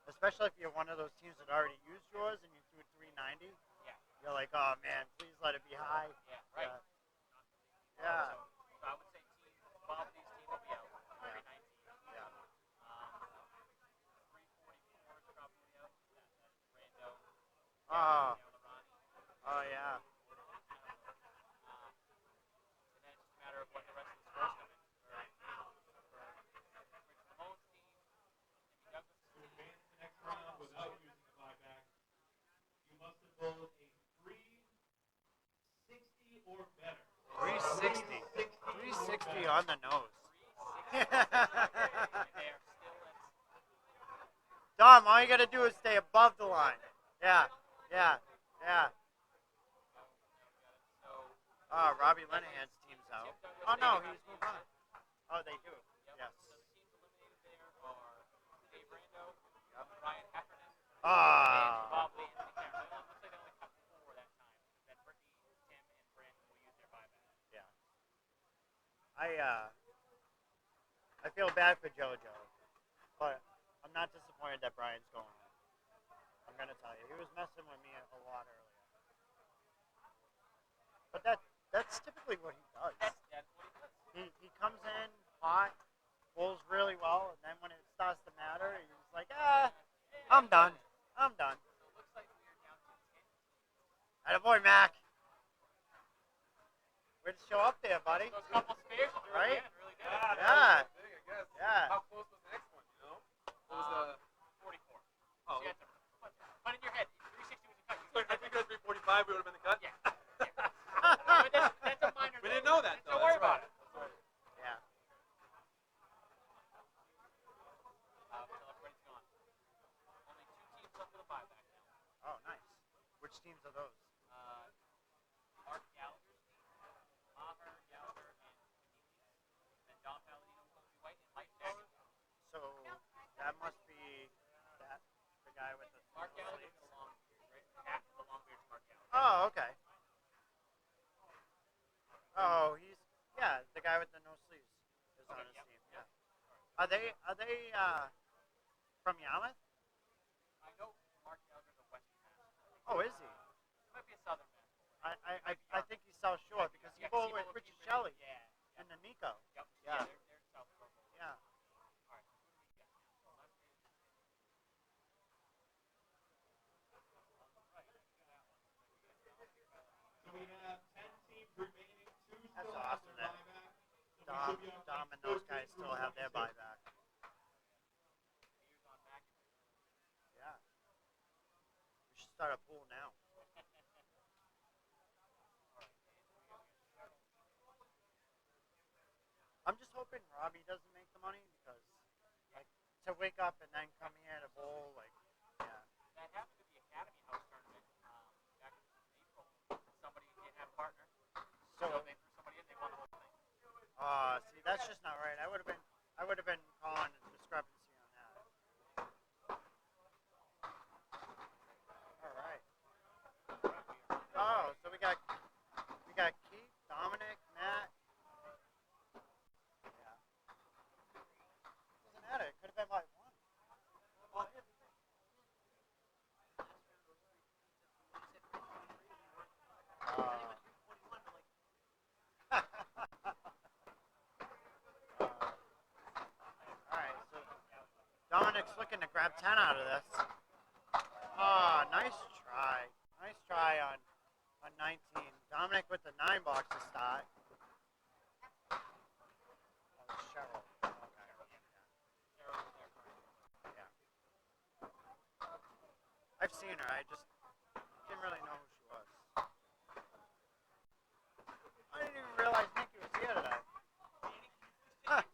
A: Especially if you're one of those teams that already used yours and you threw 390.
J: Yeah.
A: You're like, oh man, please let it be high.
J: Yeah, right.
A: Yeah.
J: So I would say both of these teams will be out. 319.
A: Yeah.
J: 344 is probably out. That's Rando.
A: Oh.
J: Down the Ronnie.
A: Oh yeah.
J: And then it's just a matter of what the rest of the scores come in. For Rich Mahone's team, Jimmy Douglas'
D: To
J: team.
D: advance to the next round without using a buyback, you must have bowled a 360 or better.
A: 360. 360 on the nose.
J: 360. They are still at
A: Dom, all you got to do is stay above the line. Yeah. Yeah. Yeah.
J: so
A: Robbie Linehan's team's out. Oh no, he's moved on. Oh, they do. Yes.
J: So the teams eliminated there are Dave Rando, Ryan Heffernan, and
A: Ah.
J: probably Anthony Cameron. It looks like they only cut 4 that time. Then Brittany, Tim, and Brandon will use their buyback.
A: Yeah. I feel bad for JoJo, but I'm not disappointed that Brian's going home. I'm gonna tell you, he was messing with me a lot earlier. But that's typically what he does.
J: That's what he does.
A: He comes in hot, bowls really well, and then when it starts to matter, he's like, I'm done. I'm done.
J: So it looks like we are down to 10 teams.
A: Attaboy, Mac. Way to show up there, buddy.
J: So a couple spares to do
A: Right?
J: it again. Really good.
A: Yeah.
B: Big, I guess.
A: Yeah.
B: How close was the next one, you know? What was
J: 44.
B: Oh.
J: So you had to, but in your head, 360 was a cut.
B: I think it was 345, we would have been the cut.
J: Yeah. But that's a minor.
B: We didn't know that, though.
J: Don't worry
B: That's
J: about
B: right.
J: it.
A: Yeah.
J: Until everybody's gone. Only 2 teams left with a buyback now.
A: Oh, nice. Which teams are those?
J: Mark Gallagher's team, Maher, Gallagher, and Benitez. Then Don Palladino, Kobe White, and Mike Jackson.
A: So that must be the guy with the
J: Mark Gallagher's got a long beard, right? Half of the long beard's Mark Gallagher.
A: Oh, okay. Oh, the guy with the no sleeves is on his
J: yep,
A: team.
J: yep.
A: Yeah. Are they from Yarmouth?
J: I know Mark Gallagher's a Western Mass.
A: Oh, is he?
J: He might be a Southern Mass.
A: I think he's South Shore because he bowled with Richard Shelley
J: Yeah.
A: and the Nico.
J: Yep.
A: Yeah.
J: They're South Shore.
A: Yeah.
J: All right. Who do we got now? So left is
D: we have 10 teams remaining. Two
A: That's
D: still have
A: awesome
D: their
A: that
D: buyback. And we should be on
A: Dom and
D: first
A: those guys
D: base
A: still
D: rules
A: have
D: number
A: their
D: 2.
A: buyback. Yeah. We should start a pool now. I'm just hoping Robbie doesn't make the money because, like, to wake up and then come here to bowl, like, yeah.
J: That happened at the Academy House tournament back in April. Somebody didn't have a partner, so
A: So,
J: they threw somebody in. They won the whole thing.
A: see, that's just not right. I would have been calling a discrepancy on that. All right. Oh, so we got Keith, Dominic, Matt. Yeah. Doesn't matter. It could have been like one. Well, here's the thing. All right, so Dominic's looking to grab 10 out of this. Oh, nice try. Nice try on 19. Dominic with the 9 box to start. Oh, Cheryl. Okay. Yeah. I've seen her. I just didn't really know who she was. I didn't even realize Nikki was here today. All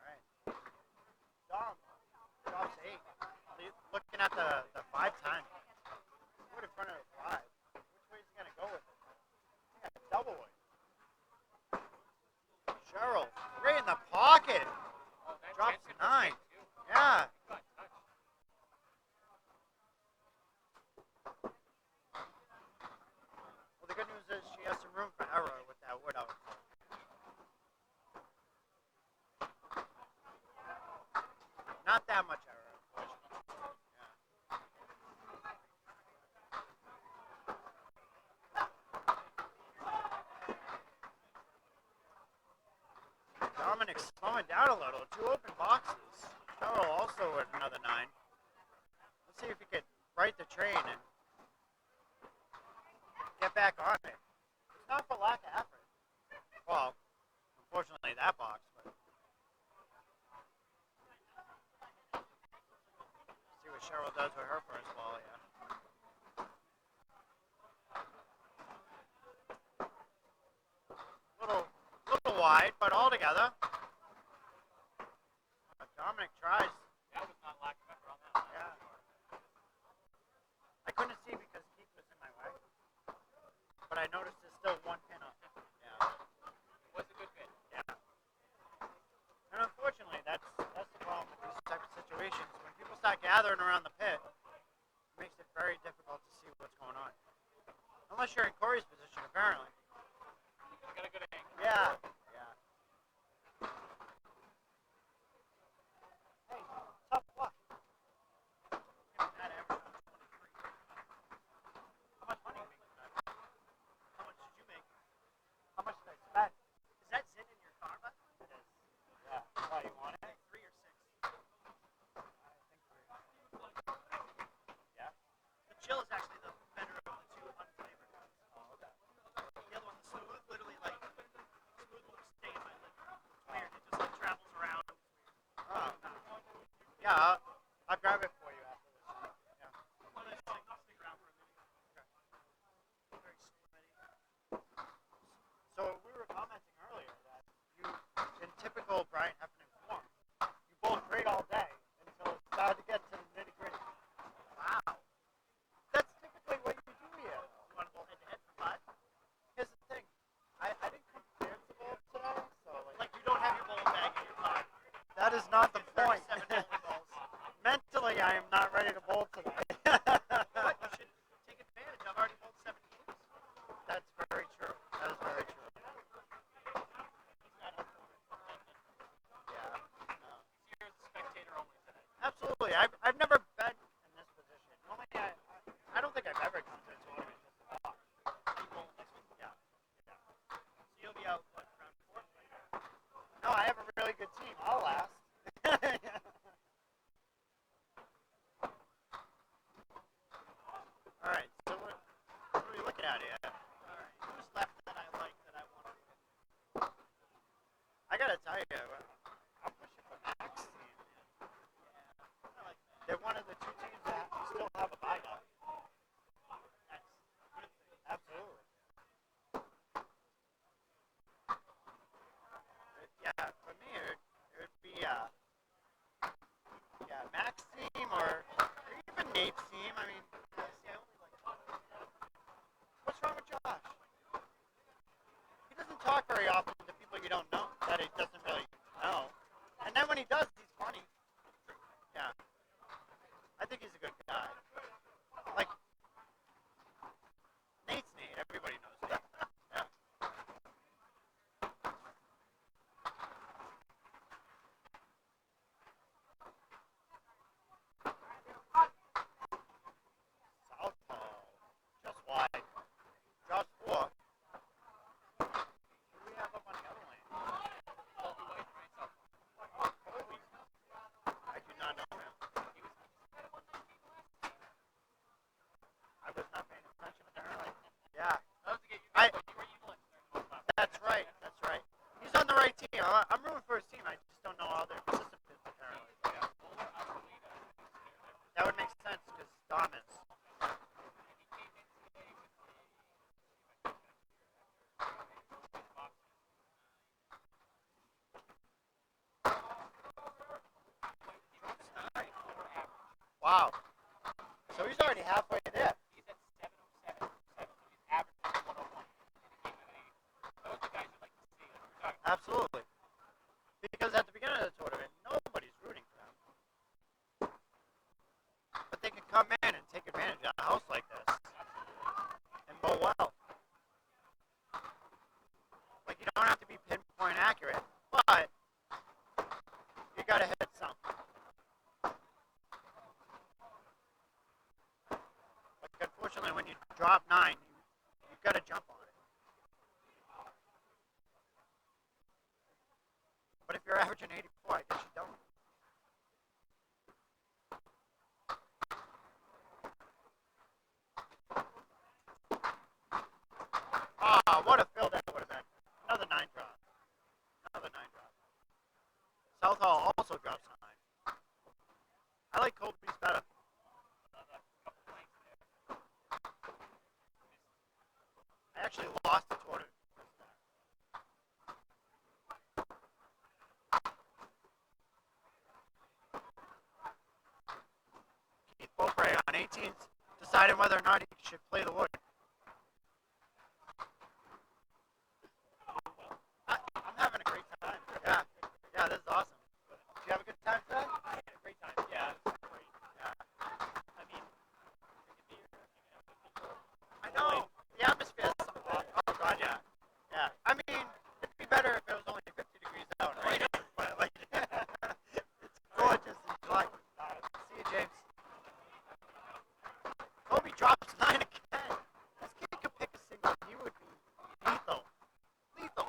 A: right. Dom drops 8. Looking at the 5-10. Put in front of the 5. Which way is he going to go with it? He got a double it. Cheryl, right in the pocket.
J: Oh, that
A: Drops
J: Jensen
A: 9.
J: was big, too.
A: Yeah.
J: Good touch.
A: Well, the good news is she has some room for error with that wood out. Not that much error. Yeah. Dominic's slowing down a little. 2 open boxes. Cheryl also with another 9. Let's see if he could right the train and get back on it. It's not for lack of effort. Well, unfortunately that box, but see what Cheryl does with her first ball, yeah. Little wide, but all together. Dominic tries.
J: That was not lack of effort on that.
A: Yeah. I couldn't see because Keith was in my way. But I noticed there's still 1 pin up. Yeah.
J: It was a good bit.
A: Yeah. And unfortunately, that's the problem with these type of situations. When people start gathering around the pit, it makes it very difficult to see what's going on. Unless you're in Corey's position, apparently.
J: He's got a good angle.
A: Yeah. Yeah. Hey, tough luck. Give me that average of 23. How much money you make tonight?
H: How much did you make?
A: How much did I spend?
H: Is that Zin in your car, by the way?
A: It is. Yeah. Why, you want it?
H: 3 or 6?
A: I think 3. Yeah?
H: The chill is actually the better of the 2 unflavored ones.
A: Oh, okay.
H: The other one, the smooth, literally like smooth won't stay in my liver. It's weird. It just like travels around.
A: Oh. Yeah, I'll grab it for you after this. Yeah.
H: Stick around for a minute. Very sweaty.
A: So we were commenting earlier that you, in typical Brian Heffernan form, you bowled great all day until it started to get to the nitty gritty.
H: Wow.
A: That's typically what you do here.
H: You want to go head to head for 5?
A: Here's the thing, I didn't come prepared to bowl today, so
H: Like you don't have your bowling bag in your car.
A: that is not the point.
H: 37 bowling balls.
A: Mentally, I am not ready to bowl today.
H: But you should take advantage. I've already bowled 7 games.
A: That's very true. That is very true. Yeah. No.
J: You're the spectator only today.
A: Absolutely. I've never been in this position. Normally, I don't think I've ever come to a tournament just to talk.
H: You bowl next week.
A: Yeah.
H: So you'll be out, what, round 4?
A: No, I have a really good team. I'll last. idea. Who's left that I like that I want to win? I gotta tell you, I'm pushing for Max team. Yeah. They're one of the two teams that still have a bye guy. Absolutely. Yeah, for me, it would be Max team or even Nate's team. I mean, see, I only like. What's wrong with Josh? He doesn't talk very often to people you don't know that he doesn't really know. And then when he does, he's funny. Yeah, I think he's a good guy. Like Nate's Nate. Everybody knows Nate. Yeah. Southpaw, just wide, just four. Who do we have up on the other lane? Kobe. I do not know him. I was not paying attention apparently. Yeah. That's right. That's right. He's on the right team. I'm rooting for his team. I just don't know all their participants apparently. Yeah. That would make sense because Dom is. Wow. So he's already halfway there. Absolutely. Because at the beginning of the tournament, nobody's rooting for them. But they can come in and take advantage of a house like this and bowl well. Like, you don't have to be pinpoint accurate, but you got to hit something. Like, unfortunately, when you drop 9, you've got to jump on it. But if you're averaging 84, I guess you don't. Ah, what a fill that would have been. Another 9 drop. Another 9 drop. Southall also drops 9. I like Colby's better. I actually lost the tournament. Keith Beaupre on 18th decided whether or not he should play the wood. I'm having a great time. Yeah. Yeah, this is awesome. Did you have a good time today? I had a great time. Yeah, it was great. Yeah. I mean, I know. The atmosphere is so hot. Oh, God, yeah. Yeah. I mean, it'd be better if it was only 50 degrees out, right? But, like, it's gorgeous. It's like, see you, James. Kobe drops 9 again. This kid could pick a single. He would be lethal. Lethal.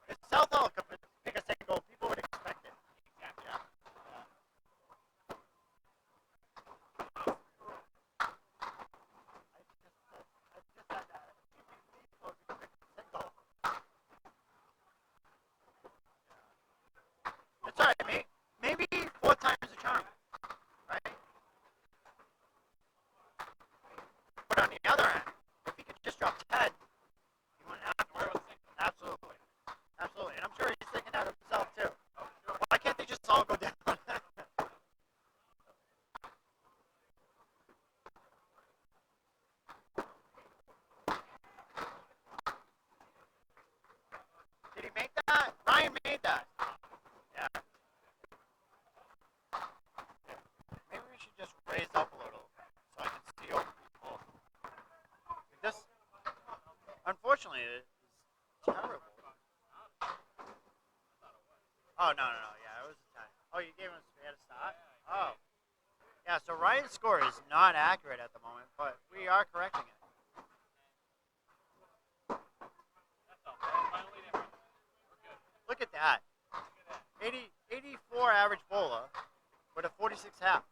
A: If Southall could pick a single, people would expect it. Exactly. Yeah. I just had that. Single. It's alright, mate. Maybe 4 times the charm, right? But on the other hand, if he could just drop 10, he wouldn't have to worry about single. Absolutely. Absolutely. And I'm sure he's thinking that himself, too. Why can't they just all go down? Did he make that? Ryan made that. Yeah. Maybe we should just raise up a little so I can see over people. This, unfortunately, it is terrible. Oh, no. Yeah, it was a 10. Oh, you gave him a start? Oh. Yeah, so Ryan's score is not accurate at the moment, but we are correcting it. Look at that. 84 average bowler with a 46 half.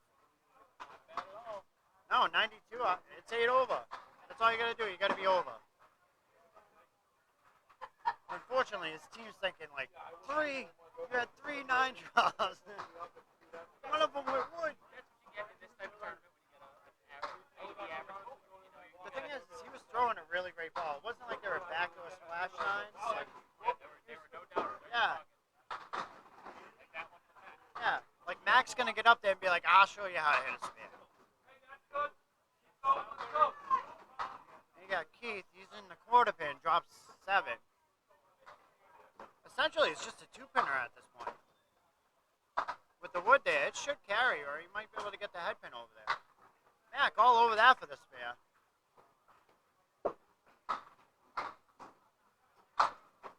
A: No, 92. It's 8 over. That's all you got to do. You got to be over. Unfortunately, his team's thinking like three. You had 3 9 draws. One of them went wood.
J: That's what you get in this type of tournament when you get a average, 80 average.
A: The thing is he was throwing a really great ball. It wasn't like they were backdoor splash nines. Like,
J: There were no doubters.
A: yeah,
J: Like that one from Matt.
A: yeah. Like Mac's gonna get up there and be like, "I'll show you how to hit a spin." You got Keith. He's in the quarter pin. Drops 7. Essentially, it's just a 2-pinner at this point. With the wood there, it should carry, or you might be able to get the head pin over there. Mac all over that for the spare.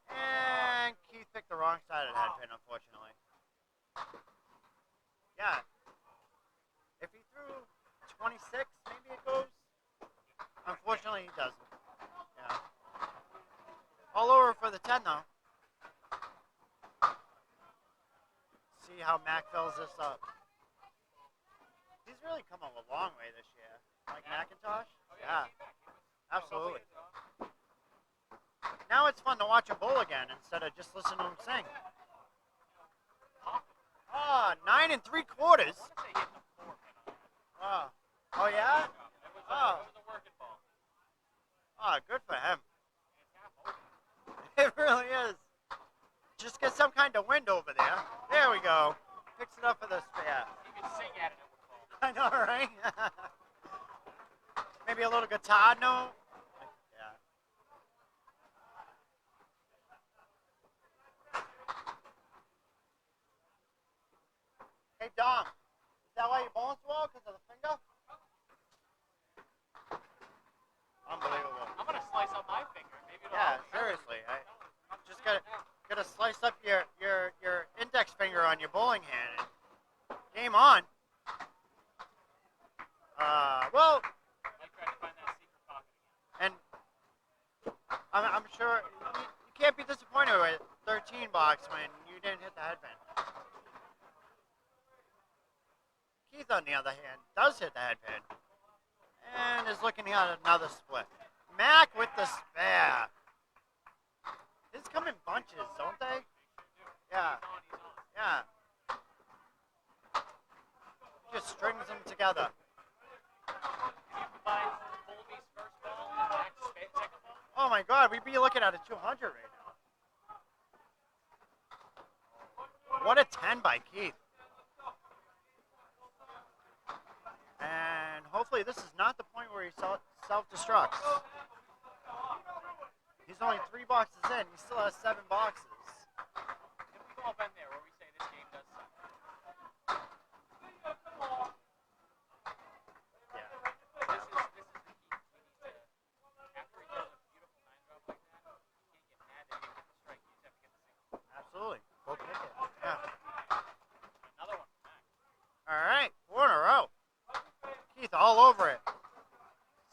A: And Keith picked the wrong side of the head pin, unfortunately. Yeah. If he threw 26, maybe it goes. Unfortunately, he doesn't. Yeah. All over for the 10, though. See how Mac fills this up. He's really come a long way this year. Like Macintosh? Yeah. Absolutely. Now it's fun to watch him bowl again instead of just listen to him sing. Ah, 9 3/4. Oh. Oh yeah? Oh.
J: It was a working ball.
A: Oh, good for him. It really is. Just get some kind of wind over there. There we go. Picks it up for the spare.
J: You can sing at it.
A: I know, right? Maybe a little guitar note. Yeah. Hey, Dom. Is that why you're bowling so well? Because of the finger? Unbelievable.
J: I'm gonna slice up my finger. Maybe it'll
A: Yeah,
J: help.
A: seriously. I just gotta slice up your index finger on your bowling hand. Game on. Well,
J: Mike tried to find that secret pocket
A: and
J: again.
A: I'm sure you can't be disappointed with 13 box when you didn't hit the headband. Keith, on the other hand, does hit the headband and is looking at another split. Mac with the spare. These come in bunches, don't they? Yeah. Yeah. Just strings them together.
J: If you combine Colby's first ball and Mac's second ball,
A: Oh my God, we'd be looking at a 200 right now. What a 10 by Keith. And hopefully this is not the point where he self-destructs. He's only 3 boxes in. He still has 7 boxes.
J: if we've all been there where we say this game does suck.
A: Yeah.
J: This is the key. He needs to, after he does a beautiful 9 drop like that, you can't get mad that he didn't get the strike. You just have to get the single.
A: Absolutely. Go pick it. Yeah.
J: Another one from Mac.
A: All right. 4 in a row. Keith all over it.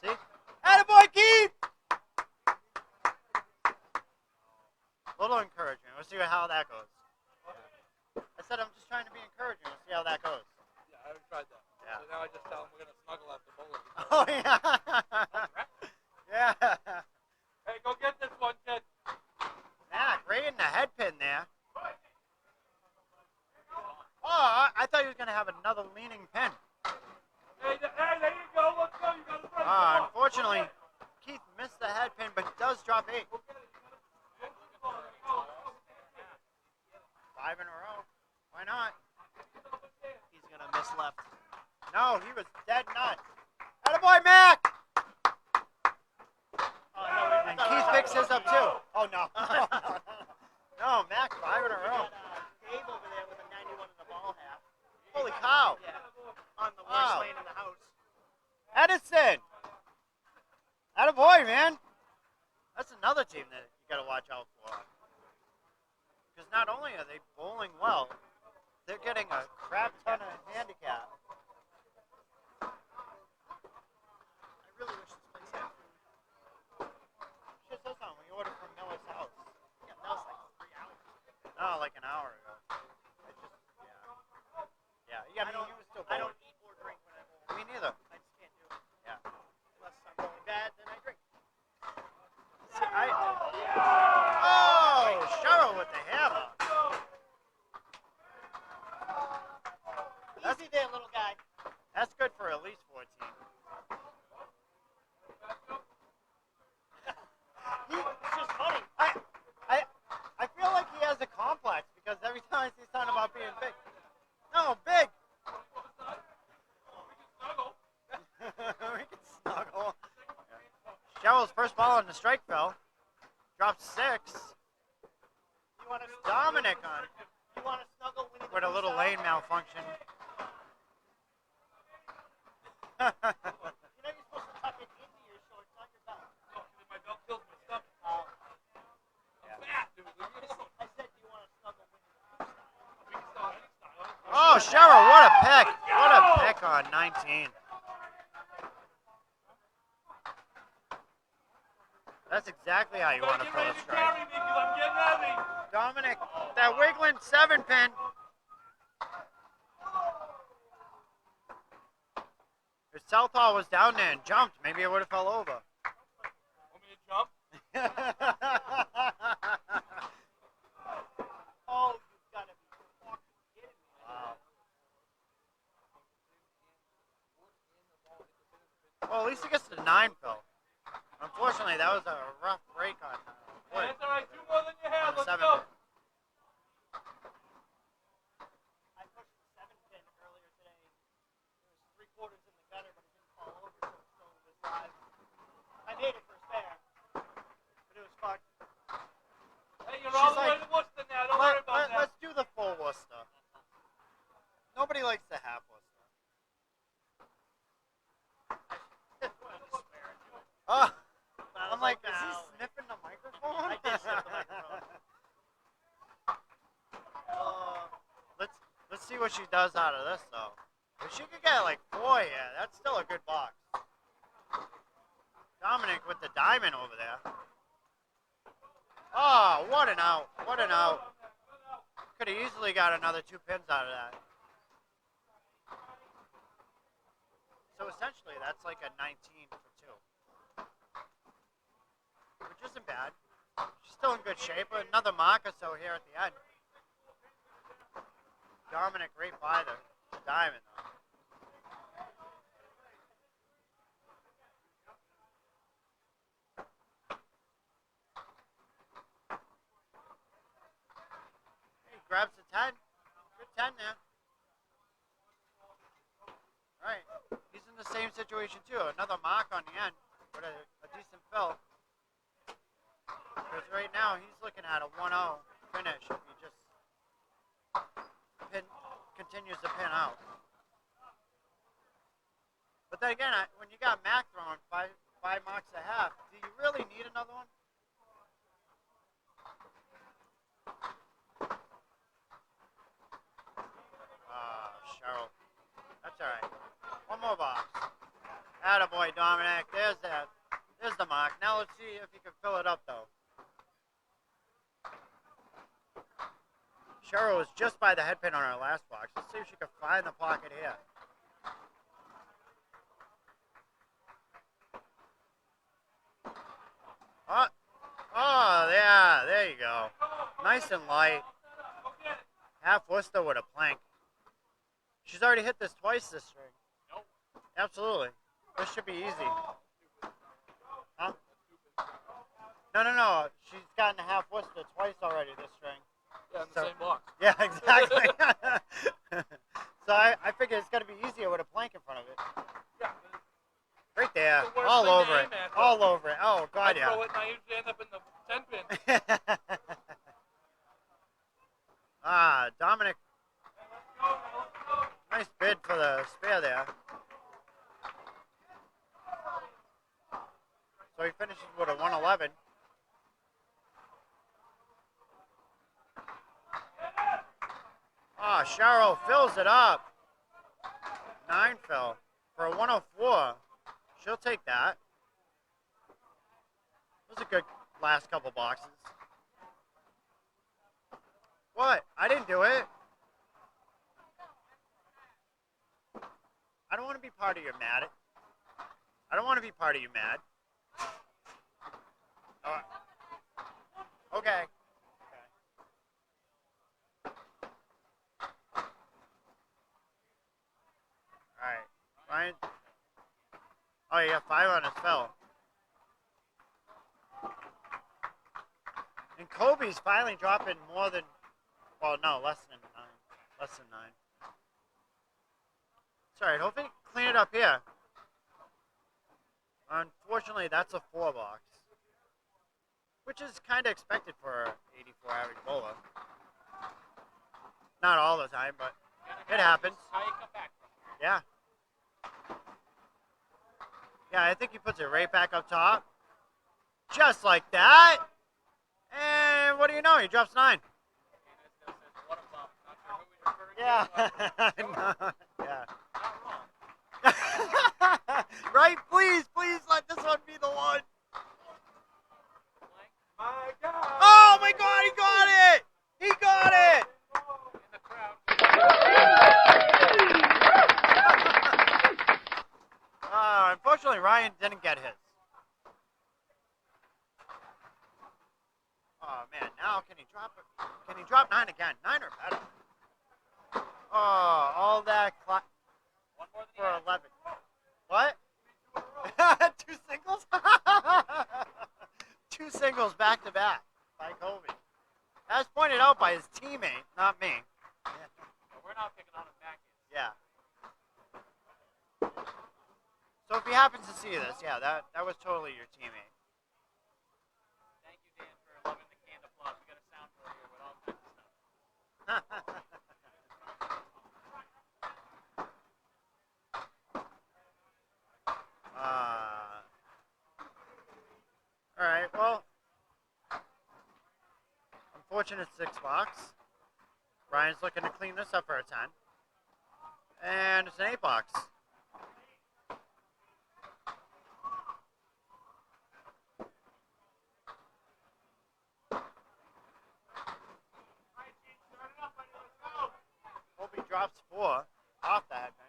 A: See? Attaboy, Keith! A little encouragement. We'll see how that goes. I said I'm just trying to be encouraging. We'll see how that goes.
E: Yeah, I haven't tried that.
A: Yeah.
E: So now I just tell them we're gonna snuggle after bowling.
A: Oh, yeah. Yeah.
E: Hey, go get this one, kid.
A: Mac, right in the head pin there. Oh, I thought he was going to have another leaning pin.
E: Hey, there you go. Let's go. You got to
A: Unfortunately, Keith missed the head pin, but does drop 8. 5 in a row. Why not?
H: He's gonna miss left.
A: No, he was dead nuts. Attaboy, Mac! And Keith picks his up too. Oh, no. No, Mac, 5 in a row.
H: Dave over there with a 91 in the ball half.
A: Holy cow.
H: Yeah. On the worst
A: Wow.
H: lane in the house.
A: Edison! Attaboy, man. That's another team that you got to watch out for. Because not only are they bowling well, they're getting a crap ton of handicap.
H: I really wish this place had food.
A: Shit says something. We ordered from Miller's house.
H: Yeah, that was like 3 hours.
A: No, like an hour ago. It just, yeah. Yeah, I mean, you were still
H: I
A: bowling.
H: don't eat or drink when I bowl.
A: Me neither.
H: I just can't do it.
A: Cheryl's first ball on the strike fell. Dropped 6.
H: You want to
A: Dominic on
H: You want to snuggle Winnie the
A: with a
H: Pooh
A: little
H: style?
A: lane malfunction.
H: You know you're supposed to tuck it into your shorts, not your belt.
C: No, my belt kills my stomach.
H: Oh.
C: I'm fat, dude. Leave me alone.
H: I said, do you want to snuggle Winnie the Pooh style?
C: We can sell any style.
A: Oh, Cheryl, what a pick. What a pick on 19. That's exactly how you want to
C: Get
A: fill
C: ready
A: a
C: to
A: strike.
C: carry me because I'm getting heavy.
A: Dominic, that wiggling 7 pin. If Southpaw was down there and jumped, maybe it would have fell over.
C: Want me to jump?
H: Oh, you've got to be fucking kidding me.
A: Wow. Well, at least he gets to 9, Phil. Unfortunately, that was a rough break on
C: Yeah,
A: wood.
C: that's all right. 2 more than you have. Let's
A: 7
C: go.
A: pin.
H: I pushed the 7 pin earlier today. It was 3/4 in the gutter, but it didn't fall over, so it still was live. I made it for spare, but it was fucked.
C: Hey, you're
A: She's
C: all the way
A: like,
C: to Worcester now. Don't worry about that.
A: Let's do the full Worcester. Nobody likes the half Worcester. Oh, I'm like, is he sniffing the microphone?
H: I did sniff the microphone.
A: Let's see what she does out of this though. If she could get like 4 here, that's still a good box. Dominic with the diamond over there. Oh, what an out. What an out. Could have easily got another 2 pins out of that. So essentially that's like a 19 for 2. Which isn't bad. She's still in good shape. Another mark or so here at the end. Dominic right by the diamond though. He grabs the 10. Good 10 there. Alright. He's in the same situation too. Another mark on the end with a decent fill. Because right now he's looking at a 1-0 finish if he just continues to pin out. But then again, when you got Mac throwing 5 marks a half, do you really need another one? Cheryl. That's all right. One more box. Attaboy, Dominic. There's that. There's the mark. Now let's see if you can fill it up, though. Cheryl was just by the head pin on our last box. Let's see if she can find the pocket here. Oh, yeah, there you go. Nice and light. Half Worcester with a plank. She's already hit this twice this string.
C: Nope.
A: Absolutely. This should be easy. Huh? No. She's gotten a half Worcester twice already this string.
C: Yeah, in the same box.
A: Yeah, exactly. So I figure it's going to be easier with a plank in front of it.
C: Yeah.
A: Right there.
C: It's the worst
A: All
C: thing to
A: over it.
C: aim at, though.
A: All over it. Oh,
C: I
A: God,
C: throw
A: yeah.
C: it and I usually end up in the 10 pin.
A: Dominic. Nice bid for the spare there. So he finishes with a 111. Cheryl fills it up. 9 fill for a 104. She'll take that. Those are good last couple boxes. What? I didn't do it. I don't want to be part of your mad. I don't want to be part of you mad. Okay. Alright. Ryan. Oh, you got 5 on his fill. And Kobe's finally dropping more than, well, no, less than 9. Less than 9. It's alright. Hopefully clean it up here. Unfortunately, that's a 4 box, which is kind of expected for an 84 average bowler. Not all the time, but it happens.
J: How you come back from?
A: Yeah. Yeah, I think he puts it right back up top. Just like that. And what do you know? He drops 9.
J: What a bum. Not sure who he's referring
A: Yeah.
J: to.
A: No, yeah.
J: Not wrong.
A: Right? Please let this one be the one.
C: My God!
A: Oh my God, he got it! He got it!
J: In the crowd.
A: Unfortunately, Ryan didn't get his. Oh man, now can he drop it? Can he drop 9 again? 9 or better. Oh, all that
J: One more than he
A: for
J: had.
A: 11. What? 2 singles? 2 singles back to back by Kobe. As pointed out by his teammate, not me.
J: We're not picking on him back in.
A: Yeah. So if he happens to see this, yeah, that was totally your teammate.
J: Thank you, Dan, for loving the canned applause. We got a soundboard here with all kinds of stuff.
A: All right, well, unfortunate 6 box. Ryan's looking to clean this up for a 10. And it's an 8 box. Kobe drops 4 off the headman.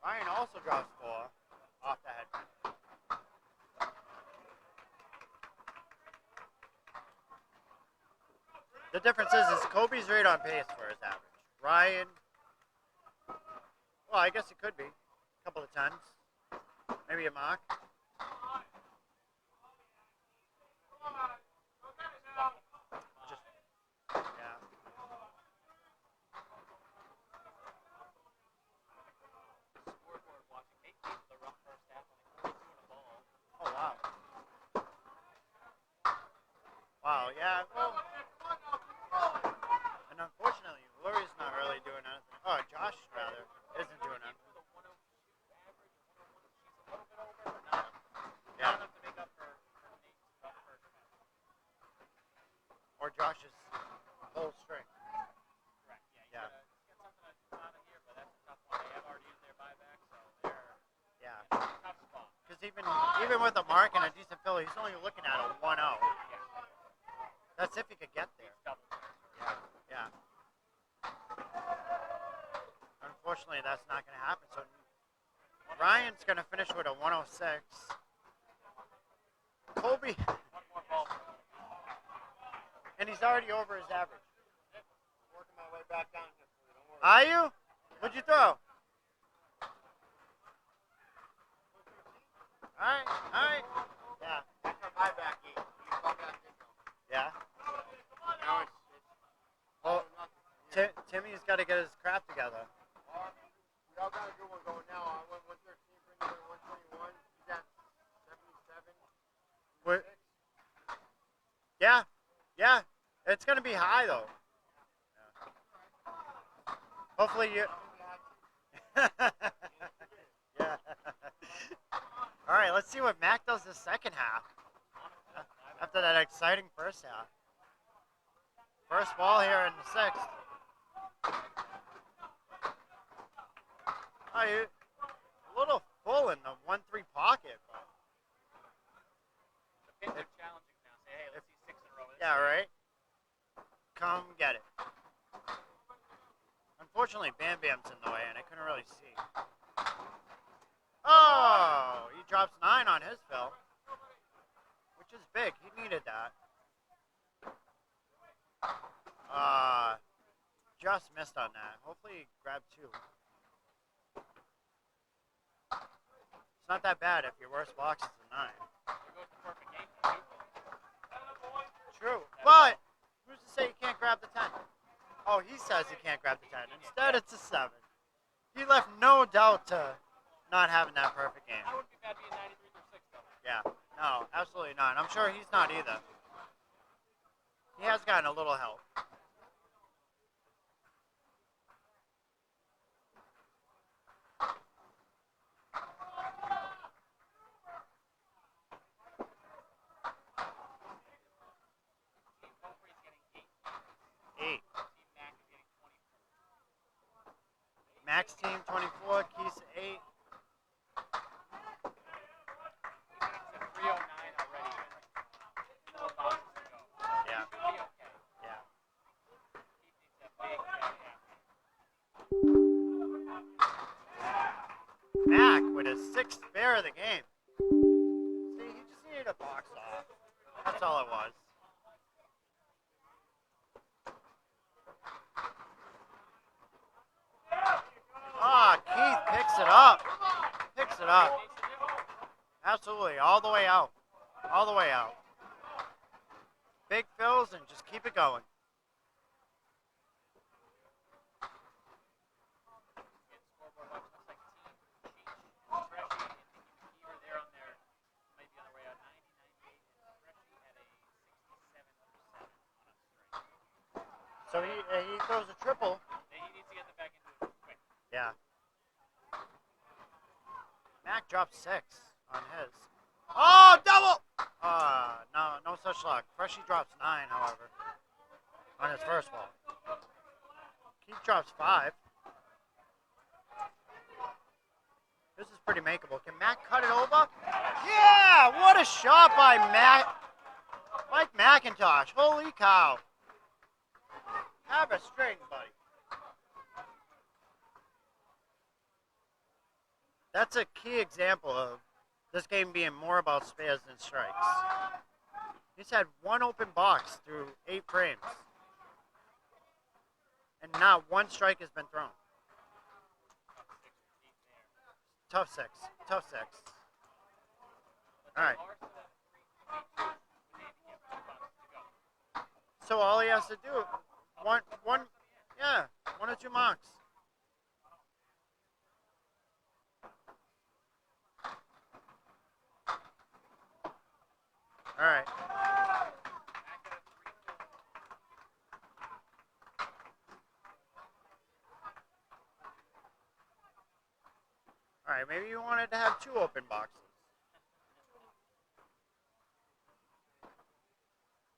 A: Ryan also drops 4 off the headman. The difference is Kobe's right on pace for his average. Ryan, well, I guess it could be. A couple of 10s. Maybe a mock. Just, yeah.
J: Scoreboard watching. 8 people the rough first half on 42 and a ball.
A: Oh, wow. Wow, yeah. Well, and unfortunately, Lurie's not really doing anything. Oh, Josh, rather, isn't doing anything.
J: With a 102 average or 101, she's a little bit over, but not
A: Yeah.
J: enough to make up for Nate's rough first half.
A: Or Josh's whole string.
J: Correct.
A: Yeah.
J: Get something out of here, but that's a tough one. They have already used their buyback, so they're
A: Yeah.
J: in a tough spot.
A: Because even with a mark and a decent fill, he's only looking at a 1-0.
J: Yeah.
A: That's if he could get there.
J: Needs double players.
A: Yeah. Unfortunately, that's not going to happen. So Ryan's going to finish with a 106. Kobe,
J: One more ball.
A: and he's already over his average.
B: Working my way back down here for you. Don't worry.
A: Are you? What'd you throw? All right. Yeah.
B: That's my buyback game. You fuck that thing.
A: Yeah.
B: Now it's
A: Well,
B: nothing. Yeah.
A: Timmy's got to get his crap together.
B: We all got a good one going now. I went 113, Brittany went 121. He's at 77.
A: We're, yeah. It's going to be high, though. Yeah. Hopefully you... yeah. All right, let's see what Mac does the second half. After that exciting first half. First ball here in the 6th. Oh, you a little full in the 1-3 pocket, but
J: The pins are challenging now. Say, hey, let's see 6 in a row.
A: yeah, right. Come get it. Unfortunately, Bam Bam's in the way, and I couldn't really see. Oh, he drops 9 on his fill, which is big. He needed that. Just missed on that. Hopefully, he grabbed 2. It's not that bad if your worst box is a 9.
J: Here goes the perfect game for two.
A: True, but who's to say you can't grab the 10? Oh, he says he can't grab the 10. Instead, it's a 7. He left no doubt to not having that perfect game.
J: I wouldn't be bad being 93%.
A: Yeah. No, absolutely not. I'm sure he's not either. He has gotten a little help.
J: Team Hopefully is getting 8.
A: 8.
J: Team Mac is getting 24.
A: Max team 24, Keith's 8.
J: It's at 309 already. With 4 boxes to go.
A: Yeah.
J: Should be okay.
A: Yeah.
J: He needs that big yeah.
A: Mac with his 6th spare of the game. See, he just needed a box off. That's all it was. Ah, Keith picks it up. Picks it up. Absolutely. All the way out. All the way out. Big fills and just keep it going.
J: Get scoreboard watch. Looks like Team Cheech and Freshy and Team McKeever, they're on their, might be on their way out 90, 98, and Freshy at a 67% on a strike.
A: So he throws a triple.
J: He needs to get them back into it quick.
A: Yeah. Mac dropped 6 on his. Oh, double! No such luck. Freshie drops 9, however, on his first ball. Keith drops 5. This is pretty makeable. Can Mac cut it over? Yeah! What a shot by Mike McIntosh. Holy cow. Have a string, buddy. That's a key example of this game being more about spares than strikes. He's had 1 open box through 8 frames. And not 1 strike has been thrown. Tough 6. Tough 6. All right. So all he has to do, one, yeah, 1 or 2 marks. All right. All right, maybe you wanted to have 2 open boxes.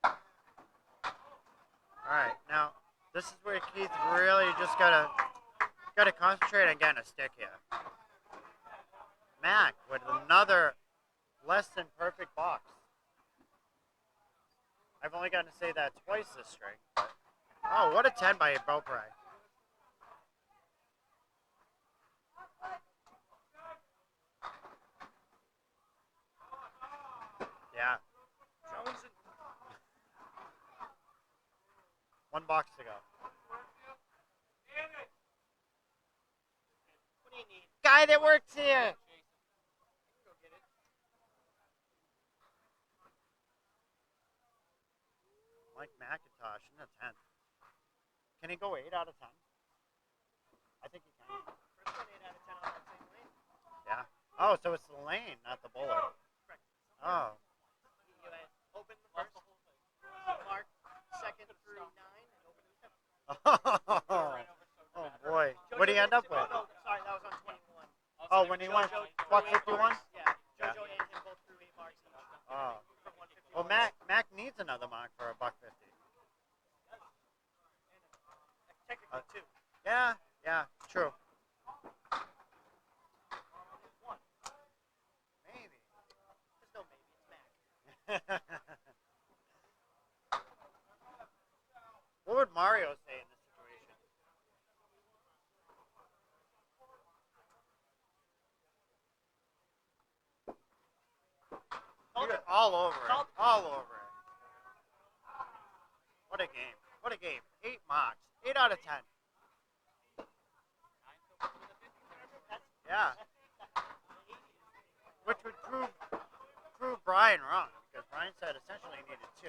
A: All right, now this is where Keith really just gotta concentrate on getting a stick here. Mac with another less than perfect box. I've only gotten to say that twice this string. But, oh, what a 10 by Beaupre. Yeah.
H: Jones and
A: 1 box to go.
H: what do you need?
A: Guy that works here.
H: Go get it.
A: Mike McIntosh in the 10th. Can he go 8 out of 10? I think he can.
H: First one 8 out of 10 on that same lane.
A: Yeah. Oh, so it's the lane, not the bullet.
H: Correct.
A: Oh.
H: You had open the first, mark second through 9, and open the 7th.
A: Oh boy. What did he end up with?
H: Oh, no, sorry, that was on 21.
A: Oh, when he went buck 51?
H: Yeah,
A: Yeah.
H: JoJo and him both threw 8 marks each.
A: Oh.
H: From 150.
A: Well, Mac needs another mark for a buck 50.
H: Technically, 2.
A: Yeah, true.
H: One.
A: Maybe.
H: There's no maybe. It's Mac.
A: What would Mario say in this situation? You're all over it. All over it. What a game. What a game. 8 marks. 8 out of 10. Yeah. Which would prove Brian wrong, because Brian said essentially he needed 2.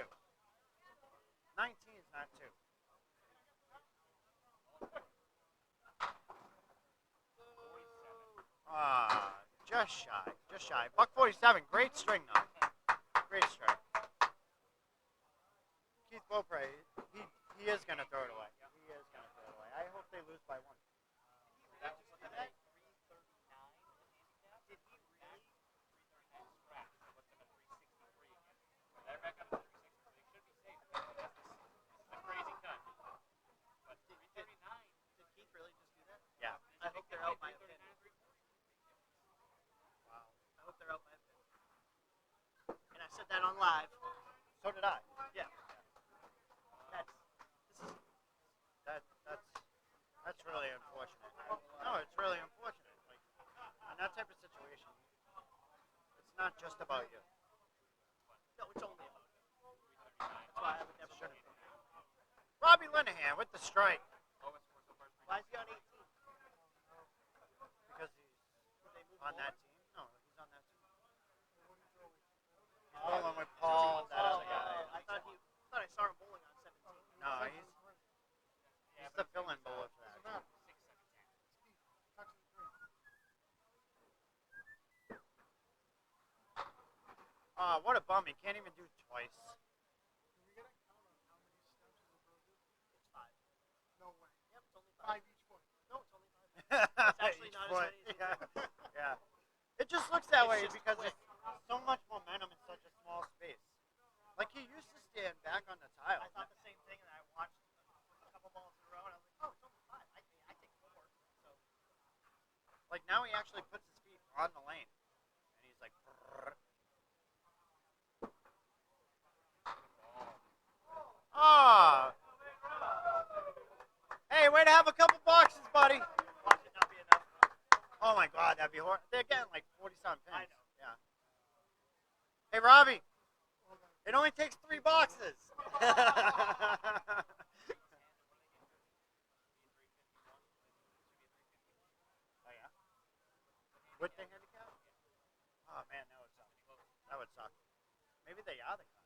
A: 19 is not 2. just shy. Just shy. Buck 47. Great string though. Great string. Keith Beaupre, he is gonna throw it away. He is gonna throw it away. I hope they lose by one.
J: That was looking at 339 handicap. Did he really? 339 scratch. So what's him at 363 again? They're back up to 363. They should be safe. This is a crazy cut. But 339.
I: Did Keith really just do that?
A: Yeah.
I: I hope they're out by a pin.
A: Wow.
I: I hope they're out by a pin. And I said that on live.
A: So did I.
I: Yeah.
A: That's really unfortunate. No, it's really unfortunate. Like in that type of situation, it's not just about you.
I: No, it's only about you. That's why I would never put it.
A: Robbie Linehan with the strike
I: Why is he on 18?
A: because he's
I: They moved
A: on that
I: over?
A: team. No, he's on that team. He's bowling with Paul, that other guy.
I: I thought I saw him bowling on 17.
A: No, he's the fill-in bowler for that. What a bum. He can't even do twice.
I: It's 5.
B: No way.
I: Yep, it's only 5.
B: 5 each foot.
I: No, it's only 5. It's actually
A: Each
I: not
A: foot.
I: as many as
A: Yeah. Yeah. It just looks that
I: It's
A: way
I: just
A: because
I: quick.
A: it's so much momentum in such a small space. Like he used to stand back on the tile.
I: I thought the same thing, and I watched a couple balls in a row, and I was like, oh, it's only 5. I take 4. So
A: Like now he actually puts his feet on the lane, and he's like. Brrr. Ah. Hey, way to have a couple boxes, buddy.
I: watch it not be enough.
A: Oh my God, that'd be horrible. They're getting like 40-something pins.
I: I know.
A: Yeah. Hey, Robbie. It only takes 3 boxes. Oh yeah. With the handicap? Oh man, that would suck. That would suck. Maybe they are the cut.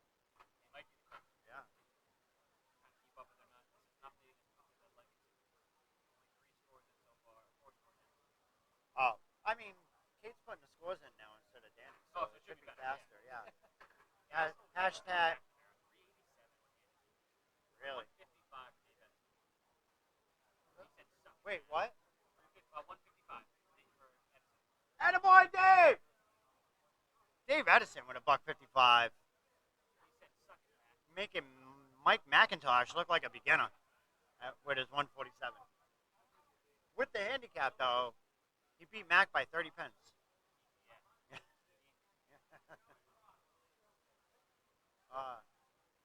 A: Yeah.
J: Keep up, but they're not. This is not the legacy. Only 3 scores in so far. 4 scores in.
A: Oh, I mean, Kate's putting the scores in now instead of Danny, so
J: Oh, so
A: it should be
J: better,
A: faster. Yeah. Hashtag. Really?
J: 155 for Dave Edison. He said suck.
A: Wait, what?
J: 155 for Edison.
A: Attaboy, Dave! Dave Edison with a $1.55,
J: He said suck it, man.
A: making Mike McIntosh look like a beginner with his 147. With the handicap, though, he beat Mac by 30 pence.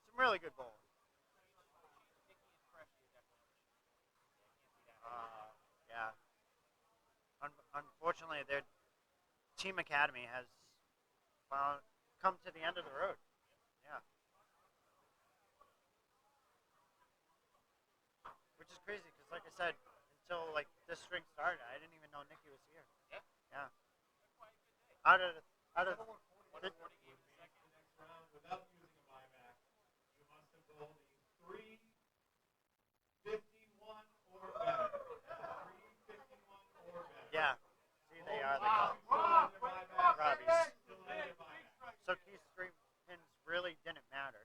A: Some really good bowling. Yeah. Unfortunately, their team academy has come to the end of the road. Yeah. Which is crazy because, like I said, until like this string started, I didn't even know Nikki was here.
J: Yeah.
A: Yeah. Out of the,
J: 148
D: Next round, without using a buyback, you must have bowled a 351 or better. 351 or better.
A: yeah. See, they are the
D: Robbie's.
A: Robbies. So Keith's 3 pins really didn't matter.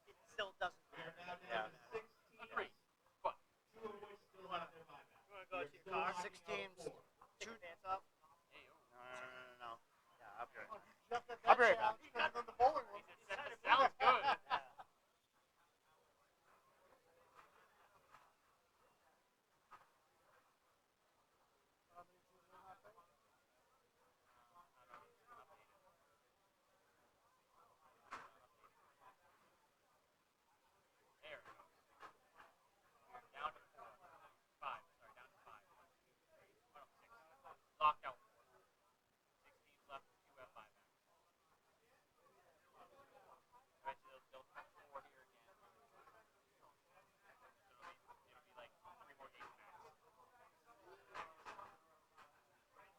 I: it still doesn't
D: We are
I: matter.
D: now down to 6
J: Agreed.
D: teams, 2 of which still have their buyback.
I: You want to go to your
D: Still
I: car?
A: 6 teams.
I: Take your pants off?
J: Hey, oh.
A: No. Yeah, I'll be right back.
B: Jeff, that
A: I'll be right back.
B: challenge comes in the bowling room.
J: Sounds good. There it goes. Down to 4. 5. Sorry, down to 5. 1, 2, 3. Oh, no, 6. Locked out 4. 16 left. 2 have buyback. Right, so they'll cut 4 here again. So it'll be like 3 more games max.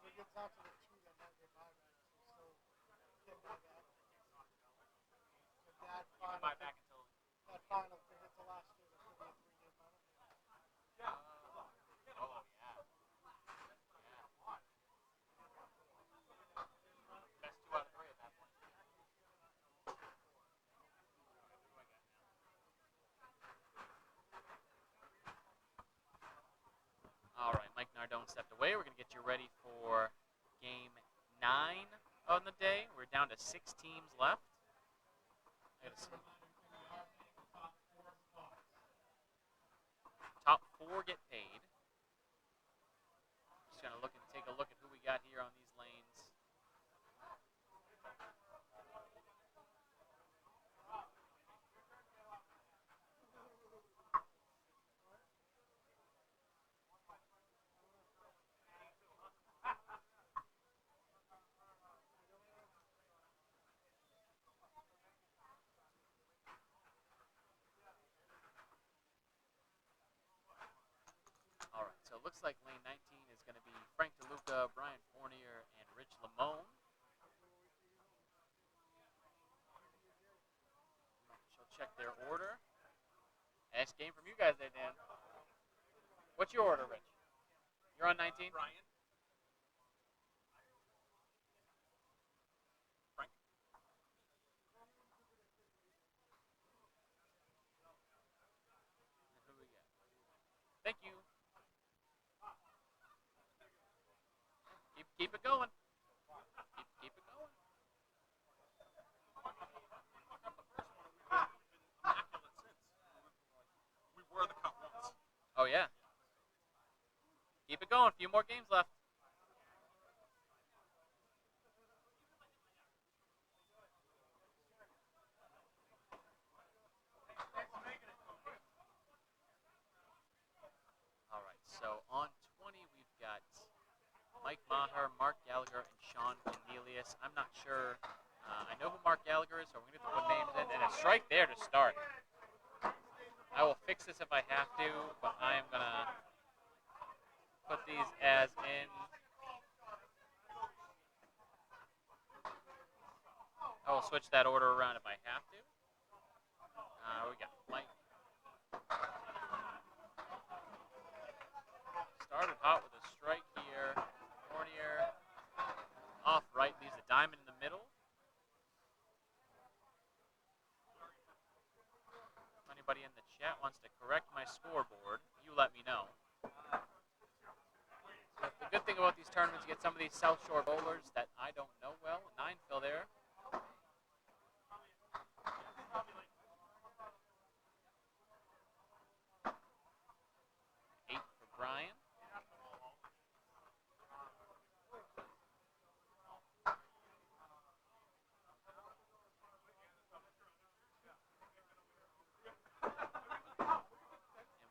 B: When it gets down to the 2 that might get buyback, so still can't buy back. So that
J: You can
B: final,
J: buy back until.
B: that final, if it hits the last 2, there's going to be a 3-game final.
J: Oh, yeah. Yeah. stepped away. We're going to get you ready for game 9 on the day. We're down to 6 teams left. I gotta see. Top 4 get paid. Just going to take a look at who we got here on these lanes. All right, so it looks like lane 19 is going to be Frank DeLuca, Brian Fournier, and Rich Lamone. She'll check their order. Nice game from you guys there, Dan. What's your order, Rich? You're on 19?
C: Brian. Frank.
J: And who we got? Thank you. Keep it going. Keep it going.
C: Immaculate since. We were the cup once.
J: Oh, yeah. Keep it going. A few more games left. All right, so on 20, we've got Mike Maher, Mark Gallagher, and Sean Cornelius. I'm not sure. I know who Mark Gallagher is, so we're going to put names in. And a strike there to start. I will fix this if I have to, but I am going to put these as in. I will switch that order around if I have to. We got Mike. Started hot with a strike here. Fournier off right, leaves a diamond in the middle. If anybody in the chat wants to correct my scoreboard, you let me know. So the good thing about these tournaments, you get some of these South Shore bowlers that I don't know well. 9 fill there. Brian. And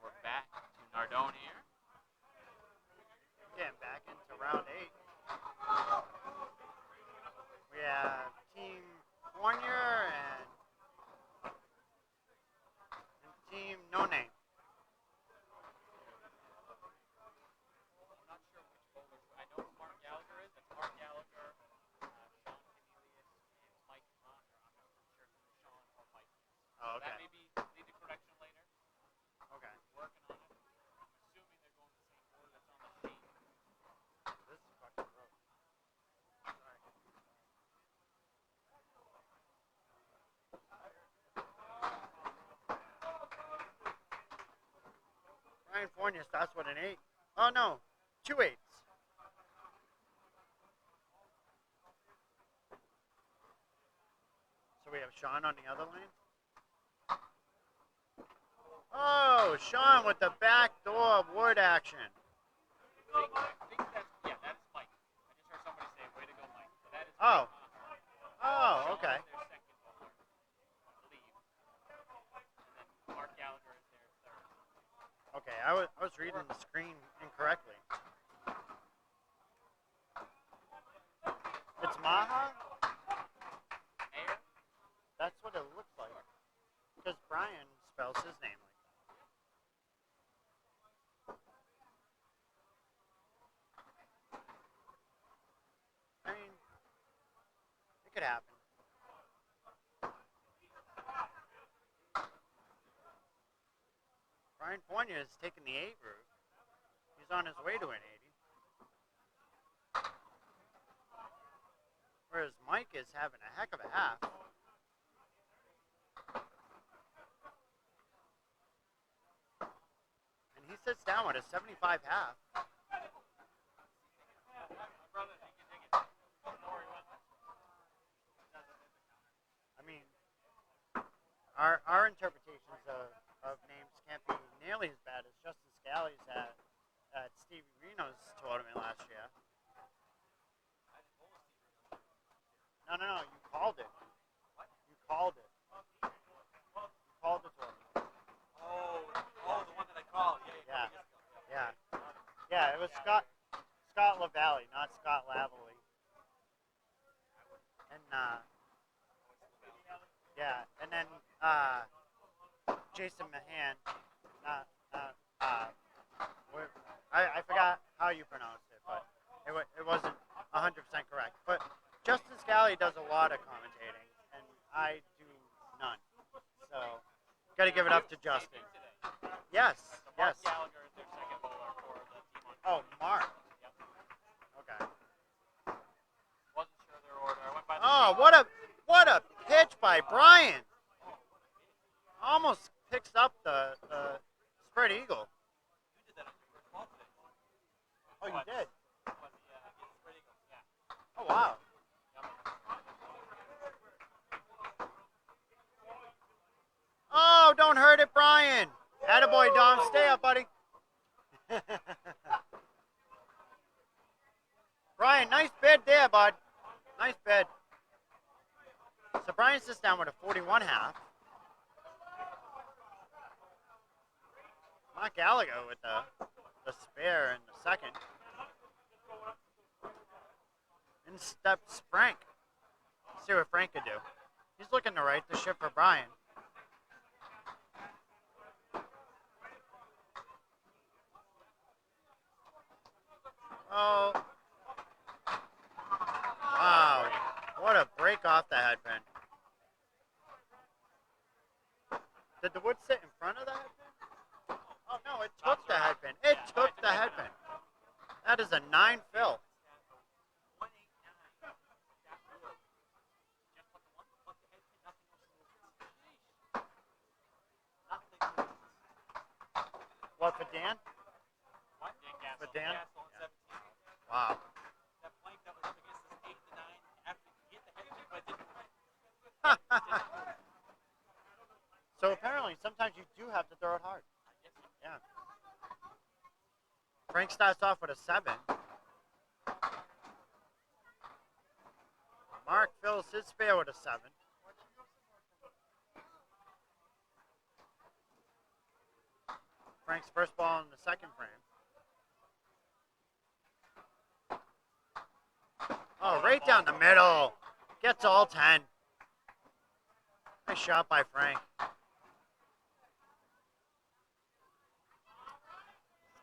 J: we're back to Nardone here.
A: Getting back into round 8. We have Team Fournier and Team No Name.
J: I'm not sure which bowlers. I know who Mark Gallagher is. That's Mark Gallagher, Sean Cornelius, and Mike Maher. I'm not sure who Sean or Mike is.
A: Oh,
J: That
A: okay.
J: may be need a correction later.
A: Okay.
J: Working on it. I'm assuming they're going the same order that's on the sheet.
A: This is fucking rough. Sorry. Brian Fournier starts with an 8. Oh no, 2 8s. So we have Sean on the other lane. Oh, Sean with the backdoor ward action.
J: I think that's, yeah, that is Mike. I just heard somebody say, way to go, Mike. So that is
A: Oh.
J: Mike Maher.
A: Oh,
J: Sean
A: okay.
J: is their second bowler, I believe. And then Mark Gallagher is their third.
A: Okay, I was reading the screen incorrectly. It's Maha?
J: Mayor?
A: That's what it looks like. Because Brian spells his name like that. I mean, it could happen. Brian Fournier is taking the 8 route. He's on his way to an 80. Whereas Mike is having a heck of a half. And he sits down with a 75 half. I mean, our interpretations of names can't be nearly as bad as Justin Scally's at Stevie Reno's tournament last year. No, you called it. You called it. You called the tournament.
C: Oh, the one that I called.
A: Yeah. Yeah, it was Scott LaValle, not Scott Lavalley. And yeah, and then Jason Mahan. I forgot how you pronounce it, but it wasn't 100% correct. But Justin Scally does a lot of commentating, and I do none. So, got to give it up to Justin. Yes.
J: Gallagher is their second bowler for the team on.
A: Oh, Mark. Okay.
J: Wasn't sure their order. I went by the
A: Oh, what a pitch by Brian. Almost picks up the spread eagle.
C: You did that on your first ball today.
A: Oh, you did?
C: Spread eagle. Yeah.
A: Oh, wow. Oh, don't hurt it, Brian. Attaboy, Dom. Stay up, buddy. Brian, nice bid there, bud. Nice bid. So Brian sits down with a 41 half. Mark Gallagher with the spare in the second. In steps Frank. See what Frank could do. He's looking to right the ship for Brian. Oh. Wow. What a break off the headpin. Did the wood sit in front of the headpin? Oh, no, it took the headpin. It took the headpin. That is a 9 fill. What, for Dan?
J: What?
A: For Dan?
C: Yeah.
A: Wow.
C: That blank that was up against this 8 to 9 after he hit the head kick, but didn't.
A: So apparently, sometimes you do have to throw it hard. Yeah. Frank starts off with a 7. Mark fills his spare with a 7. Frank's first ball in the second frame. Oh, right down the middle. Gets all 10. Nice shot by Frank.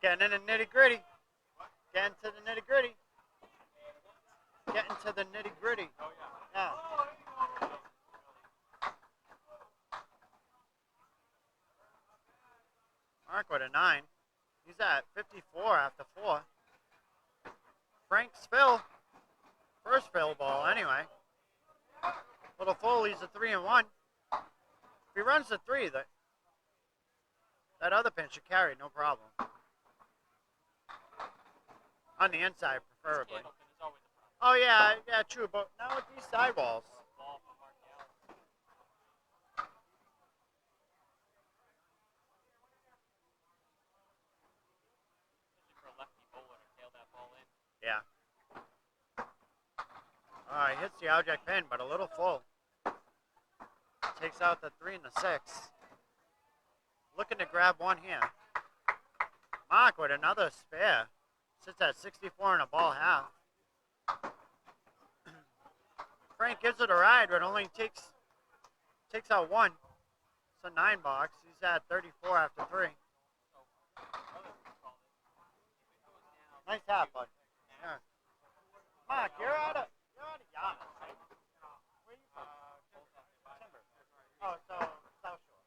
A: Getting in the nitty gritty. Getting to the nitty gritty. Getting to the nitty gritty. Yeah. Mark with a 9. He's at 54 after 4. Frank's fill. First fill ball anyway. Little full, he's a 3 and 1. If he runs the 3, that other pin should carry, no problem. On the inside, preferably. Oh yeah, true, but not with these sidewalls. Yeah. He hits the object pin, but a little full. Takes out the 3 and the 6. Looking to grab one here. Mark with another spare. Sits at 64 and a ball half. Frank gives it a ride, but only takes out 1. It's a 9 box. He's at 34 after 3. Nice half, bud. Yeah. Mark, you're out of Yarmouth, right? Where are you from? Timber. Oh, so South Shore.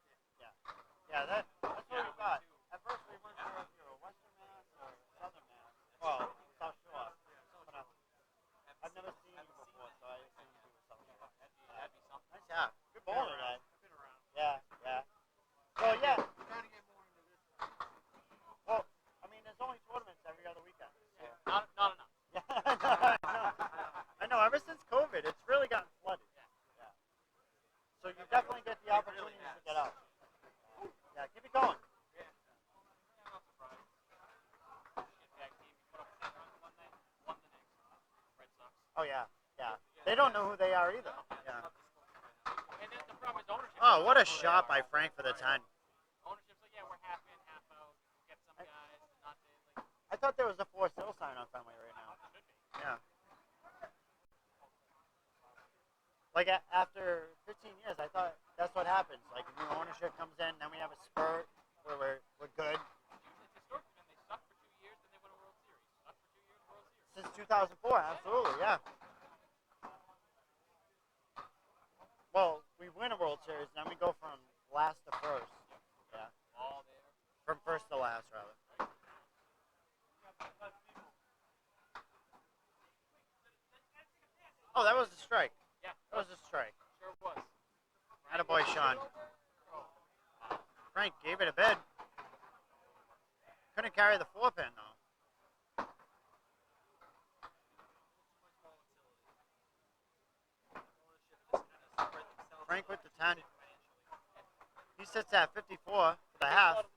A: Yeah, that's what we thought. At first we weren't sure if you were Western Mass or Southern Mass. Well, South Shore. But I've never seen you before, so I assumed you were South Shore. Nice half. Good bowler, guy. Yeah. Well, yeah.
B: Trying to get more into this.
A: Well, I mean, there's only tournaments every other weekend. So.
J: Not enough.
A: Yeah. don't know who they are either. Yeah.
J: And then the problem is ownership.
A: Oh, what a
J: doesn't know who they
A: shot
J: are.
A: by Frank for the 10.
J: Ownership's like, yeah, we're half in, half out. Get some guys, not they, like.
A: I thought there was a for sale sign on Fenway right now. Yeah. Like after 15 years, I thought that's what happens. Like new ownership comes in, then we have a spurt where we're good.
J: It's historically been they suck for 2 years, then they win a World Series. Suck for 2 years, World Series.
A: Since 2004, absolutely, yeah. Well, we win a World Series, then we go from last to first. Yeah.
J: All there.
A: From first to last, rather. Oh, that was a strike.
J: Yeah.
A: That was a strike.
J: Sure was.
A: Attaboy, Sean. Frank gave it a bid. Couldn't carry the 4-pin, though. Frank with the 10. He sits at 54 for the half.
J: That's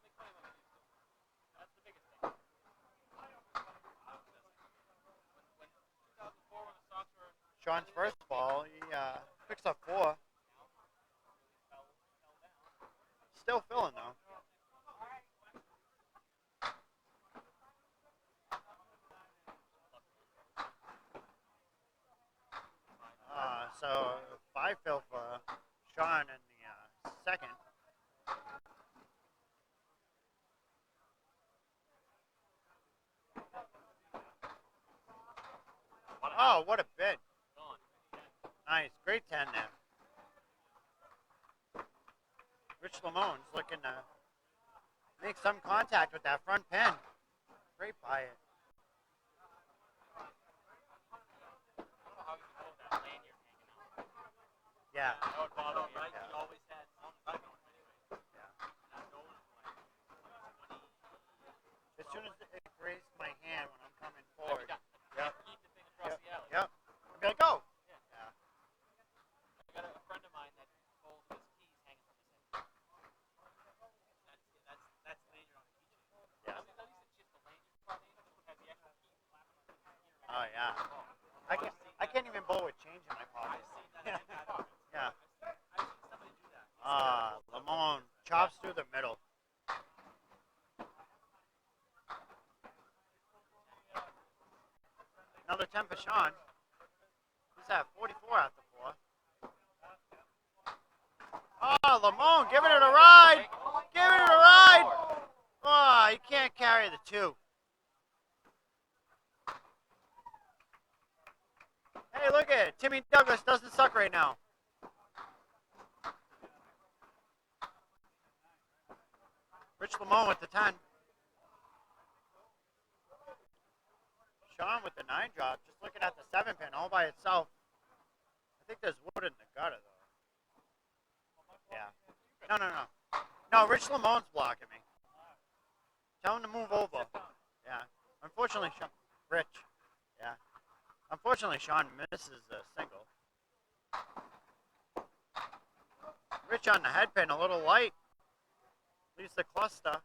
J: the biggest thing. When 2004, when the Sox were
A: Sean's first ball, he picks up 4. Still filling, though. So 5 fill for Sean in the second. Oh, what a bid. Nice. Great 10 there. Rich Lamone's looking to make some contact with that front pin. Great by it. Yeah.
J: That would bother me.
A: Yeah.
C: He always had some type of anyway.
A: Yeah.
C: Not knowing like 20.
A: As soon as it grazed my hand when I'm coming forward. Yep.
J: Keep the thing across the alley.
A: Yep. I'd be like, go.
J: Yeah.
A: Yeah.
J: I got a friend of mine that holds his keys hanging from his head.
C: That's the danger on the keychain.
A: Yeah.
J: At least it's just the lanyard part. This one has the actual key flapping on the ear.
A: Oh yeah. I can't even bowl with change in my pocket.
C: I've seen that.
A: Yeah.
C: I've seen somebody do that.
A: Lamone chops through the middle. Another 10 for Sean. He's at 44 after 4. Oh, Lamone giving it a ride. Giving it a ride. Oh, he can't carry the 2. Hey, look at it. Timmy Douglas doesn't suck right now. Rich Lamone with the 10. Sean with the 9 drop, just looking at the 7 pin all by itself. I think there's wood in the gutter, though. Yeah. No. No, Rich Lamone's blocking me. Tell him to move over. Yeah. Unfortunately, Sean, Rich. Yeah. Unfortunately, Sean misses the single. Rich on the head pin, a little light. Leaves the cluster.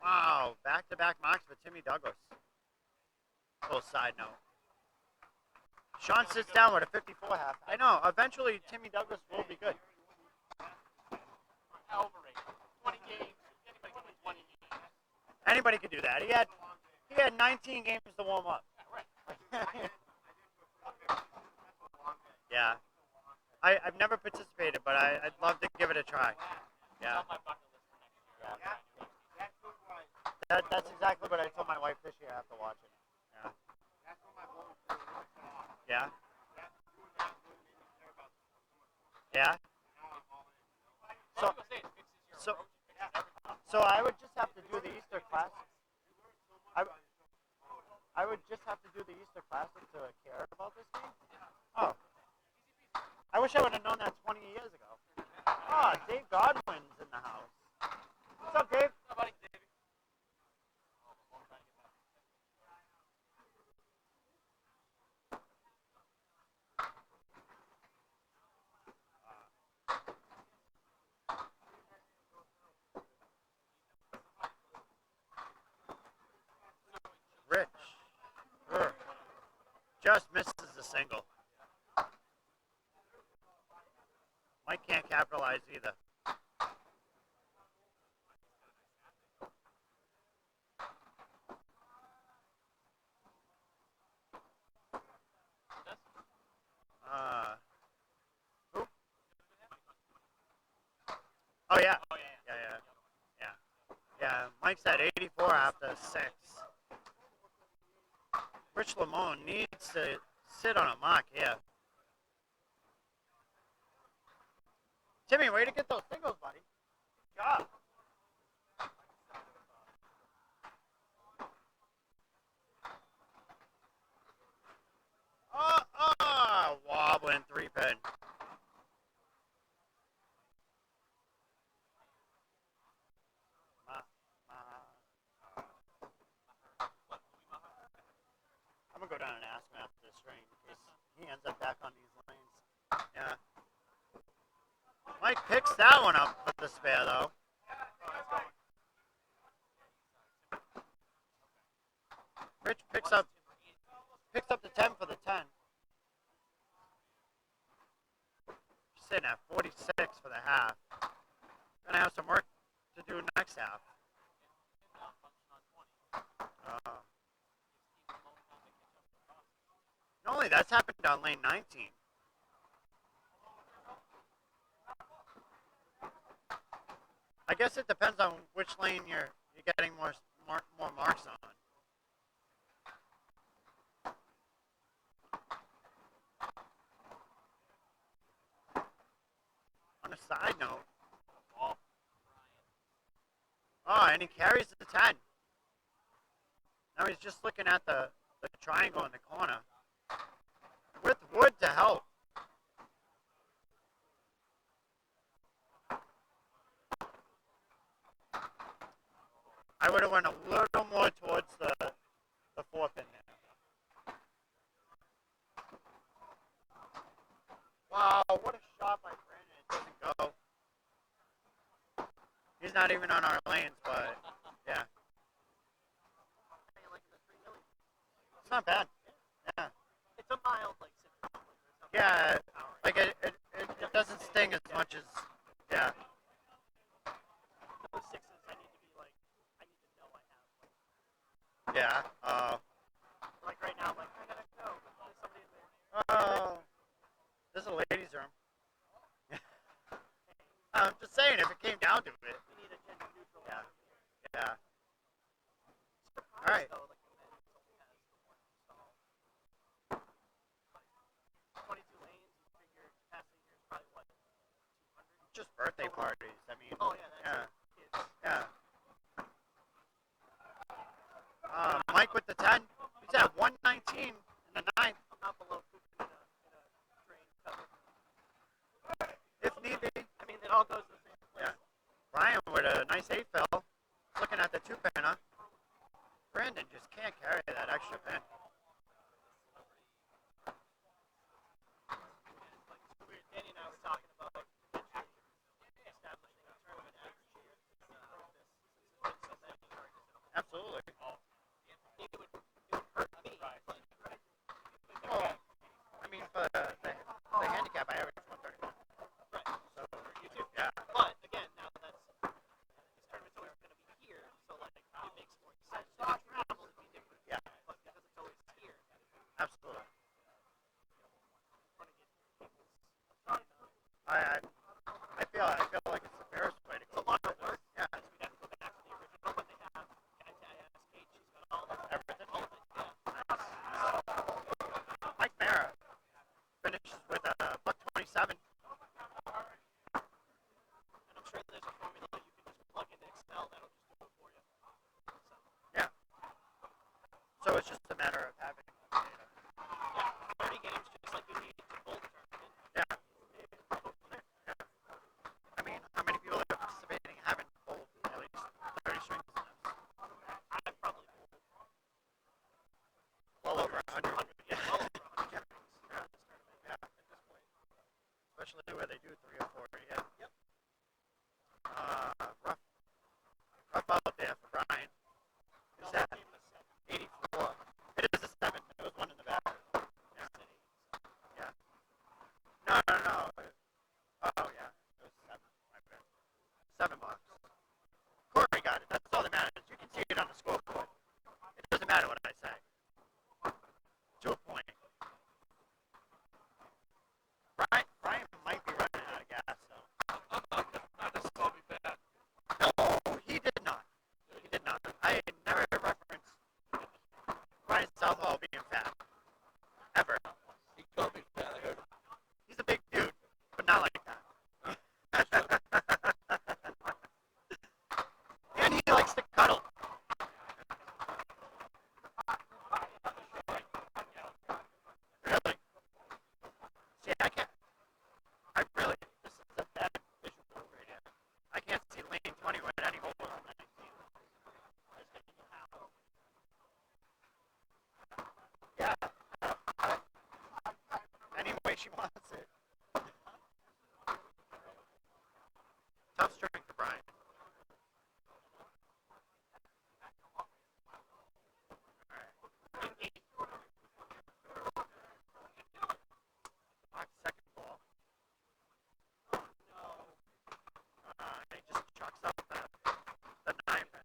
A: Wow, back-to-back marks for Timmy Douglas. Little side note. Sean sits down with a 54 half. I know, eventually Timmy Douglas will be good.
J: Overrated. 20 games. Anybody can win 20 games.
A: Anybody could do that. He had 19 games to warm up. Yeah. I've never participated, but I'd love to give it a try. Yeah.
J: It's on my bucket list for next year.
A: That's exactly what I told my wife this year after watching it. Yeah. Yeah. Yeah. So I would just have to do the Easter Classic. I would just have to do the Easter Classic to care about this game. Oh. I wish I would have known that 20 years ago. Oh, Dave Godwin's in the house. What's up, Dave? Rich. Just misses single. Mike can't capitalize either. Who? Oh yeah. Yeah. Mike's at 84 after 6. Rich Lamone needs to sit on a mark here. Timmy, way to get those singles, buddy. Good job. Wobbling 3-pin. I'm gonna go down and ask him after this string in case he ends up back on these lanes. Yeah. Mike picks that one up with the spare though. Rich picks up the 10 for the 10. Sitting at 46 for the half. Gonna have some work to do next half. Normally that's happened on lane 19. I guess it depends on which lane you're getting more marks on. On a side note, and he carries the 10. Now he's just looking at the triangle in the corner with wood to help. I would have went a little more towards the 4-pin there. Wow, what a shot by Brandon. It doesn't go. He's not even on our lanes, but yeah. It's not bad. Yeah.
I: It's a mild, like,
A: Yeah, like it doesn't sting as much as, yeah.
I: those sixes, I need to be like, I need to know I have.
A: Yeah.
I: Like right now, I'm like, I gotta go. There's somebody in there.
A: This is a ladies' room. I'm just saying, if it came down to it.
I: We need a gender neutral.
A: Yeah. Yeah.
I: Surprised,
A: All right.
I: though, like the men's only has the one stall. Like 22 lanes, you figure capacity here is probably what, 200?
A: Just birthday parties. I mean.
I: Oh yeah, that's
A: Yeah.
I: it. Kids.
A: Yeah. Mike with the 10. He's at 119 in the 9th.
I: I'm not below pooping in a drain cover.
A: If need be.
I: I mean, it all goes to the same place.
A: Yeah. Brian with a nice 8 fill. Looking at the 2-pinner. Brandon just can't carry that extra pin.
I: Danny and I was talking about potentially establishing a tournament average here.
A: Absolutely.
I: It would hurt me.
A: Well, I mean, for the handicap, I average 131.
I: Right.
A: So,
I: You too.
A: yeah.
I: But again, now that's this tournament's always going to be here, so like it makes more sense to travel to be different.
A: Yeah.
I: But because it's always here,
A: Absolutely.
I: want to get people's
A: I feel like it's the fairest way to
I: It's
A: go.
I: a lot of work.
A: Yeah.
I: Because we'd have to go back to the original, but they have. I asked Kate, she's got all of
A: Everything.
I: all of it. Yeah.
A: Mike Mara finishes with a $127.
I: And I'm sure there's a formula you can just plug into Excel that'll just do it for you. So,
A: Yeah. So it's just a matter of having.
I: yeah, 30 games just like you need to bowl the tournament.
A: Yeah. Yeah. I mean, how many people are participating haven't bowled at least 30 strings in them?
I: I've probably bowled
A: Well over 100. Yeah.
I: well over 100
A: Yeah.
I: strings in this tournament
A: Yeah.
I: at this point.
A: Especially where they do 3 or 4. Yeah.
I: Yep.
A: Rough out there for Brian. He's
I: No,
A: at
I: that game was 7.
A: 84. It is a 7. There was one in the back. Yeah. she wants it. Tough strength for Brian. Second ball. He just chucks up the 9 pin.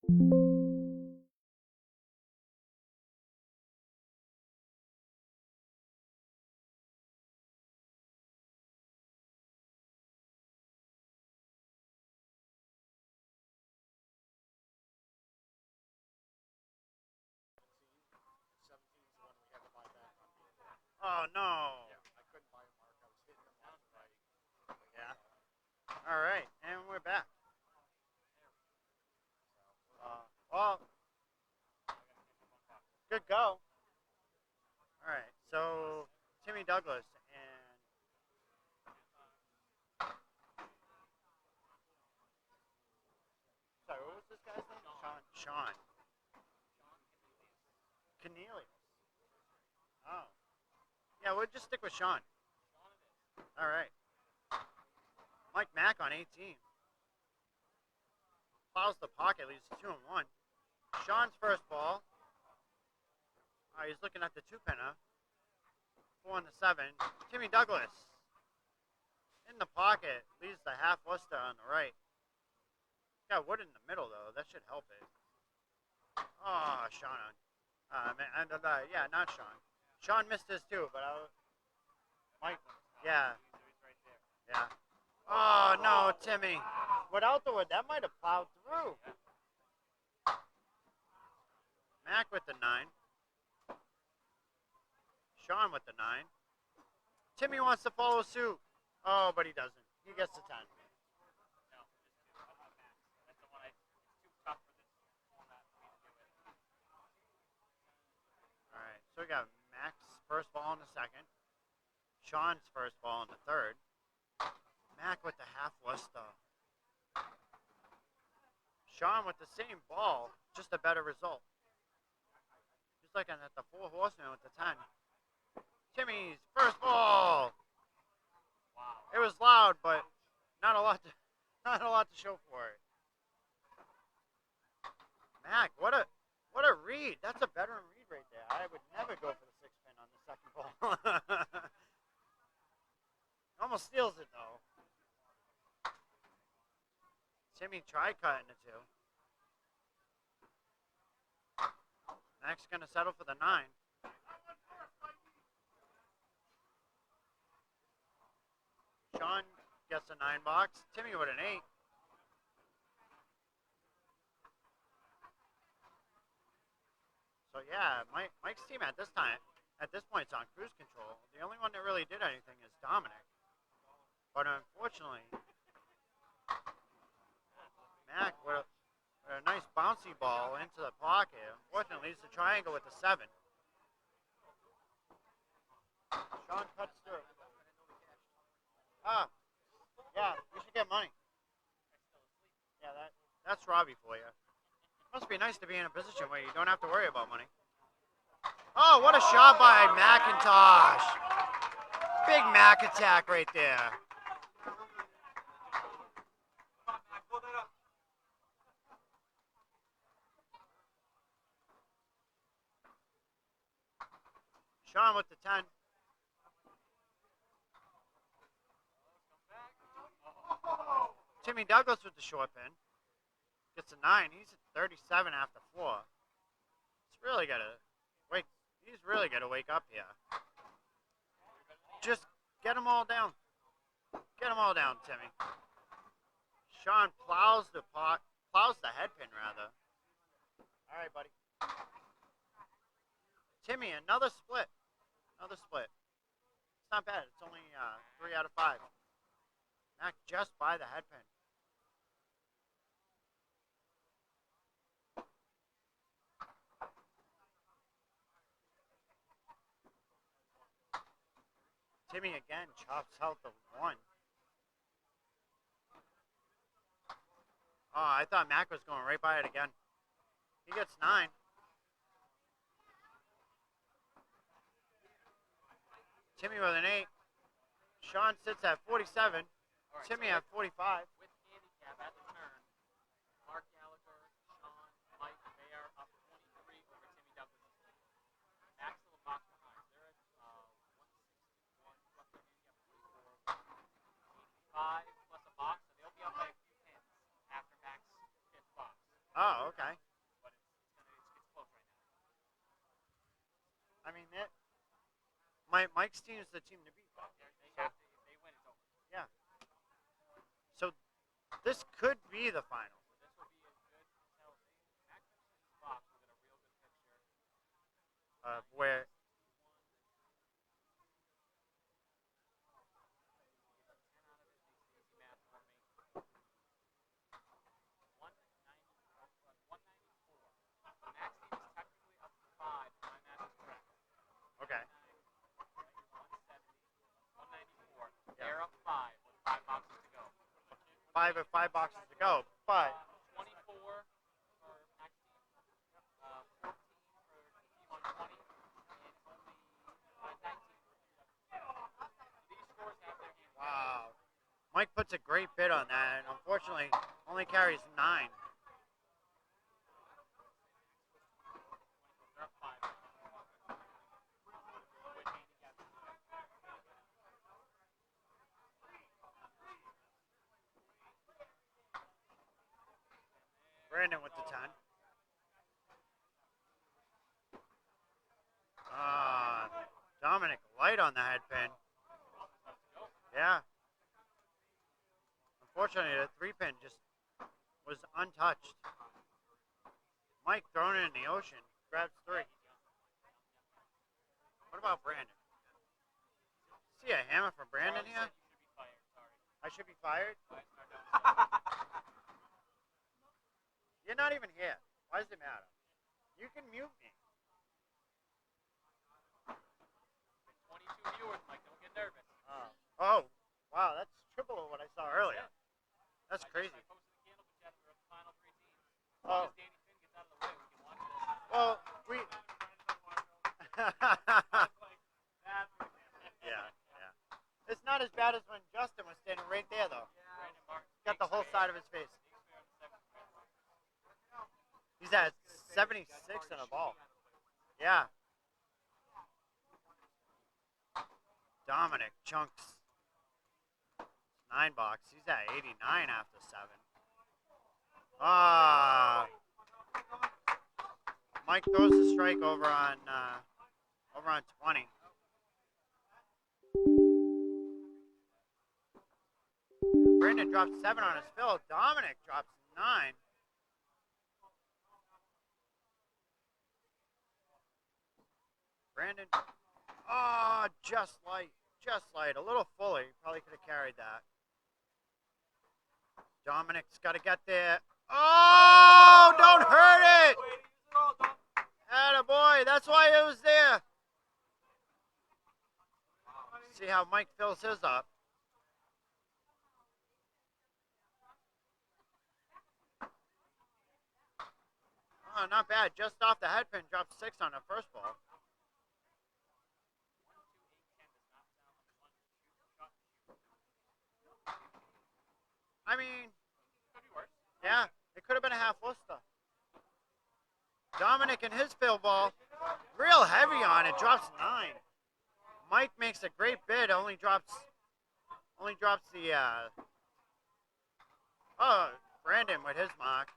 A: Oh no. Yeah. All right, and we're back. Well, good go. All right, so Timmy Douglas and sorry, what was this guy's name? Sean. Cornelius. Oh. Yeah, we'll just stick with Sean. All right. Mike Mack on 18. Fouls the pocket, leaves 2 and 1. Sean's first ball. He's looking at the 2-pinner. 4 and the 7. Timmy Douglas in the pocket, leaves the half Worcester on the right. Got Wood in the middle though. That should help it. Oh, Sean. Yeah, not Sean. Sean missed his too, but Mike. Yeah. Yeah. Oh no, Timmy. Without the wood, that might have plowed through. Mac with the 9. Sean with the 9. Timmy wants to follow suit. Oh, but he doesn't. He gets the 10. All right, so we got Mac's first ball in the second. Sean's first ball in the third. Mac with the half Worcester. Sean with the same ball, just a better result. He's looking at the 4 horsemen with the 10. Timmy's first ball. Wow. It was loud, but not a lot to show for it. Mac, what a read. That's a veteran read right there. I would never go for the 6-pin on the second ball. Almost steals it though. Timmy tried cutting it too. Mac's gonna settle for the 9. Sean gets a 9 box. Timmy with an 8. So yeah, Mike's team at this point, is on cruise control. The only one that really did anything is Dominic. But unfortunately, Mac with a nice bouncy ball into the pocket. Unfortunately, leaves the triangle with the 7. Sean cuts through. Yeah, we should get money. Yeah, that's Robbie for you. Must be nice to be in a position where you don't have to worry about money. Oh, what a shot by McIntosh. Big Mac attack right there. Sean with the 10. Timmy Douglas with the short pin. Gets a 9. He's at 37 after 4. He's really got to wake up here. Just get them all down. Get them all down, Timmy. Sean plows the head pin rather. All right, buddy. Timmy, another split. It's not bad. It's only 3 out of 5. Mac just by the head pin. Timmy again chops out the 1. Oh, I thought Mac was going right by it again. He gets 9. Timmy with an 8. Sean sits at 47. Right, Timmy at 45.
J: With handicap at the turn, Mark Gallagher, Sean, Mike Bear up 23 over Timmy Douglas. Max little box behind. They're at 161 plus their handicap 44. 85 plus a box, so they'll be up by a few pins after Max 5th box.
A: Oh, okay. Mike's team is the team to beat.
J: They have to, if they win, it's over.
A: Yeah. So this could be the final.
J: This will be a good tell. Max Simpson's box will get a real good picture.
A: Where 5 boxes to go, but
J: 24 for Max team, 14 for team on 20, and only 19 for these scores have their hand.
A: wow. Mike puts a great bid on that, and unfortunately only carries 9.
J: They're up 5. Win handicap.
A: Brandon with the 10. Dominic light on the head pin. Yeah. Unfortunately, the 3-pin just was untouched. Mike thrown it in the ocean, grabs 3. What about Brandon? See a hammer from Brandon here? I should be fired? You're not even here. Why does it matter? You can mute me.
J: 22 viewers, Mike. Don't get nervous.
A: Oh, wow, that's triple of what I saw earlier. That's crazy.
J: I posted the candle, but we're up the final 3 teams. As
A: Oh.
J: long as Danny Finn gets out of the way, we can watch this.
A: Well, we. yeah. It's not as bad as when Justin was standing right there, though.
J: Brandon Martin.
A: Got the whole side of his face. He's at 76 in a ball. Yeah. Dominic chunks 9 box. He's at 89 after 7. Mike throws the strike over on 20. Brandon drops 7 on his fill. Dominic drops 9. Brandon, just light. A little fully. Probably could have carried that. Dominic's got to get there. Oh, don't hurt it. Attaboy, that's why it was there. See how Mike fills his up. Oh, not bad. Just off the head pin, dropped 6 on the first ball. I mean, yeah, it could have been a half Worcester. Dominic and his fill ball, real heavy on it, drops 9. Mike makes a great bid, only drops the, Brandon with his mark.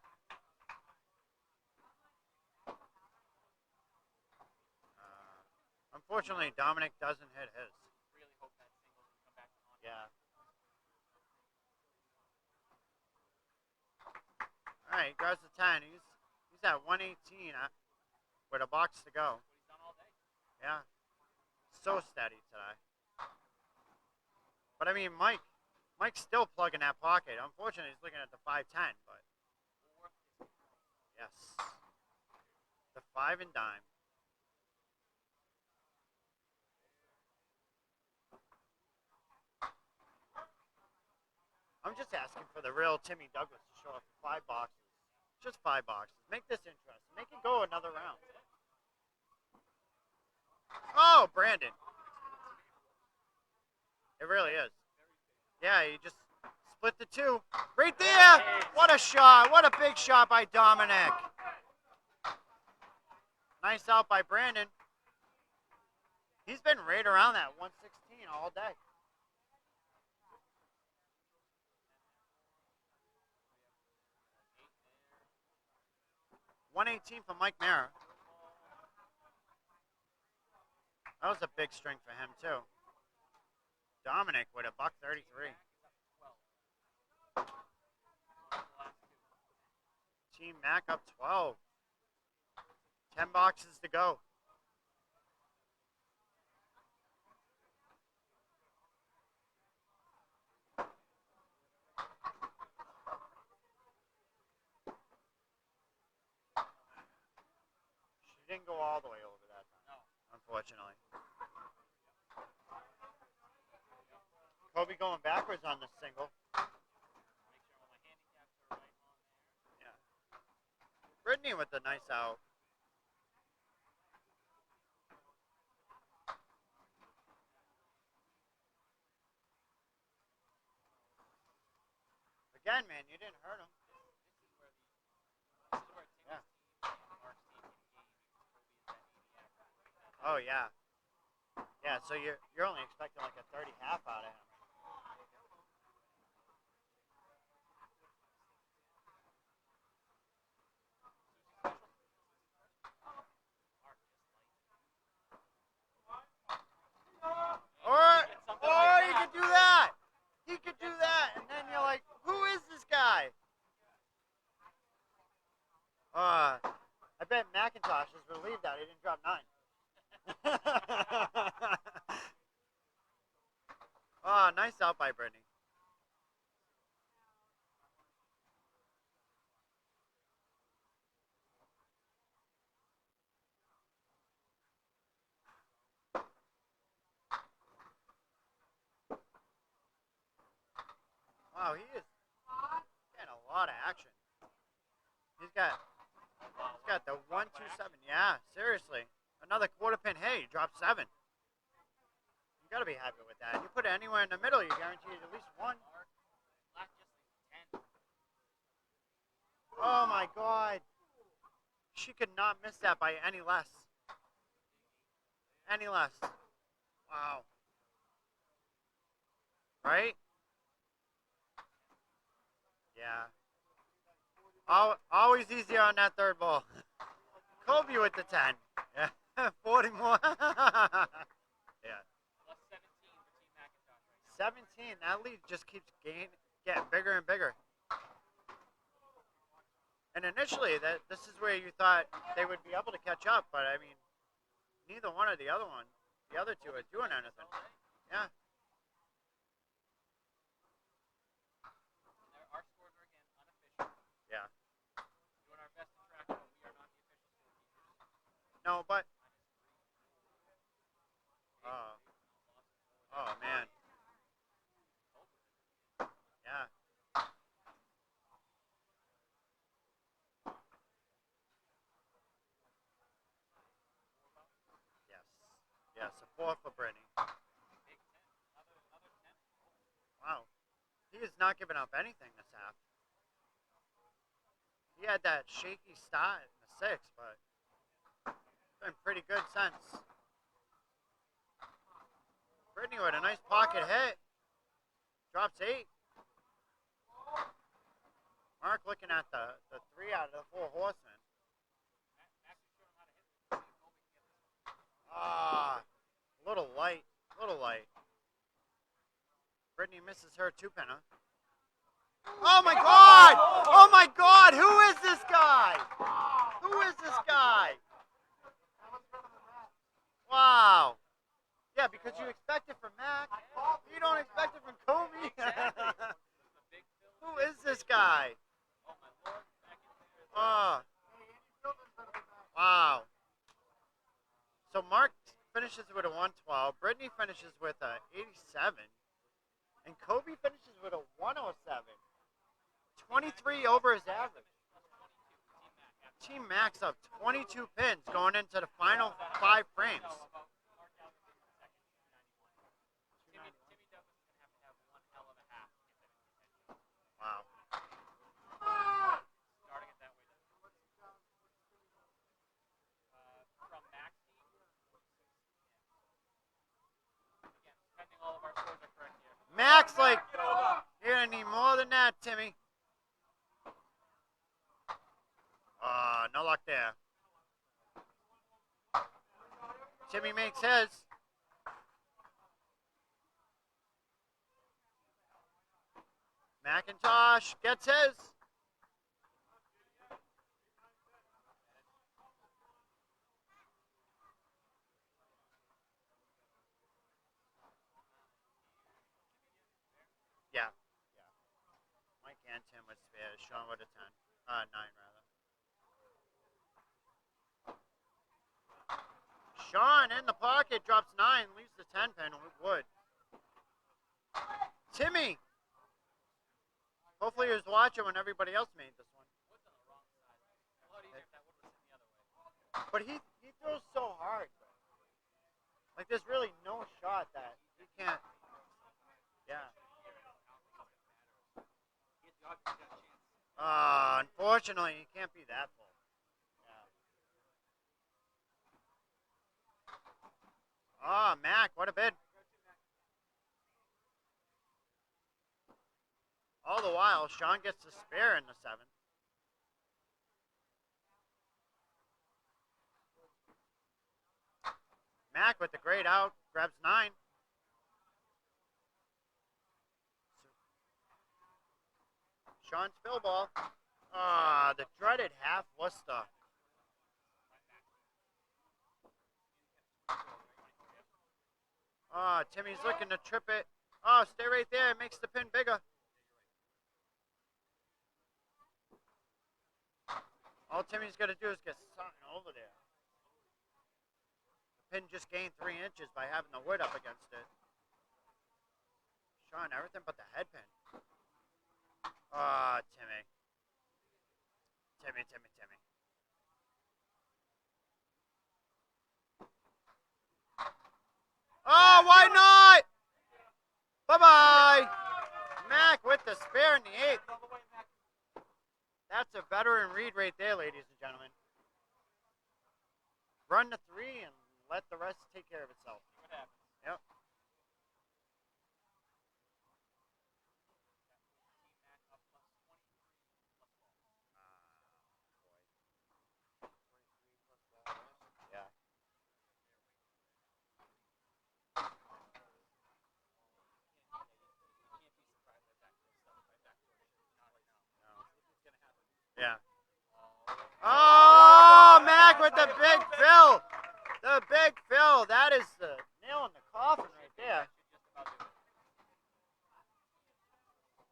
A: Unfortunately, Dominic doesn't hit his.
J: Really hope that single can come back to haunt.
A: Yeah. All right, grabs the 10. He's at 118 with a box to go.
J: What he's done all day.
A: Yeah. So steady today. But I mean, Mike's still plugging that pocket. Unfortunately, he's looking at the 510, but yes. The 5 and dime. I'm just asking for the real Timmy Douglas to show up 5 boxes. Just 5 boxes. Make this interesting. Make it go another round. Oh, Brandon. It really is. Yeah, you just split the 2. Right there. What a shot. What a big shot by Dominic. Nice out by Brandon. He's been right around that 116 all day. $118 for Mike Mara. That was a big string for him too. Dominic with a $1.33. Team Mac up 12. 10 boxes to go. She didn't go all the way over that time, unfortunately. Kobe going backwards on the single. Yeah. Brittany with the nice out. Again, man, you didn't hurt him. Yeah. Oh yeah. Yeah, so you're only expecting like a 30 half out of him. Or he could do that. He could do that, and then you're like, who is this guy? I bet McIntosh is relieved that he didn't drop 9. Nice out by Brittany. Wow, he is getting a lot of action. He's got the 127. Yeah, seriously. Another quarter pin. Hey, you dropped 7. You gotta be happy with that. You put it anywhere in the middle, you guarantee at least 1. Oh my God. She could not miss that by any less. Any less. Wow. Right? Yeah. Always easier on that third ball. Kobe with the 10. Yeah. 40 more. Yeah. 17. That lead just keeps getting bigger and bigger. And initially, this is where you thought they would be able to catch up, but I mean, neither one or the other two are doing anything. Yeah.
J: Our scores are again unofficial.
A: Yeah.
J: Doing our best to track it, but we are not the official scorekeepers.
A: No, but. Oh man. Yeah. Yes, a 4 for Brittany. Wow. He is not giving up anything this half. He had that shaky start in the 6th, but it's been pretty good since. Brittany with a nice pocket hit. Drops 8. Mark looking at the 3 out of the 4 horsemen. Little light. Brittany misses her 2-pinner. Oh my God! Oh my God! Who is this guy? Who is this guy? Wow. Yeah, because you expect it from Mac. You don't expect it from Kobe. Who is this guy? Oh. Wow. So Mark finishes with a 112. Brittany finishes with a 87. And Kobe finishes with a 107. 23 over his average. Team Max up 22 pins going into the final 5 frames. Wow.
J: Starting it that way. From Maxi. Again, depending all of our scores are correct here.
A: Max, like, you're going to need more than that, Timmy. No luck there. Timmy makes his. McIntosh gets his. Yeah. Mike and Tim with spares. Sean with a 10. 9 rather. Sean in the pocket drops 9, leaves the 10 pin with Wood. Timmy. Hopefully he was watching when everybody else made this one. But he throws so hard. Like there's really no shot that he can't. Yeah. Unfortunately, he can't be that full. Yeah. Mac, what a bid. All the while, Sean gets the spare in the 7th. Mac with the great out, grabs 9. Sean's fill ball. The dreaded half Worcester. Timmy's looking to trip it. Stay right there. It makes the pin bigger. All Timmy's got to do is get something over there. The pin just gained 3 inches by having the wood up against it. Sean, everything but the head pin. Timmy. Timmy. Why not? Bye-bye. Mac with the spare in the 8th. That's a veteran read right there, ladies and gentlemen. Run the 3 and let the rest take care of itself. Yep. Yeah. Mac with the big fill. The big fill. That is the nail in the coffin right there.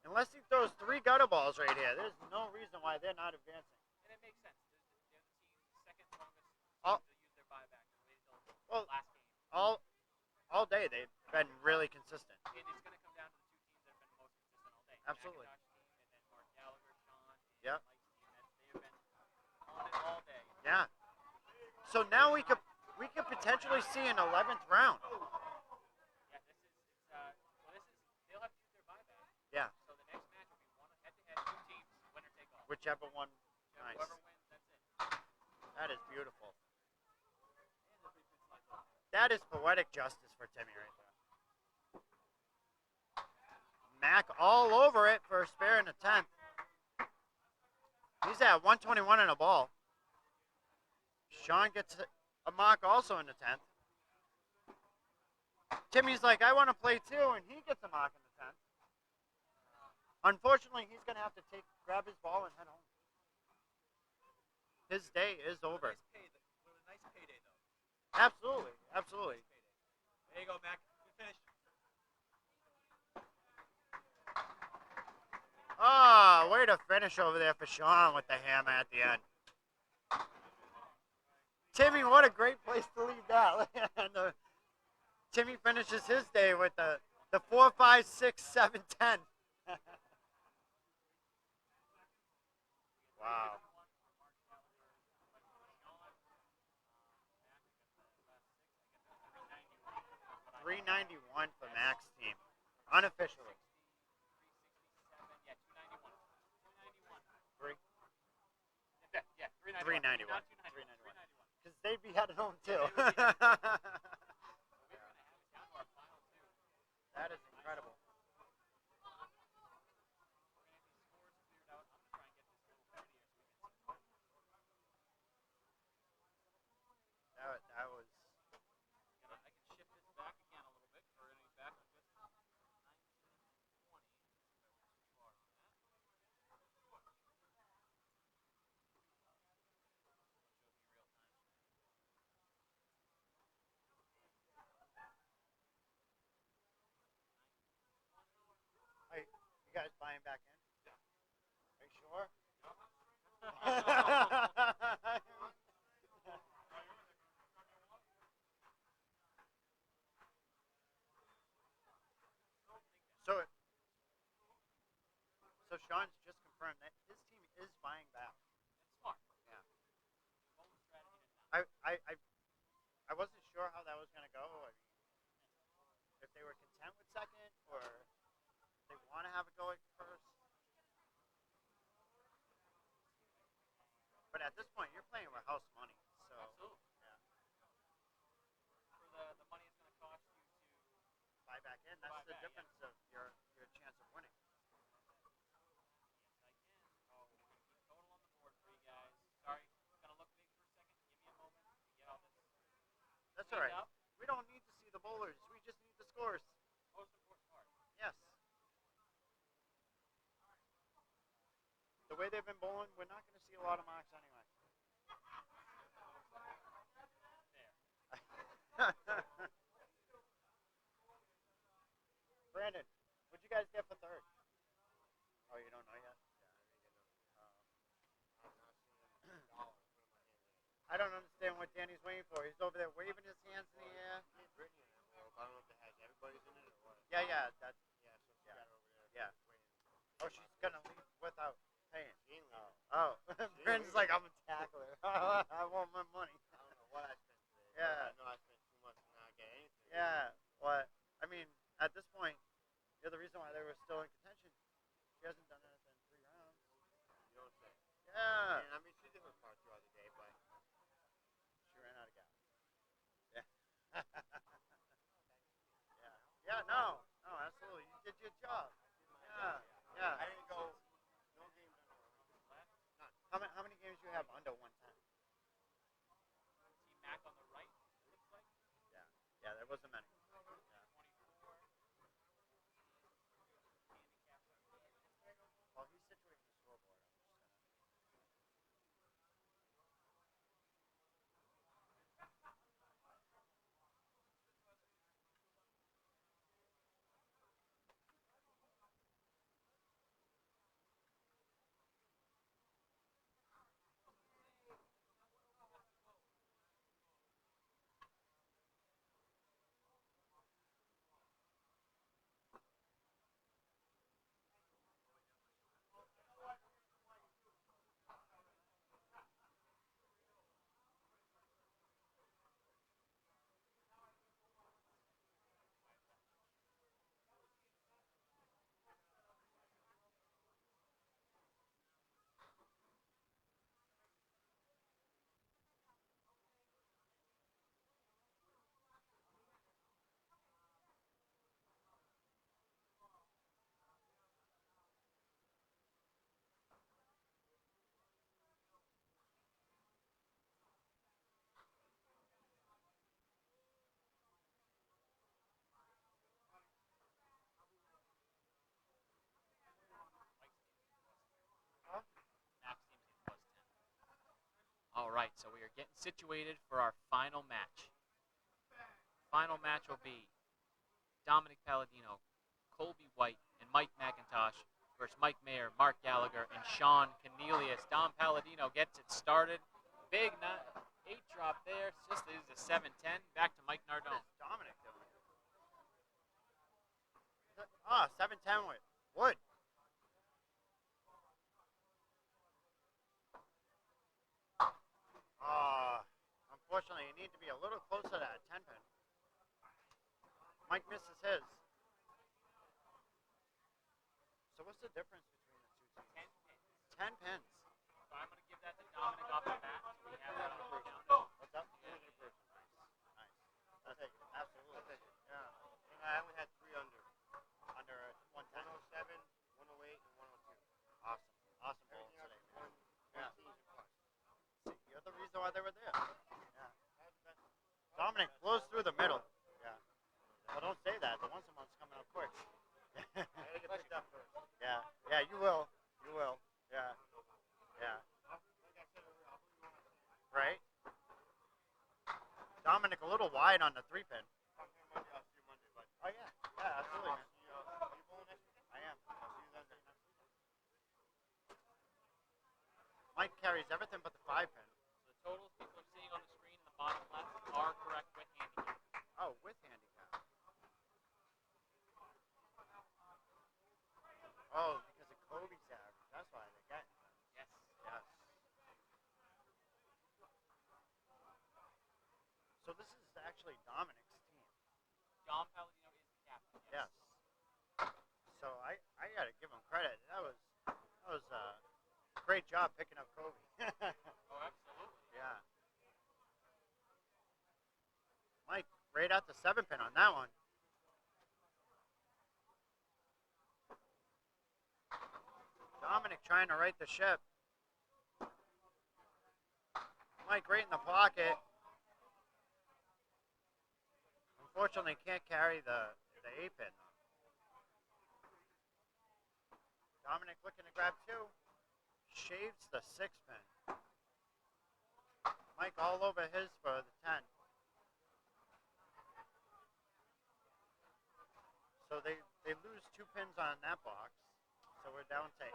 A: Unless he throws 3 gutter balls right here, there's no reason why they're not advancing.
J: And it makes sense. They're the second longest to use their buyback.
A: Well,
J: Last game.
A: all day they've been really consistent.
J: And it's going to come down to the 2 teams that have been the most consistent all day.
A: Absolutely.
J: And then Mark Gallagher, Sean, and
A: Yep.
J: Mike's team. They have been on it all day.
A: Yeah. So now we could potentially see an 11th round.
J: Yeah, they'll have to use their buyback.
A: Yeah.
J: So the next match will be one head-to-head, 2 teams, winner take all.
A: Whichever one. Nice.
J: Whoever wins, that's it.
A: That is beautiful. That is poetic justice for Timmy right there. Mac all over it for a spare in the 10th. He's at 121 in a ball. Sean gets a mock also in the 10th. Timmy's like, I want to play too, and he gets a mock in the 10th. Unfortunately, he's going to have to grab his ball and head home. His day is over.
C: Nice payday, though.
A: Absolutely.
C: There you go, Mac. Good finish.
A: Way to finish over there for Sean with the hammer at the end. Timmy, what a great place to leave that. Timmy finishes his day with the 4, 5, 6, 7, 10. Wow. 391 for Mac's team, unofficially.
J: Yeah, 291.
A: 3.
J: 391.
A: 391. 391. Because they'd be headed home too. That is incredible. That was.
J: I can shift this back again a little bit for any back.
A: buying back in? Are you sure? so, so Sean's just confirmed that his team is buying back.
J: It's smart.
A: Yeah.
J: Bold strategy to not.
A: I wasn't sure how that was going to go. I mean, if they were content with second or they want to have it go like first. But at this point, you're playing with house money, so
J: Absolutely.
A: yeah,
J: For the money it's going to cost you to
A: buy back in. That's
J: Buy
A: the
J: back,
A: difference of your chance of winning.
J: Yes, I can. Oh, we're going to keep total on the board for you guys. Sorry, it's going to look big for a second. Give me a moment to get all this
A: That's all right.
J: cleaned up.
A: We don't need to see the bowlers. We just need the scores.
J: Most important part.
A: Yes. The way they've been bowling, we're not going to see a lot of marks anyway.
J: There.
A: Brandon, what'd you guys get for third? Oh, you don't know yet? I don't understand what Danny's waiting for. He's over there waving his hands in the air. Yeah, yeah, that's yeah. Oh, she's gonna leave without paying. Oh, Brandon's like, I'm a tackler. I want my money. Yeah. Yeah. What? I mean, at this point, you're the reason why they were still in contention. She hasn't done anything in 3 rounds. Yeah. She ran out of gas. Yeah. Yeah. Yeah. No. No. Absolutely. You did your job. Yeah. Yeah. How many games do you have under 110?
J: Team Mac on the right, it looks like.
A: Yeah. Yeah. There wasn't many.
J: 24.
A: Well, he's situating the scoreboard. I'm just gonna.
J: Max seems to be +10. All right, so we are getting situated for our final match. Final match will be Dominic Palladino, Colby White, and Mike McIntosh versus Mike Mayer, Mark Gallagher, and Sean Cornelius. Dom Palladino gets it started. Big 8 drop there. It's just is a 7-10. Back to Mike
A: What
J: Nardone.
A: is Dominic doing? 7-10 with Wood. Unfortunately, you need to be a little closer to that 10 pin. Mike misses his. So what's the difference between the two teams? 10 pins.
J: So I'm going to give that to Dominic off the bat. So we have that on the count.
A: What's up? Nice. I'll take it. Absolutely. Yeah.
K: I only had 3 under.
A: Under 110.
K: 107, 108, and 102.
A: Awesome. Awesome ball
K: Everything
A: today,
K: else
A: man.
K: one teams and plus.
A: See, you're the reason why they were there. Yeah. Dominic blows through the middle. Yeah. Well, don't say that. The one's coming up quick.
K: I gotta get picked up first.
A: Yeah. Yeah, you will. You will. Yeah. Yeah.
K: Like I said earlier, I'll believe when I see it.
A: Right? Dominic a little wide on the 3 pin.
K: I'll see you Monday, I'll see you Monday, but
A: Oh, yeah. Yeah, absolutely, man.
K: I'll see you. Are you bowling next weekend?
A: I am.
K: I'll see you then next week.
A: carries everything but the 5 pin.
J: So the totals people are seeing on the screen in the bottom left are correct with handicap.
A: Oh, with handicap. Oh, because of Kobe's average. That's why they got it.
J: Yes.
A: Yes. So this is actually Dominic's team.
J: Dom Palladino is the captain.
A: Yes. So I gotta give him credit. That was a great job picking up Kobe.
J: Oh, absolutely.
A: Yeah. Mike, right at the 7 pin on that one. Dominic trying to right the ship. Mike right in the pocket. Unfortunately, can't carry the 8 pin. Dominic looking to grab 2. Shaves the 6 pin. Mike all over his for the 10. So they lose 2 pins on that box. So we're down to 8.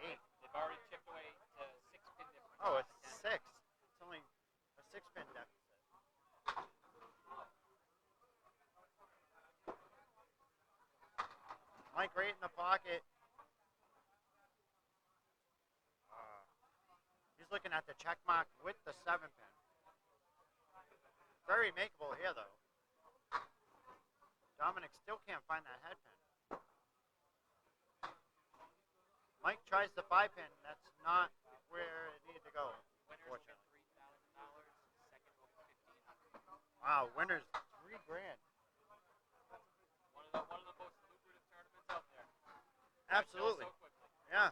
J: They've already chipped away to 6 pin difference.
A: Oh, it's 6. It's only a 6 pin deficit. Mike right in the pocket. He's looking at the check mark with the 7 pin. Very makeable here, though. Dominic still can't find that head pin. Mike tries the 5 pin. That's not where it needed to go.
J: Winners will get $3,000. Second will get $1,500.
A: Wow, winners $3,000.
J: One of the most lucrative tournaments out there.
A: Absolutely.
J: So quickly.
A: Yeah.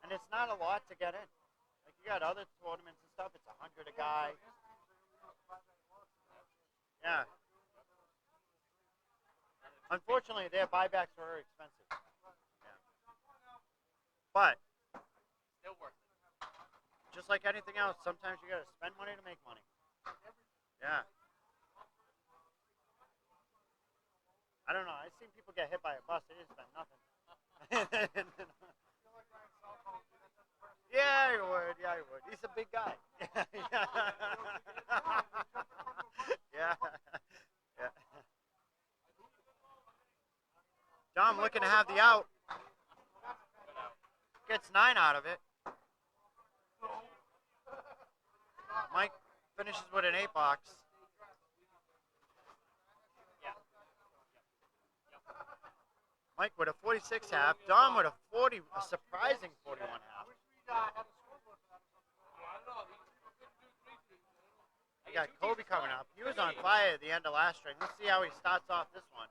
A: And it's not a lot to get in. Like you got other tournaments and stuff. It's $100 a guy. Yeah. Unfortunately, their buybacks are very expensive. Yeah. But
J: Still worth it.
A: just like anything else, sometimes you got to spend money to make money. Yeah. I don't know. I've seen people get hit by a bus. They didn't spend nothing. Yeah, he would. Yeah, he would. He's a big guy. Yeah. Yeah. Dom looking to have the out. Gets 9 out of it. Mike finishes with an 8 box. Mike with a 46 half. Dom with a surprising 41 half. We got Kobe coming up. He was on fire at the end of last string. Let's see how he starts off this one.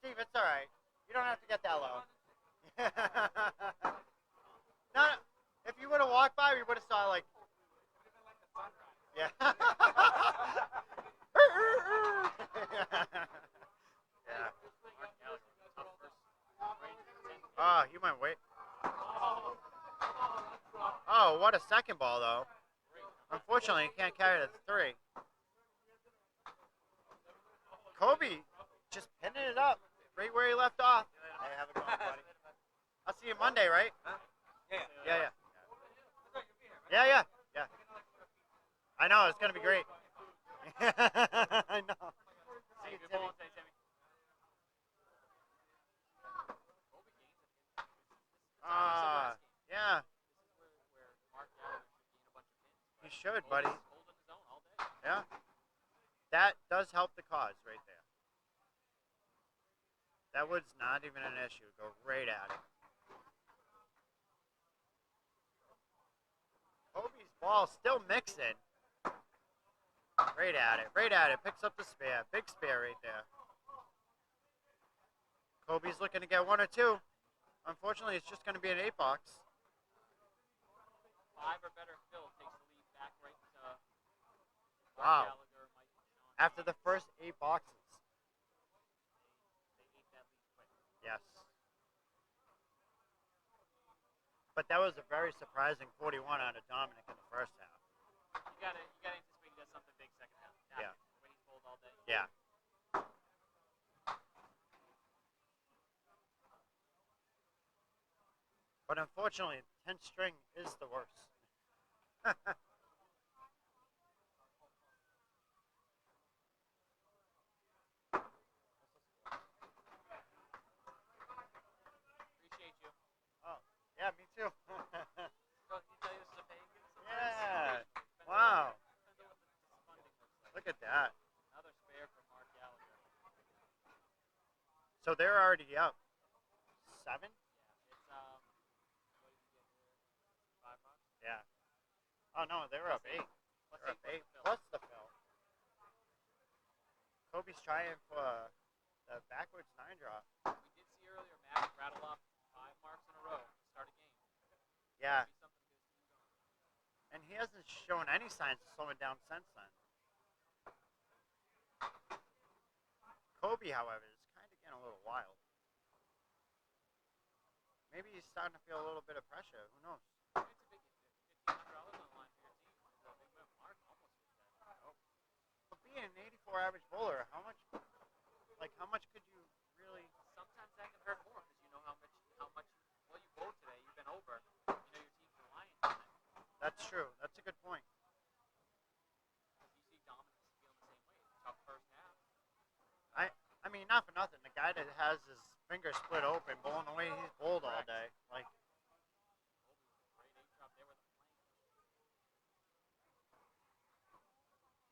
A: Steve, it's all right. You don't have to get that low. No, if you would have walked by, we would have saw like. Yeah. Yeah. Oh, you might wait. Oh, what a second ball, though. Unfortunately, you can't carry it to 3. Kobe just pinning it up right where he left off. Hey, have a good one, buddy. I'll see you Monday, right? Yeah. Yeah. I know, it's going to be great. I know. See you, Timmy. Yeah. He should, buddy. Yeah. That does help the cause right there. That wood's not even an issue. Go right at it. Kobe's ball still mixing. Right at it. Picks up the spare. Big spare right there. Kobe's looking to get 1 or 2. Unfortunately, it's just going to be an 8 box.
J: 5 or better fill takes the lead back right to
A: Wow.
J: Gallagher, Mike, and Sean.
A: After the first 8 boxes.
J: They ate that lead quick.
A: Yes. But that was a very surprising 41 out of Dominic in the first half.
J: You gotta anticipate he does something big second half.
A: Yeah.
J: When he's pulled all day.
A: Yeah. But unfortunately, 10 string is the worst.
J: Appreciate you.
A: Oh, yeah, me too.
J: Can you tell you this is a pagan?
A: Yeah. Wow. Look at that.
J: Another spare from Mark Gallagher.
A: So they're already up. 7?
J: Yeah, it's what did you get here? $5?
A: Yeah. Oh no, they're up 8.
J: Plus
A: They're up 8
J: the fill.
A: plus the fill. Kobe's trying for the backwards 9 drop.
J: We did see earlier Matt rattle off 5 marks in a row to start a game.
A: Yeah.
J: Maybe something to get his team going.
A: And he hasn't shown any signs of slowing down since then. Kobe, however, is kind of getting a little wild. Maybe he's starting to feel a little bit of pressure. Who knows?
J: It's a big $1,500 on the line for your team. It's a big win. Mark almost hit that.
A: But being an 84 average bowler, how much could you really?
J: Sometimes that can hurt more because you know how much well you bowled today. You've been over. You know your team's relying on it.
A: That's true. That's a good point.
J: You see dominance feeling the same way. Tough first half.
A: I mean, not for nothing. The guy that has his finger split open, bowling the way he's bowled all day, like.
J: Great 8 drop there with a plane.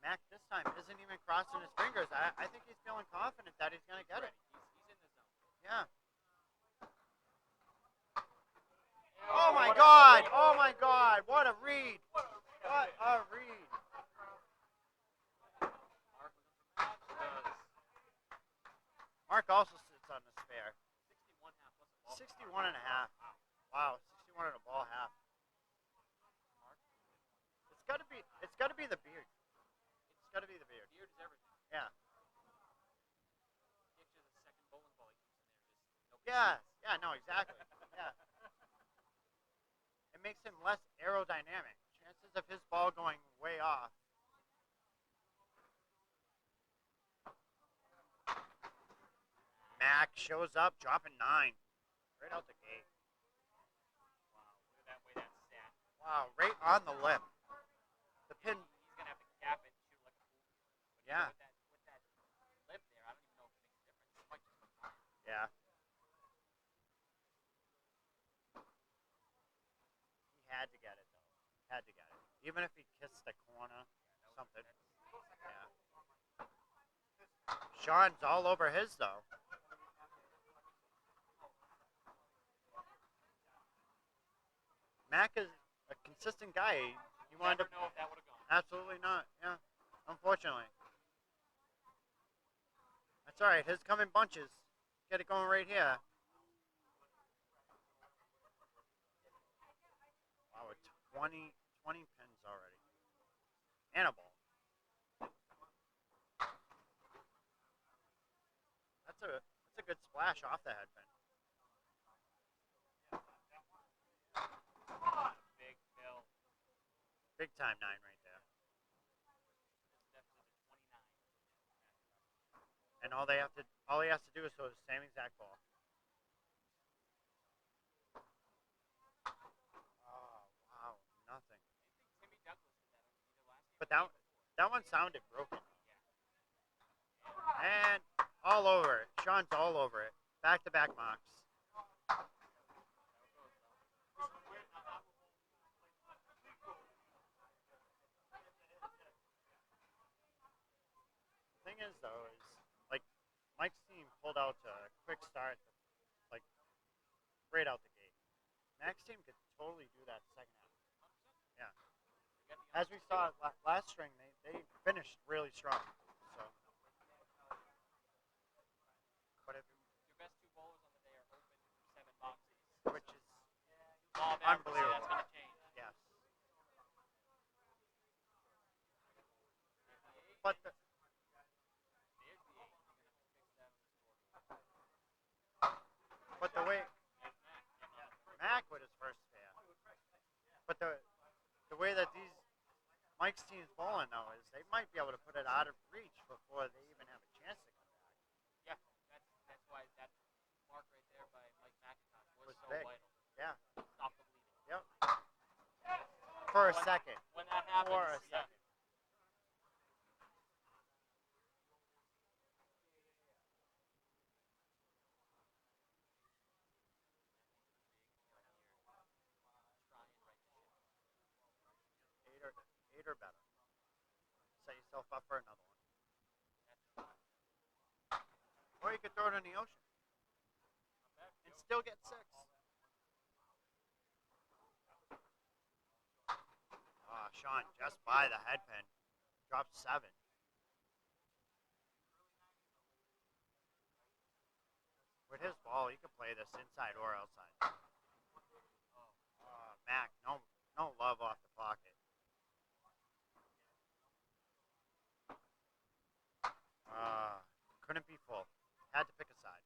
A: Mac this time isn't even crossing his fingers. I think he's feeling confident that he's gonna get it.
J: He's in the zone.
A: Yeah. Oh my God! Oh my God! What a read! What a read! Mark also sits on the spare. 61 and a half. Wow, 61 and a ball half. It's gotta be the beard. It's gotta be the beard.
J: Beard is everything.
A: Yeah.
J: Picture the second bowling ball he keeps in there. Just no
A: Yeah. Yeah. No. Exactly. Yeah. It makes him less aerodynamic. Chances of his ball going way off. Mac shows up, dropping 9. Right out the gate.
J: Wow, look at that way that's sat.
A: Wow, right on the lip. The pin.
J: He's gonna have to cap it and shoot like a fool. But
A: Yeah.
J: With that lip there, I don't even know if it makes a difference. It might just come fire.
A: Yeah. He had to get it though. Had to get it. Even if he kissed the corner, something. Yeah. Sean's all over his though. Mac is a consistent guy. He wanted
J: Never
A: to.
J: know if that would have gone.
A: Absolutely not. Yeah. Unfortunately. That's all right. His come in bunches. Get it going right here. Wow, it's 20 pins already. And a ball. That's a good splash off the head pin.
J: Big fill.
A: Big time 9 right there.
J: Steps into 29.
A: And all he has to do is throw the same exact ball. Oh wow, nothing.
J: Timmy Douglas did that either last game.
A: But that one sounded broken. And all over it. Sean's all over it. Back-to-back marks. The thing is, though, is like Mike's team pulled out a quick start, like right out the gate. Mac's team could totally do that second half. Yeah. As we saw last string, they finished really strong. So. But if
J: Your best 2 bowlers on the day are open 7 boxes.
A: which is
J: Law of averages,
A: unbelievable.
J: that's going to change.
A: yes. But
J: There's the 8. You're going to have to fix that on the scoreboard.
A: but the way
J: There's Matt. Getting on it.
A: Mac with his first spare, but the way that these Mike's team's bowling though is they might be able to put it out of reach before they even have a chance to come back.
J: Yeah, that's why that mark right there by Mike McIntosh was
A: Was
J: so
A: big.
J: vital.
A: Yeah.
J: stop the bleeding.
A: Yep. For a
J: When-
A: second.
J: When that happens,
A: For a
J: yeah.
A: second. Eight or better. Set yourself up for another one. Or you could throw it in the ocean and still get 6. Sean, just by the head pin. Dropped 7. With his ball, he could play this inside or outside. Mac, no love off the pocket. Couldn't be full. Had to pick a side.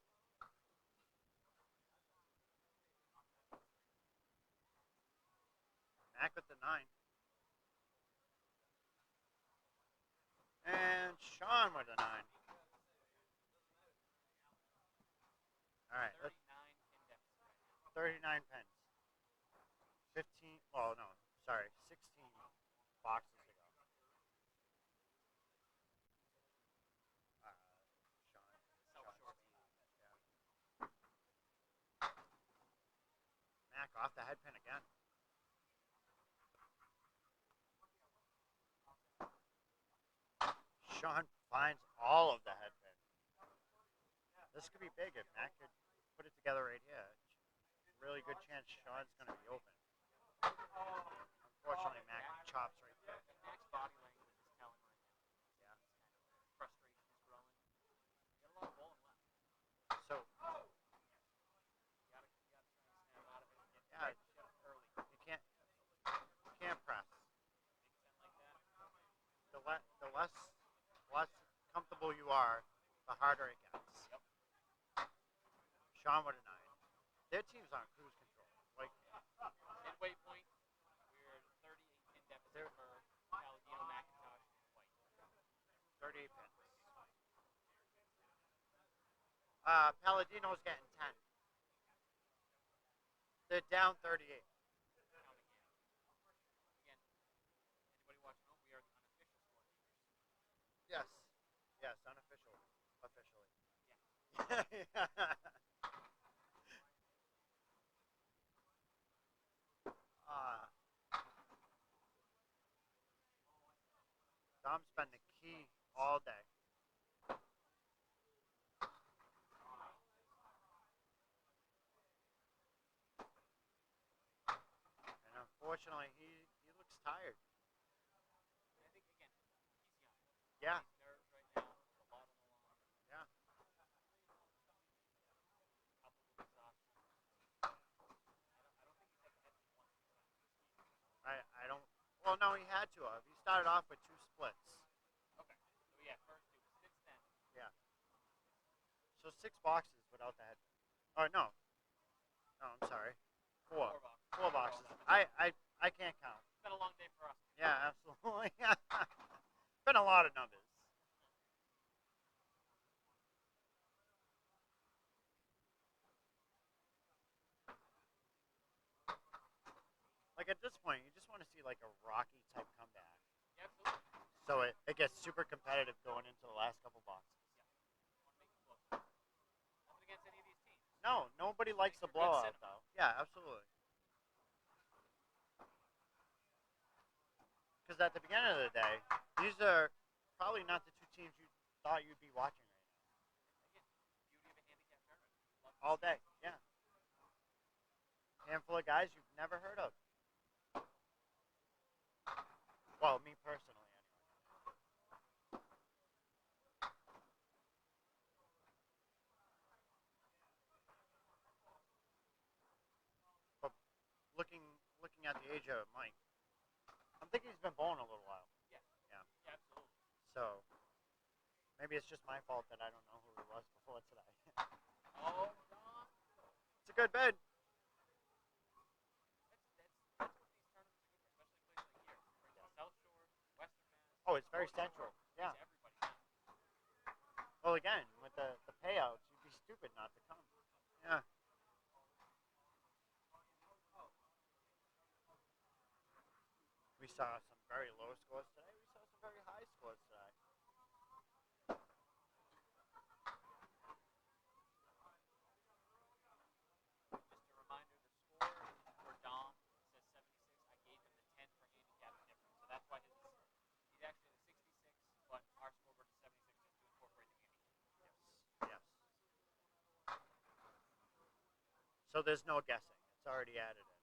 A: Mac with the 9. And Sean with a 9. All right, 39 pins. 15. Oh no, sorry, 16 boxes ago. Mac off the head pin again. Sean finds all of the head pin. This could be big if Mac could put it together right here. Really good chance Sean's going to be open. Unfortunately, Mac chops right there.
J: Mac's body language is telling right now.
A: Yeah.
J: Frustration is growing. Got a lot of bowling left.
A: So,
J: You gotta try and snap out of it and get
A: yeah,
J: early.
A: you can't press.
J: Make 10 like that.
A: The less comfortable you are, the harder it gets.
J: Yep.
A: Sean with a 9. Their team's on cruise control. Like
J: Midway point, we're 38 pin deficit for Palladino, McIntosh, and White.
A: 38 pins. Palladino's getting 10. They're down 38.
J: Counting in. Again, anybody watching home, we are the unofficial scorekeepers.
A: Yes. Yes, unofficial. Officially.
J: Yeah.
A: Dom's been the key all day. And unfortunately, he looks tired.
J: I think, again, he's young.
A: Yeah.
J: His nerves right now, a lot on the line.
A: Yeah.
J: Coupled with exhaustion. I don't think he's had the head he wants.
A: I don't. Well, no, he had to have. He started off with 2 splits.
J: Okay. So, yeah, first 2 was 6-10.
A: Yeah. So 6 boxes without the head. Oh no. No, I'm sorry. 4.
J: 4 boxes.
A: 4 boxes. I can't count.
J: It's been a long day for us.
A: Yeah, absolutely. Been a lot of numbers. Like at this point, you just want to see like a Rocky type comeback.
J: Yeah, absolutely.
A: So it gets super competitive going into the last couple boxes.
J: Want to make it close. Nothing against any of these teams.
A: No, nobody likes the
J: Makes for good
A: blowout
J: cinema.
A: though. Yeah, absolutely. Because at the beginning of the day, these are probably not the 2 teams you thought you'd be watching right
J: Again, beauty of a handicap tournament. Love to
A: now. All
J: see
A: day,
J: it.
A: yeah. Handful of guys you've never heard of. Well, me personally, anyway. But looking at the age of Mike, I'm thinking he's been bowling a little while.
J: Yeah.
A: Yeah.
J: Yeah, absolutely.
A: So maybe it's just my fault that I don't know who he was before today.
J: Oh, Dom.
A: It's a good bid.
J: That's what these tournaments are good for, especially places like here. Right down South Shore, Western Mass.
A: Oh, it's very
J: North
A: central.
J: Shore.
A: Yeah.
J: It's everybody now.
A: Well, again, with the payouts, you'd be stupid not to come. Yeah. We saw some very low scores today. We saw some very high scores today.
J: Just a reminder, the score for Dom says 76. I gave him the 10 for handicap difference, so that's why he's actually the 66, but our scoreboard is 76 just to incorporate the handicap.
A: Yes. So there's no guessing. It's already added in.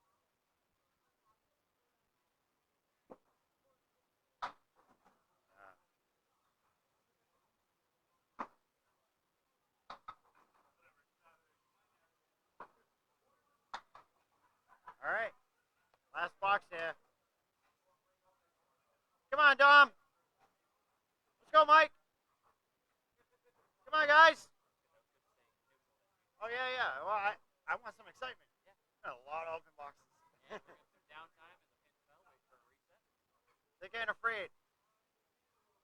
A: All right. Last box here. Come on, Dom. Let's go, Mike. Come on, guys. Oh, yeah. Well, I want some excitement. Yeah. A lot of open boxes.
J: Yeah, we're going to some downtime and the pins fell, wait for a reset.
A: They're getting afraid.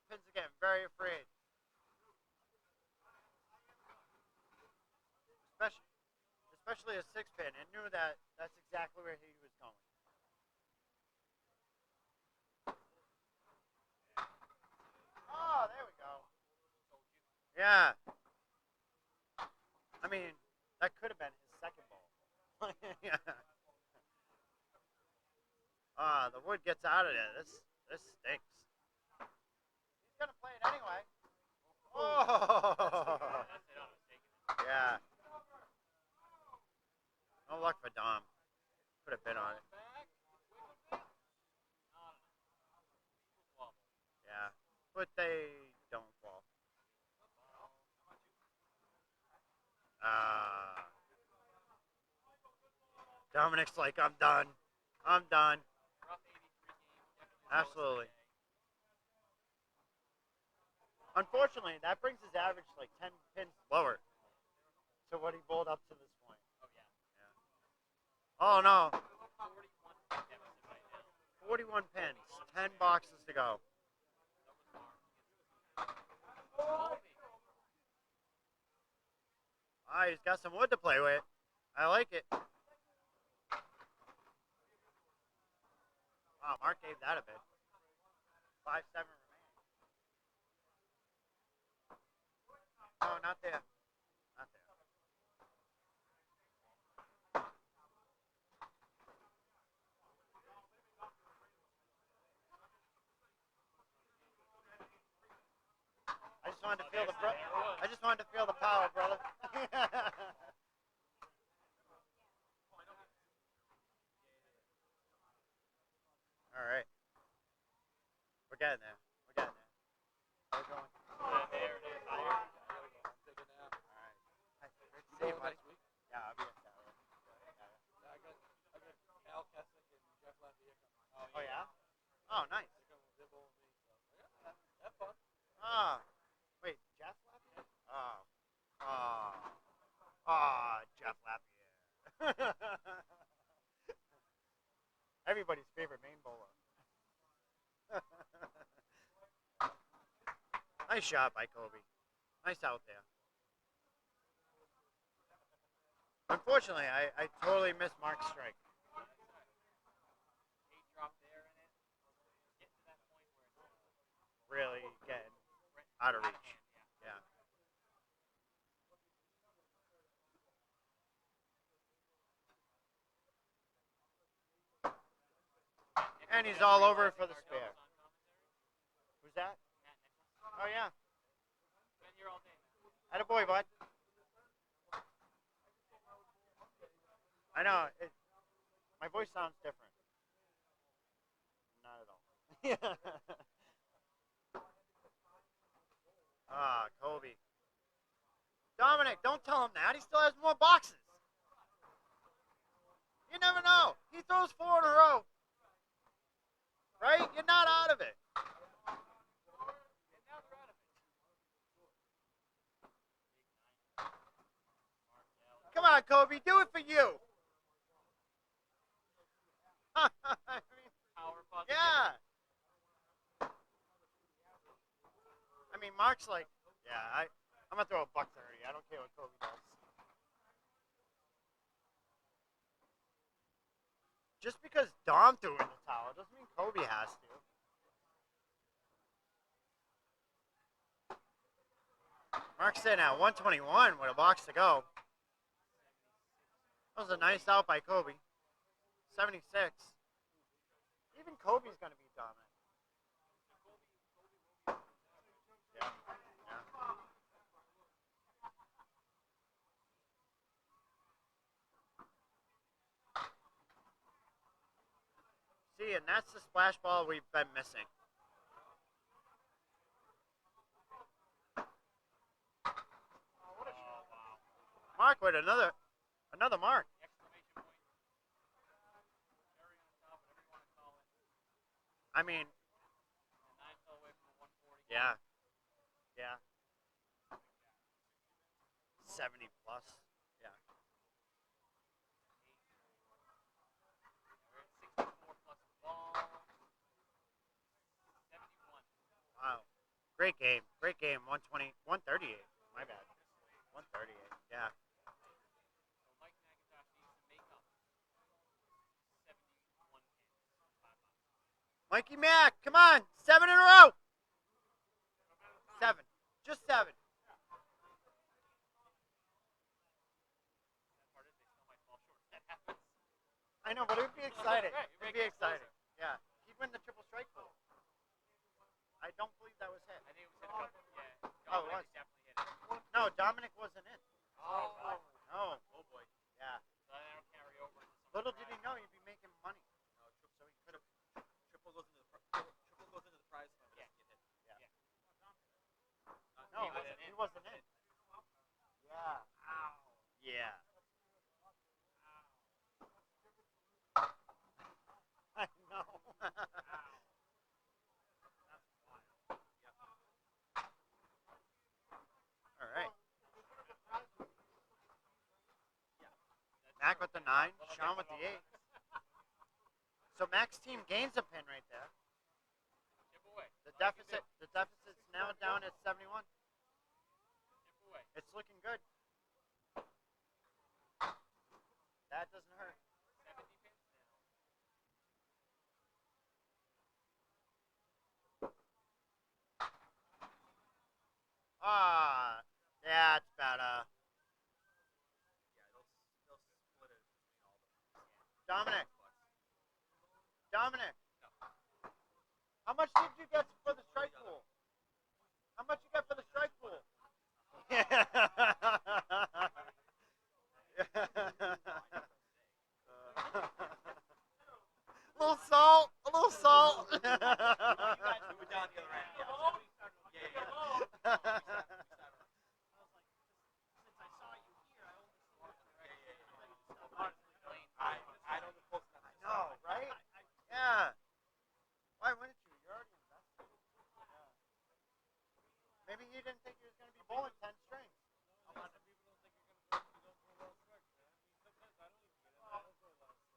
A: Pins are getting very afraid. Especially a 6-pin, and knew that that's exactly where he was going. Oh, there we go. Yeah. I mean, that could have been his second ball. Yeah. The wood gets out of there. This stinks. He's gonna play it anyway. Oh. Yeah. No luck for Dom. Put a bid on it. Yeah. But they don't fall. Dominic's like, I'm done. I'm done. Absolutely. Unfortunately, that brings his average like 10 pins lower to what he bowled up to this point. Oh, no. 41 pins. 10 boxes to go. He's got some wood to play with. I like it. Wow, Mark gave that a bit. 5-7 remaining. No, not there. Not there. I just wanted to feel the power, brother. All right. We're getting there. How we going?
E: There it is. All right.
A: See you, buddy. Yeah, I'll be at Saturday.
E: I got Al Kessick and Jeff Lafayette coming.
A: Oh, yeah? Oh, nice.
E: They're bowling me. So, have fun.
A: Wait, Jeff Lafayette? Jeff Lafayette. Everybody's favorite main bowler. Nice shot by Kobe. Nice out there. Unfortunately, I totally missed Mark's strike. Really getting out of reach. Yeah. And he's all over for the spare. Who's that? Oh, yeah. Attaboy, bud. I know. My voice sounds different. Not at all. Kobe. Dominic, don't tell him that. He still has more boxes. You never know. He throws 4 in a row. Right? You're not out of it. Come on, Kobe. Do it for you. I mean, yeah. I mean, Mark's like, yeah, I'm going to throw a $130. I don't care what Kobe does. Just because Dom threw in the towel. Doesn't mean Kobe has to. Mark's sitting at 121 with a box to go. That was a nice out by Kobe. 76. Even Kobe's going to be dominant. Yeah. See, and that's the splash ball we've been missing. Mark with another mark. I mean, yeah. 70 plus. Yeah. Wow. Great game. 120, 138. My bad. 138. Yeah. Mikey Mack, come on. 7 in a row. 7. Just 7. I know, but it would be exciting. It'd be exciting. Yeah. He'd win the triple strike pool. I don't believe that was hit.
J: I think it was hit a couple. Yeah.
A: Oh, it was.
J: Definitely hit it.
A: No, Dominic wasn't in.
J: Oh.
A: No.
J: Oh boy.
A: Yeah.
J: So that'll carry over into some.
A: Little did he know he'd be making money.
C: No, so he could have triple goes into the prize fund.
J: Yeah.
C: Get hit.
A: Yeah.
J: No,
A: No, he wasn't in. Yeah.
J: Ow.
A: Yeah. I know. All right. Mac with the 9, Sean with the 8. So Mac's team gains a pin right there.
J: Chip away.
A: The deficit's now down at 71.
J: Chip away.
A: It's looking good. That doesn't hurt.
J: 70 pins now.
A: Ah, that's better.
C: Yeah, they'll split it between all of them.
A: Dominic. How much did you get for the strike pool? How much you get for the strike pool? A little salt.
C: We were down the other end.
H: I was like, since I saw you here, I only see you.
C: I don't know close enough.
A: I know, right? Yeah. Why wouldn't you? You're already invested. Yeah. Maybe you didn't think he was going to be bowling 10 strings.
H: A lot of people don't think you're going to go for a world strike, man. Sometimes I don't even get it. I don't go a lot of strikes.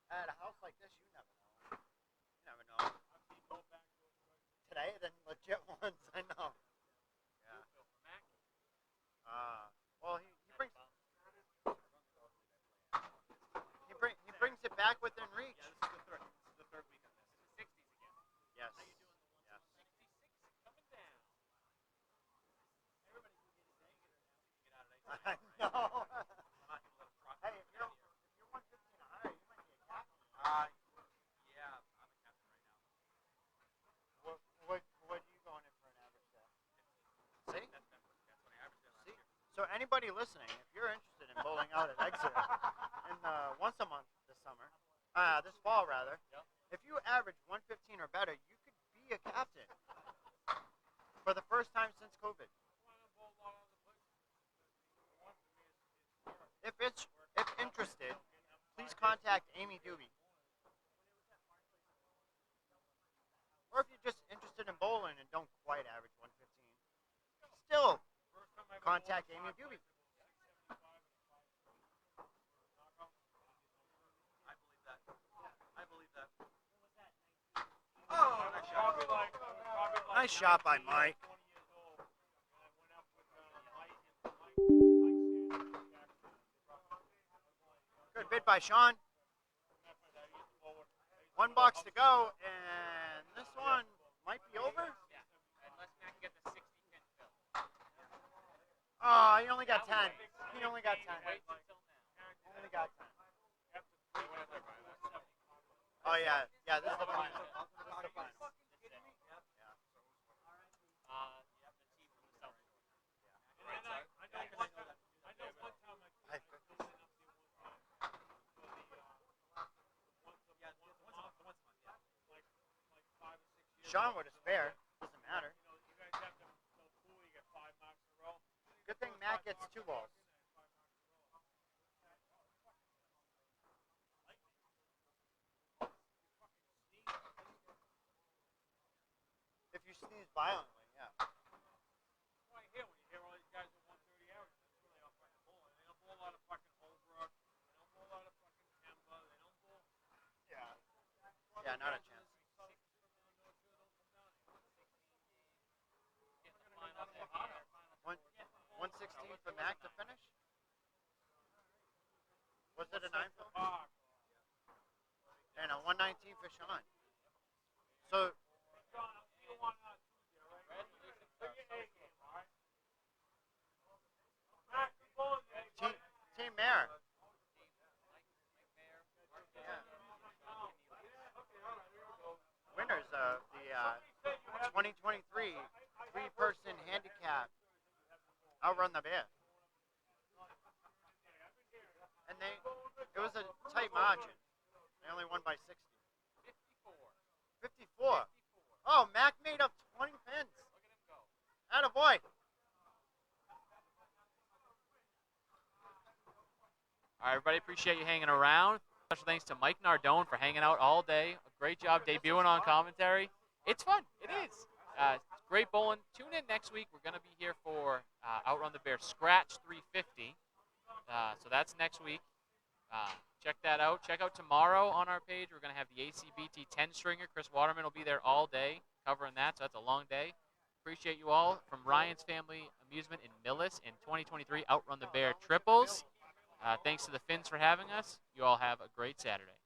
A: At a house like this, you never know. You never know.
H: I've seen no back row strikes.
A: Today, then legit ones, I know. Yeah. Well, he brings it back within reach.
C: Yeah, this is the third week on this.
J: 60s again.
A: Yes.
J: How you doing?
A: Yes.
J: 66 coming down.
H: Everybody can get his egg in her now.
C: Get out of it.
A: I know.
C: I'm not gonna let him try.
A: Hey, if you're 115 or higher, you might be a captain.
C: Yeah, I'm a captain right now.
A: What are you going in for an average there? See?
C: That's what I averaged there last
A: See?
C: year.
A: So anybody listening, if you're interested in bowling out at Exeter in once a month this summer, this fall rather,
J: Yep.
A: if you average 115 or better, you could be a captain for the first time since COVID. If interested, please contact Amy Doobie. Or if you're just interested in bowling and don't quite average 115, still contact Amy Doobie.
C: I believe that. Oh, nice shot.
A: Nice shot by Mike. Good bid by Sean. 1 box to go, and this one might be over.
J: Yeah. Unless Matt can get the 60 pin fill.
A: Oh, he only got 10. He only got 10.
J: Wait until now.
A: Only got 10. Oh yeah, yeah. This is the final. This is the final.
J: Yep, the T from the Celtics.
A: Sean would have spare. Doesn't matter. Good thing Matt gets 2 balls. If you sneeze violently, yeah. Yeah, not a chance. One, 116 for Mac to finish? Was it a 9 fill? And a 119 for Sean. So, Team Mayor. Winners of the 2023 three-person handicap Outrun the Bear. And it was a tight margin. They only won by 60. 54. Oh, Mac made up 20 pins. Attaboy.
J: All right, everybody, appreciate you hanging around. Special thanks to Mike Nardone for hanging out all day. A great job debuting on commentary. It's fun. It is. Great bowling. Tune in next week. We're going to be here for Outrun the Bear Scratch 350. So that's next week. Check that out. Check out tomorrow on our page. We're going to have the ACBT 10-stringer. Chris Waterman will be there all day covering that, so that's a long day. Appreciate you all. From Ryan's Family Amusement in Millis in 2023 Outrun the Bear Triples. Thanks to the Finns for having us. You all have a great Saturday.